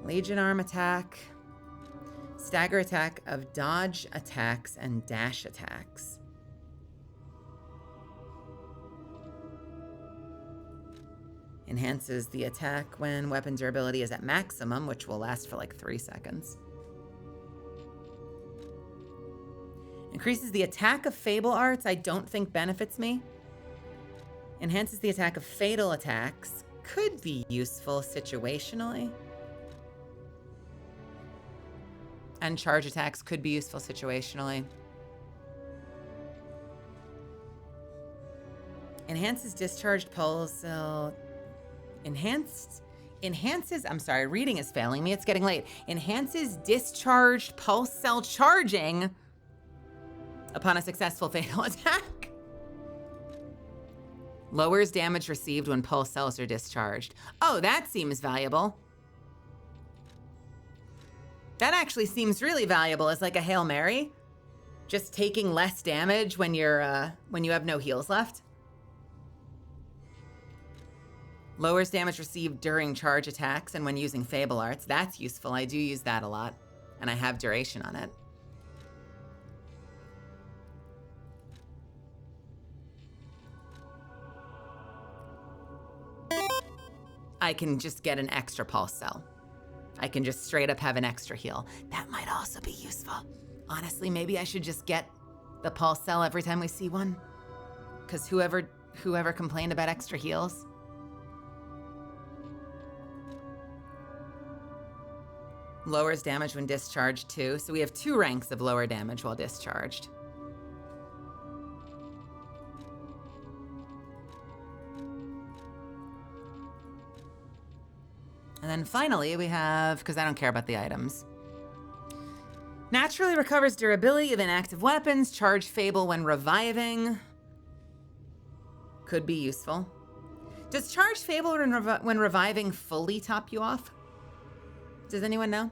Legion arm attack. Stagger attack of dodge attacks and dash attacks. Enhances the attack when weapon durability is at maximum, which will last for like 3 seconds. Increases the attack of Fable Arts, I don't think benefits me. Enhances the attack of fatal attacks, could be useful situationally. And charge attacks could be useful situationally. Enhances discharged pulse cell. Enhances, I'm sorry, reading is failing me, it's getting late. Enhances discharged pulse cell charging upon a successful fatal attack. Lowers damage received when pulse cells are discharged. Oh, that seems valuable. That actually seems really valuable as like a Hail Mary. Just taking less damage when you're when you have no heals left. Lowers damage received during charge attacks and when using Fable Arts. That's useful. I do use that a lot. And I have duration on it. I can just get an extra pulse cell. I can just straight up have an extra heal. That might also be useful. Honestly, maybe I should just get the pulse cell every time we see one. Because whoever complained about extra heals. Lowers damage when discharged too. So we have 2 ranks of lower damage while discharged. And then finally we have, because I don't care about the items. Naturally recovers durability of inactive weapons. Charge Fable when reviving. Could be useful. Does Charge Fable when reviving fully top you off? Does anyone know?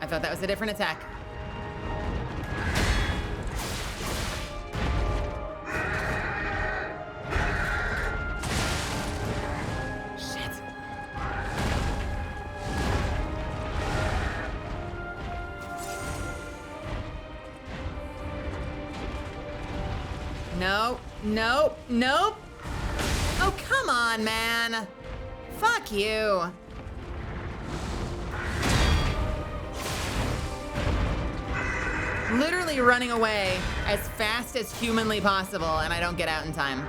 I thought that was a different attack. Shit. Nope, nope, nope. Oh, come on, man. Fuck you. Literally running away as fast as humanly possible, and I don't get out in time.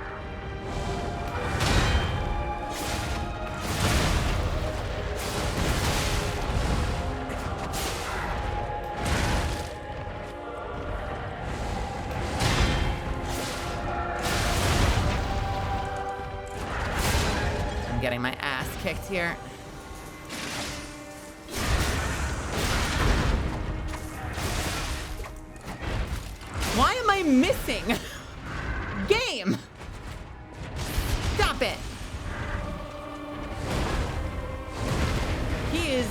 I'm getting my ass kicked here. Why am I missing? Game! Stop it! He is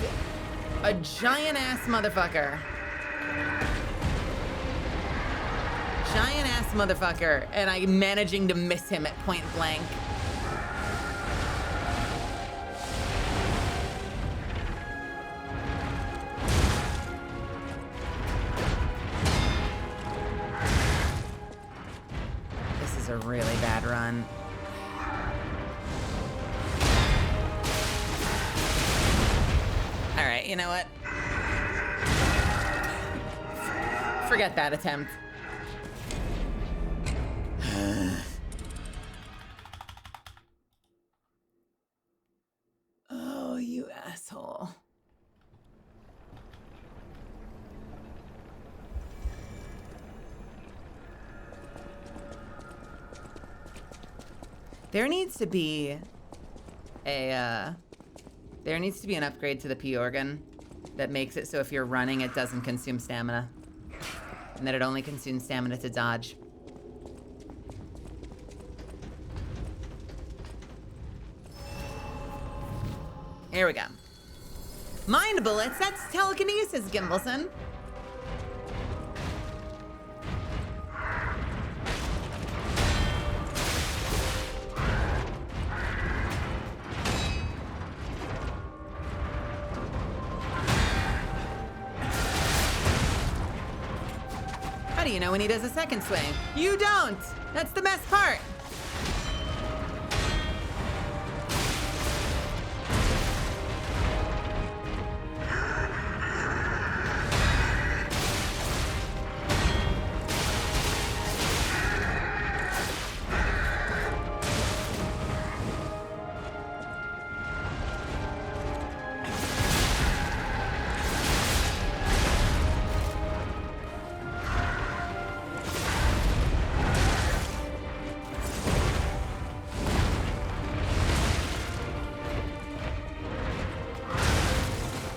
a giant-ass motherfucker. Giant-ass motherfucker, and I'm managing to miss him at point blank. A really bad run. All right, you know what? Forget that attempt. Oh, you asshole. There needs to be an upgrade to the P organ that makes it so if you're running, it doesn't consume stamina. And that it only consumes stamina to dodge. Here we go. Mind bullets, that's telekinesis, Gimbleson. How do you know when he does a second swing? You don't! That's the best part!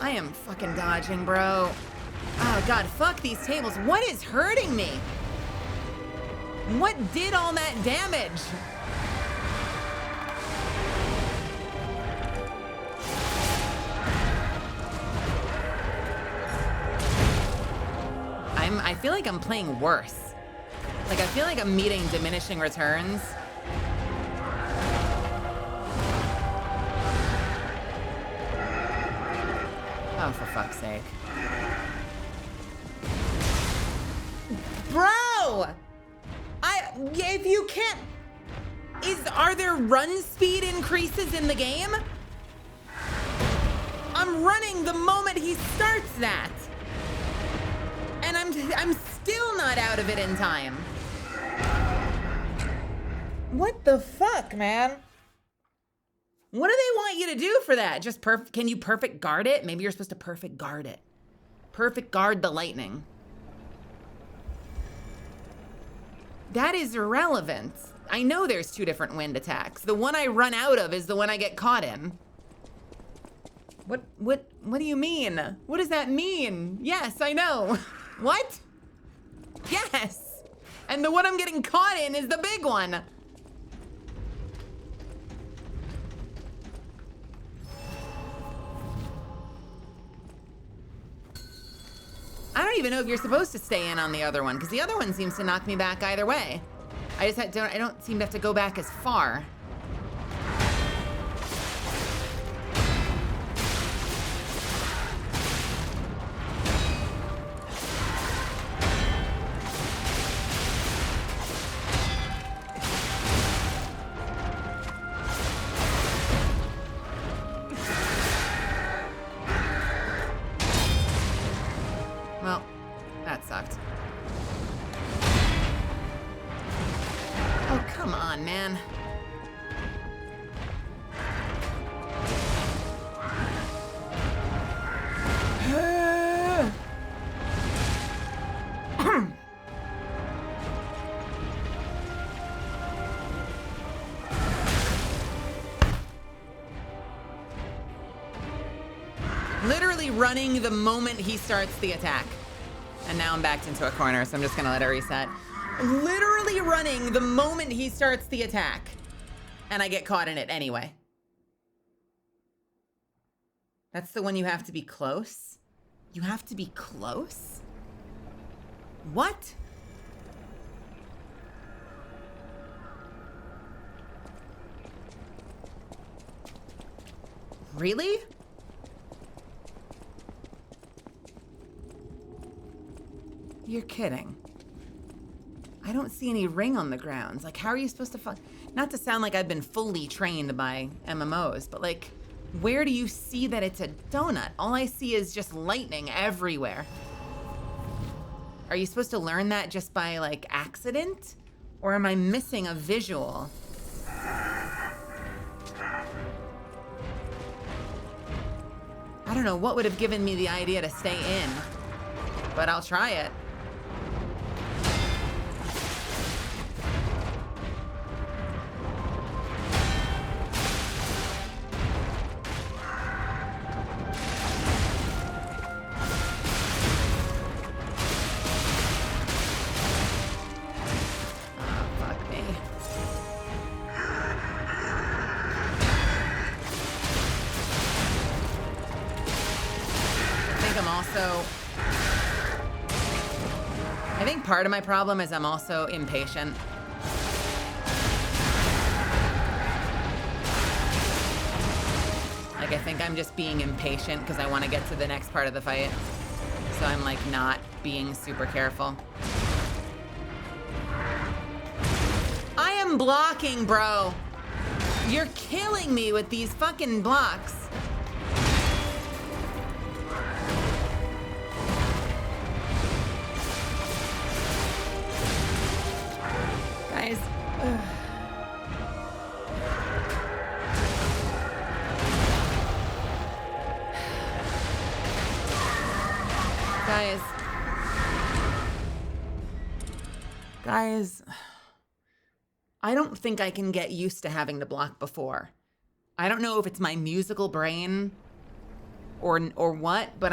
I am fucking dodging, bro. Oh god, fuck these tables. What is hurting me? What did all that damage? I feel like I'm playing worse. Like, I feel like I'm meeting diminishing returns. Oh, for fuck's sake. Bro! If you can't... Are there run speed increases in the game? I'm running the moment he starts that. And I'm still not out of it in time. What the fuck, man? What do they want you to do for that? Just can you perfect guard it? Maybe you're supposed to perfect guard it. Perfect guard the lightning. That is irrelevant. I know there's two different wind attacks. The one I run out of is the one I get caught in. What do you mean? What does that mean? Yes, I know. What? Yes. And the one I'm getting caught in is the big one. even know if you're supposed to stay in on the other one, because the other one seems to knock me back either way. I don't seem to have to go back as far. Well, that sucked. Oh, come on, man. Literally running the moment he starts the attack. And now I'm backed into a corner, so I'm just gonna let it reset. Literally running the moment he starts the attack. And I get caught in it anyway. That's the one you have to be close? You have to be close? What? Really? You're kidding. I don't see any ring on the grounds. Like, how are you supposed to not to sound like I've been fully trained by MMOs, but like, where do you see that it's a donut? All I see is just lightning everywhere. Are you supposed to learn that just by like accident? Or am I missing a visual? I don't know what would have given me the idea to stay in, but I'll try it. I think part of my problem is I'm also impatient. Like, I think I'm just being impatient because I want to get to the next part of the fight. So I'm like not being super careful. I am blocking, bro. You're killing me with these fucking blocks. Guys. Ugh. Guys, I don't think I can get used to having to block before. I don't know if it's my musical brain or what, but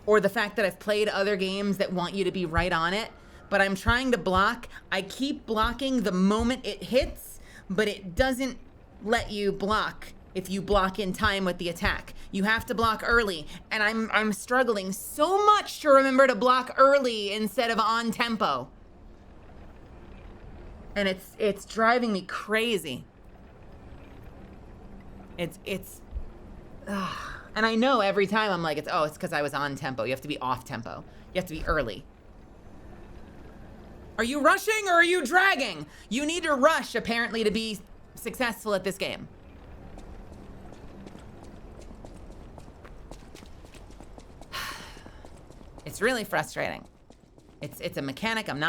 or the fact that I've played other games that want you to be right on it, but I'm trying to block. I keep blocking the moment it hits, but it doesn't let you block if you block in time with the attack. You have to block early, and I'm struggling so much to remember to block early instead of on tempo. And it's driving me crazy. It's and I know every time I'm like, it's because I was on tempo. You have to be off tempo. You have to be early. Are you rushing or are you dragging? You need to rush, apparently, to be successful at this game. It's really frustrating. It's a mechanic I'm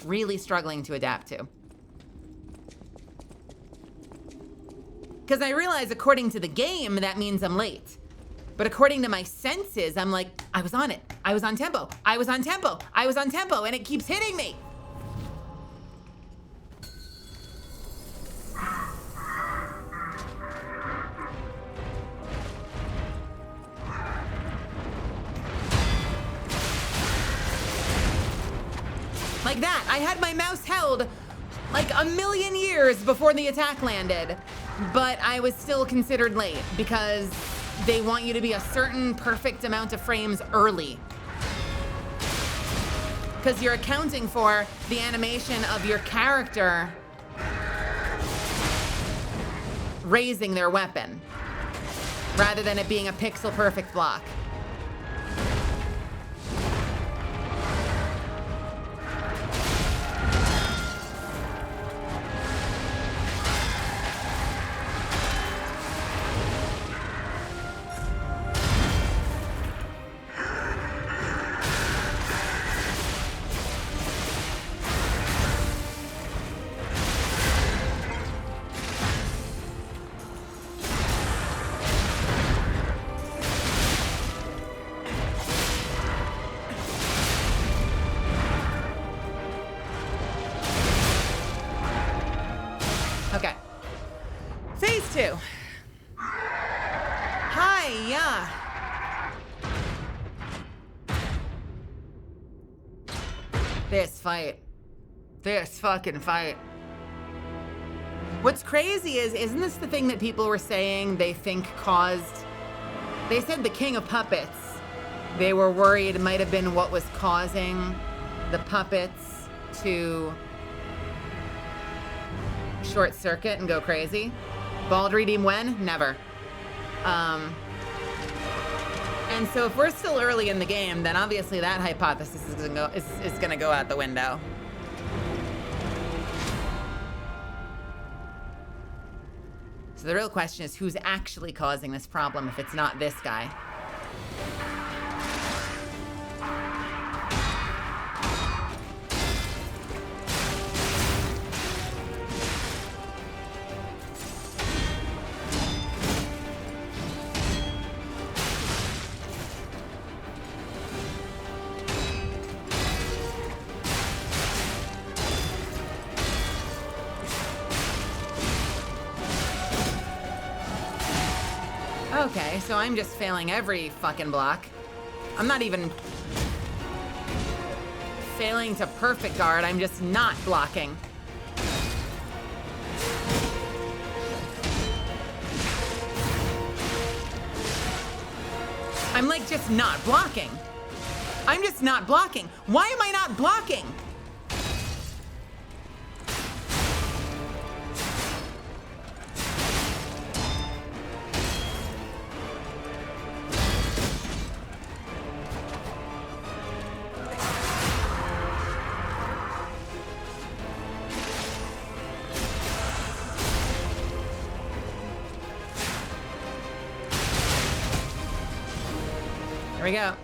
really struggling to adapt to. Because I realize according to the game, that means I'm late. But according to my senses, I'm like, I was on it. I was on tempo. I was on tempo. I was on tempo, and it keeps hitting me. Like that. I had my mouse held like a million years before the attack landed, but I was still considered late because they want you to be a certain perfect amount of frames early. Because you're accounting for the animation of your character raising their weapon, rather than it being a pixel perfect block. Okay. Phase 2. Hi-ya. This fight. This fucking fight. What's crazy is, isn't this the thing that people were saying they think caused... They said the King of Puppets. They were worried it might have been what was causing the puppets to short circuit and go crazy. Bald redeem when? Never. And so if we're still early in the game, then obviously that hypothesis is gonna go out the window. So the real question is, who's actually causing this problem if it's not this guy? Okay, so I'm just failing every fucking block. I'm not even failing to perfect guard, I'm just not blocking. I'm like just not blocking. I'm just not blocking. Why am I not blocking? Here we go.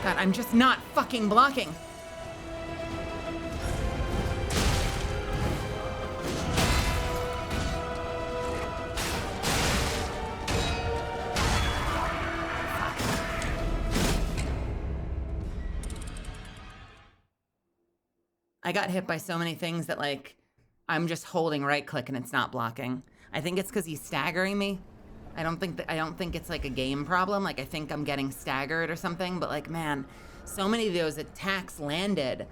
God, I'm just not fucking blocking. I got hit by so many things that, like, I'm just holding right click and it's not blocking. I think it's because he's staggering me. I don't think it's like a game problem. Like, I think I'm getting staggered or something, but like, man, so many of those attacks landed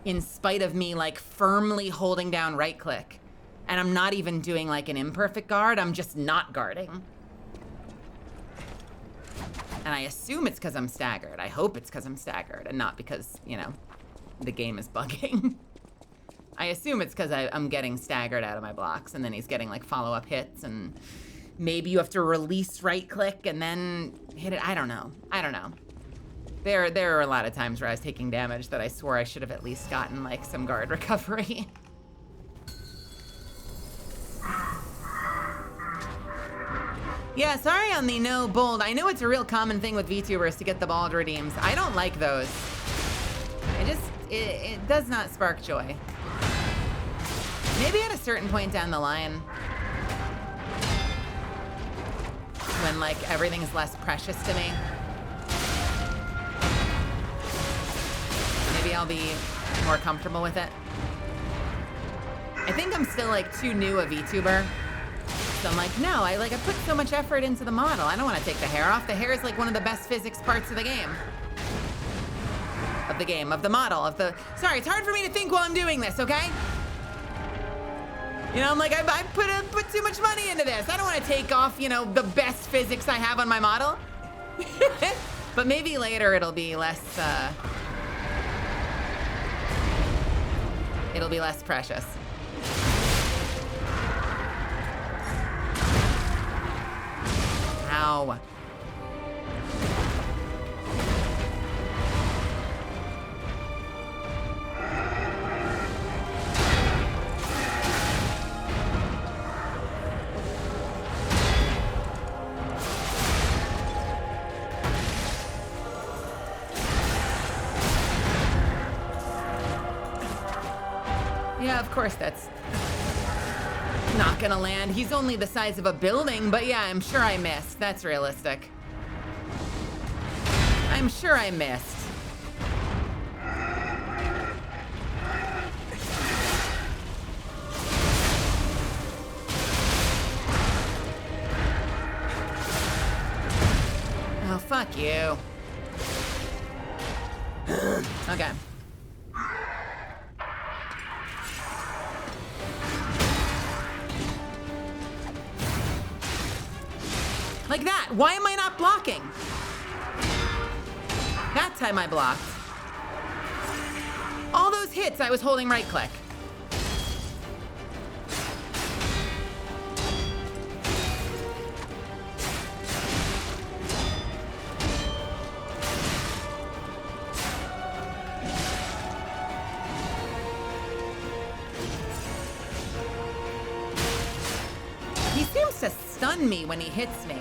in spite of me like firmly holding down right click. And I'm not even doing like an imperfect guard, I'm just not guarding. And I assume it's because I'm staggered. I hope it's because I'm staggered and not because, you know, the game is bugging. I assume it's because I'm getting staggered out of my blocks and then he's getting like follow-up hits and maybe you have to release right click and then hit it. I don't know. There are a lot of times where I was taking damage that I swore I should have at least gotten like some guard recovery. Yeah, sorry on the no bold. I know it's a real common thing with VTubers to get the bald redeems. I don't like those. It does not spark joy. Maybe at a certain point down the line, when like everything's less precious to me, maybe I'll be more comfortable with it. I think I'm still like too new a VTuber. So I'm like, no, I put so much effort into the model. I don't want to take the hair off. The hair is like one of the best physics parts of the game. Of the model, sorry, it's hard for me to think while I'm doing this, okay? You know, I'm like, I put too much money into this. I don't want to take off, you know, the best physics I have on my model. But maybe later it'll be less precious. Ow. Yeah, of course that's not gonna land. He's only the size of a building, but yeah, I'm sure I missed. That's realistic. I'm sure I missed. Oh, fuck you. Okay. Like that. Why am I not blocking? That time I blocked. All those hits, I was holding right click. He seems to stun me when he hits me.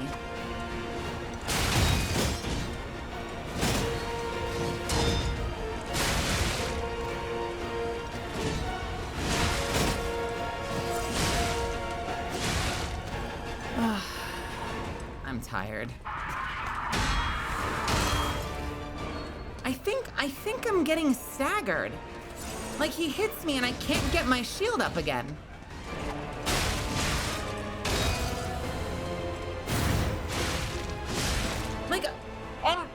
I'm tired. I think I'm getting staggered. Like he hits me and I can't get my shield up again. Like, I'm...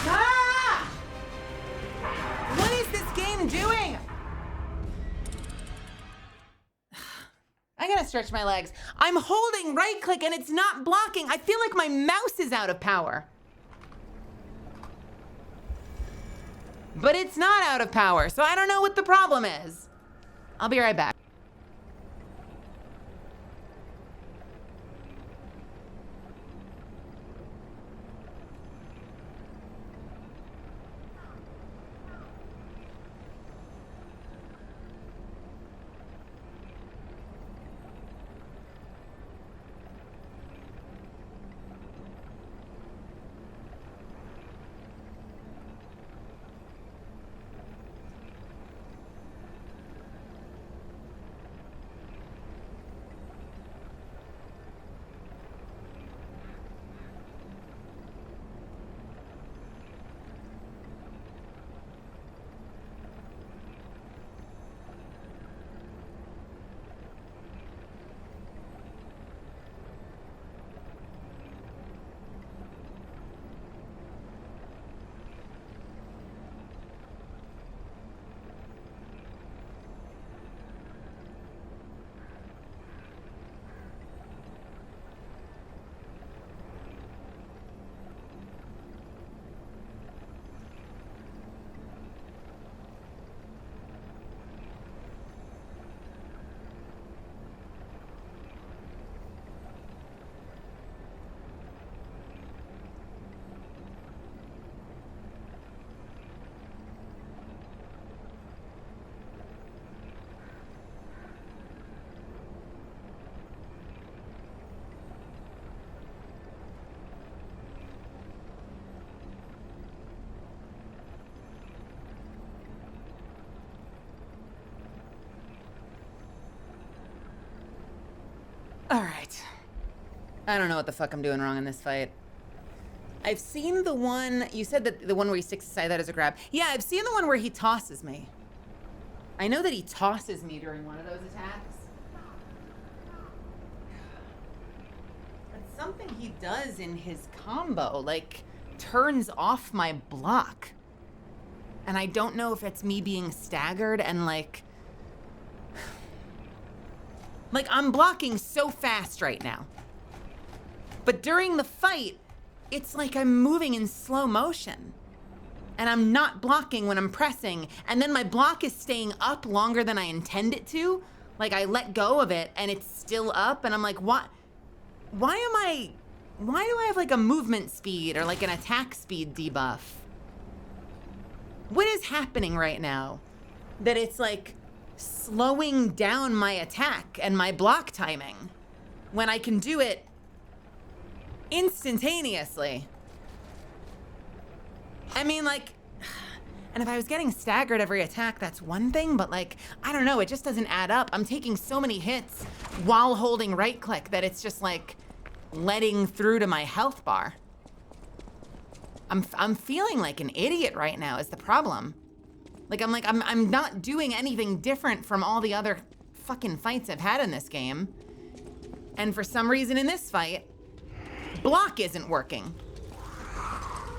Ah! What is this game doing? I gotta stretch my legs. I'm holding right click and it's not blocking. I feel like my mouse is out of power. But it's not out of power, so I don't know what the problem is. I'll be right back. Alright. I don't know what the fuck I'm doing wrong in this fight. I've seen the one, you said that the one where he sticks aside, that is a grab. Yeah, I've seen the one where he tosses me. I know that he tosses me during one of those attacks. But something he does in his combo, like, turns off my block. And I don't know if it's me being staggered and like I'm blocking so fast right now. But during the fight, it's like I'm moving in slow motion. And I'm not blocking when I'm pressing. And then my block is staying up longer than I intend it to. Like I let go of it and it's still up. And I'm like, why do I have like a movement speed or like an attack speed debuff? What is happening right now that it's like slowing down my attack and my block timing when I can do it instantaneously? I mean, like, and if I was getting staggered every attack, that's one thing, but like, I don't know, it just doesn't add up. I'm taking so many hits while holding right click that it's just like letting through to my health bar. I'm feeling like an idiot right now is the problem. I'm not doing anything different from all the other fucking fights I've had in this game. And for some reason in this fight, block isn't working.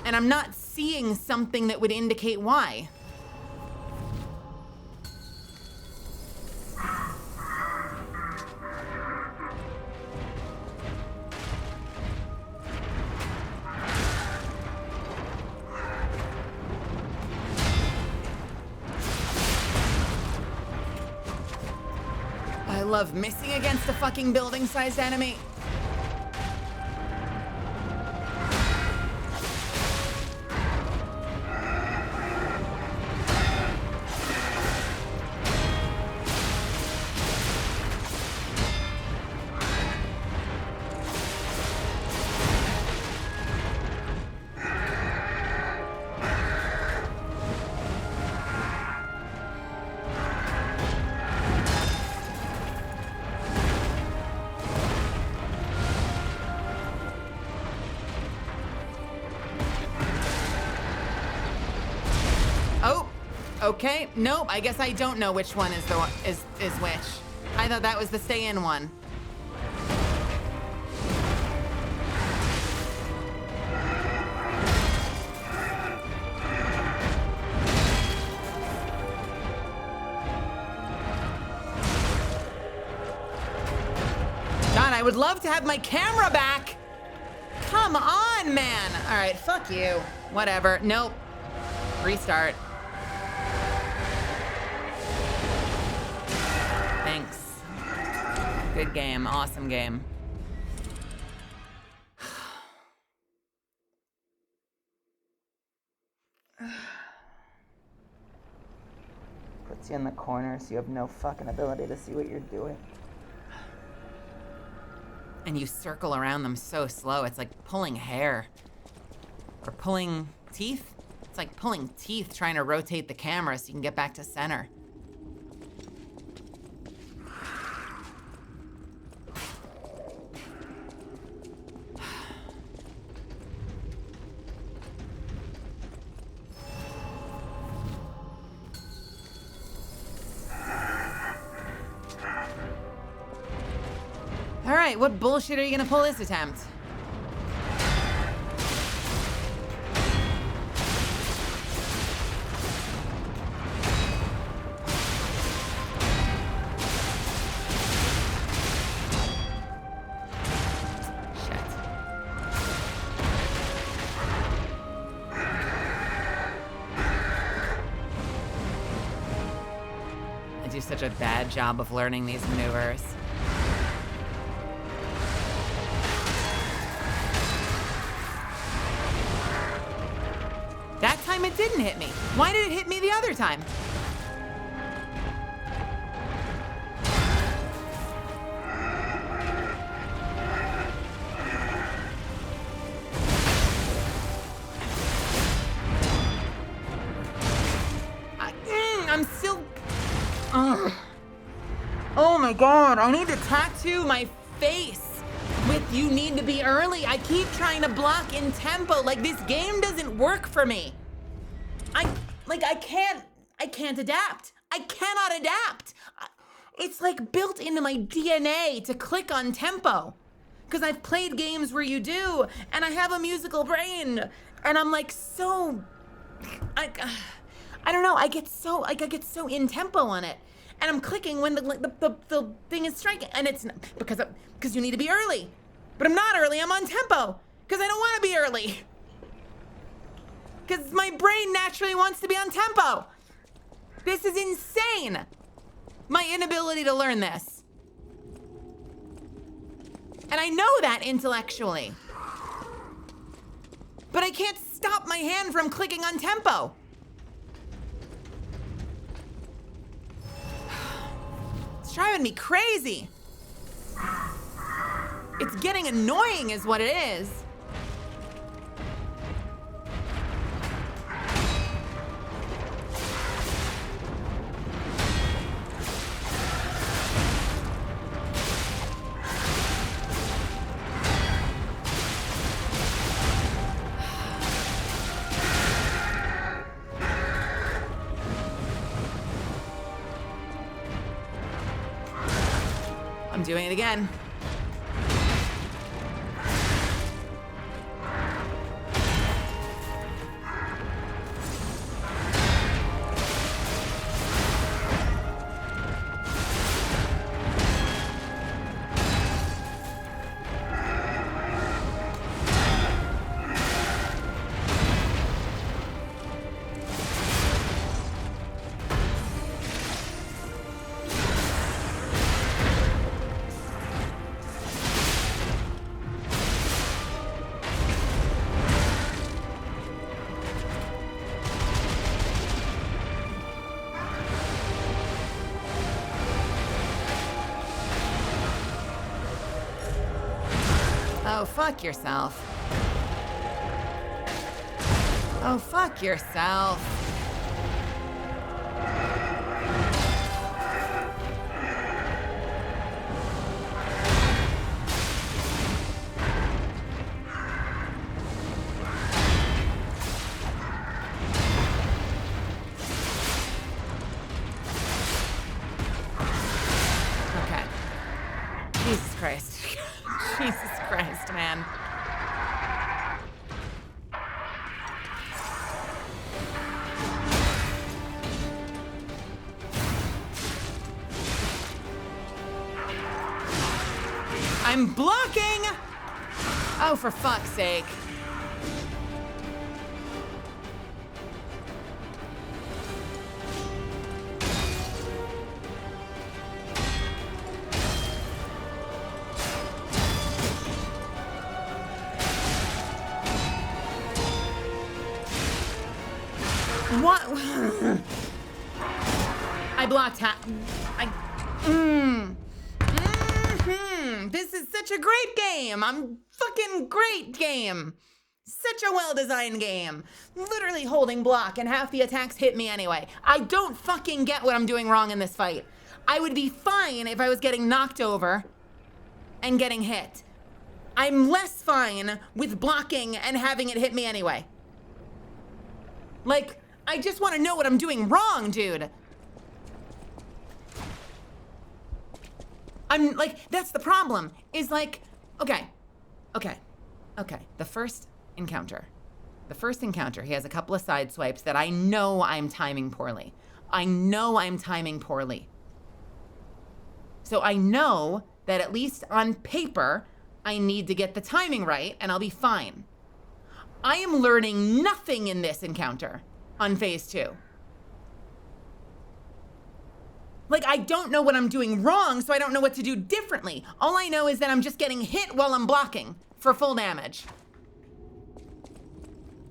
And I'm not seeing something that would indicate why. I love missing against a fucking building-sized enemy. Okay, nope, I guess I don't know which one is the one, is which. I thought that was the stay in one. God, I would love to have my camera back. Come on, man. All right, fuck you. Whatever, nope. Restart. Thanks. Good game, awesome game. Puts you in the corner so you have no fucking ability to see what you're doing. And you circle around them so slow, it's like pulling hair. Or pulling teeth? It's like pulling teeth trying to rotate the camera so you can get back to center. All right, what bullshit are you gonna pull this attempt? I do such a bad job of learning these maneuvers. That time it didn't hit me. Why did it hit me the other time? I'm still... Ugh. Oh my god, I need to tattoo my face with you need to be early. I keep trying to block in tempo. Like, this game doesn't work for me. I can't adapt. I cannot adapt. It's like built into my DNA to click on tempo. Because I've played games where you do, and I have a musical brain. And I'm like I don't know, I get so in tempo on it. And I'm clicking when the thing is striking, and it's because you need to be early. But I'm not early, I'm on tempo, because I don't want to be early. Because my brain naturally wants to be on tempo. This is insane. My inability to learn this. And I know that intellectually. But I can't stop my hand from clicking on tempo. It's driving me crazy. It's getting annoying is what it is. I'm doing it again. Oh, fuck yourself. Oh, fuck yourself. Okay. Jesus Christ. Jesus Christ, man. I'm blocking! Oh, for fuck's sake. What? I blocked This is such a great game. I'm fucking great game. Such a well-designed game. Literally holding block and half the attacks hit me anyway. I don't fucking get what I'm doing wrong in this fight. I would be fine if I was getting knocked over and getting hit. I'm less fine with blocking and having it hit me anyway. Like, I just want to know what I'm doing wrong, dude. I'm like, that's the problem, is like, okay. The first encounter, he has a couple of side swipes that I know I'm timing poorly. So I know that at least on paper, I need to get the timing right and I'll be fine. I am learning nothing in this encounter on phase 2. Like, I don't know what I'm doing wrong, so I don't know what to do differently. All I know is that I'm just getting hit while I'm blocking for full damage.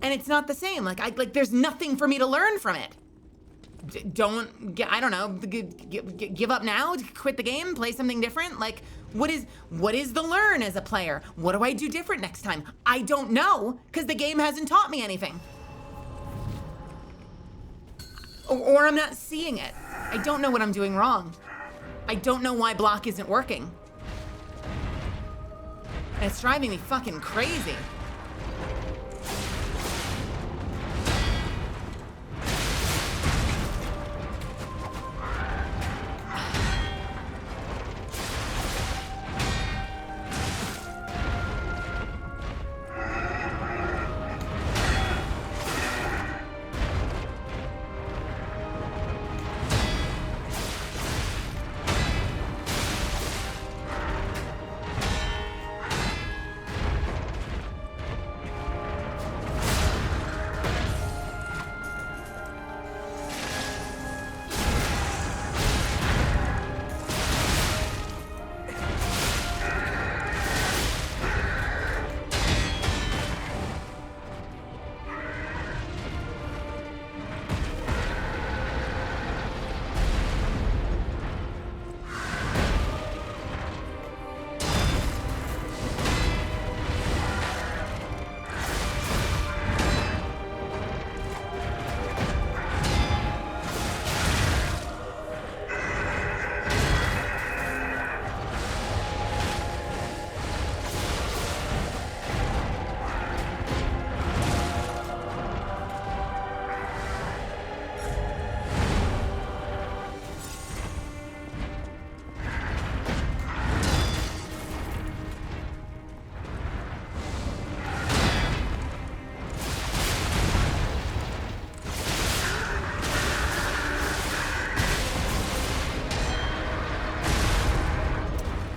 And it's not the same. Like, there's nothing for me to learn from it. I don't know, give up now, quit the game, play something different? Like, what is the learn as a player? What do I do different next time? I don't know, because the game hasn't taught me anything. Or I'm not seeing it. I don't know what I'm doing wrong. I don't know why block isn't working. It's driving me fucking crazy.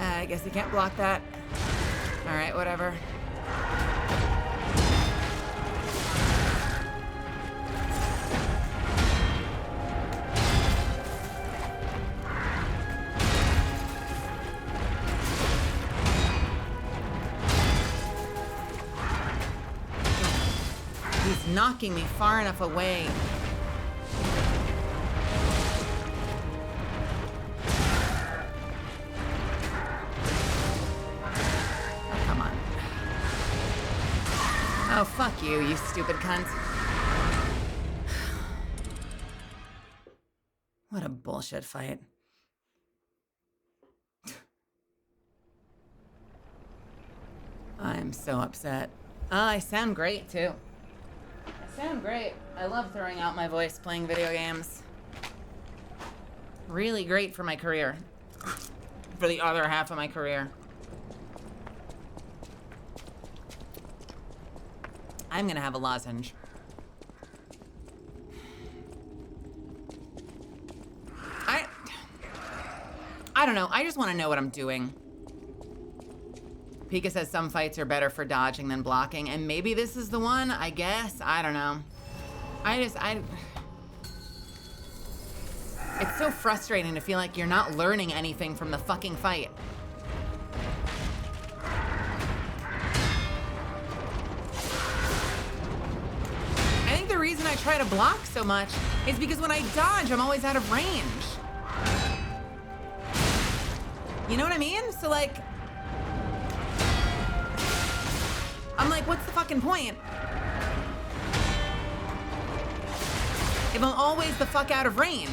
I guess you can't block that. All right, whatever. He's knocking me far enough away. Oh, fuck you, you stupid cunt. What a bullshit fight. I'm so upset. Oh, I sound great, too. I sound great. I love throwing out my voice playing video games. Really great for my career. For the other half of my career. I'm gonna have a lozenge. I don't know. I just want to know what I'm doing. Pika says some fights are better for dodging than blocking, and maybe this is the one, I guess. I don't know. It's so frustrating to feel like you're not learning anything from the fucking fight. I think the reason I try to block so much is because when I dodge, I'm always out of range. You know what I mean? So like, I'm like, what's the fucking point? If I'm always the fuck out of range.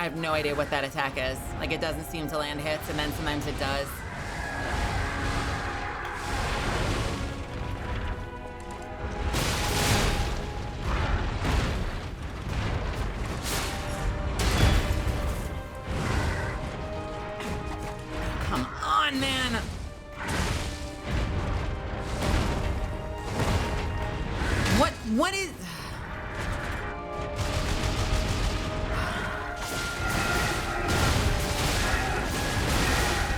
have no idea what that attack is. Like, it doesn't seem to land hits, and then sometimes it does. Come on, man! What is...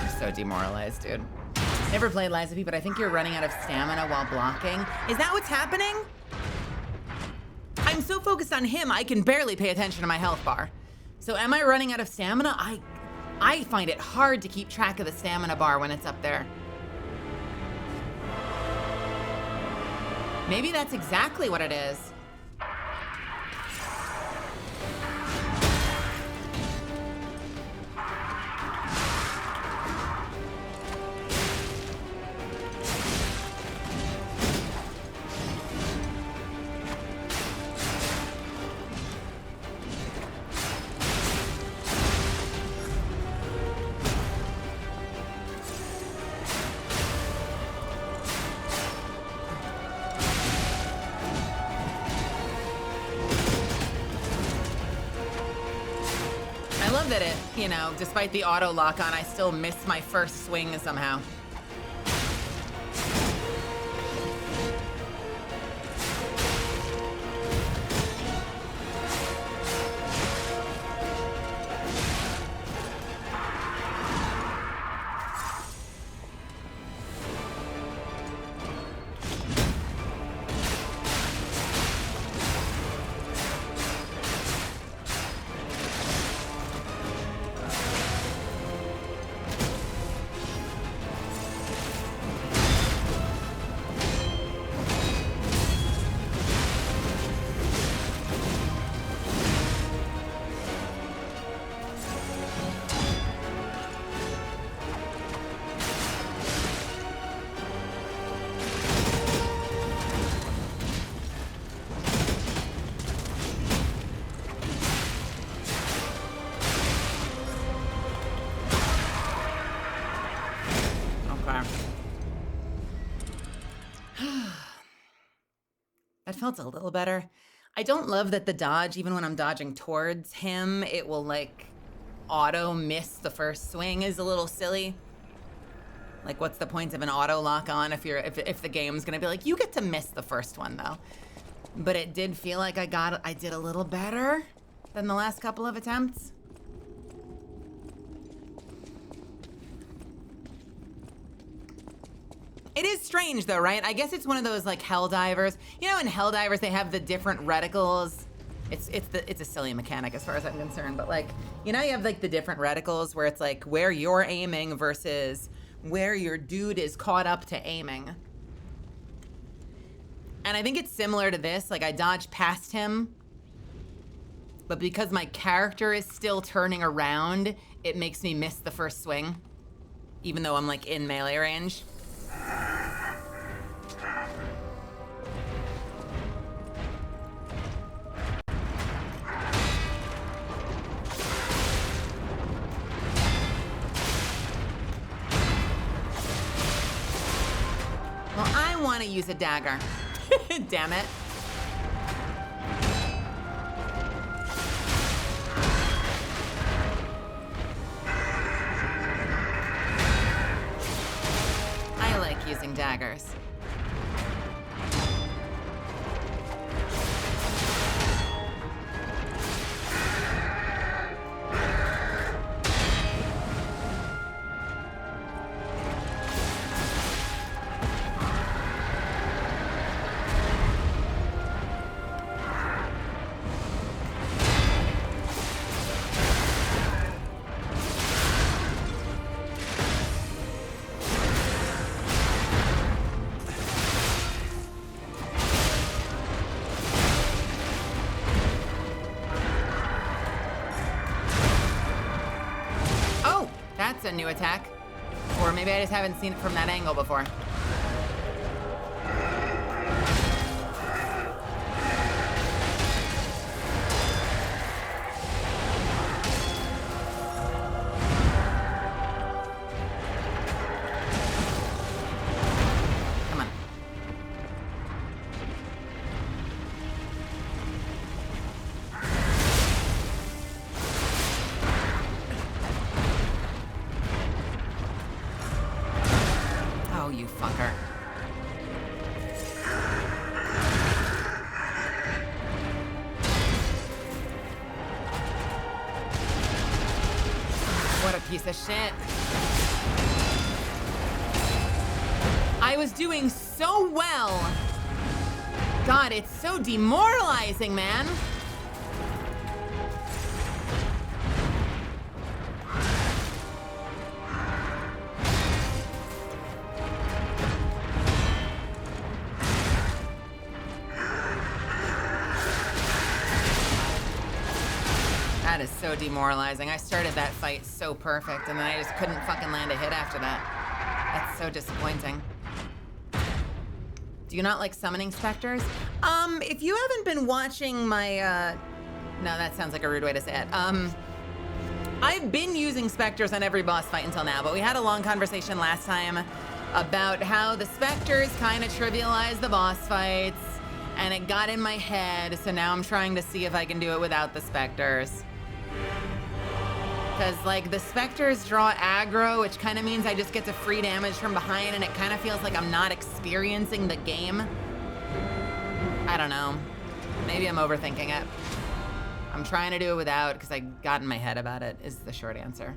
I'm so demoralized, dude. Never played Lies of P, but I think you're running out of stamina while blocking. Is that what's happening? I'm so focused on him, I can barely pay attention to my health bar. So am I running out of stamina? I find it hard to keep track of the stamina bar when it's up there. Maybe that's exactly what it is. I love that it, you know, despite the auto lock on, I still miss my first swing somehow. That felt a little better. I don't love that the dodge, even when I'm dodging towards him, it will like auto miss the first swing is a little silly. Like, what's the point of an auto lock on if the game's gonna be like, you get to miss the first one though. But it did feel like I did a little better than the last couple of attempts. It is strange though, right? I guess it's one of those like Helldivers. You know, in Helldivers they have the different reticles. It's a silly mechanic as far as I'm concerned, but like, you know, you have like the different reticles where it's like where you're aiming versus where your dude is caught up to aiming. And I think it's similar to this. Like, I dodged past him, but because my character is still turning around, it makes me miss the first swing, even though I'm like in melee range. Well, I want to use a dagger. Damn it. I like using daggers. That's a new attack. Or maybe I just haven't seen it from that angle before. Oh, you fucker. What a piece of shit. I was doing so well. God, it's so demoralizing, man. That is so demoralizing. I started that fight so perfect, and then I just couldn't fucking land a hit after that. That's so disappointing. Do you not like summoning specters? If you haven't been watching my, no, that sounds like a rude way to say it. I've been using specters on every boss fight until now, but we had a long conversation last time about how the specters kind of trivialize the boss fights, and it got in my head, so now I'm trying to see if I can do it without the specters. Because, like, the specters draw aggro, which kind of means I just get to free damage from behind, and it kind of feels like I'm not experiencing the game. I don't know. Maybe I'm overthinking it. I'm trying to do it without, because I got in my head about it, is the short answer.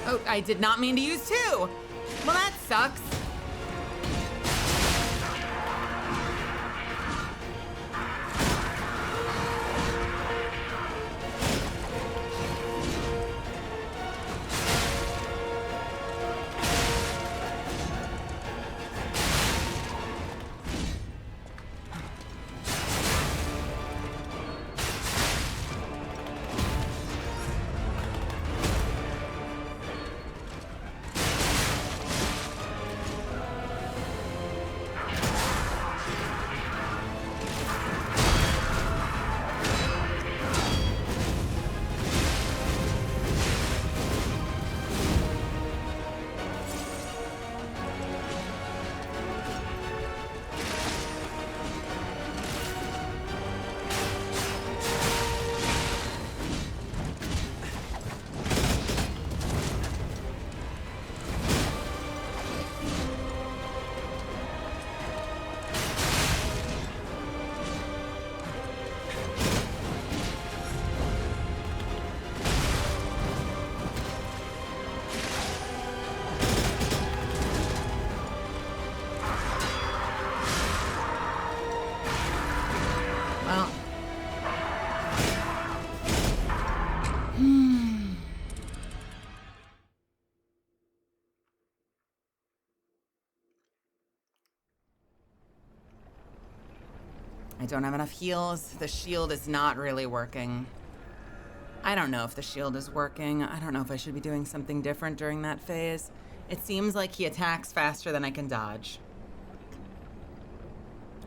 Oh, I did not mean to use two. Well, that sucks. I don't have enough heals. The shield is not really working. I don't know if the shield is working. I don't know if I should be doing something different during that phase. It seems like he attacks faster than I can dodge.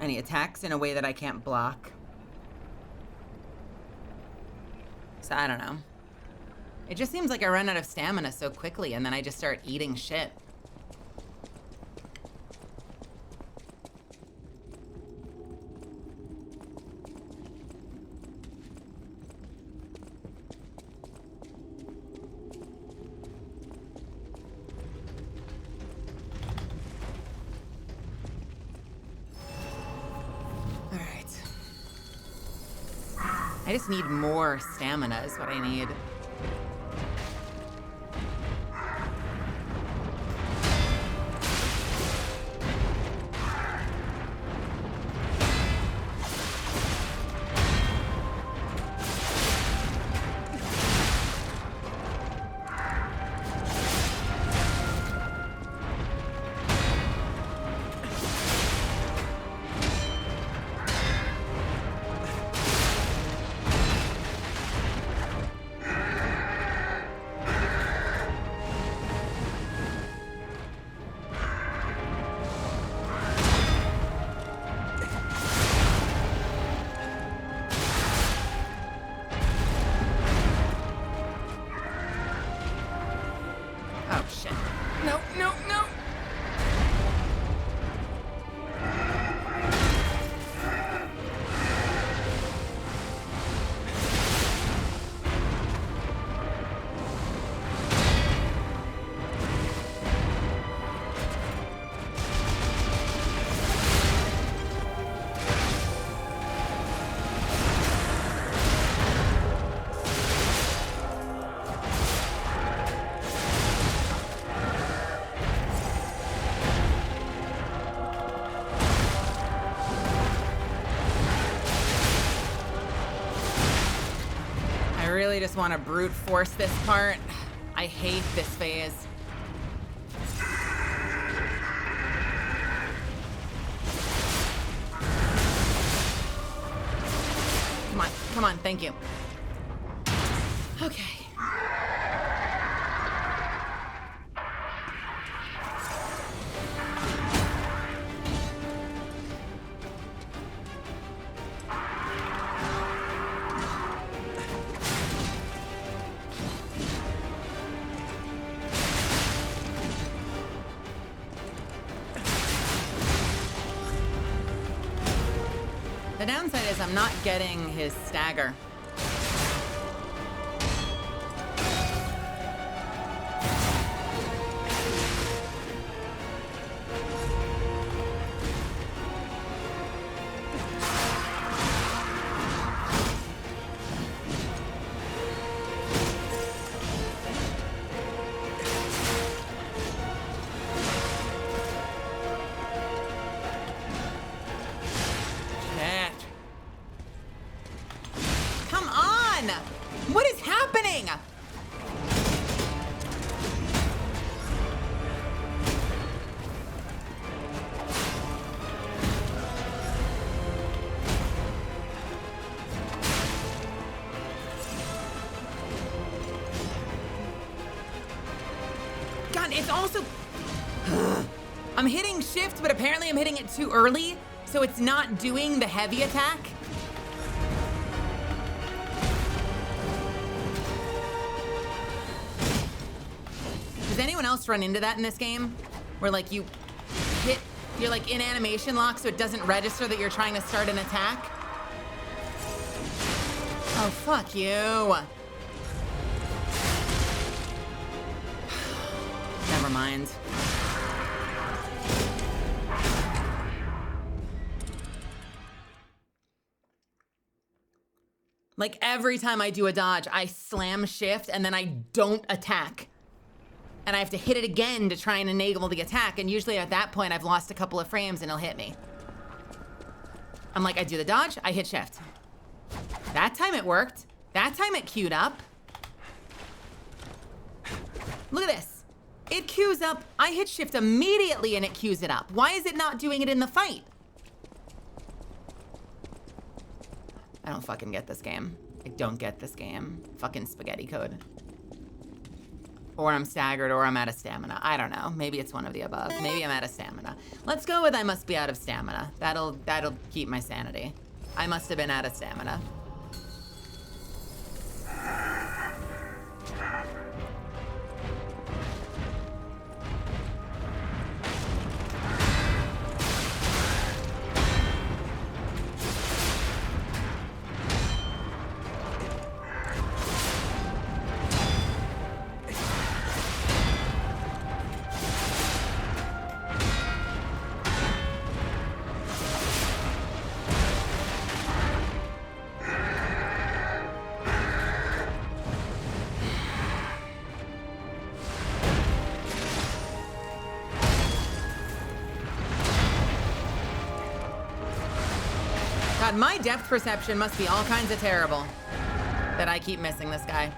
And he attacks in a way that I can't block. So I don't know. It just seems like I run out of stamina so quickly and then I just start eating shit. I just need more stamina is what I need. shit. No, no, no. I really just want to brute force this part. I hate this phase. Come on, thank you. Okay. The downside is I'm not getting his stagger. What is happening? God, it's also... I'm hitting shift, but apparently I'm hitting it too early, so it's not doing the heavy attack. Does anyone else run into that in this game? Where like you're like in animation lock so it doesn't register that you're trying to start an attack? Oh, fuck you. Never mind. Like every time I do a dodge, I slam shift and then I don't attack. And I have to hit it again to try and enable the attack. And usually at that point, I've lost a couple of frames and it'll hit me. I'm like, I do the dodge, I hit shift. That time it worked. That time it queued up. Look at this. It queues up, I hit shift immediately and it queues it up. Why is it not doing it in the fight? I don't fucking get this game. I don't get this game. Fucking spaghetti code. Or I'm staggered, or I'm out of stamina. I don't know. Maybe it's one of the above. Maybe I'm out of stamina. Let's go with I must be out of stamina. That'll keep my sanity. I must have been out of stamina. God, my depth perception must be all kinds of terrible that I keep missing this guy.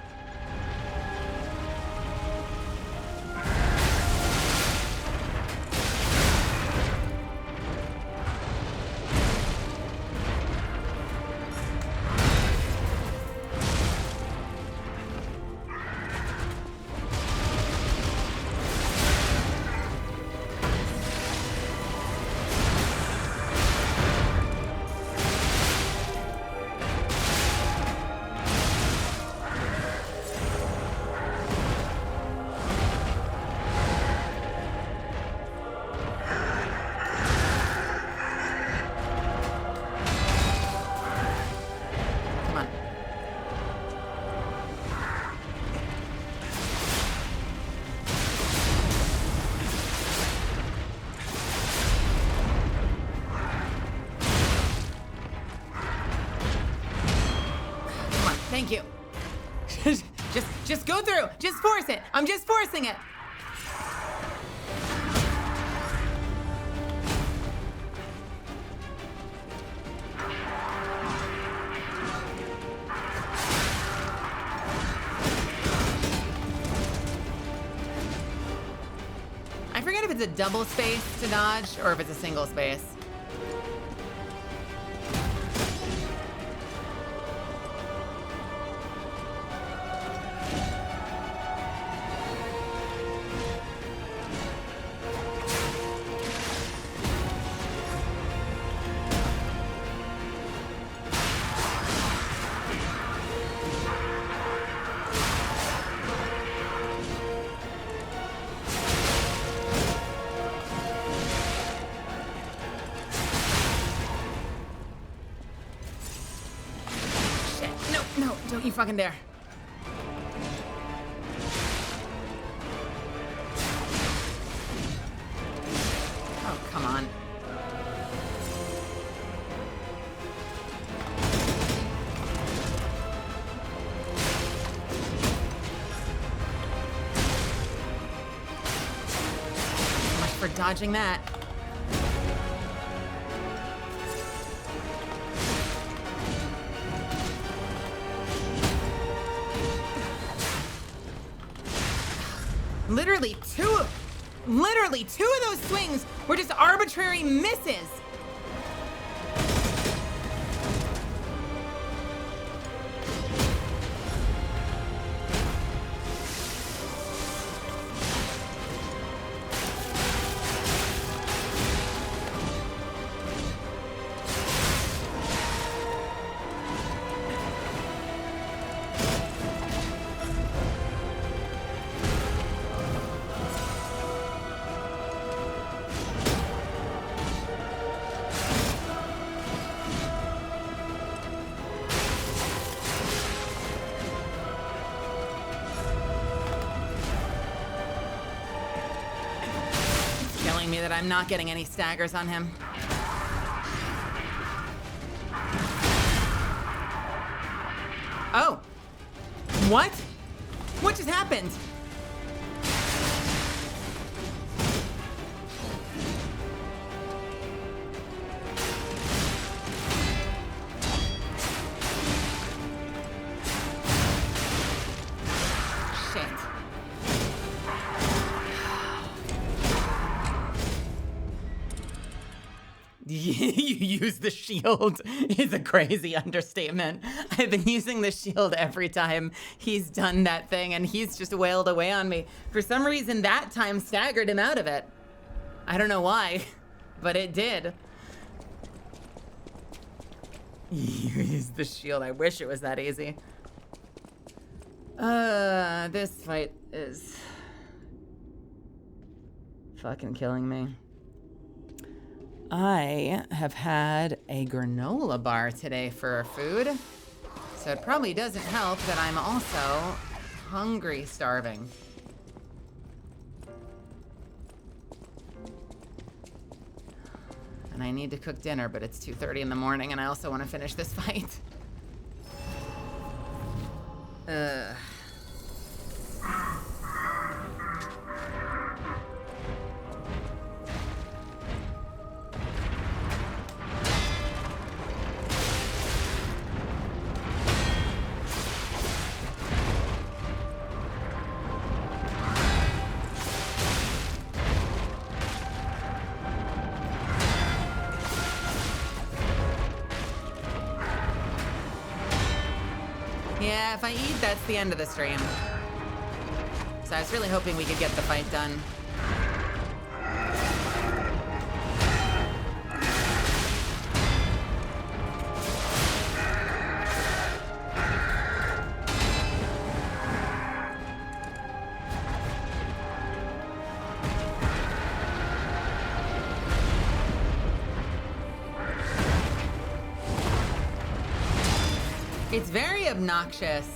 Go through. Just force it. I'm just forcing it. I forget if it's a double space to dodge or if it's a single space. No, don't you fucking dare. Oh, come on. So much for dodging that. Literally two of those swings were just arbitrary misses. Me that I'm not getting any staggers on him. Oh. What? What just happened? You use the shield is a crazy understatement. I've been using the shield every time he's done that thing, and he's just wailed away on me. For some reason, that time staggered him out of it. I don't know why, but it did. Use the shield. I wish it was that easy. This fight is fucking killing me. I have had a granola bar today for food, so it probably doesn't help that I'm also hungry starving. And I need to cook dinner, but it's 2:30 in the morning and I also want to finish this fight. Yeah, if I eat, that's the end of the stream. So I was really hoping we could get the fight done. It's very obnoxious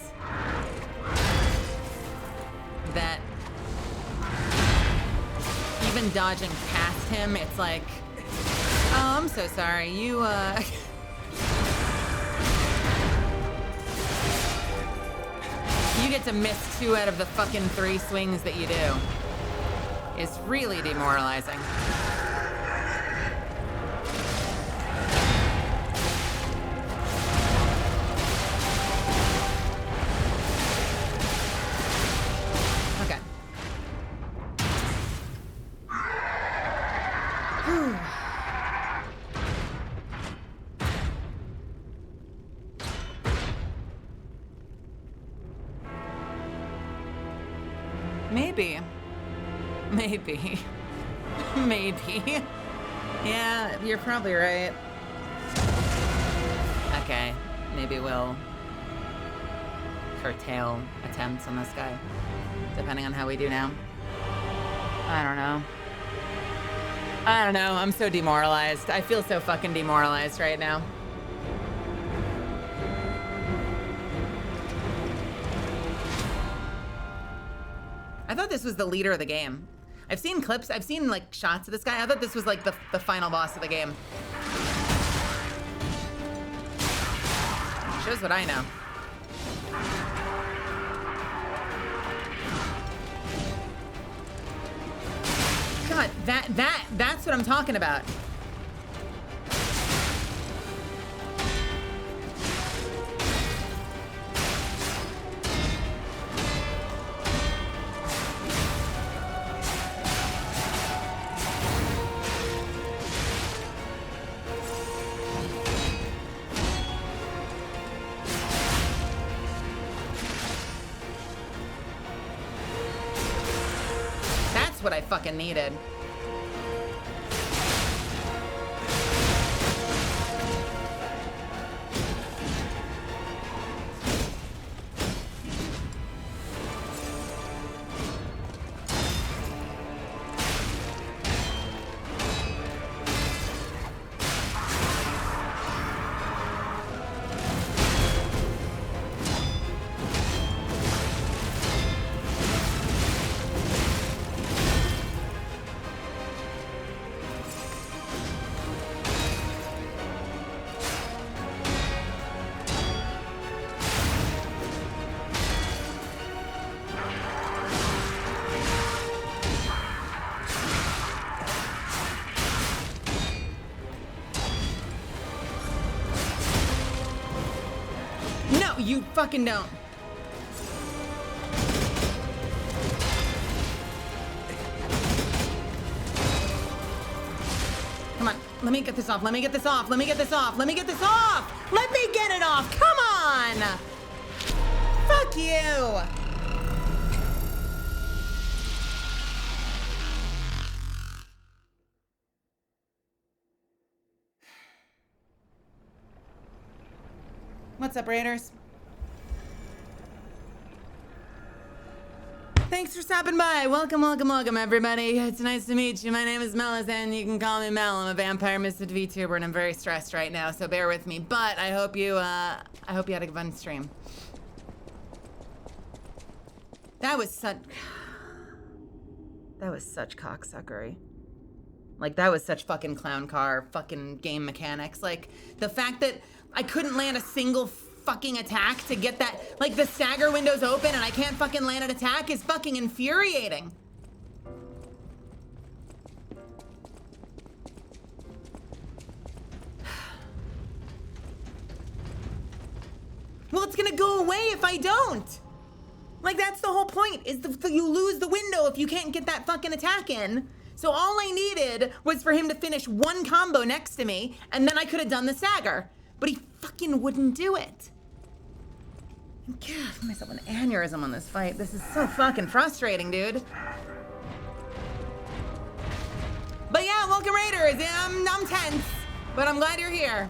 that even dodging past him, it's like, oh, I'm so sorry, you you get to miss 2 out of the fucking 3 swings that you do. It's really demoralizing. Okay. Whew. Maybe. Maybe. Maybe. Yeah, you're probably right. Okay, maybe we'll curtail attempts on this guy, depending on how we do now. I don't know. I don't know, I'm so demoralized. I feel so fucking demoralized right now. I thought this was the leader of the game. I've seen clips, I've seen like shots of this guy. I thought this was like the final boss of the game. Shows what I know. God, that's what I'm talking about. What I fucking needed. You fucking don't. Come on, let me get this off. Let me get this off. Let me get this off. Let me get this off. Let me get it off. Come on. Fuck you. What's up, Raiders? Thanks for stopping by. Welcome, welcome, welcome, everybody. It's nice to meet you. My name is Melis, and you can call me Mel. I'm a vampire misfit VTuber, and I'm very stressed right now, so bear with me. But I hope you had a fun stream. That was such cocksuckery. Like, that was such fucking clown car, fucking game mechanics. Like, the fact that I couldn't land a single fucking attack to get that, like, the stagger window's open and I can't fucking land an attack is fucking infuriating. Well, it's gonna go away if I don't. Like, that's the whole point, is you lose the window if you can't get that fucking attack in. So all I needed was for him to finish one combo next to me, and then I could have done the stagger. But he fucking wouldn't do it. God, I have myself an aneurysm on this fight. This is so fucking frustrating, dude. But yeah, welcome Raiders. I'm tense, but I'm glad you're here.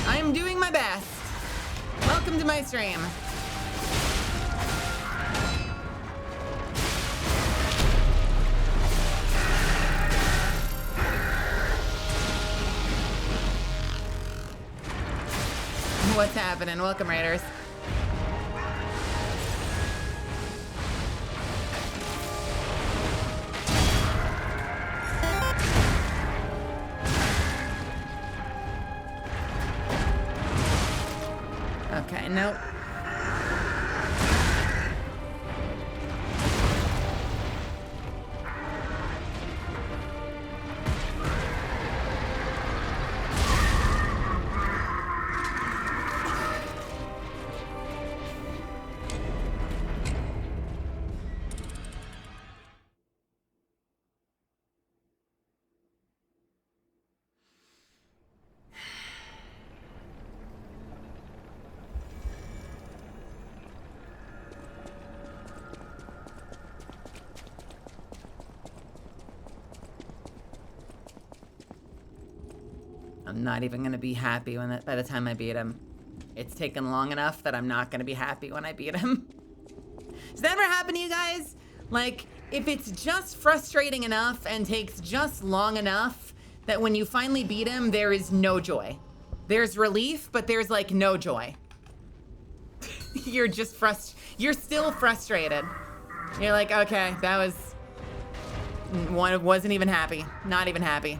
I'm doing my best. Welcome to my stream. What's happening? Welcome, Raiders. Okay, nope. I'm not even gonna be happy by the time I beat him. It's taken long enough that I'm not gonna be happy when I beat him. Does that ever happen to you guys? Like, if it's just frustrating enough and takes just long enough that when you finally beat him, there is no joy. There's relief, but there's like no joy. You're just you're still frustrated. You're like, okay, that wasn't even happy. Not even happy.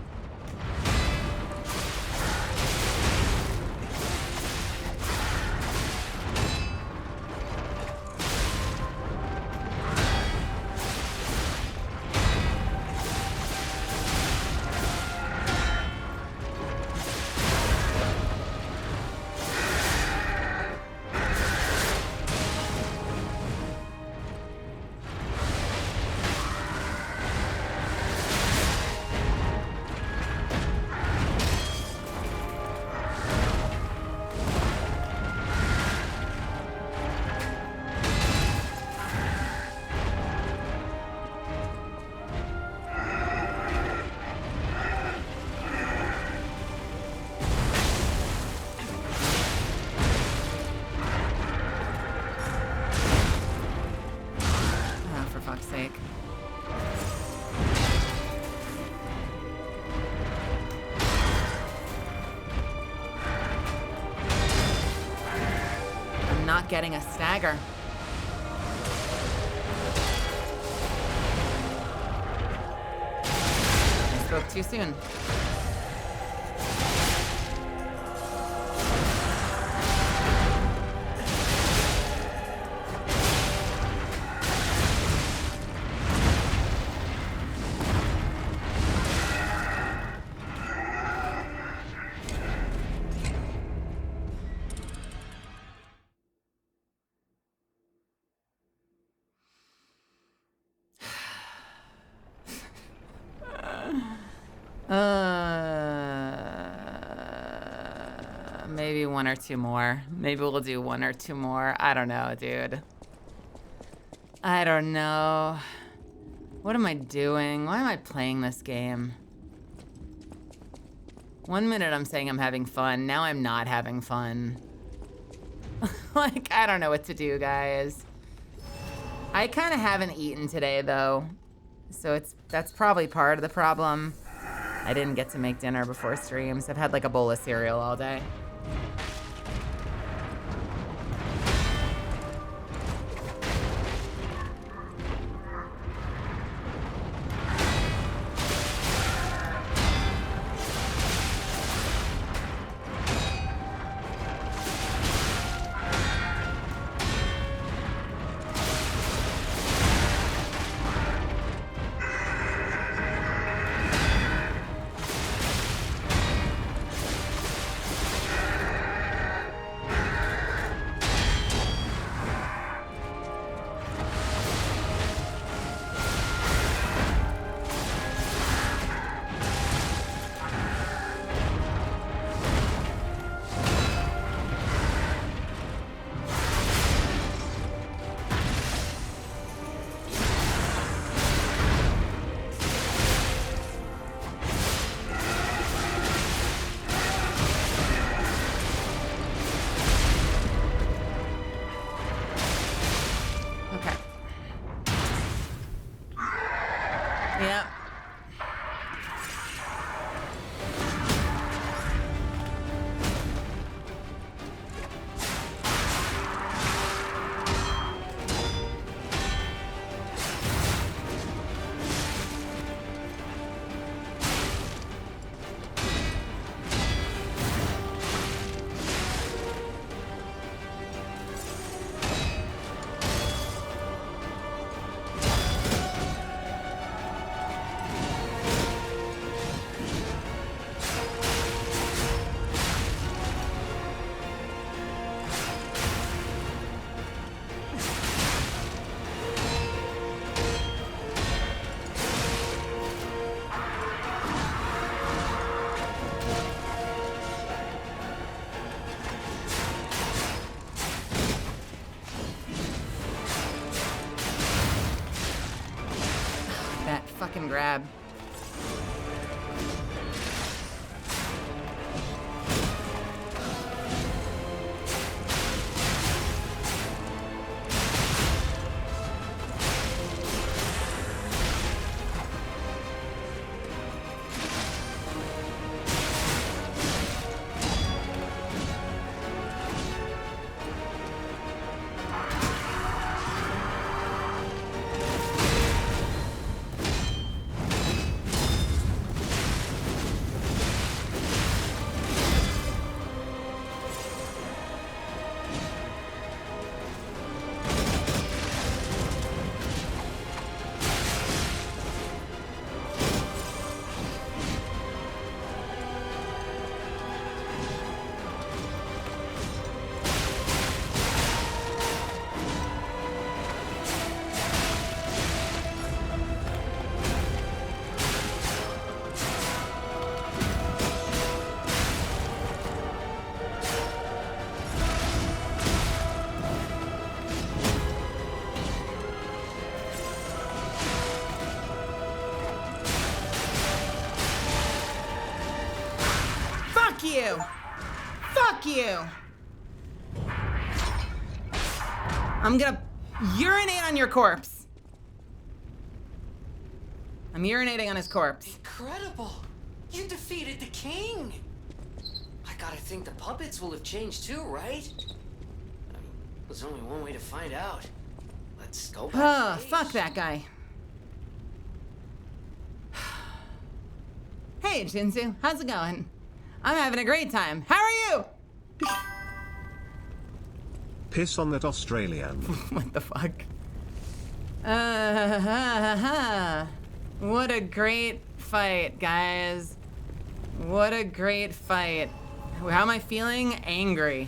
Getting a stagger. I spoke too soon. Maybe one or two more. Maybe we'll do one or two more. I don't know, dude. I don't know. What am I doing? Why am I playing this game? 1 minute I'm saying I'm having fun. Now I'm not having fun. Like, I don't know what to do, guys. I kind of haven't eaten today, though. So that's probably part of the problem. I didn't get to make dinner before streams. I've had like a bowl of cereal all day. fucking grab. Fuck you! Fuck you! I'm gonna urinate on your corpse. I'm urinating on his corpse. Incredible! You defeated the king! I gotta think the puppets will have changed too, right? I mean, there's only one way to find out. Let's go back. Oh, fuck that guy. Hey, Jinsu, how's it going? I'm having a great time. How are you? Piss on that Australian. What the fuck? What a great fight, guys. What a great fight. How am I feeling? Angry.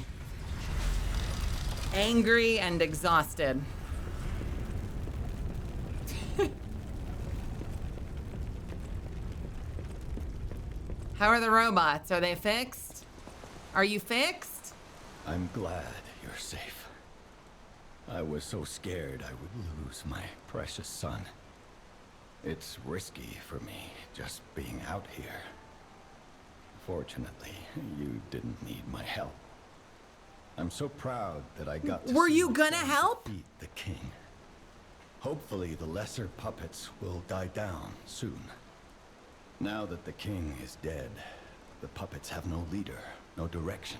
Angry and exhausted. How are the robots? Are they fixed? Are you fixed? I'm glad you're safe. I was so scared I would lose my precious son. It's risky for me just being out here. Fortunately, you didn't need my help. I'm so proud that I got to Were see you the gonna son help? defeat the king. Hopefully the lesser puppets will die down soon. Now that the king is dead, the puppets have no leader, no direction.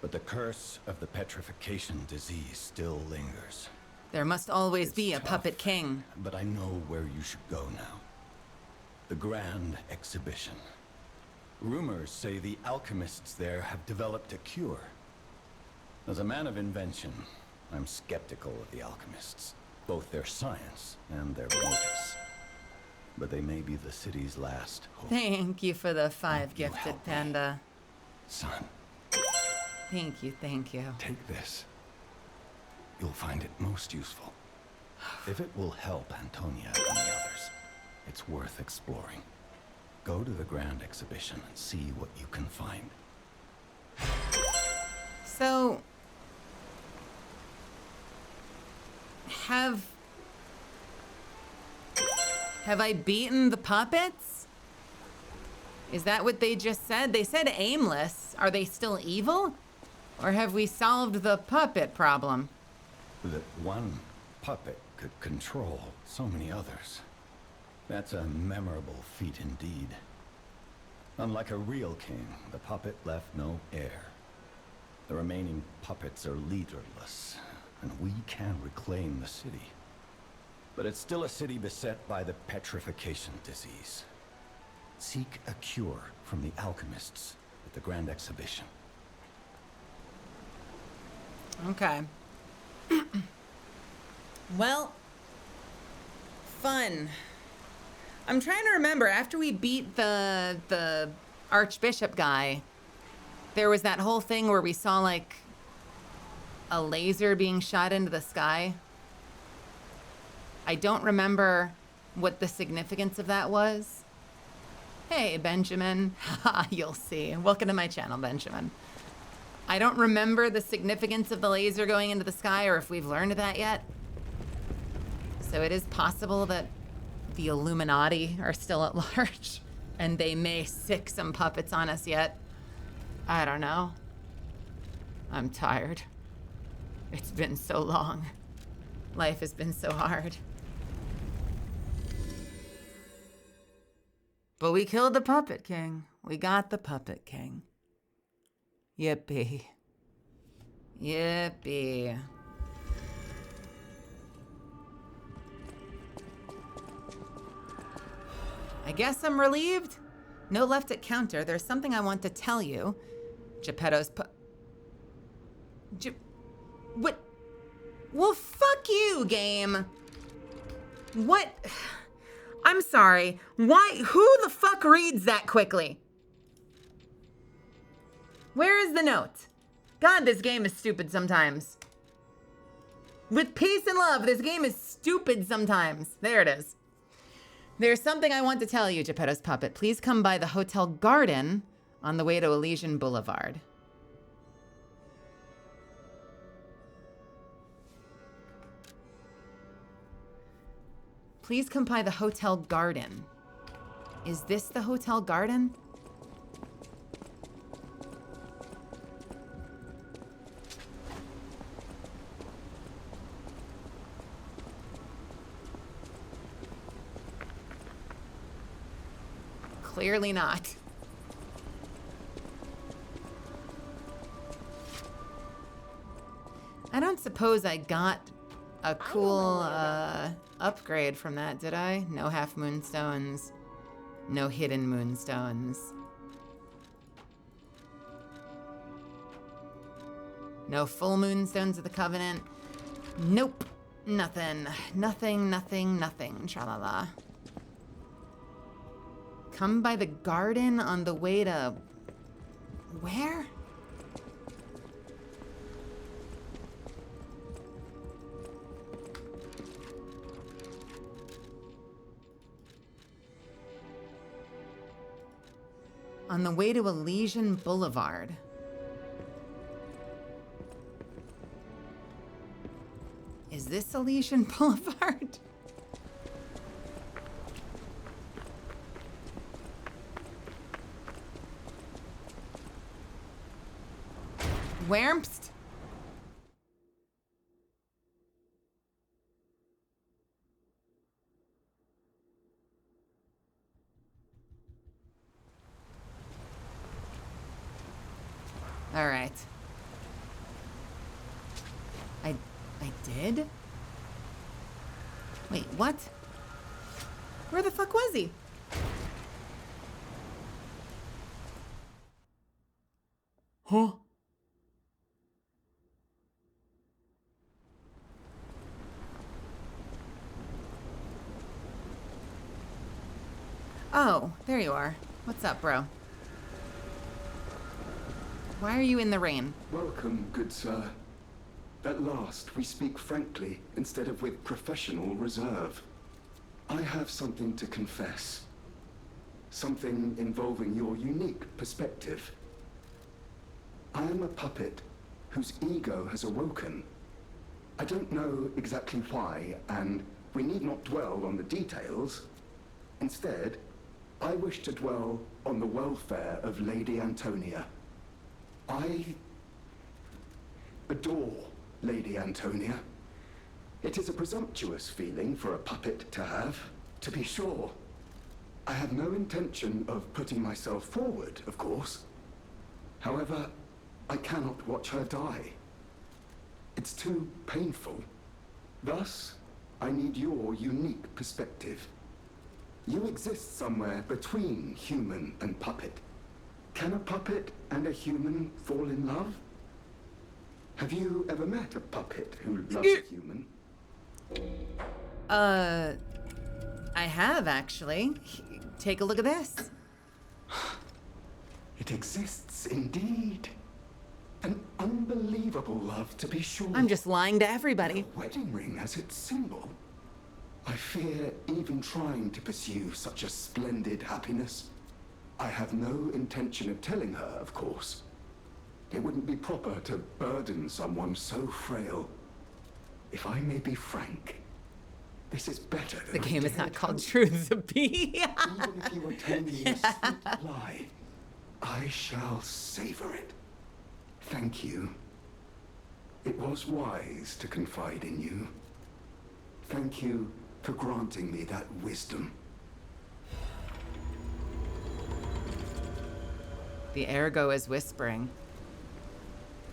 But the curse of the petrification disease still lingers. There must always be a puppet king. But I know where you should go now. The Grand Exhibition. Rumors say the alchemists there have developed a cure. As a man of invention, I'm skeptical of the alchemists, both their science and their motives. But they may be the city's last hope. Thank you for the 5 gifted panda. Son, Thank you, thank you. take this. You'll find it most useful. If it will help Antonia and the others, it's worth exploring. Go to the Grand Exhibition and see what you can find. So, have I beaten the puppets? Is that what they just said? They said aimless. Are they still evil? Or have we solved the puppet problem? That one puppet could control so many others. That's a memorable feat indeed. Unlike a real king, the puppet left no heir. The remaining puppets are leaderless, and we can reclaim the city. But it's still a city beset by the petrification disease. Seek a cure from the alchemists at the Grand Exhibition. Okay. Well, fun. I'm trying to remember, after we beat the Archbishop guy, there was that whole thing where we saw like a laser being shot into the sky. I don't remember what the significance of that was. Hey, Benjamin. You'll see. Welcome to my channel, Benjamin. I don't remember the significance of the laser going into the sky or if we've learned that yet. So it is possible that the Illuminati are still at large and they may sick some puppets on us yet. I don't know. I'm tired. It's been so long. Life has been so hard. But we killed the Puppet King. We got the Puppet King. Yippee. Yippee. I guess I'm relieved. No left at counter. There's something I want to tell you. Geppetto's what? Well, fuck you, game. What? I'm sorry. Why? Who the fuck reads that quickly? Where is the note? God, this game is stupid sometimes. With peace and love, this game is stupid sometimes. There it is. There's something I want to tell you, Geppetto's puppet. Please come by the Hotel Garden on the way to Elysian Boulevard. Please come by the Hotel Garden. Is this the Hotel Garden? Clearly not. I don't suppose I got a cool upgrade from that, did I? No half moonstones. No hidden moonstones. No full moonstones of the Covenant. Nope. Nothing. Nothing, nothing, nothing. Tra-la-la. Come by the garden on the way to... where? On the way to Elysian Boulevard. Is this Elysian Boulevard? Whermst? All right. I did? Wait, what? Where the fuck was he? Huh? Oh, there you are. What's up, bro? Why are you in the rain? Welcome, good sir. At last, we speak frankly instead of with professional reserve. I have something to confess. Something involving your unique perspective. I am a puppet whose ego has awoken. I don't know exactly why, and we need not dwell on the details. Instead, I wish to dwell on the welfare of Lady Antonia. I adore Lady Antonia. It is a presumptuous feeling for a puppet to have, to be sure. I have no intention of putting myself forward, of course. However, I cannot watch her die. It's too painful. Thus, I need your unique perspective. You exist somewhere between human and puppet. Can a puppet and a human fall in love? Have you ever met a puppet who loves a human? I have, actually. Take a look at this. It exists indeed. An unbelievable love, to be sure. I'm just lying to everybody. A wedding ring as its symbol. I fear even trying to pursue such a splendid happiness. I have no intention of telling her, of course. It wouldn't be proper to burden someone so frail. If I may be frank, This is better The than I game is not dared called hope. Truth to Be. Even if you were telling me a sweet lie, I shall savor it. Thank you. It was wise to confide in you. Thank you for granting me that wisdom. The ergo is whispering.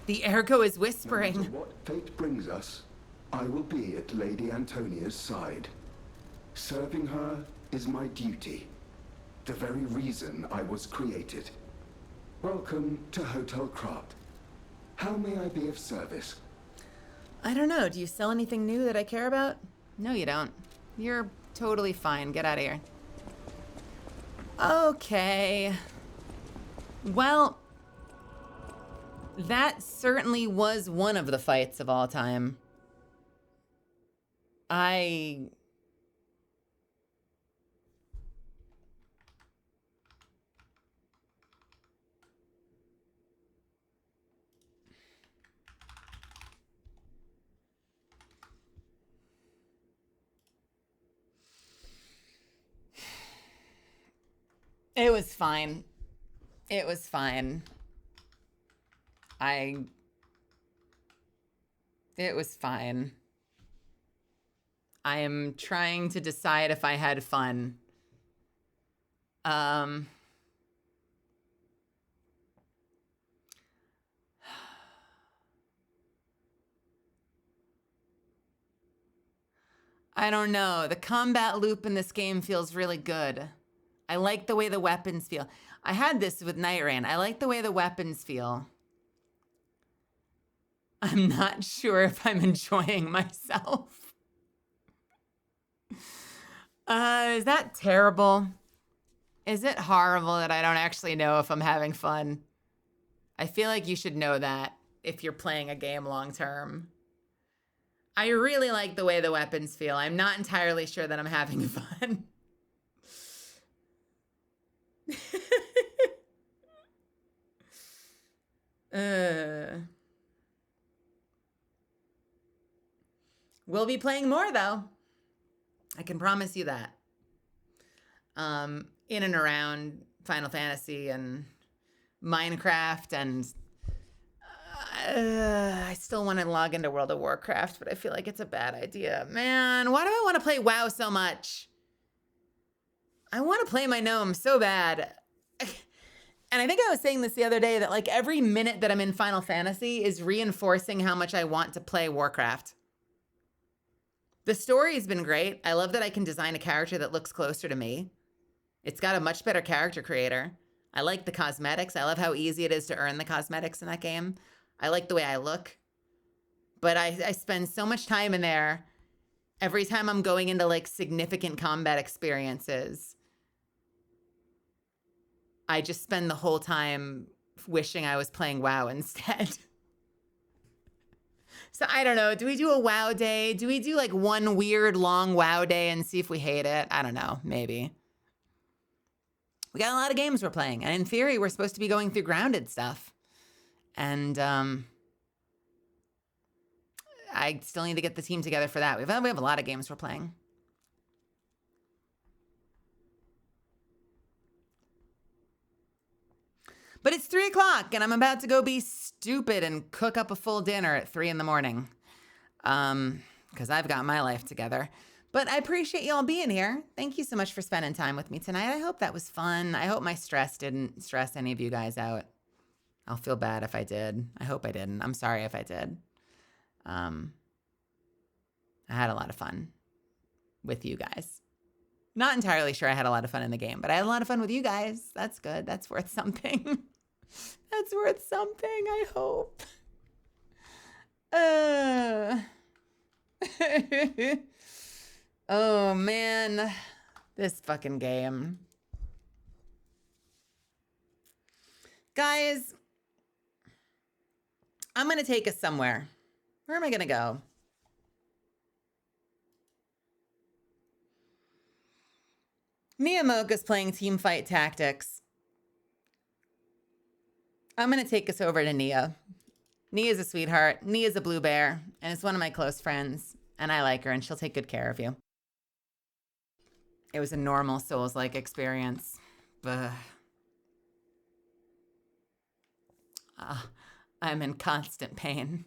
The ergo is whispering. No matter what fate brings us, I will be at Lady Antonia's side. Serving her is my duty. The very reason I was created. Welcome to Hotel Krat. How may I be of service? I don't know. Do you sell anything new that I care about? No, you don't. You're totally fine. Get out of here. Okay. Well, that certainly was one of the fights of all time. I It was fine. It was fine. It was fine. I am trying to decide if I had fun. I don't know. The combat loop in this game feels really good. I like the way the weapons feel. I had this with Night Rain. I like the way the weapons feel. I'm not sure if I'm enjoying myself. Is that terrible? Is it horrible that I don't actually know if I'm having fun? I feel like you should know that if you're playing a game long term. I really like the way the weapons feel. I'm not entirely sure that I'm having fun. We'll be playing more, though. I can promise you that. In and around Final Fantasy and Minecraft, and I still want to log into World of Warcraft, but I feel like it's a bad idea. Man, why do I want to play WoW so much? I want to play my gnome so bad. And I think I was saying this the other day, that like every minute that I'm in Final Fantasy is reinforcing how much I want to play Warcraft. The story has been great. I love that I can design a character that looks closer to me. It's got a much better character creator. I like the cosmetics. I love how easy it is to earn the cosmetics in that game. I like the way I look. But I spend so much time in there every time I'm going into like significant combat experiences. I just spend the whole time wishing I was playing WoW instead. So I don't know. Do we do a WoW day? Do we do like one weird long WoW day and see if we hate it? I don't know. Maybe. We got a lot of games we're playing. And in theory, we're supposed to be going through grounded stuff. And I still need to get the team together for that. We have a lot of games we're playing. But it's 3 o'clock and I'm about to go be stupid and cook up a full dinner at 3 in the morning. Because I've got my life together. But I appreciate y'all being here. Thank you so much for spending time with me tonight. I hope that was fun. I hope my stress didn't stress any of you guys out. I'll feel bad if I did. I hope I didn't. I'm sorry if I did. I had a lot of fun with you guys. Not entirely sure I had a lot of fun in the game, but I had a lot of fun with you guys. That's good. That's worth something. That's worth something, I hope. Oh, man. This fucking game. Guys, I'm going to take us somewhere. Where am I going to go? Miyamoto's playing Teamfight Tactics. I'm going to take us over to Nia. Nia's a sweetheart. Nia's a blue bear, and it's one of my close friends, and I like her, and she'll take good care of you. it was a normal Souls-like experience. But I'm in constant pain.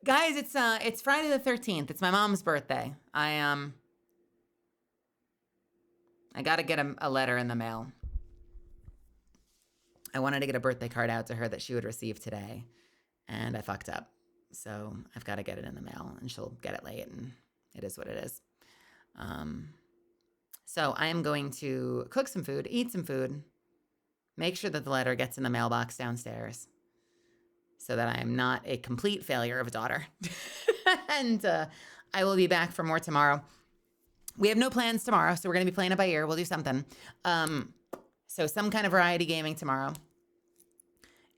Guys, it's Friday the 13th. It's my mom's birthday. I got to get a letter in the mail. I wanted to get a birthday card out to her that she would receive today, and I fucked up. So I've got to get it in the mail, and she'll get it late, and it is what it is. So I am going to cook some food, eat some food, make sure that the letter gets in the mailbox downstairs so that I am not a complete failure of a daughter. And I will be back for more tomorrow. We have no plans tomorrow, so we're going to be playing it by ear. We'll do something. So some kind of variety gaming tomorrow.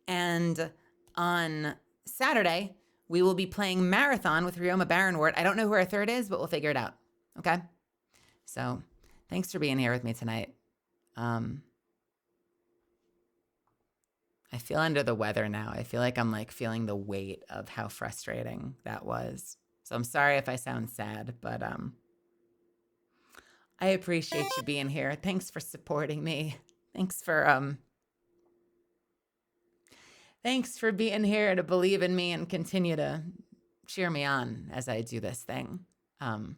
And on Saturday, we will be playing Marathon with Ryoma Baronwort. I don't know who our third is, but we'll figure it out. Okay? So thanks for being here with me tonight. I feel under the weather now. I feel like I'm like feeling the weight of how frustrating that was. So I'm sorry if I sound sad, but I appreciate you being here. Thanks for supporting me. Thanks for being here to believe in me and continue to cheer me on as I do this thing. I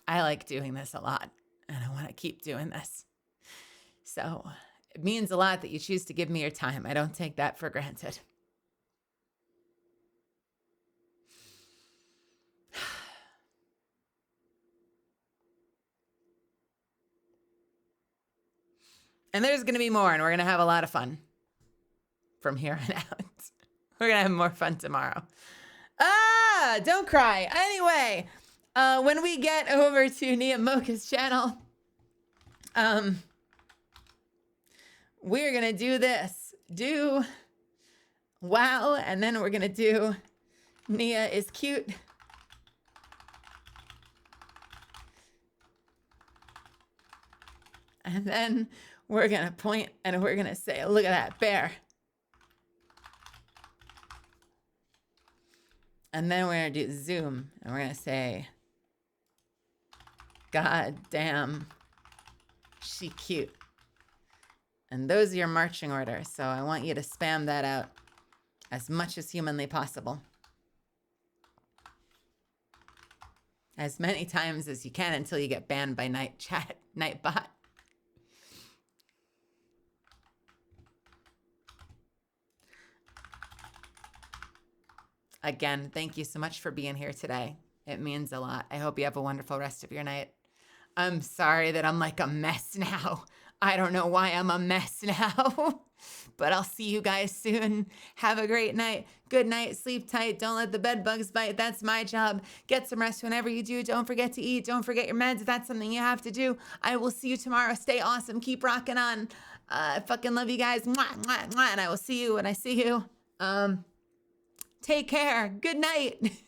like doing this a lot, and I want to keep doing this. So it means a lot that you choose to give me your time. I don't take that for granted. And there's going to be more, and we're going to have a lot of fun from here on out. We're going to have more fun tomorrow. Don't cry. Anyway, when we get over to Nia Mocha's channel, we're going to do this. Do wow, and then we're going to do Nia is cute. And then we're going to point and we're going to say, look at that bear. And then we're going to do zoom and we're going to say, God damn, she cute. And those are your marching orders. So I want you to spam that out as much as humanly possible. As many times as you can until you get banned by Nightbot. Again, thank you so much for being here today. It means a lot. I hope you have a wonderful rest of your night. I'm sorry that I'm like a mess now. I don't know why I'm a mess now. But I'll see you guys soon. Have a great night. Good night. Sleep tight. Don't let the bed bugs bite. That's my job. Get some rest whenever you do. Don't forget to eat. Don't forget your meds. If that's something you have to do. I will see you tomorrow. Stay awesome. Keep rocking on. I fucking love you guys. Mwah, mwah, mwah. And I will see you when I see you. Take care. Good night.